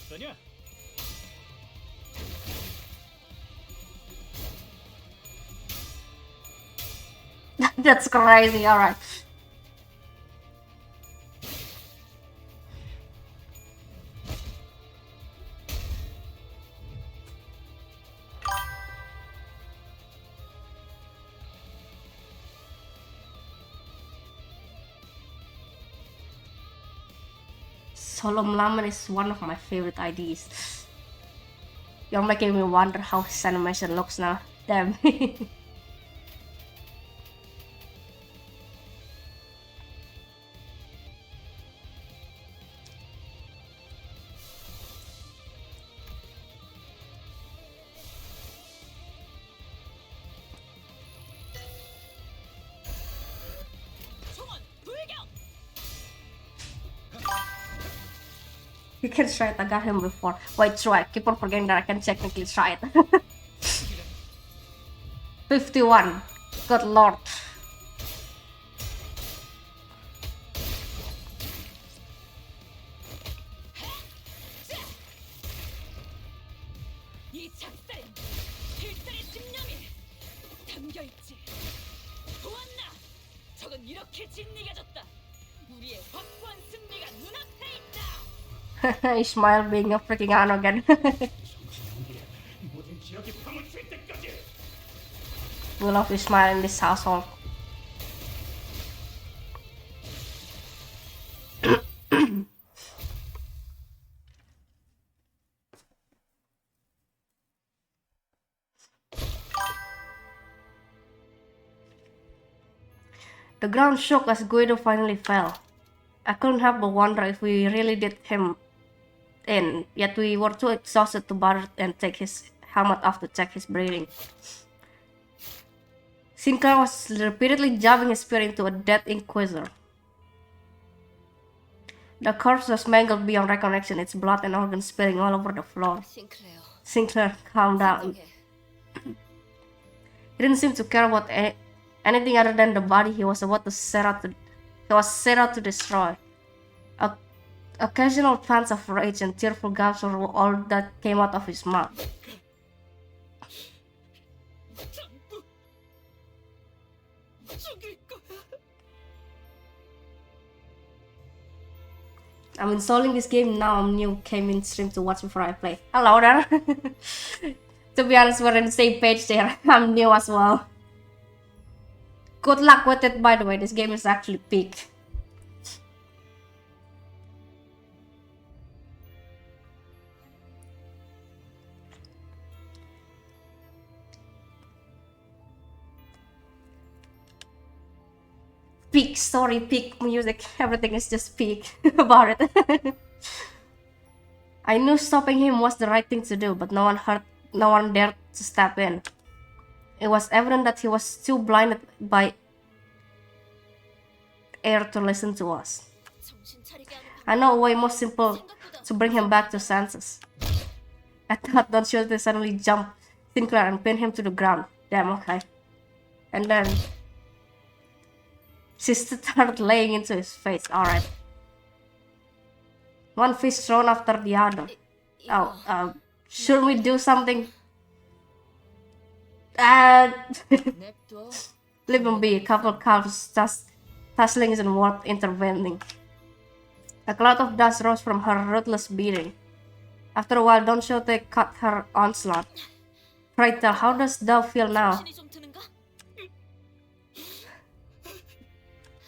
너냐? That's crazy. All right. Solemn Laman is one of my favorite IDs. You're making me wonder how his animation looks now. Damn. 총원 불격. You can try it. I got him before. Wait, try. Keep on forgetting that I can technically try it. 51. Good lord. 이 작살엔 필살의 집념이 담겨 있지. 보았나? 적은 이렇게 진리가졌다. 우리의 확고한 승리가 눈앞에 있다. Ismail being a freaking ano again. 모든 지역이 파묻힐 때까지. We love Ismail in this household. The ground shook as Guido finally fell. I couldn't help but wonder if we really did him in, yet we were too exhausted to bother and take his helmet off to check his breathing. Sinclair was repeatedly jabbing his spear into a dead Inquisitor. The corpse was mangled beyond recognition, its blood and organs spilling all over the floor. 싱클레어. Sinclair calmed down. 진정해. He didn't seem to care about anything other than the body he was about to set out to destroy. Occasional pants of rage and tearful gasps were all that came out of his mouth. 죽일 거야. I'm installing this game now. I'm new. Came in stream to watch before I play. Hello there. To be honest, we're on the same page there. I'm new as well. Good luck with it, by the way. This game is actually peak. Peak story, peak music, everything is just peak about it. I knew stopping him was the right thing to do, but no one dared to step in. It was evident that he was too blinded by air to listen to us. 정신 차리게 하는 I know a way more simple to bring him back to senses. I thought Don Quixote suddenly jumped Sinclair and pinned him to the ground. Damn, okay. And then she started laying into his face. Alright. One fist thrown after the other. Oh, should we do something? 냅둬. Leave him be. A couple calves tussling isn't worth intervening. A cloud of dust rose from her ruthless beating. After a while, Don Quixote cut her onslaught. Pray tell, how does thou feel now? 정신이 좀 드는가?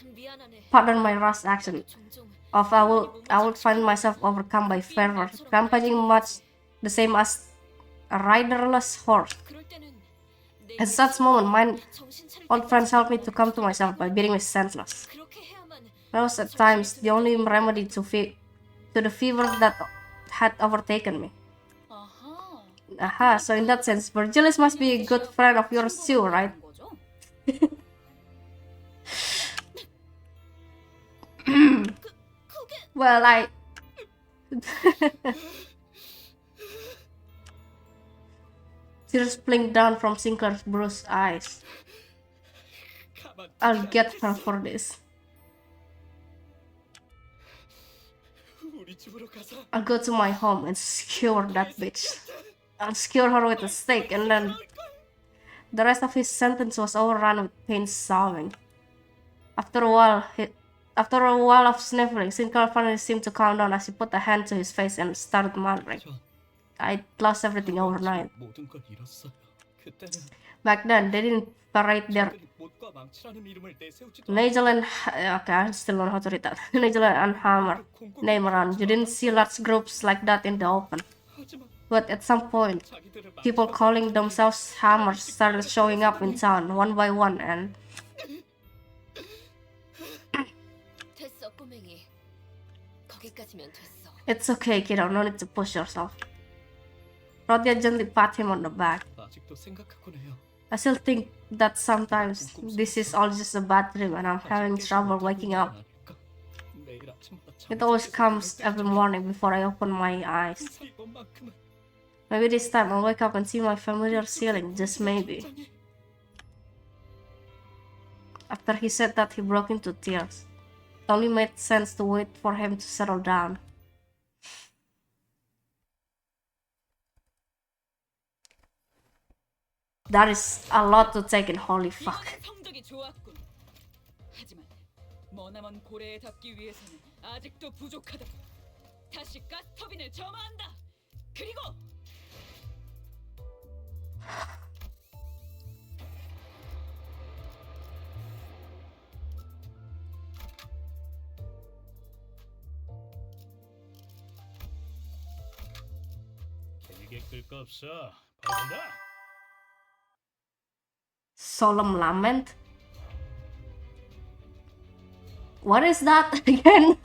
미안하네. Pardon my rash action. 종종 Of I will find myself overcome by fervor, rampaging much the same as a riderless horse. 그럴 때는 내 At such moment, my 정신 차릴 old friends helped me to come to myself by beating me senseless. 그렇게 해야만 That was at times the only remedy to the fever that had overtaken me. 아하. Aha, so in that sense, Virgilius must be a good friend of yours too, right? 거죠? Well, I... Tears blinked down from Sinclair's bruised eyes. I'll get her for this. 우리 집으로 가자. I'll go to my home and skewer that bitch. I'll skewer her with a stake, and then the rest of his sentence was overrun with pain sobbing. After a while of sniffling, Sinclair finally seemed to calm down as he put a hand to his face and started muttering. I lost everything overnight. 모든 걸 잃었어요. 그때는 Back then, they didn't parade their 못과 망치라는 이름을 내세우지도 Nigel and okay, I still don't know how to read that. Nigel and Hammer name around. You didn't see large groups like that in the open. 하지만 But at some point, 자기들을 people calling themselves Hammers started showing up in town one by one, and 됐어, 꼬맹이. 거기까지면 됐어. it's okay, kiddo. No need to push yourself. Rodia gently pat him on the back. 아직도 생각하곤 해요. I still think that sometimes this is all just a bad dream and I'm having trouble waking up. 매일 아침마다 It always comes every morning before I open my eyes. 이번만큼은 Maybe this time I'll wake up and see my familiar ceiling, just maybe. After he said that, he broke into tears. It only made sense to wait for him to settle down. That is a lot to take in, holy fuck. 이번엔 성적이 좋았군. 하지만 머나먼 고래에 닿기 위해서는 아직도 부족하다. 다시 가스터빈을 점화한다. 그리고 길게 끌 거 없어. 바로 간다. Solemn lament? What is that again?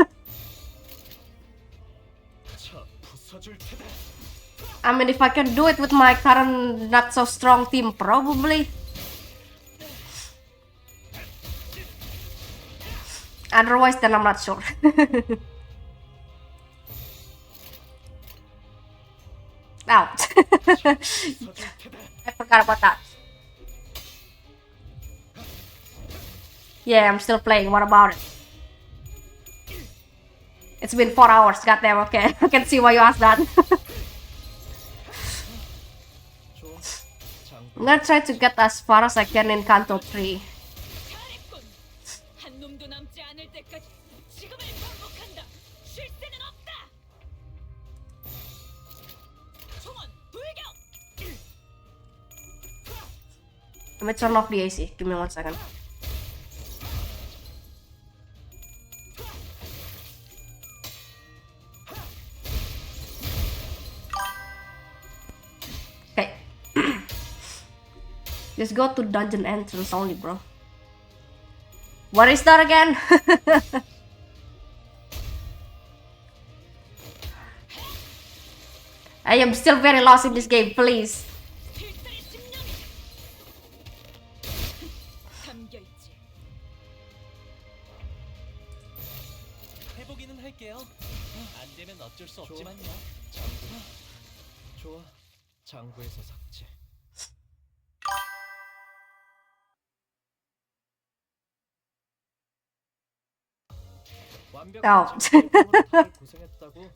차 부숴줄 테다. I mean, if I can do it with my current not so strong team, probably. Otherwise, then I'm not sure. Out. I forgot about that. Yeah, I'm still playing. What about it? It's been 4 hours. Goddamn. Okay, I can see why you asked that. 좋아. I'm gonna try to get as far as I can in Canto 3. 잘했군. 한 놈도 남지 않을 때까지 지금을 반복한다. 쉴 새는 없다. 총원 돌격. Let me turn off the AC. Give me 1 second. Okay. Just go to dungeon entrance only, bro. What is that again? I am still very lost in this game, please. 필살의 집념이 담겨 있지. 해보기는 할게요. 안 되면 어쩔 수 없지만요. 장구. 좋아. 장구에서 삭제. 완벽한 장구로 다들 고생했다고.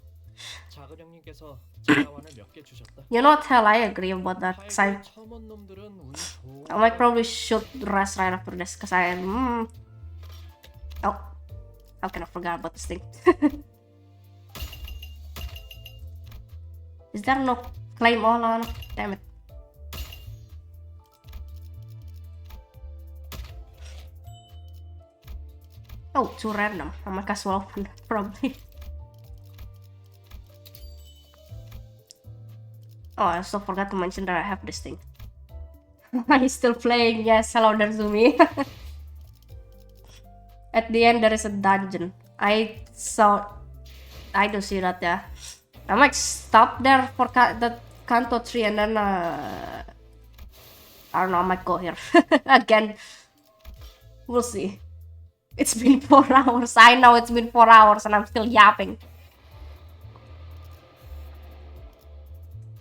작은 형님께서 자라완을 몇 개 주셨다. You know what, hell, I agree about that. Cause 팔구의 첨원 놈들은 운 좋은 I might probably should rest right after this. Cause I am. Oh. How can I forget about this thing? Is there no claim all on? Damn it. Oh, too random. I might as well open that, probably. Oh, I also forgot to mention that I have this thing. He's still playing. Yes, hello there, Zumi. At the end, there is a dungeon. I do see that, yeah. I might stop there for the Canto 3 and then, I don't know, I might go here. Again. We'll see. It's been 4 hours. I know it's been 4 hours and I'm still yapping.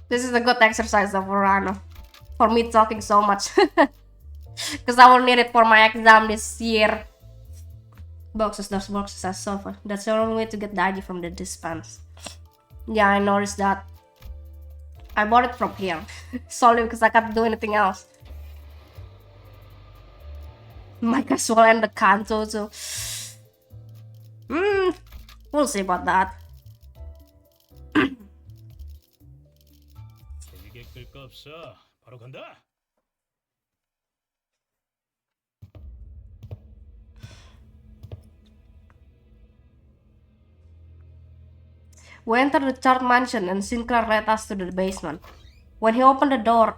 This is a good exercise of Urano. For me talking so much. Because I will need it for my exam this year. Boxes, those boxes are sulfur. That's the only way to get the ID from the dispense. Yeah, I noticed that. I bought it from here. Solely because I can't do anything else. Might as well end the Canto too. We'll see about that. 이게 끌 거 없어. 바로 간다. We entered the chart mansion and Sinclair led us to the basement. When he opened the door,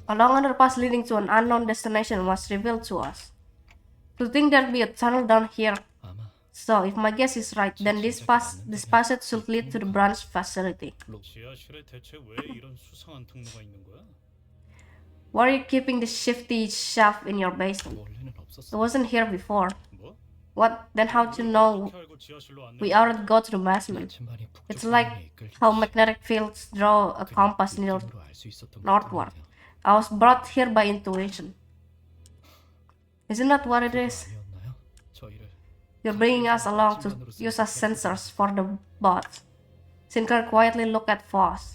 a long underpass leading to an unknown destination was revealed to us. To think there'd be a tunnel down here. 아마 So, if my guess is right, then this passage should lead to the branch facility. 지하실에 대체 왜 이런 수상한 통로가 있는 거야? Why are you keeping the shifty shaft in your basement? 원래는 It 없었어. wasn't here before. 뭐? What? Then how'd you know 어떻게 알고 지하실로 왔는지? we ought go to the basement? 나침반이 It's 북쪽 like 방향에 이끌리기 how magnetic fields draw a compass near 느낌으로 알수 있었던 northward. 것뿐이야. I was brought here by intuition. Isn't that what it is? 아니었나요? 저희를 You're bringing us along to use as sensors for the bot. Sinclair quietly looked at Foss.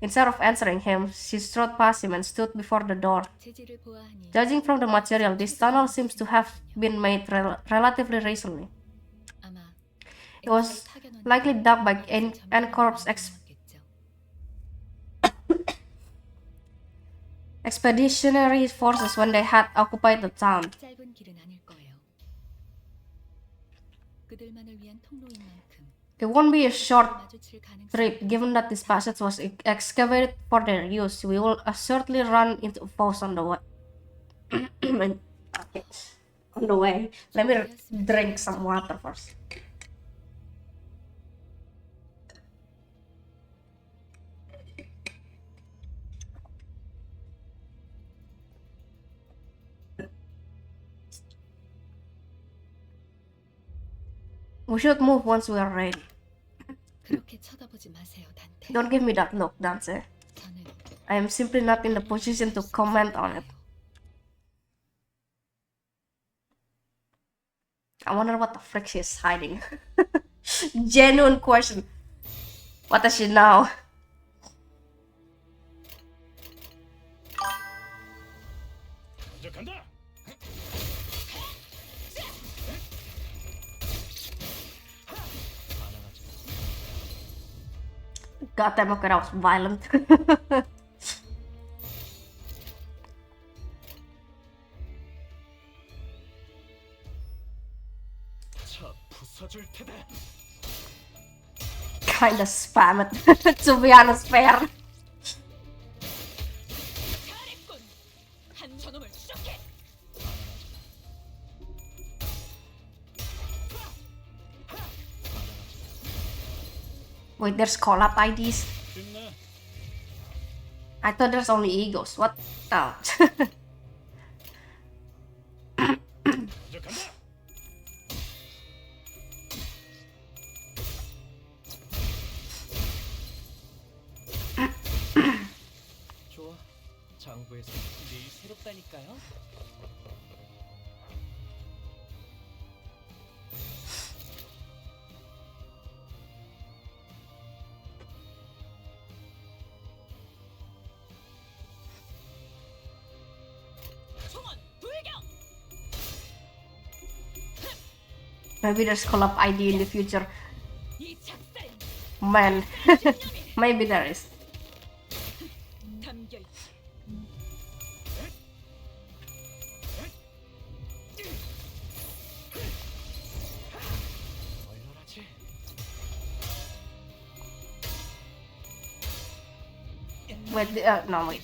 Instead of answering him, she strode past him and stood before the door. 재질을 보아하니 Judging from the material, this tunnel seems to have been made relatively recently. 아마 It was likely dug by N-Corp's expeditionary forces when they had occupied the town. 짧은 길은 아닐 거예요. 그들만을 위한 통로인 만큼 It won't be a short 마주칠 가능성이 trip, given that this passage was excavated for their use. We will certainly run into foes on the way. Okay. On the way. Let me drink some water first. We should move once we are ready. 그렇게 쳐다보지 마세요, 단테. Don't give me that look, Dante. 저는 I am simply not in the position to comment on it. I wonder what the frick she is hiding. Genuine question. What does she know? 먼저 간다. 반항하지 God damn, okay, that was violent. 차 부숴줄 테다. Kinda spam it, to be honest, fair. 잘했군. 한 저놈을 추적해. Wait, there's collab IDs? 쉽네. I thought there's only egos. What? Oh. 먼저 간다. 좋아. 장부에서 내일 새롭다니까요. 총원 불경. Maybe there's collab ID in the future. 이 작살 Man, maybe there is. 담겨 있지. 얼얼하지. Wait, no, wait.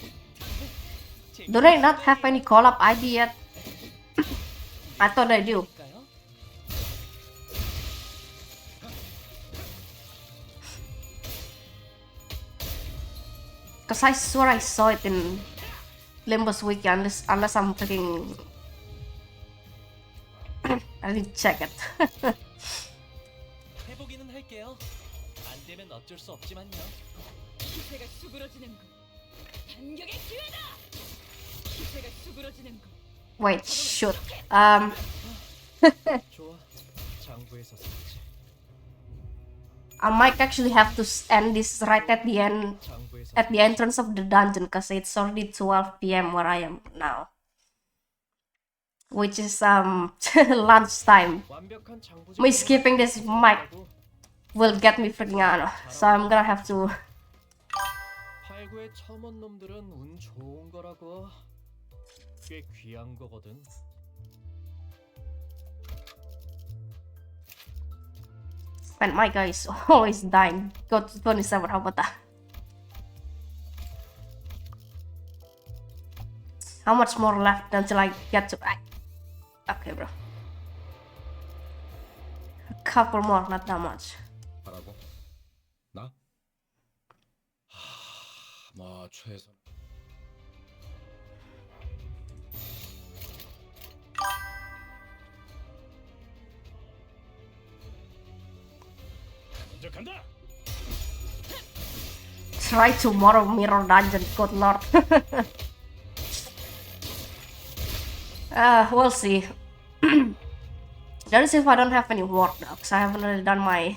Do they not have any collab ID yet? I thought they do. 재밌다니까요. Cause I swear I saw it in Limbus Wiki, unless I'm freaking. I need to check it. 해보기는 할게요. 안 되면 어쩔 수 없지만요. 기세가 수그러지는군. 반격의 기회다. 기세가 수그러지는군. Wait, shoot. 좋아. 장부에서 샀지. I might actually have to end this right at the end, 장부에서 at the entrance of the dungeon, cause it's already 12 p.m. where I am now, which is lunchtime. 완벽한 장부. Me skipping this mic will get me freaking out, so I'm gonna have to. 89의 첨언 놈들은 운 좋은 거라고. 꽤 귀한 거거든. And my guy is always dying. Go to 27. How about that? How much more left until I get to? Okay, bro. A couple more, not that much. 하라고? 나? 뭐 최선. 먼저 간다. Try tomorrow mirror dungeon. Good lord. We'll see. That is if I don't have any work now, because I haven't really done my.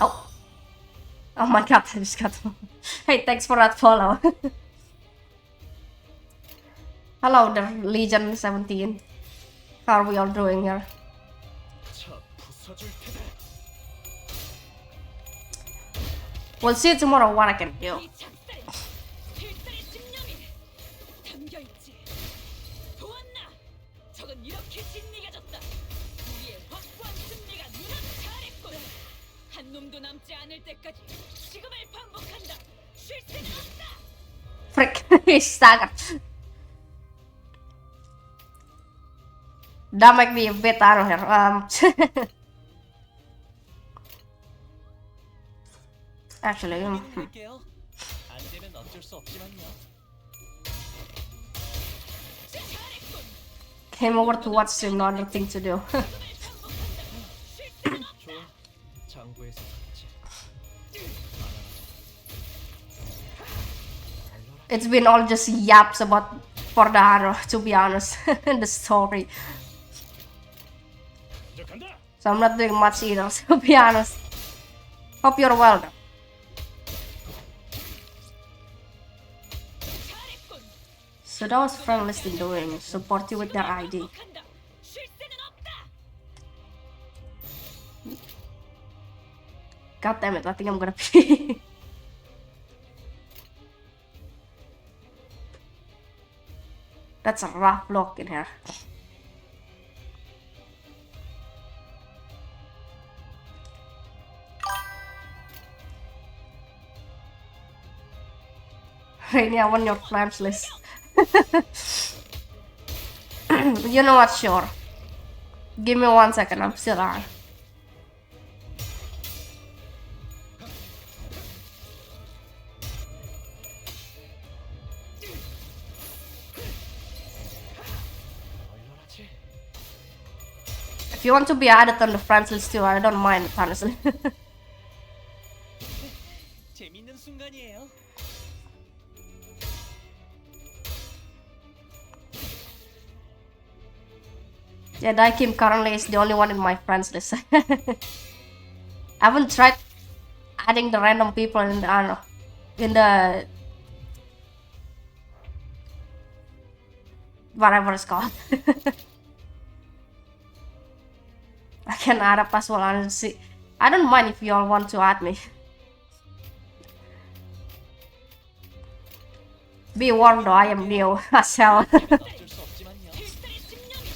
Oh. Oh my god, I just got. Hey, thanks for that follow. Hello there, Legion 17. How are we all doing here? 차 부숴줄 테다. We'll see tomorrow what I can do. 이 작살은 필살의 집념이 담겨 있지. 보았나? 적은 이렇게 진리가졌다. 우리의 확고한 승리가 눈앞 잘했군. 한 놈도 남지 않을 때까지 지금을 반복한다. 쉴 새는 없다. Frick, he's staggered. That might be a bit out of here. Actually, 해보기는 할게요. 안 되면 어쩔 수 없지만요. 잘했군. came over to watch stream, no other thing to do. 장부에서 샀지. It's been all just yaps about for the Hano, to be honest. The story. 먼저 간다. So I'm not doing much either, to be honest. Hope you're well though. 잘했군. So that was friend listing doing. Support you with their ID. 극복한다. 쉴 새는 없다. God damn it, I think I'm gonna pee. That's a rough look in here. Rainy, I want your friends list. You know what, sure. Give me 1 second, I'm still on. 얼얼하지. If you want to be added on the friends list too, I don't mind, honestly. 재밌는 순간이에요. Yeah, Daikim currently is the only one in my friends list. I haven't tried adding the random people in the, I don't know, in the whatever it's called. I can add up as well, honestly. I don't mind if you all want to add me. Be warned though, I am new as hell. 어쩔 수 없지만요. 필살의 집념이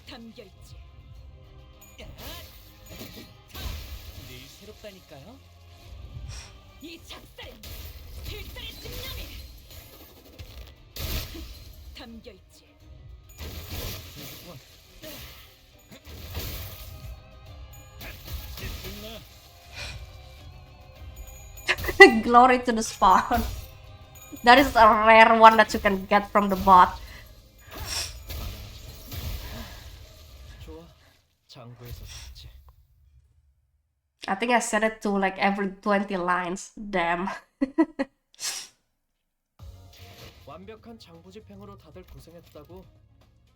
담겨 있지. 늘 새롭다니까요. 이 작살엔 필살의 집념이 담겨 있지. 끝내. Glory to the spawn. That is a rare one that you can get from the bot. 좋아. 장부에서 샀지. I think I set it to like every 20 lines. Damn. 완벽한 장부 집행으로 다들 고생했다고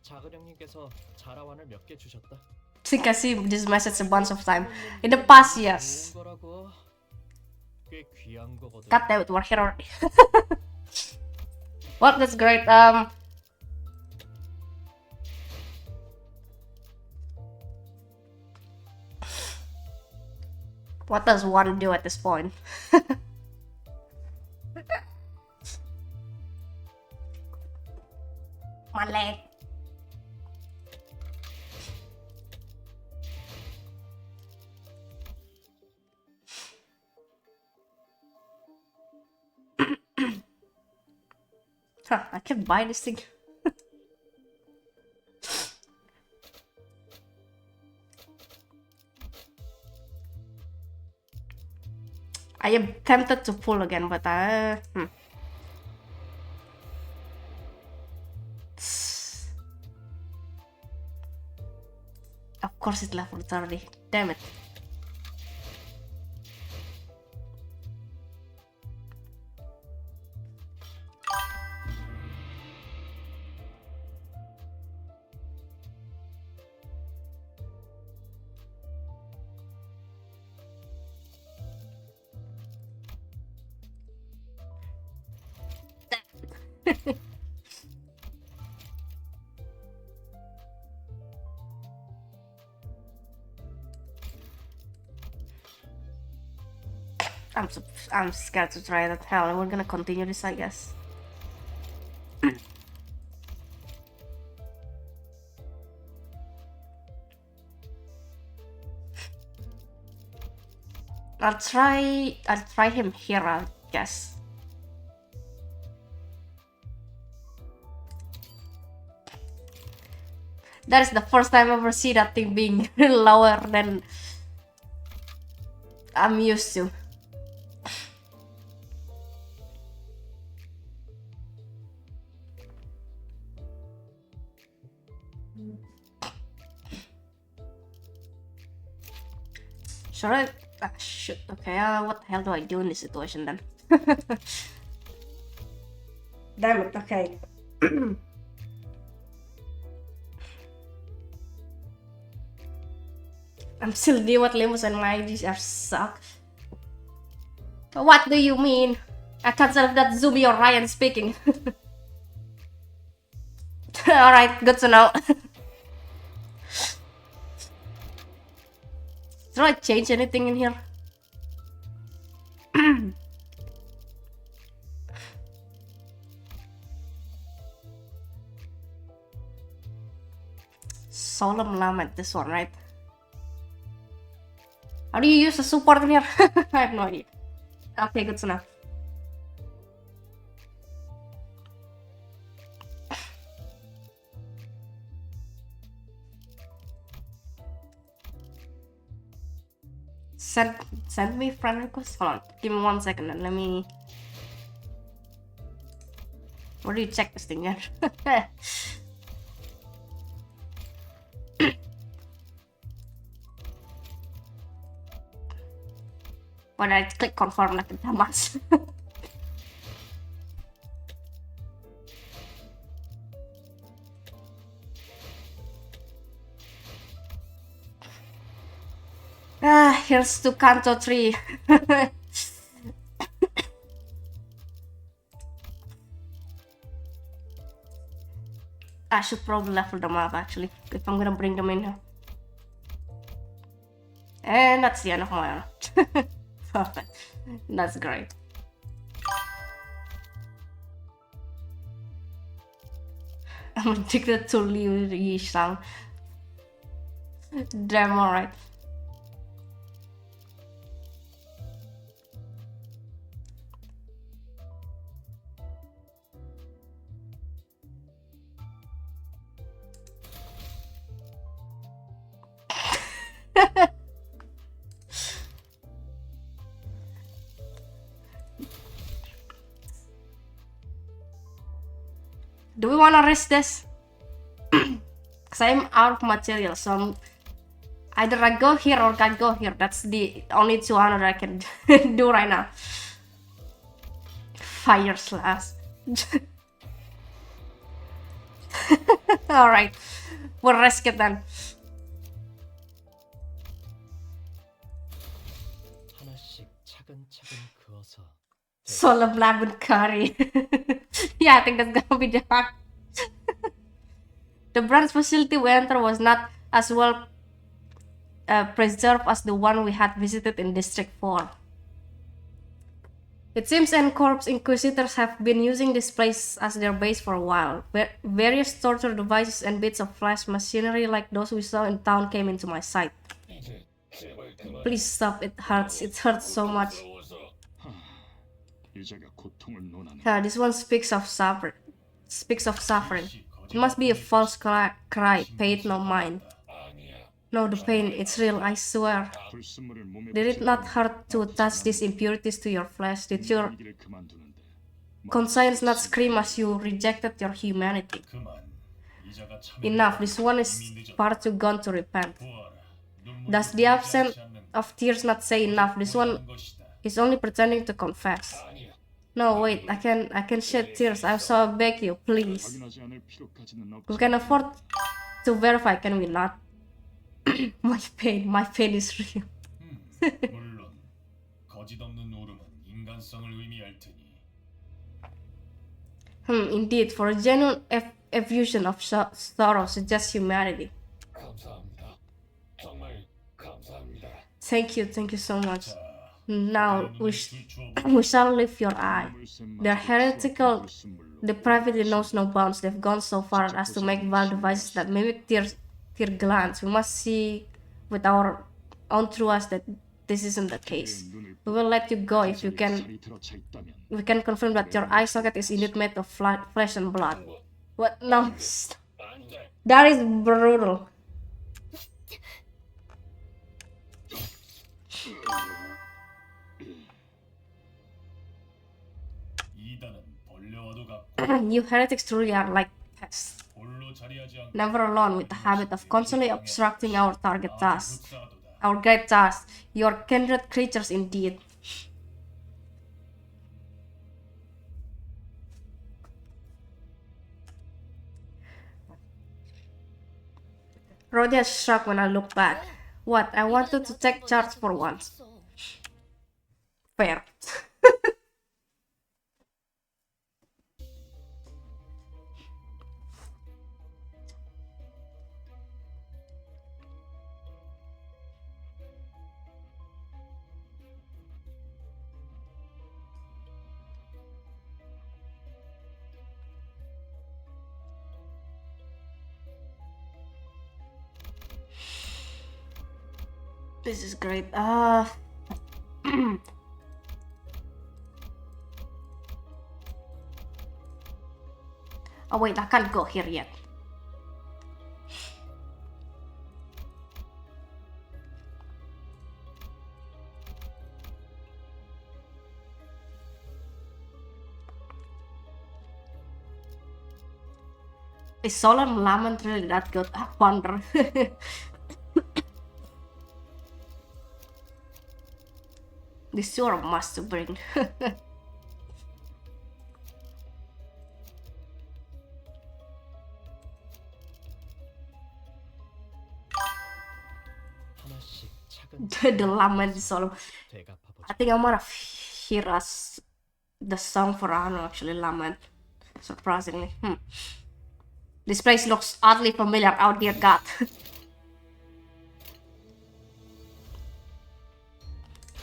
작은 형님께서 자라완을 몇 개 주셨다. I think I see this message a bunch of time. In the past, yes. 좋은 거라고. 꽤 귀한 거거든. God damn it, we're here already. Well, that's great. What does one do at this point? My leg. Huh, I can buy this thing. I am tempted to pull again, but Of course it's level 30. Damn it. I'm scared to try that. Hell, we're gonna continue this, I guess. I'll try him here, I guess. That is the first time I ever see that thing being lower than I'm used to. Should I? Ah, shoot. Okay, what the hell do I do in this situation then? Damn it, okay. I'm still new at Limos and my IDs are suck. What do you mean? I can't tell if that's Zumi or Ryan speaking. Alright, good to know. Did I change anything in here? Solemn Lament, this one, right? How do you use the support in here? I have no idea. Okay, good to know. Send me friend request. Hold on, give me 1 second and let me. Where do you check this thing at? When I click confirm like a dumbass. Here's to Canto III. I should probably level them up actually, if I'm gonna bring them in here. And that's the end of my honor. Perfect. That's great. I'm addicted to Liu Yishang. Damn alright. Do we wanna risk this? Cause I'm out of material, so either I go here or I go here. That's the only two honor I can do right now. Fire slash. Alright, we'll risk it then. 하나씩 차근차근 그어서 Solemn Lemon Curry. Yeah, I think that's gonna be the hack. The branch facility we entered was not as well preserved as the one we had visited in District 4. It seems N-Corp's Inquisitors have been using this place as their base for a while. Various torture devices and bits of flash machinery like those we saw in town came into my sight. Please stop, it hurts so much. This one speaks of suffering. It must be a false cry, pay it no mind. No, the pain, it's real, I swear. Did it not hurt to touch these impurities to your flesh? Did your conscience not scream as you rejected your humanity? Enough, this one is far too gone to repent. Does the absence of tears not say enough? This one is only pretending to confess. No, wait, I can shed tears. I so beg you, please. We can afford to verify, can we not? my pain is real. 물론 거짓 없는 울음은 인간성을 의미할 테니. Indeed, for a genuine effusion of sorrow suggests humanity. 감사합니다. 정말 감사합니다. Thank you so much. Now we shall lift your eye. Their heretical depravity knows no bounds. They've gone so far as to make vile devices that mimic tear glands. We must see with our own true eyes that this isn't the case. We will let you go if you can. We can confirm that your eye socket is indeed made of flesh and blood. What? No. That is brutal. You heretics truly are like pests. Never alone, with the habit of constantly obstructing our target task. Our great task. Your kindred creatures indeed. Rodia's shocked when I look back. What? I wanted to take charge for once. Fair. This is great. Oh wait, I can't go here yet. Is Solemn Lament really that good? I wonder. This sure must bring. 하나씩 차근 The lament is Solemn. 되갚아보자. I think I might have heard us the song for Ano actually lament. Surprisingly. This place looks oddly familiar. Oh dear God.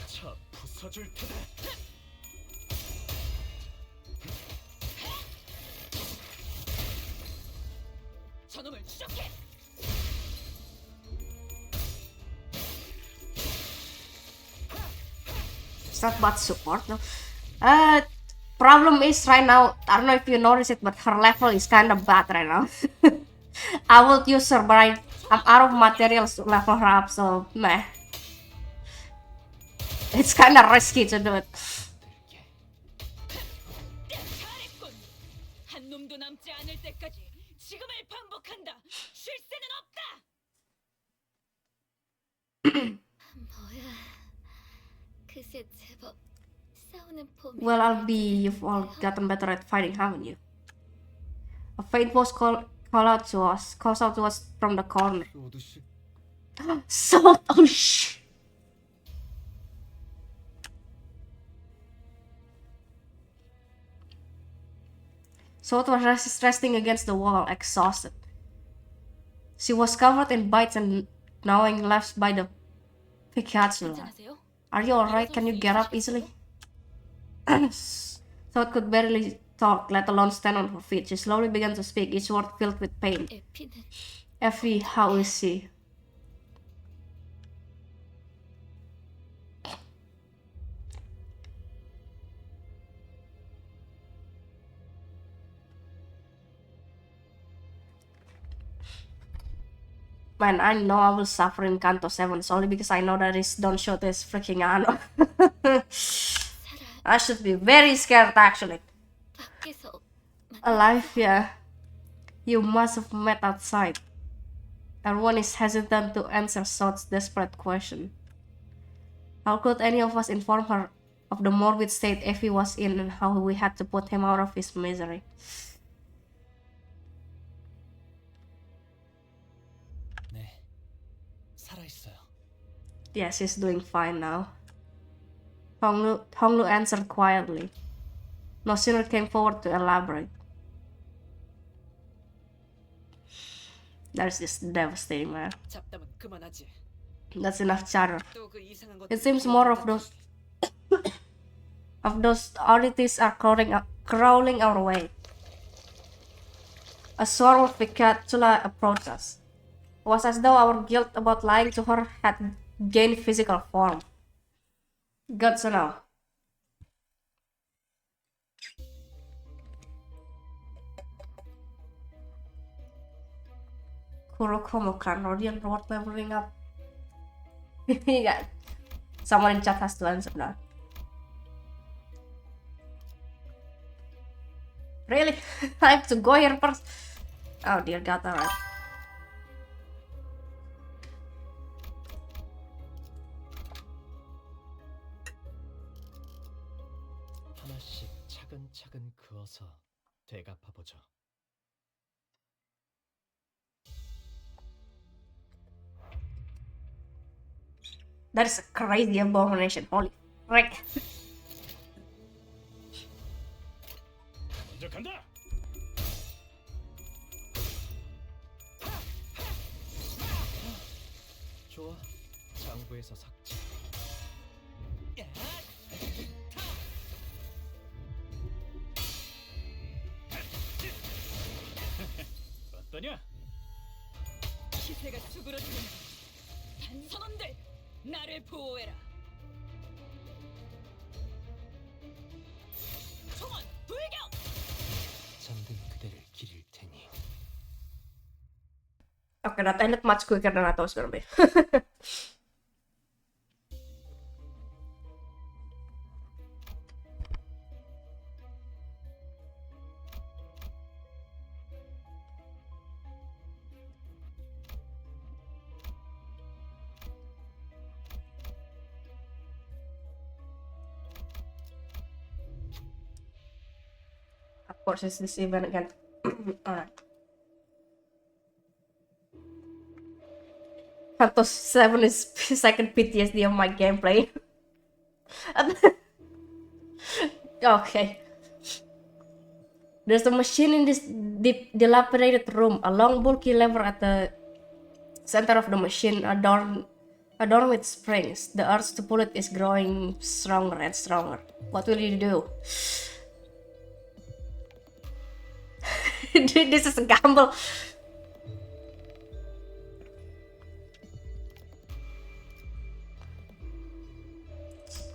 자, 부숴줄 테다. 저놈을 추적해. It's not bad support though. Problem is right now, I don't know if you notice it, but her level is kind of bad right now. I will use her, but I'm out of materials to level her up, so meh. It's kind of risky to do it. 잘했군. 한 놈도 남지 않을 때까지 지금을 반복한다. 쉴 새는 없다. 뭐야. 그새 제법 싸우는 폼이. Well, you've all gotten better at fighting, haven't you? A faint voice calls out to us from the corner. 로드씨, So, oh shit. Sot was resting against the wall, exhausted. She was covered in bites and gnawing left by the Pikachu. 괜찮으세요? Are you alright? Can you get up easily? Sot could barely talk, let alone stand on her feet. She slowly began to speak, each word filled with pain. 에피는 Effie, how is she? Man, I know I will suffer in Canto 7 solely because I know that is Don Shote's freaking Ano. I should be very scared actually. 밖에서 Alive, yeah. You must have met outside. Everyone is hesitant to answer Sot's desperate question. How could any of us inform her of the morbid state Effie was in and how we had to put him out of his misery? 네, 살아있어요. Yes, he's doing fine now. Honglu answered quietly. No sooner came forward to elaborate. There's this devastating man. 잡담은 그만하지. That's enough chatter. 또 그 이상한 것. It seems more of those oddities are crawling our way. A swarm of Picatula approached us. It was as though our guilt about lying to her had gained physical form. Good to know. Kurokomo Rodian wrote leveling up. Yeah. Someone in chat has to answer now. Really? I have to go here first? Oh dear God, alright. 하나씩 차근차근 그어서 되갚아보죠. That is a crazy abomination. Holy frick. 먼저 간다. 좋아, 장부에서 삭제. 어떠냐? 기세가 수그러지는 반선원들 나를 보호해라. 총원 불격! 잠든 그대를 기릴 테니. Okay, that ended much quicker than I thought it was gonna be. Of course, it's this event again. Alright. Canto 7 is second PTSD of my gameplay. Okay. There's a machine in this dilapidated room. A long bulky lever at the center of the machine, adorned with springs. The urge to pull it is growing stronger and stronger. What will you do? Dude, this is a gamble.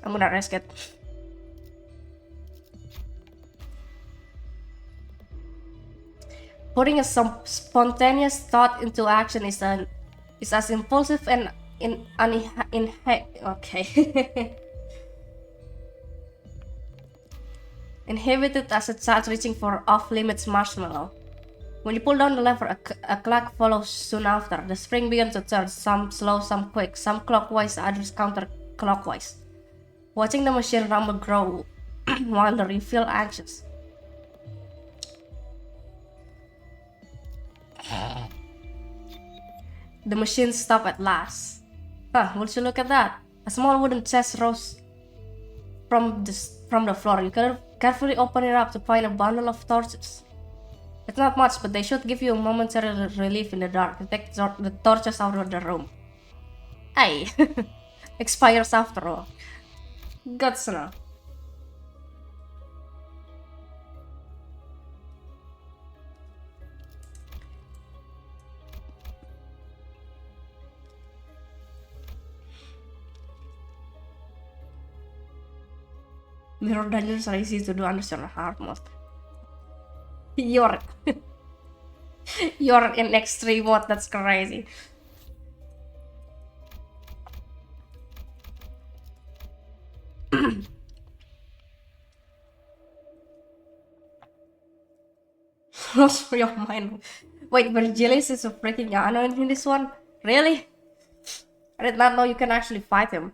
I'm gonna risk it. Putting a spontaneous thought into action is as impulsive and okay. Inhibited as a child reaching for off-limits marshmallow. When you pull down the lever, a clock follows soon after. The spring begins to turn, some slow, some quick, some clockwise, others counterclockwise. Watching the machine rumble grow while the reveal anxious. The machine stopped at last. Huh, would you look at that? A small wooden chest rose from the floor. You carefully open it up to find a bundle of torches. It's not much, but they should give you a momentary relief in the dark. You take the torches out of the room. Hey, expires after all. Good to know. Mirror dungeons are easy to do unless you're hard mode. You're you're in extreme mode, that's crazy. Lost your mind. Wait, Virgilius is a freaking Yano in this one? Really? I did not know you can actually fight him.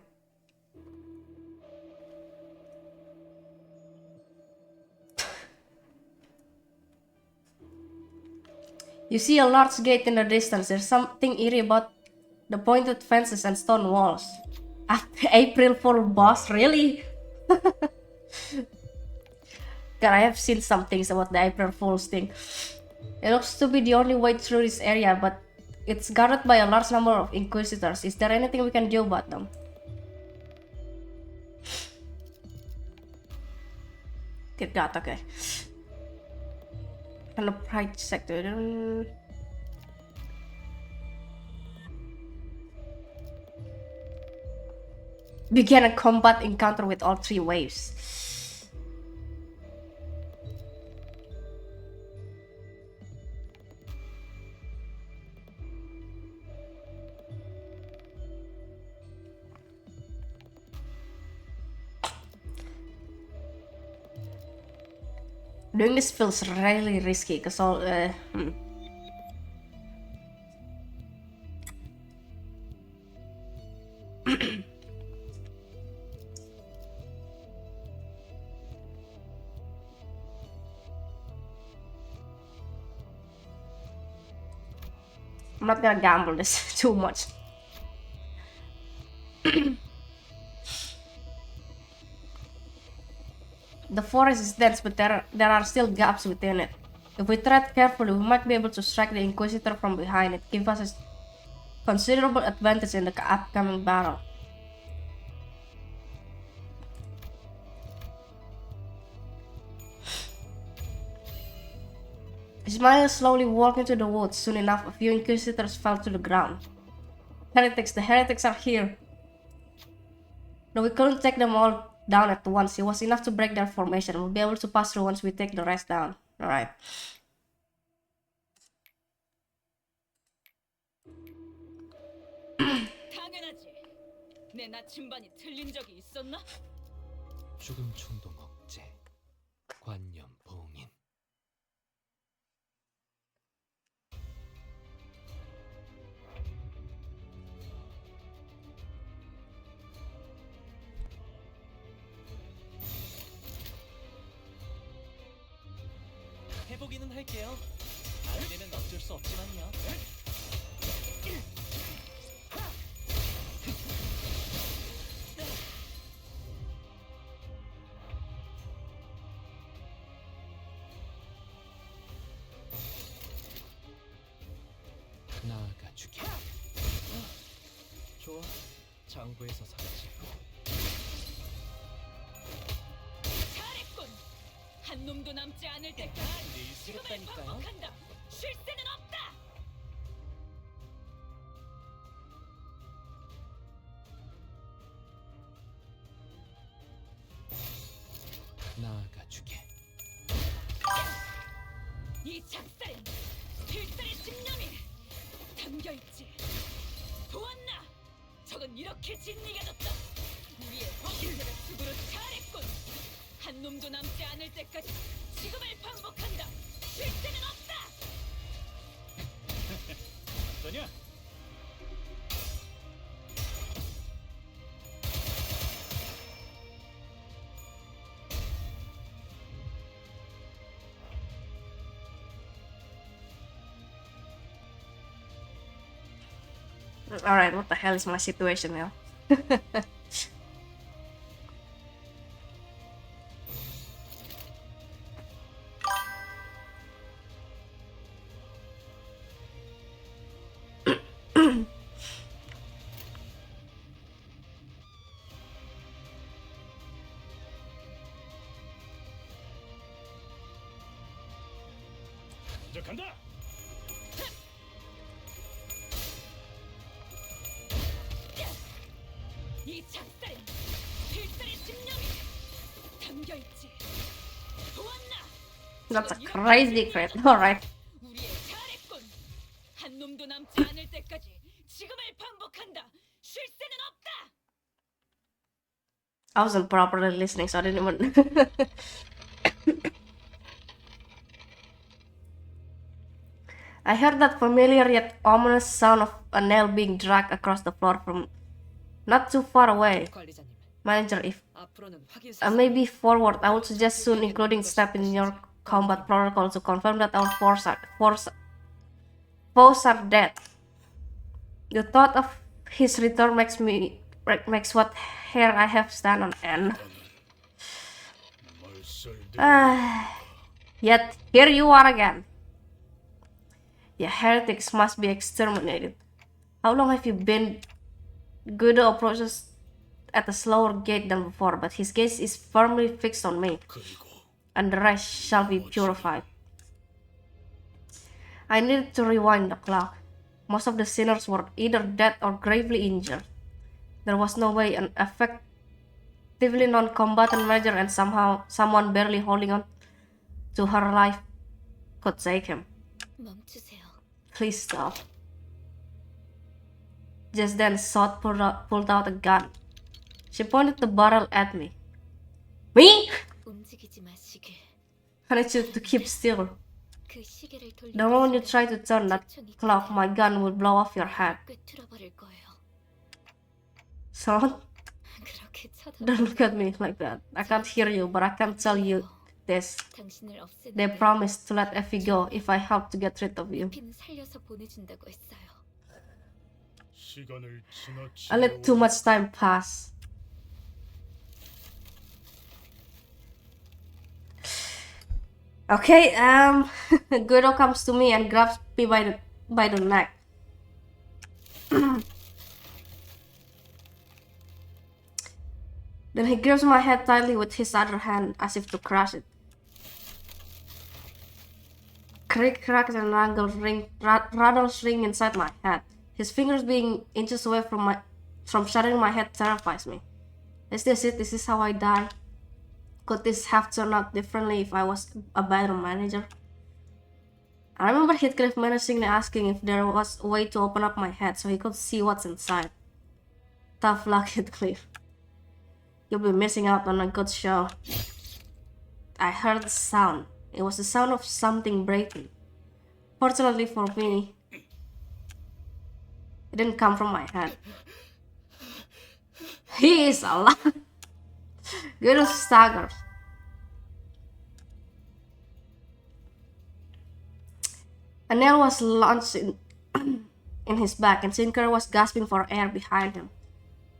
You see a large gate in the distance. There's something eerie about the pointed fences and stone walls. April Fool boss, really? God, I have seen some things about the April Fool's thing. It looks to be the only way through this area, but it's guarded by a large number of inquisitors. Is there anything we can do about them? Good God, okay. And the pride sector. Began a combat encounter with all three waves. Doing this feels really risky because all I'm not gonna gamble this too much. The forest is dense, but there are still gaps within it. If we tread carefully, we might be able to strike the Inquisitor from behind. It gives us a considerable advantage in the upcoming battle. Ismail slowly walked into the woods. Soon enough, a few Inquisitors fell to the ground. Heretics, the heretics are here. Though we couldn't take them all down at once, it was enough to break their formation. We'll be able to pass through once we take the rest down. Alright. 당연하지. 내 나침반이 틀린 적이 있었나? 죽음 충동 억제, 관념 봉인. 해보기는 할게요. 안 되면 어쩔 수 없지만요. 나아가주게. 좋아, 장부에서 살았지. 잘했군. 한 놈도 남지 않을 때까지 지금을 반복한다. 쉴 새는 없다. 나아가주게. 이 작살엔 필살의 집념이 담겨있지. 보았나? 적은 이렇게 진리가졌다. 우리의 황제가 죽으로 잘했군. 한 놈도 남지 않을 때까지 지금을 반복한다. 쉴 새는 없다. 어떠냐? Alright, what the hell is my situation now? 저 간다. 이 작살엔 필살의 집념이 담겨있지. 보았나? That's a crazy crit. Alright. 우리의 잘했군. 한 놈도 남지 않을 때까지 지금을 반복한다. 쉴 새는 없다. I wasn't properly listening, so I didn't even. I heard that familiar yet ominous sound of a nail being dragged across the floor from not too far away. 관리자님, Manager, if 앞으로는 확인 I may be forward, I would suggest soon including step in your combat protocol to confirm that our foes are dead. The thought of his return makes what hair I have stand on end. Yet here you are again. Yeah, heretics must be exterminated. How long have you been? Guido approaches at a slower gait than before, but his gaze is firmly fixed on me, and the rest shall be purified. I needed to rewind the clock. Most of the sinners were either dead or gravely injured. There was no way an effectively non-combatant major and someone barely holding on to her life could take him. 멈추세요. Please stop. Just then, Sot pulled out a gun. She pointed the barrel at me. Me? 움직이지 마시길. I need you to keep still. 그 시계를 돌리는 The moment you 순간 try to turn that clock, my gun will blow off your head. 꿰뚫어버릴 거예요. Son, 그렇게 don't look at me like that. I can't hear you, but I can tell you this. 당신을 없애는 They 게 promised to let Effie go if I help to get rid of you. 피는 살려서 보내준다고 했어요. 시간을 지나치게 I let too much time pass. Okay, Guido comes to me and grabs me by the neck. Then he grips my head tightly with his other hand, as if to crush it. Creak, cracks, and rattles ring inside my head. His fingers being inches away from shattering my head terrifies me. Is this it? Is this how I die? Could this have turned out differently if I was a better manager? I remember Heathcliff menacingly asking if there was a way to open up my head so he could see what's inside. Tough luck, Heathcliff. You'll be missing out on a good show. I heard the sound. It was the sound of something breaking. Fortunately for me, it didn't come from my head. He is alive. Guido staggers. A nail was launched in his back, and Sinclair was gasping for air behind him.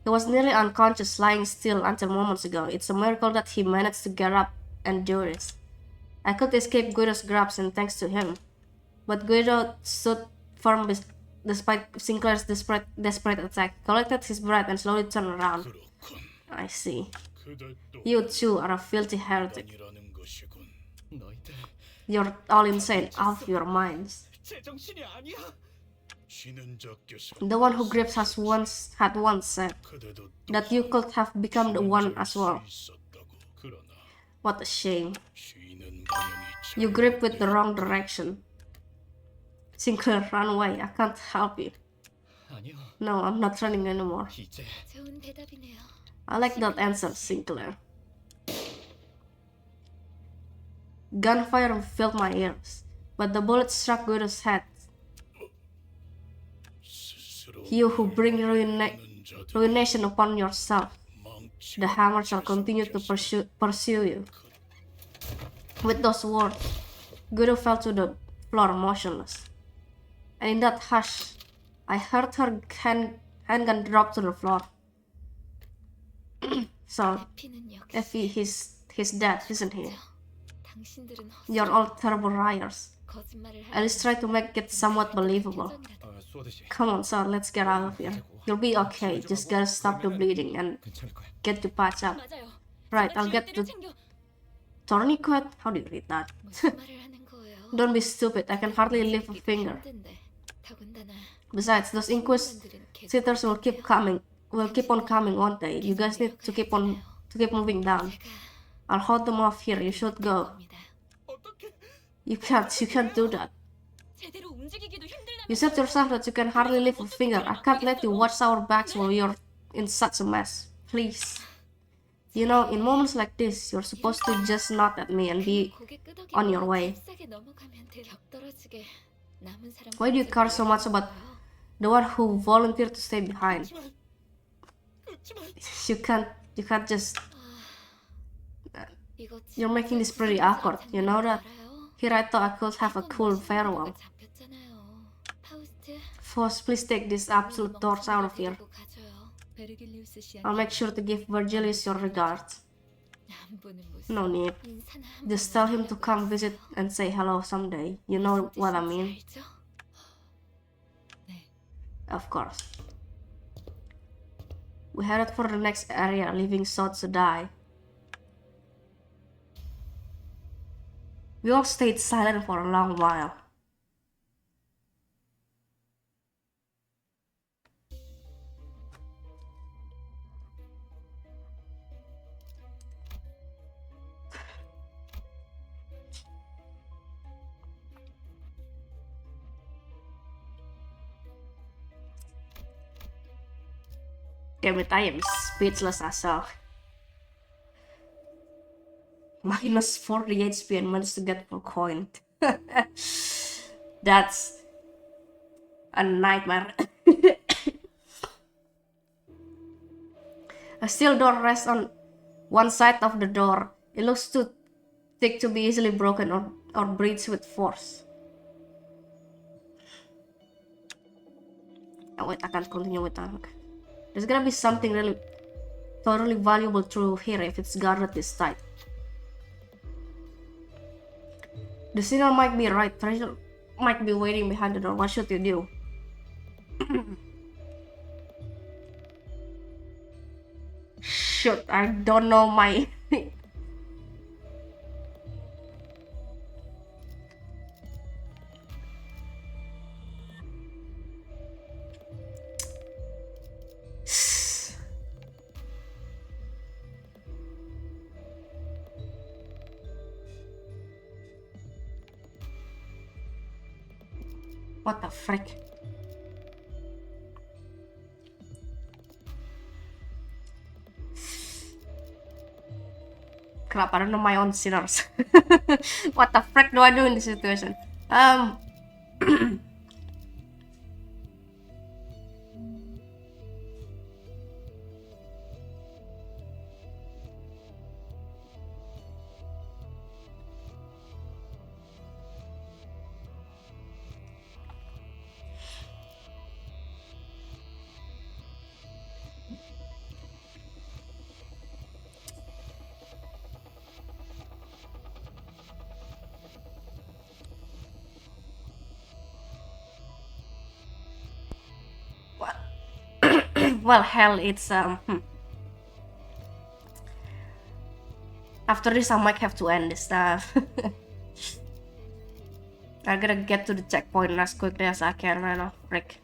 He was nearly unconscious, lying still until moments ago. It's a miracle that he managed to get up and do this. I could escape Guido's grabs, and thanks to him. But Guido stood firm despite Sinclair's desperate attack, collected his breath, and slowly turned around. 그렇군. I see. 그대 또 You too are a filthy heretic. 아니라는 것이군. 너희들 You're all insane, off your minds. 제정신이 아니야. 쥐는 작게서 The one who grips had once said 그대도 that you could have become the one as well. 있었다고. 그러나 What a shame. 쥐는 방향이 You grip with the wrong direction. Sinclair, run away. I can't help you. 아니요. No, I'm not running anymore. 이제 좋은 대답이네요. I like that answer, Sinclair. Gunfire filled my ears, but the bullet struck Guido's head. 스스로 You who bring 하는 자들 ruination upon yourself. 망치 The hammer shall continue to pursue you. With those words, Guido fell to the floor motionless. And in that hush, I heard her handgun drop to the floor. So, 피는 역시 Effie, he's dead, isn't he? 당신들은 You're all terrible liars. 거짓말을 At least try to make it somewhat believable. 쏘듯이 Come on, sir, let's get out of here. You'll be okay. Just gotta stop the bleeding and 괜찮을 거야. get to patch up. 맞아요. Right, I'll get 쥐어떼를 the 챙겨. tourniquet. How do you read that? 무슨 말을 하는 거예요? Don't be stupid. I can hardly lift a finger. 힘든데. 더군다나 Besides, those inquisitors will keep coming. Will keep on coming, won't they? You guys need to keep moving down. 제가 I'll hold them off here. You should go. 겁니다. 어떻게? You can't do that. 제대로 움직이기도 힘들다면 You said yourself that you can hardly lift a finger. I can't let you watch our backs while you're in such a mess. Please. You know, in moments like this, you're supposed to just nod at me and be 고개 끄덕이고 on your way. 잽싸게 넘어가면 돼. 격떨어지게 남은 사람 Why do you care so much about the one who volunteered to stay behind? 그렇지만 You can't just. 이거 You're making this pretty awkward. You know that? Here I thought I could have a cool farewell. 잡혔잖아요. 파우스트. First, please take these absolute doors out of here. 가져요. 베르길리우스 씨 I'll make sure to give Virgilius your regards. 안 보는 모습. No need. 인사나 한 Just 번 tell him to come visit and say hello someday. You know what I mean? 알죠? Of course. We headed for the next area, leaving South to die. We all stayed silent for a long while. Damn it, I am speechless as hell. Minus 40 HP and managed to get full coin. That's a nightmare. A steel door rests on one side of the door. It looks too thick to be easily broken or breached with force. Oh, wait, I can't continue with that. Okay. There's gonna be something really totally valuable through here if it's guarded this tight. The signal might be right. Treasure might be waiting behind the door. What should you do? Shoot, I don't know my... What the frick? Crap, I don't know my own sinners. What the frick do I do in this situation? Well, hell, it's after this I might have to end this stuff. I gotta get to the checkpoint as quickly as I can right now. Frick.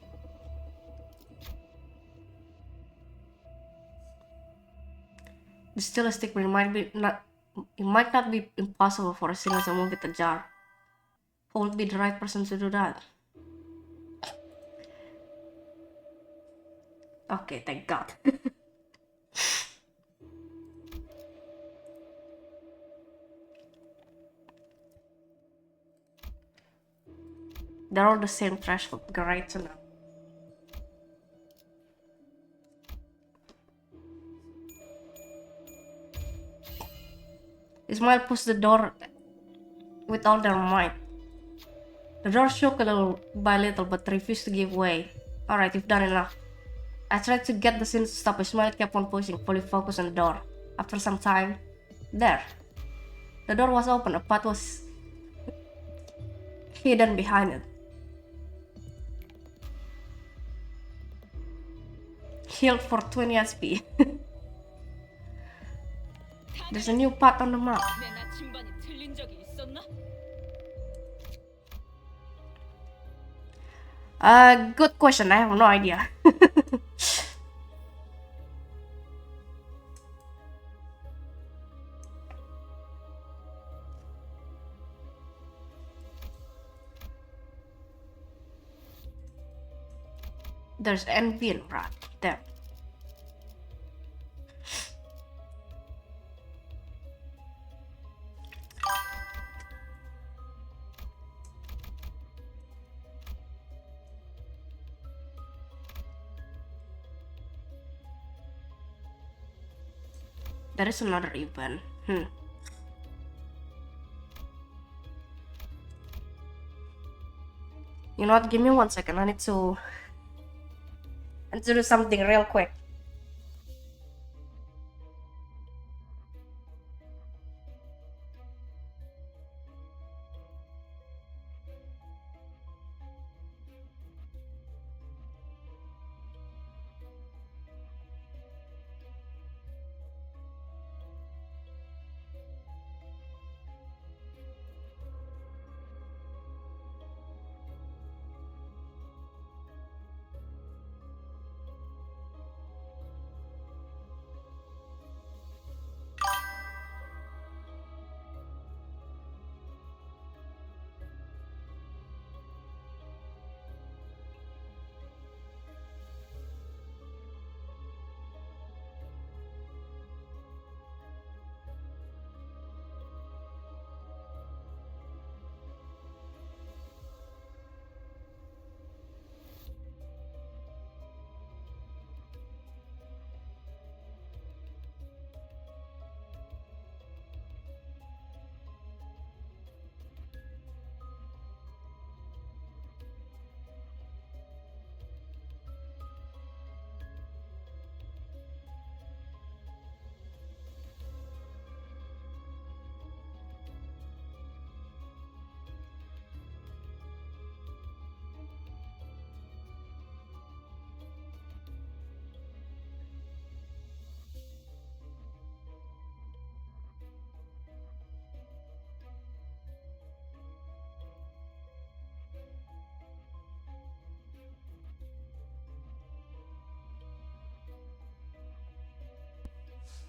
The still stick, but it might not be impossible for a singer to move with a jar. Who would be the right person to do that? Okay, thank God. They're all the same threshold. Great to know. Ismail pushed the door with all their might. The door shook a little by little but refused to give way. Alright, you've done enough. I tried to get the scene to stop. Ismail kept on pushing, fully focused on the door. After some time, there. The door was open. A path was hidden behind it. Healed for 20 SP. There's a new path on the map. 내 나침반이 틀린 적이 있었나? Good question. I have no idea. There's NB right there. There is another event. You know what? Give me 1 second. I need to do something real quick.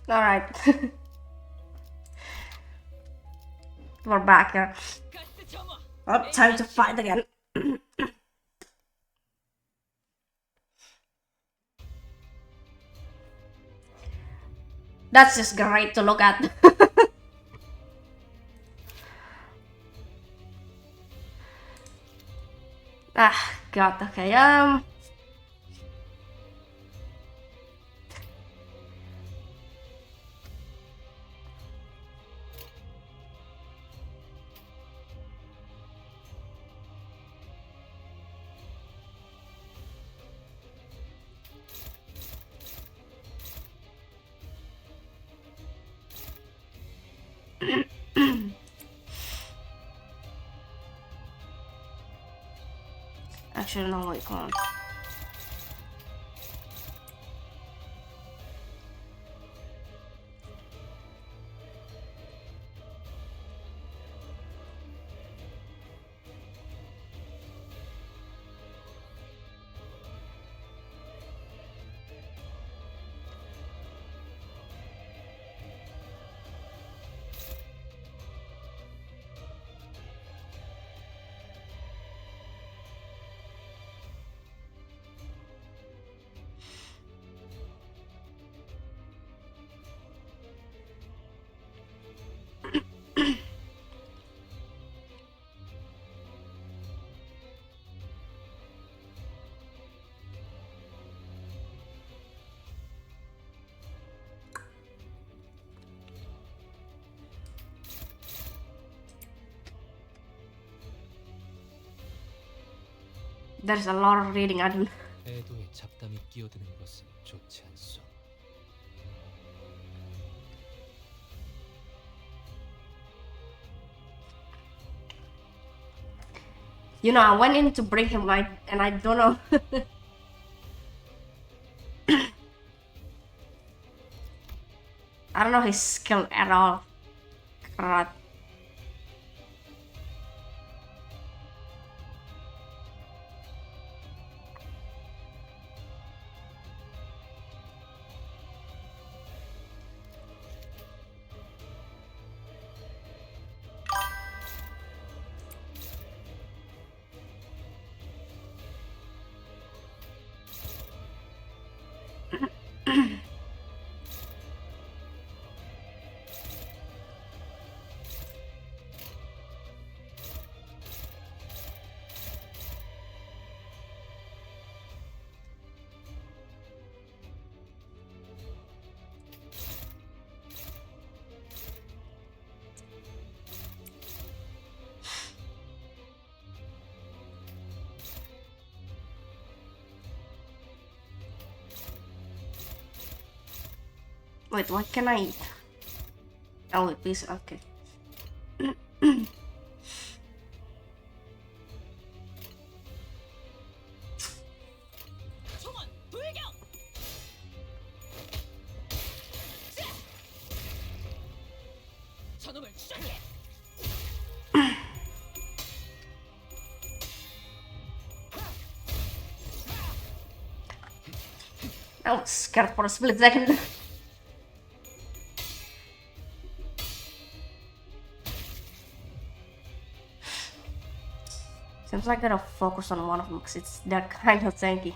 Alright. We're back here. 가스 점화. Oh, time to fight again. That's just great to look at. Ah, God, okay, actually, no, wait, come on. There's a lot of reading I do. 애도에 잡담이 끼어드는 것은 좋지 않소. You know, I went in to bring him light, and I don't know. I don't know his skill at all. God. Wait, what can I eat? Oh, wait, please, okay. 총원 돌격. 저놈을 추적해. I was scared for a split second. Seems like I gotta focus on one of them because they're kind of tanky.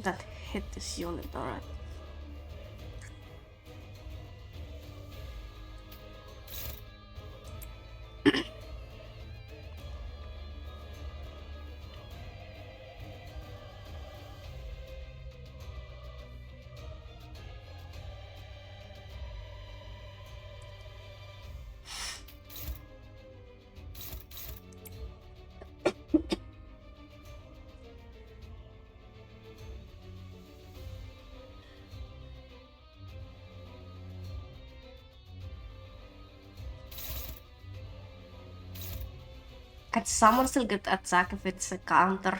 That hit this unit, alright. Can someone still get attack if it's a counter?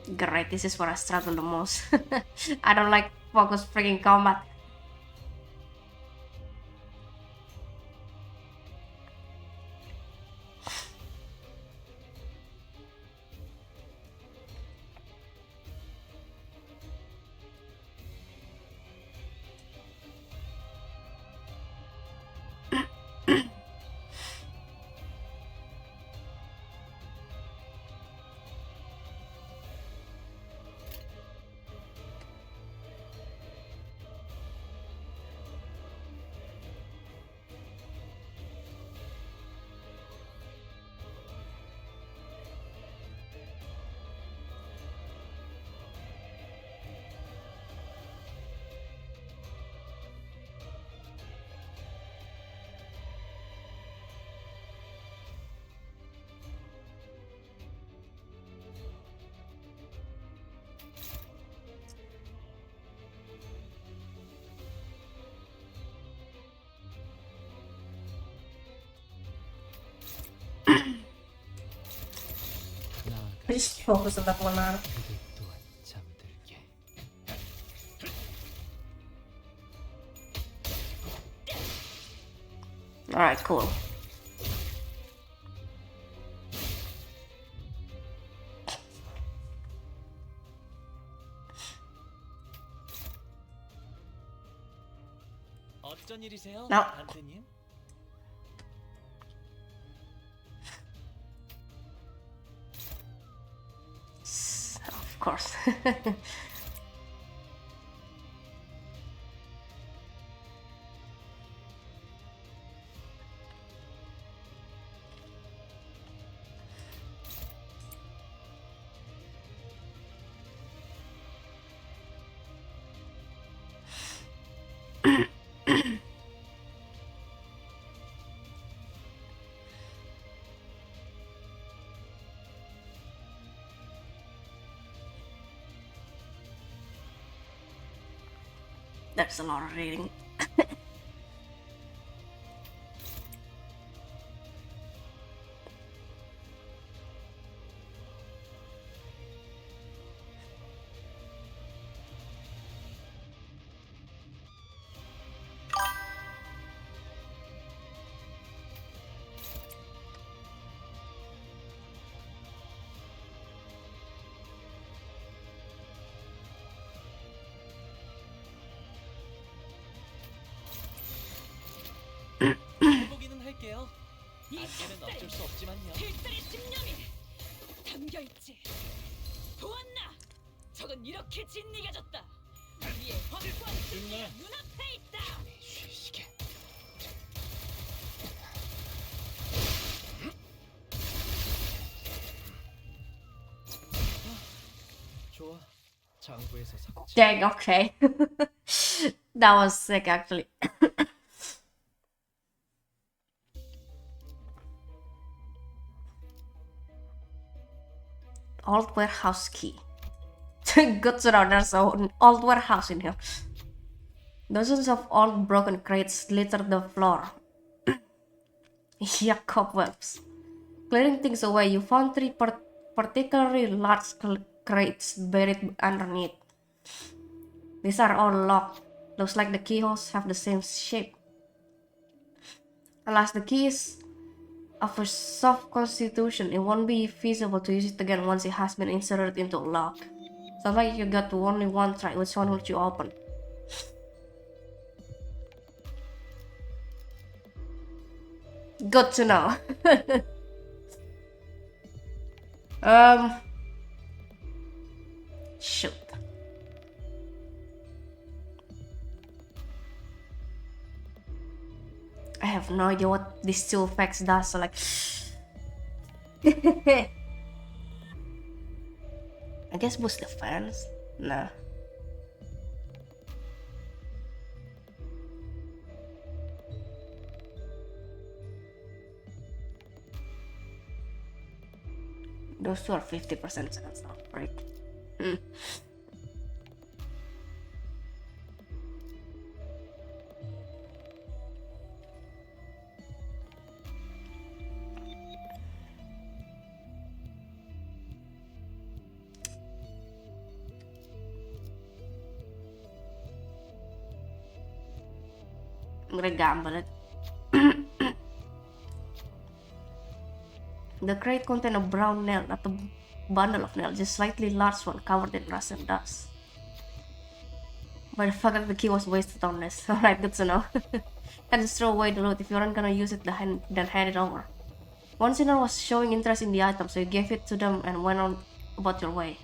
Great, this is where I struggle the most. I don't like focus freaking combat. Just focus on that one now. Alright, cool. 어쩐 일이세요, No. 안테님? Of course. That's a lot of reading. 해보기는 할게요. 이 안개는 어쩔 수 없지만요. 필살의 집념이 담겨있지. 보았나? 적은 이렇게 진이겨졌다. 우리의 확고한 승리가 눈앞에 있다. 쉬시게. 좋아. 장부에서 삭제. Dang, okay. That was sick actually. Old warehouse key. Good to know there's an old warehouse in here. Dozens of old broken crates litter the floor. Yeah, cobwebs. Clearing things away, you found three particularly large crates buried underneath. These are all locked. Looks like the keyholes have the same shape. Alas, the key is of a soft constitution. It won't be feasible to use it again once it has been inserted into a lock. Sounds like you got to only one try. Which one would you open? Good to know. Shoot. I have no idea what these two effects does, so like I guess boost defense? Nah. Those two are 50% chance of break. I'm gonna gamble it. The crate contained a brown nail, not a bundle of nails, just slightly large one covered in rust and dust. But the fact that the key was wasted on this. Alright, good to know. Can just throw away the loot. If you aren't gonna use it, then hand it over. One sinner was showing interest in the item, so you gave it to them and went on about your way.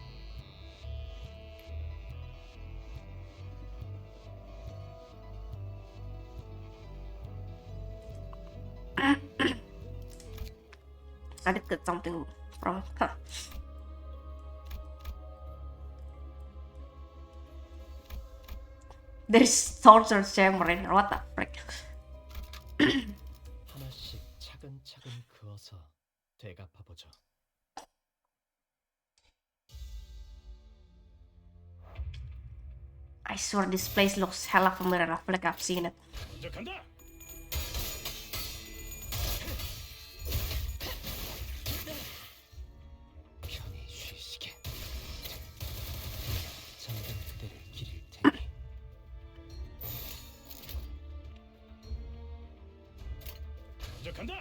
I did get something from it. Huh. There's torture chamber in here. What the frick? 하나씩 차근차근 그어서 되갚아보죠. I swear this place looks hella familiar. I feel like I've seen it. 먼저 간다. 편히 쉬시게. 잠든 그대를 기릴 테니. 먼저 간다.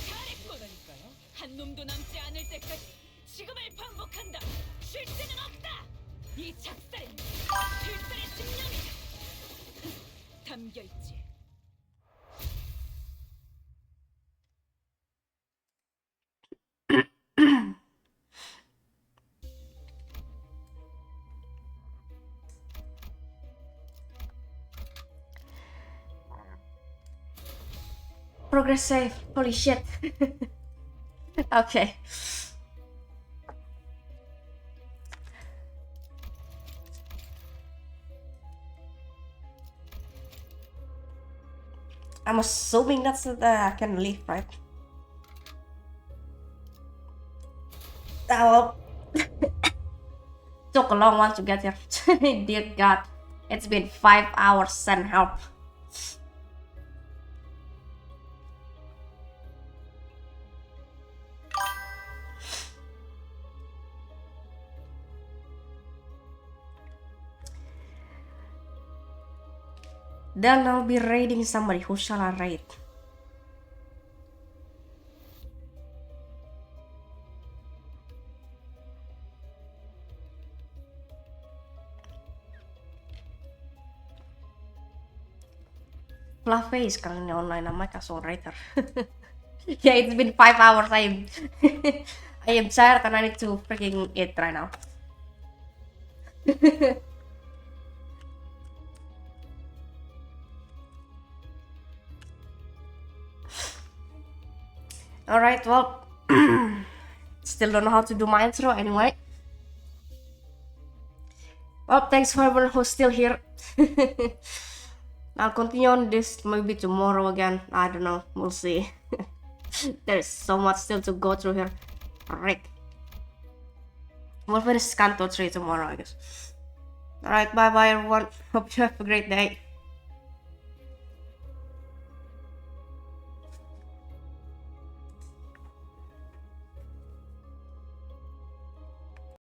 잘했거라니까요. 한 놈도 남지 않을 때까지 지금을 반복한다. 쉴 새는 없다. 이 작살엔 필살의 심령이다. 담겨 있지. Progress save. Holy shit. Okay. I'm assuming that's I can leave, right? Well, took a long one to get here. Dear God, it's been 5 hours. Send help. Then I'll be raiding somebody. Who shall I raid? Fluffy is currently online. I might as well raid her. Yeah, it's been 5 hours. I am I am tired and I need to freaking eat right now. Alright, well, still don't know how to do my intro anyway. Well, thanks for everyone who's still here. I'll continue on this maybe tomorrow again. I don't know, we'll see. There's so much still to go through here. Rick. We'll finish Canto 3 tomorrow, I guess. Alright, bye bye everyone. Hope you have a great day.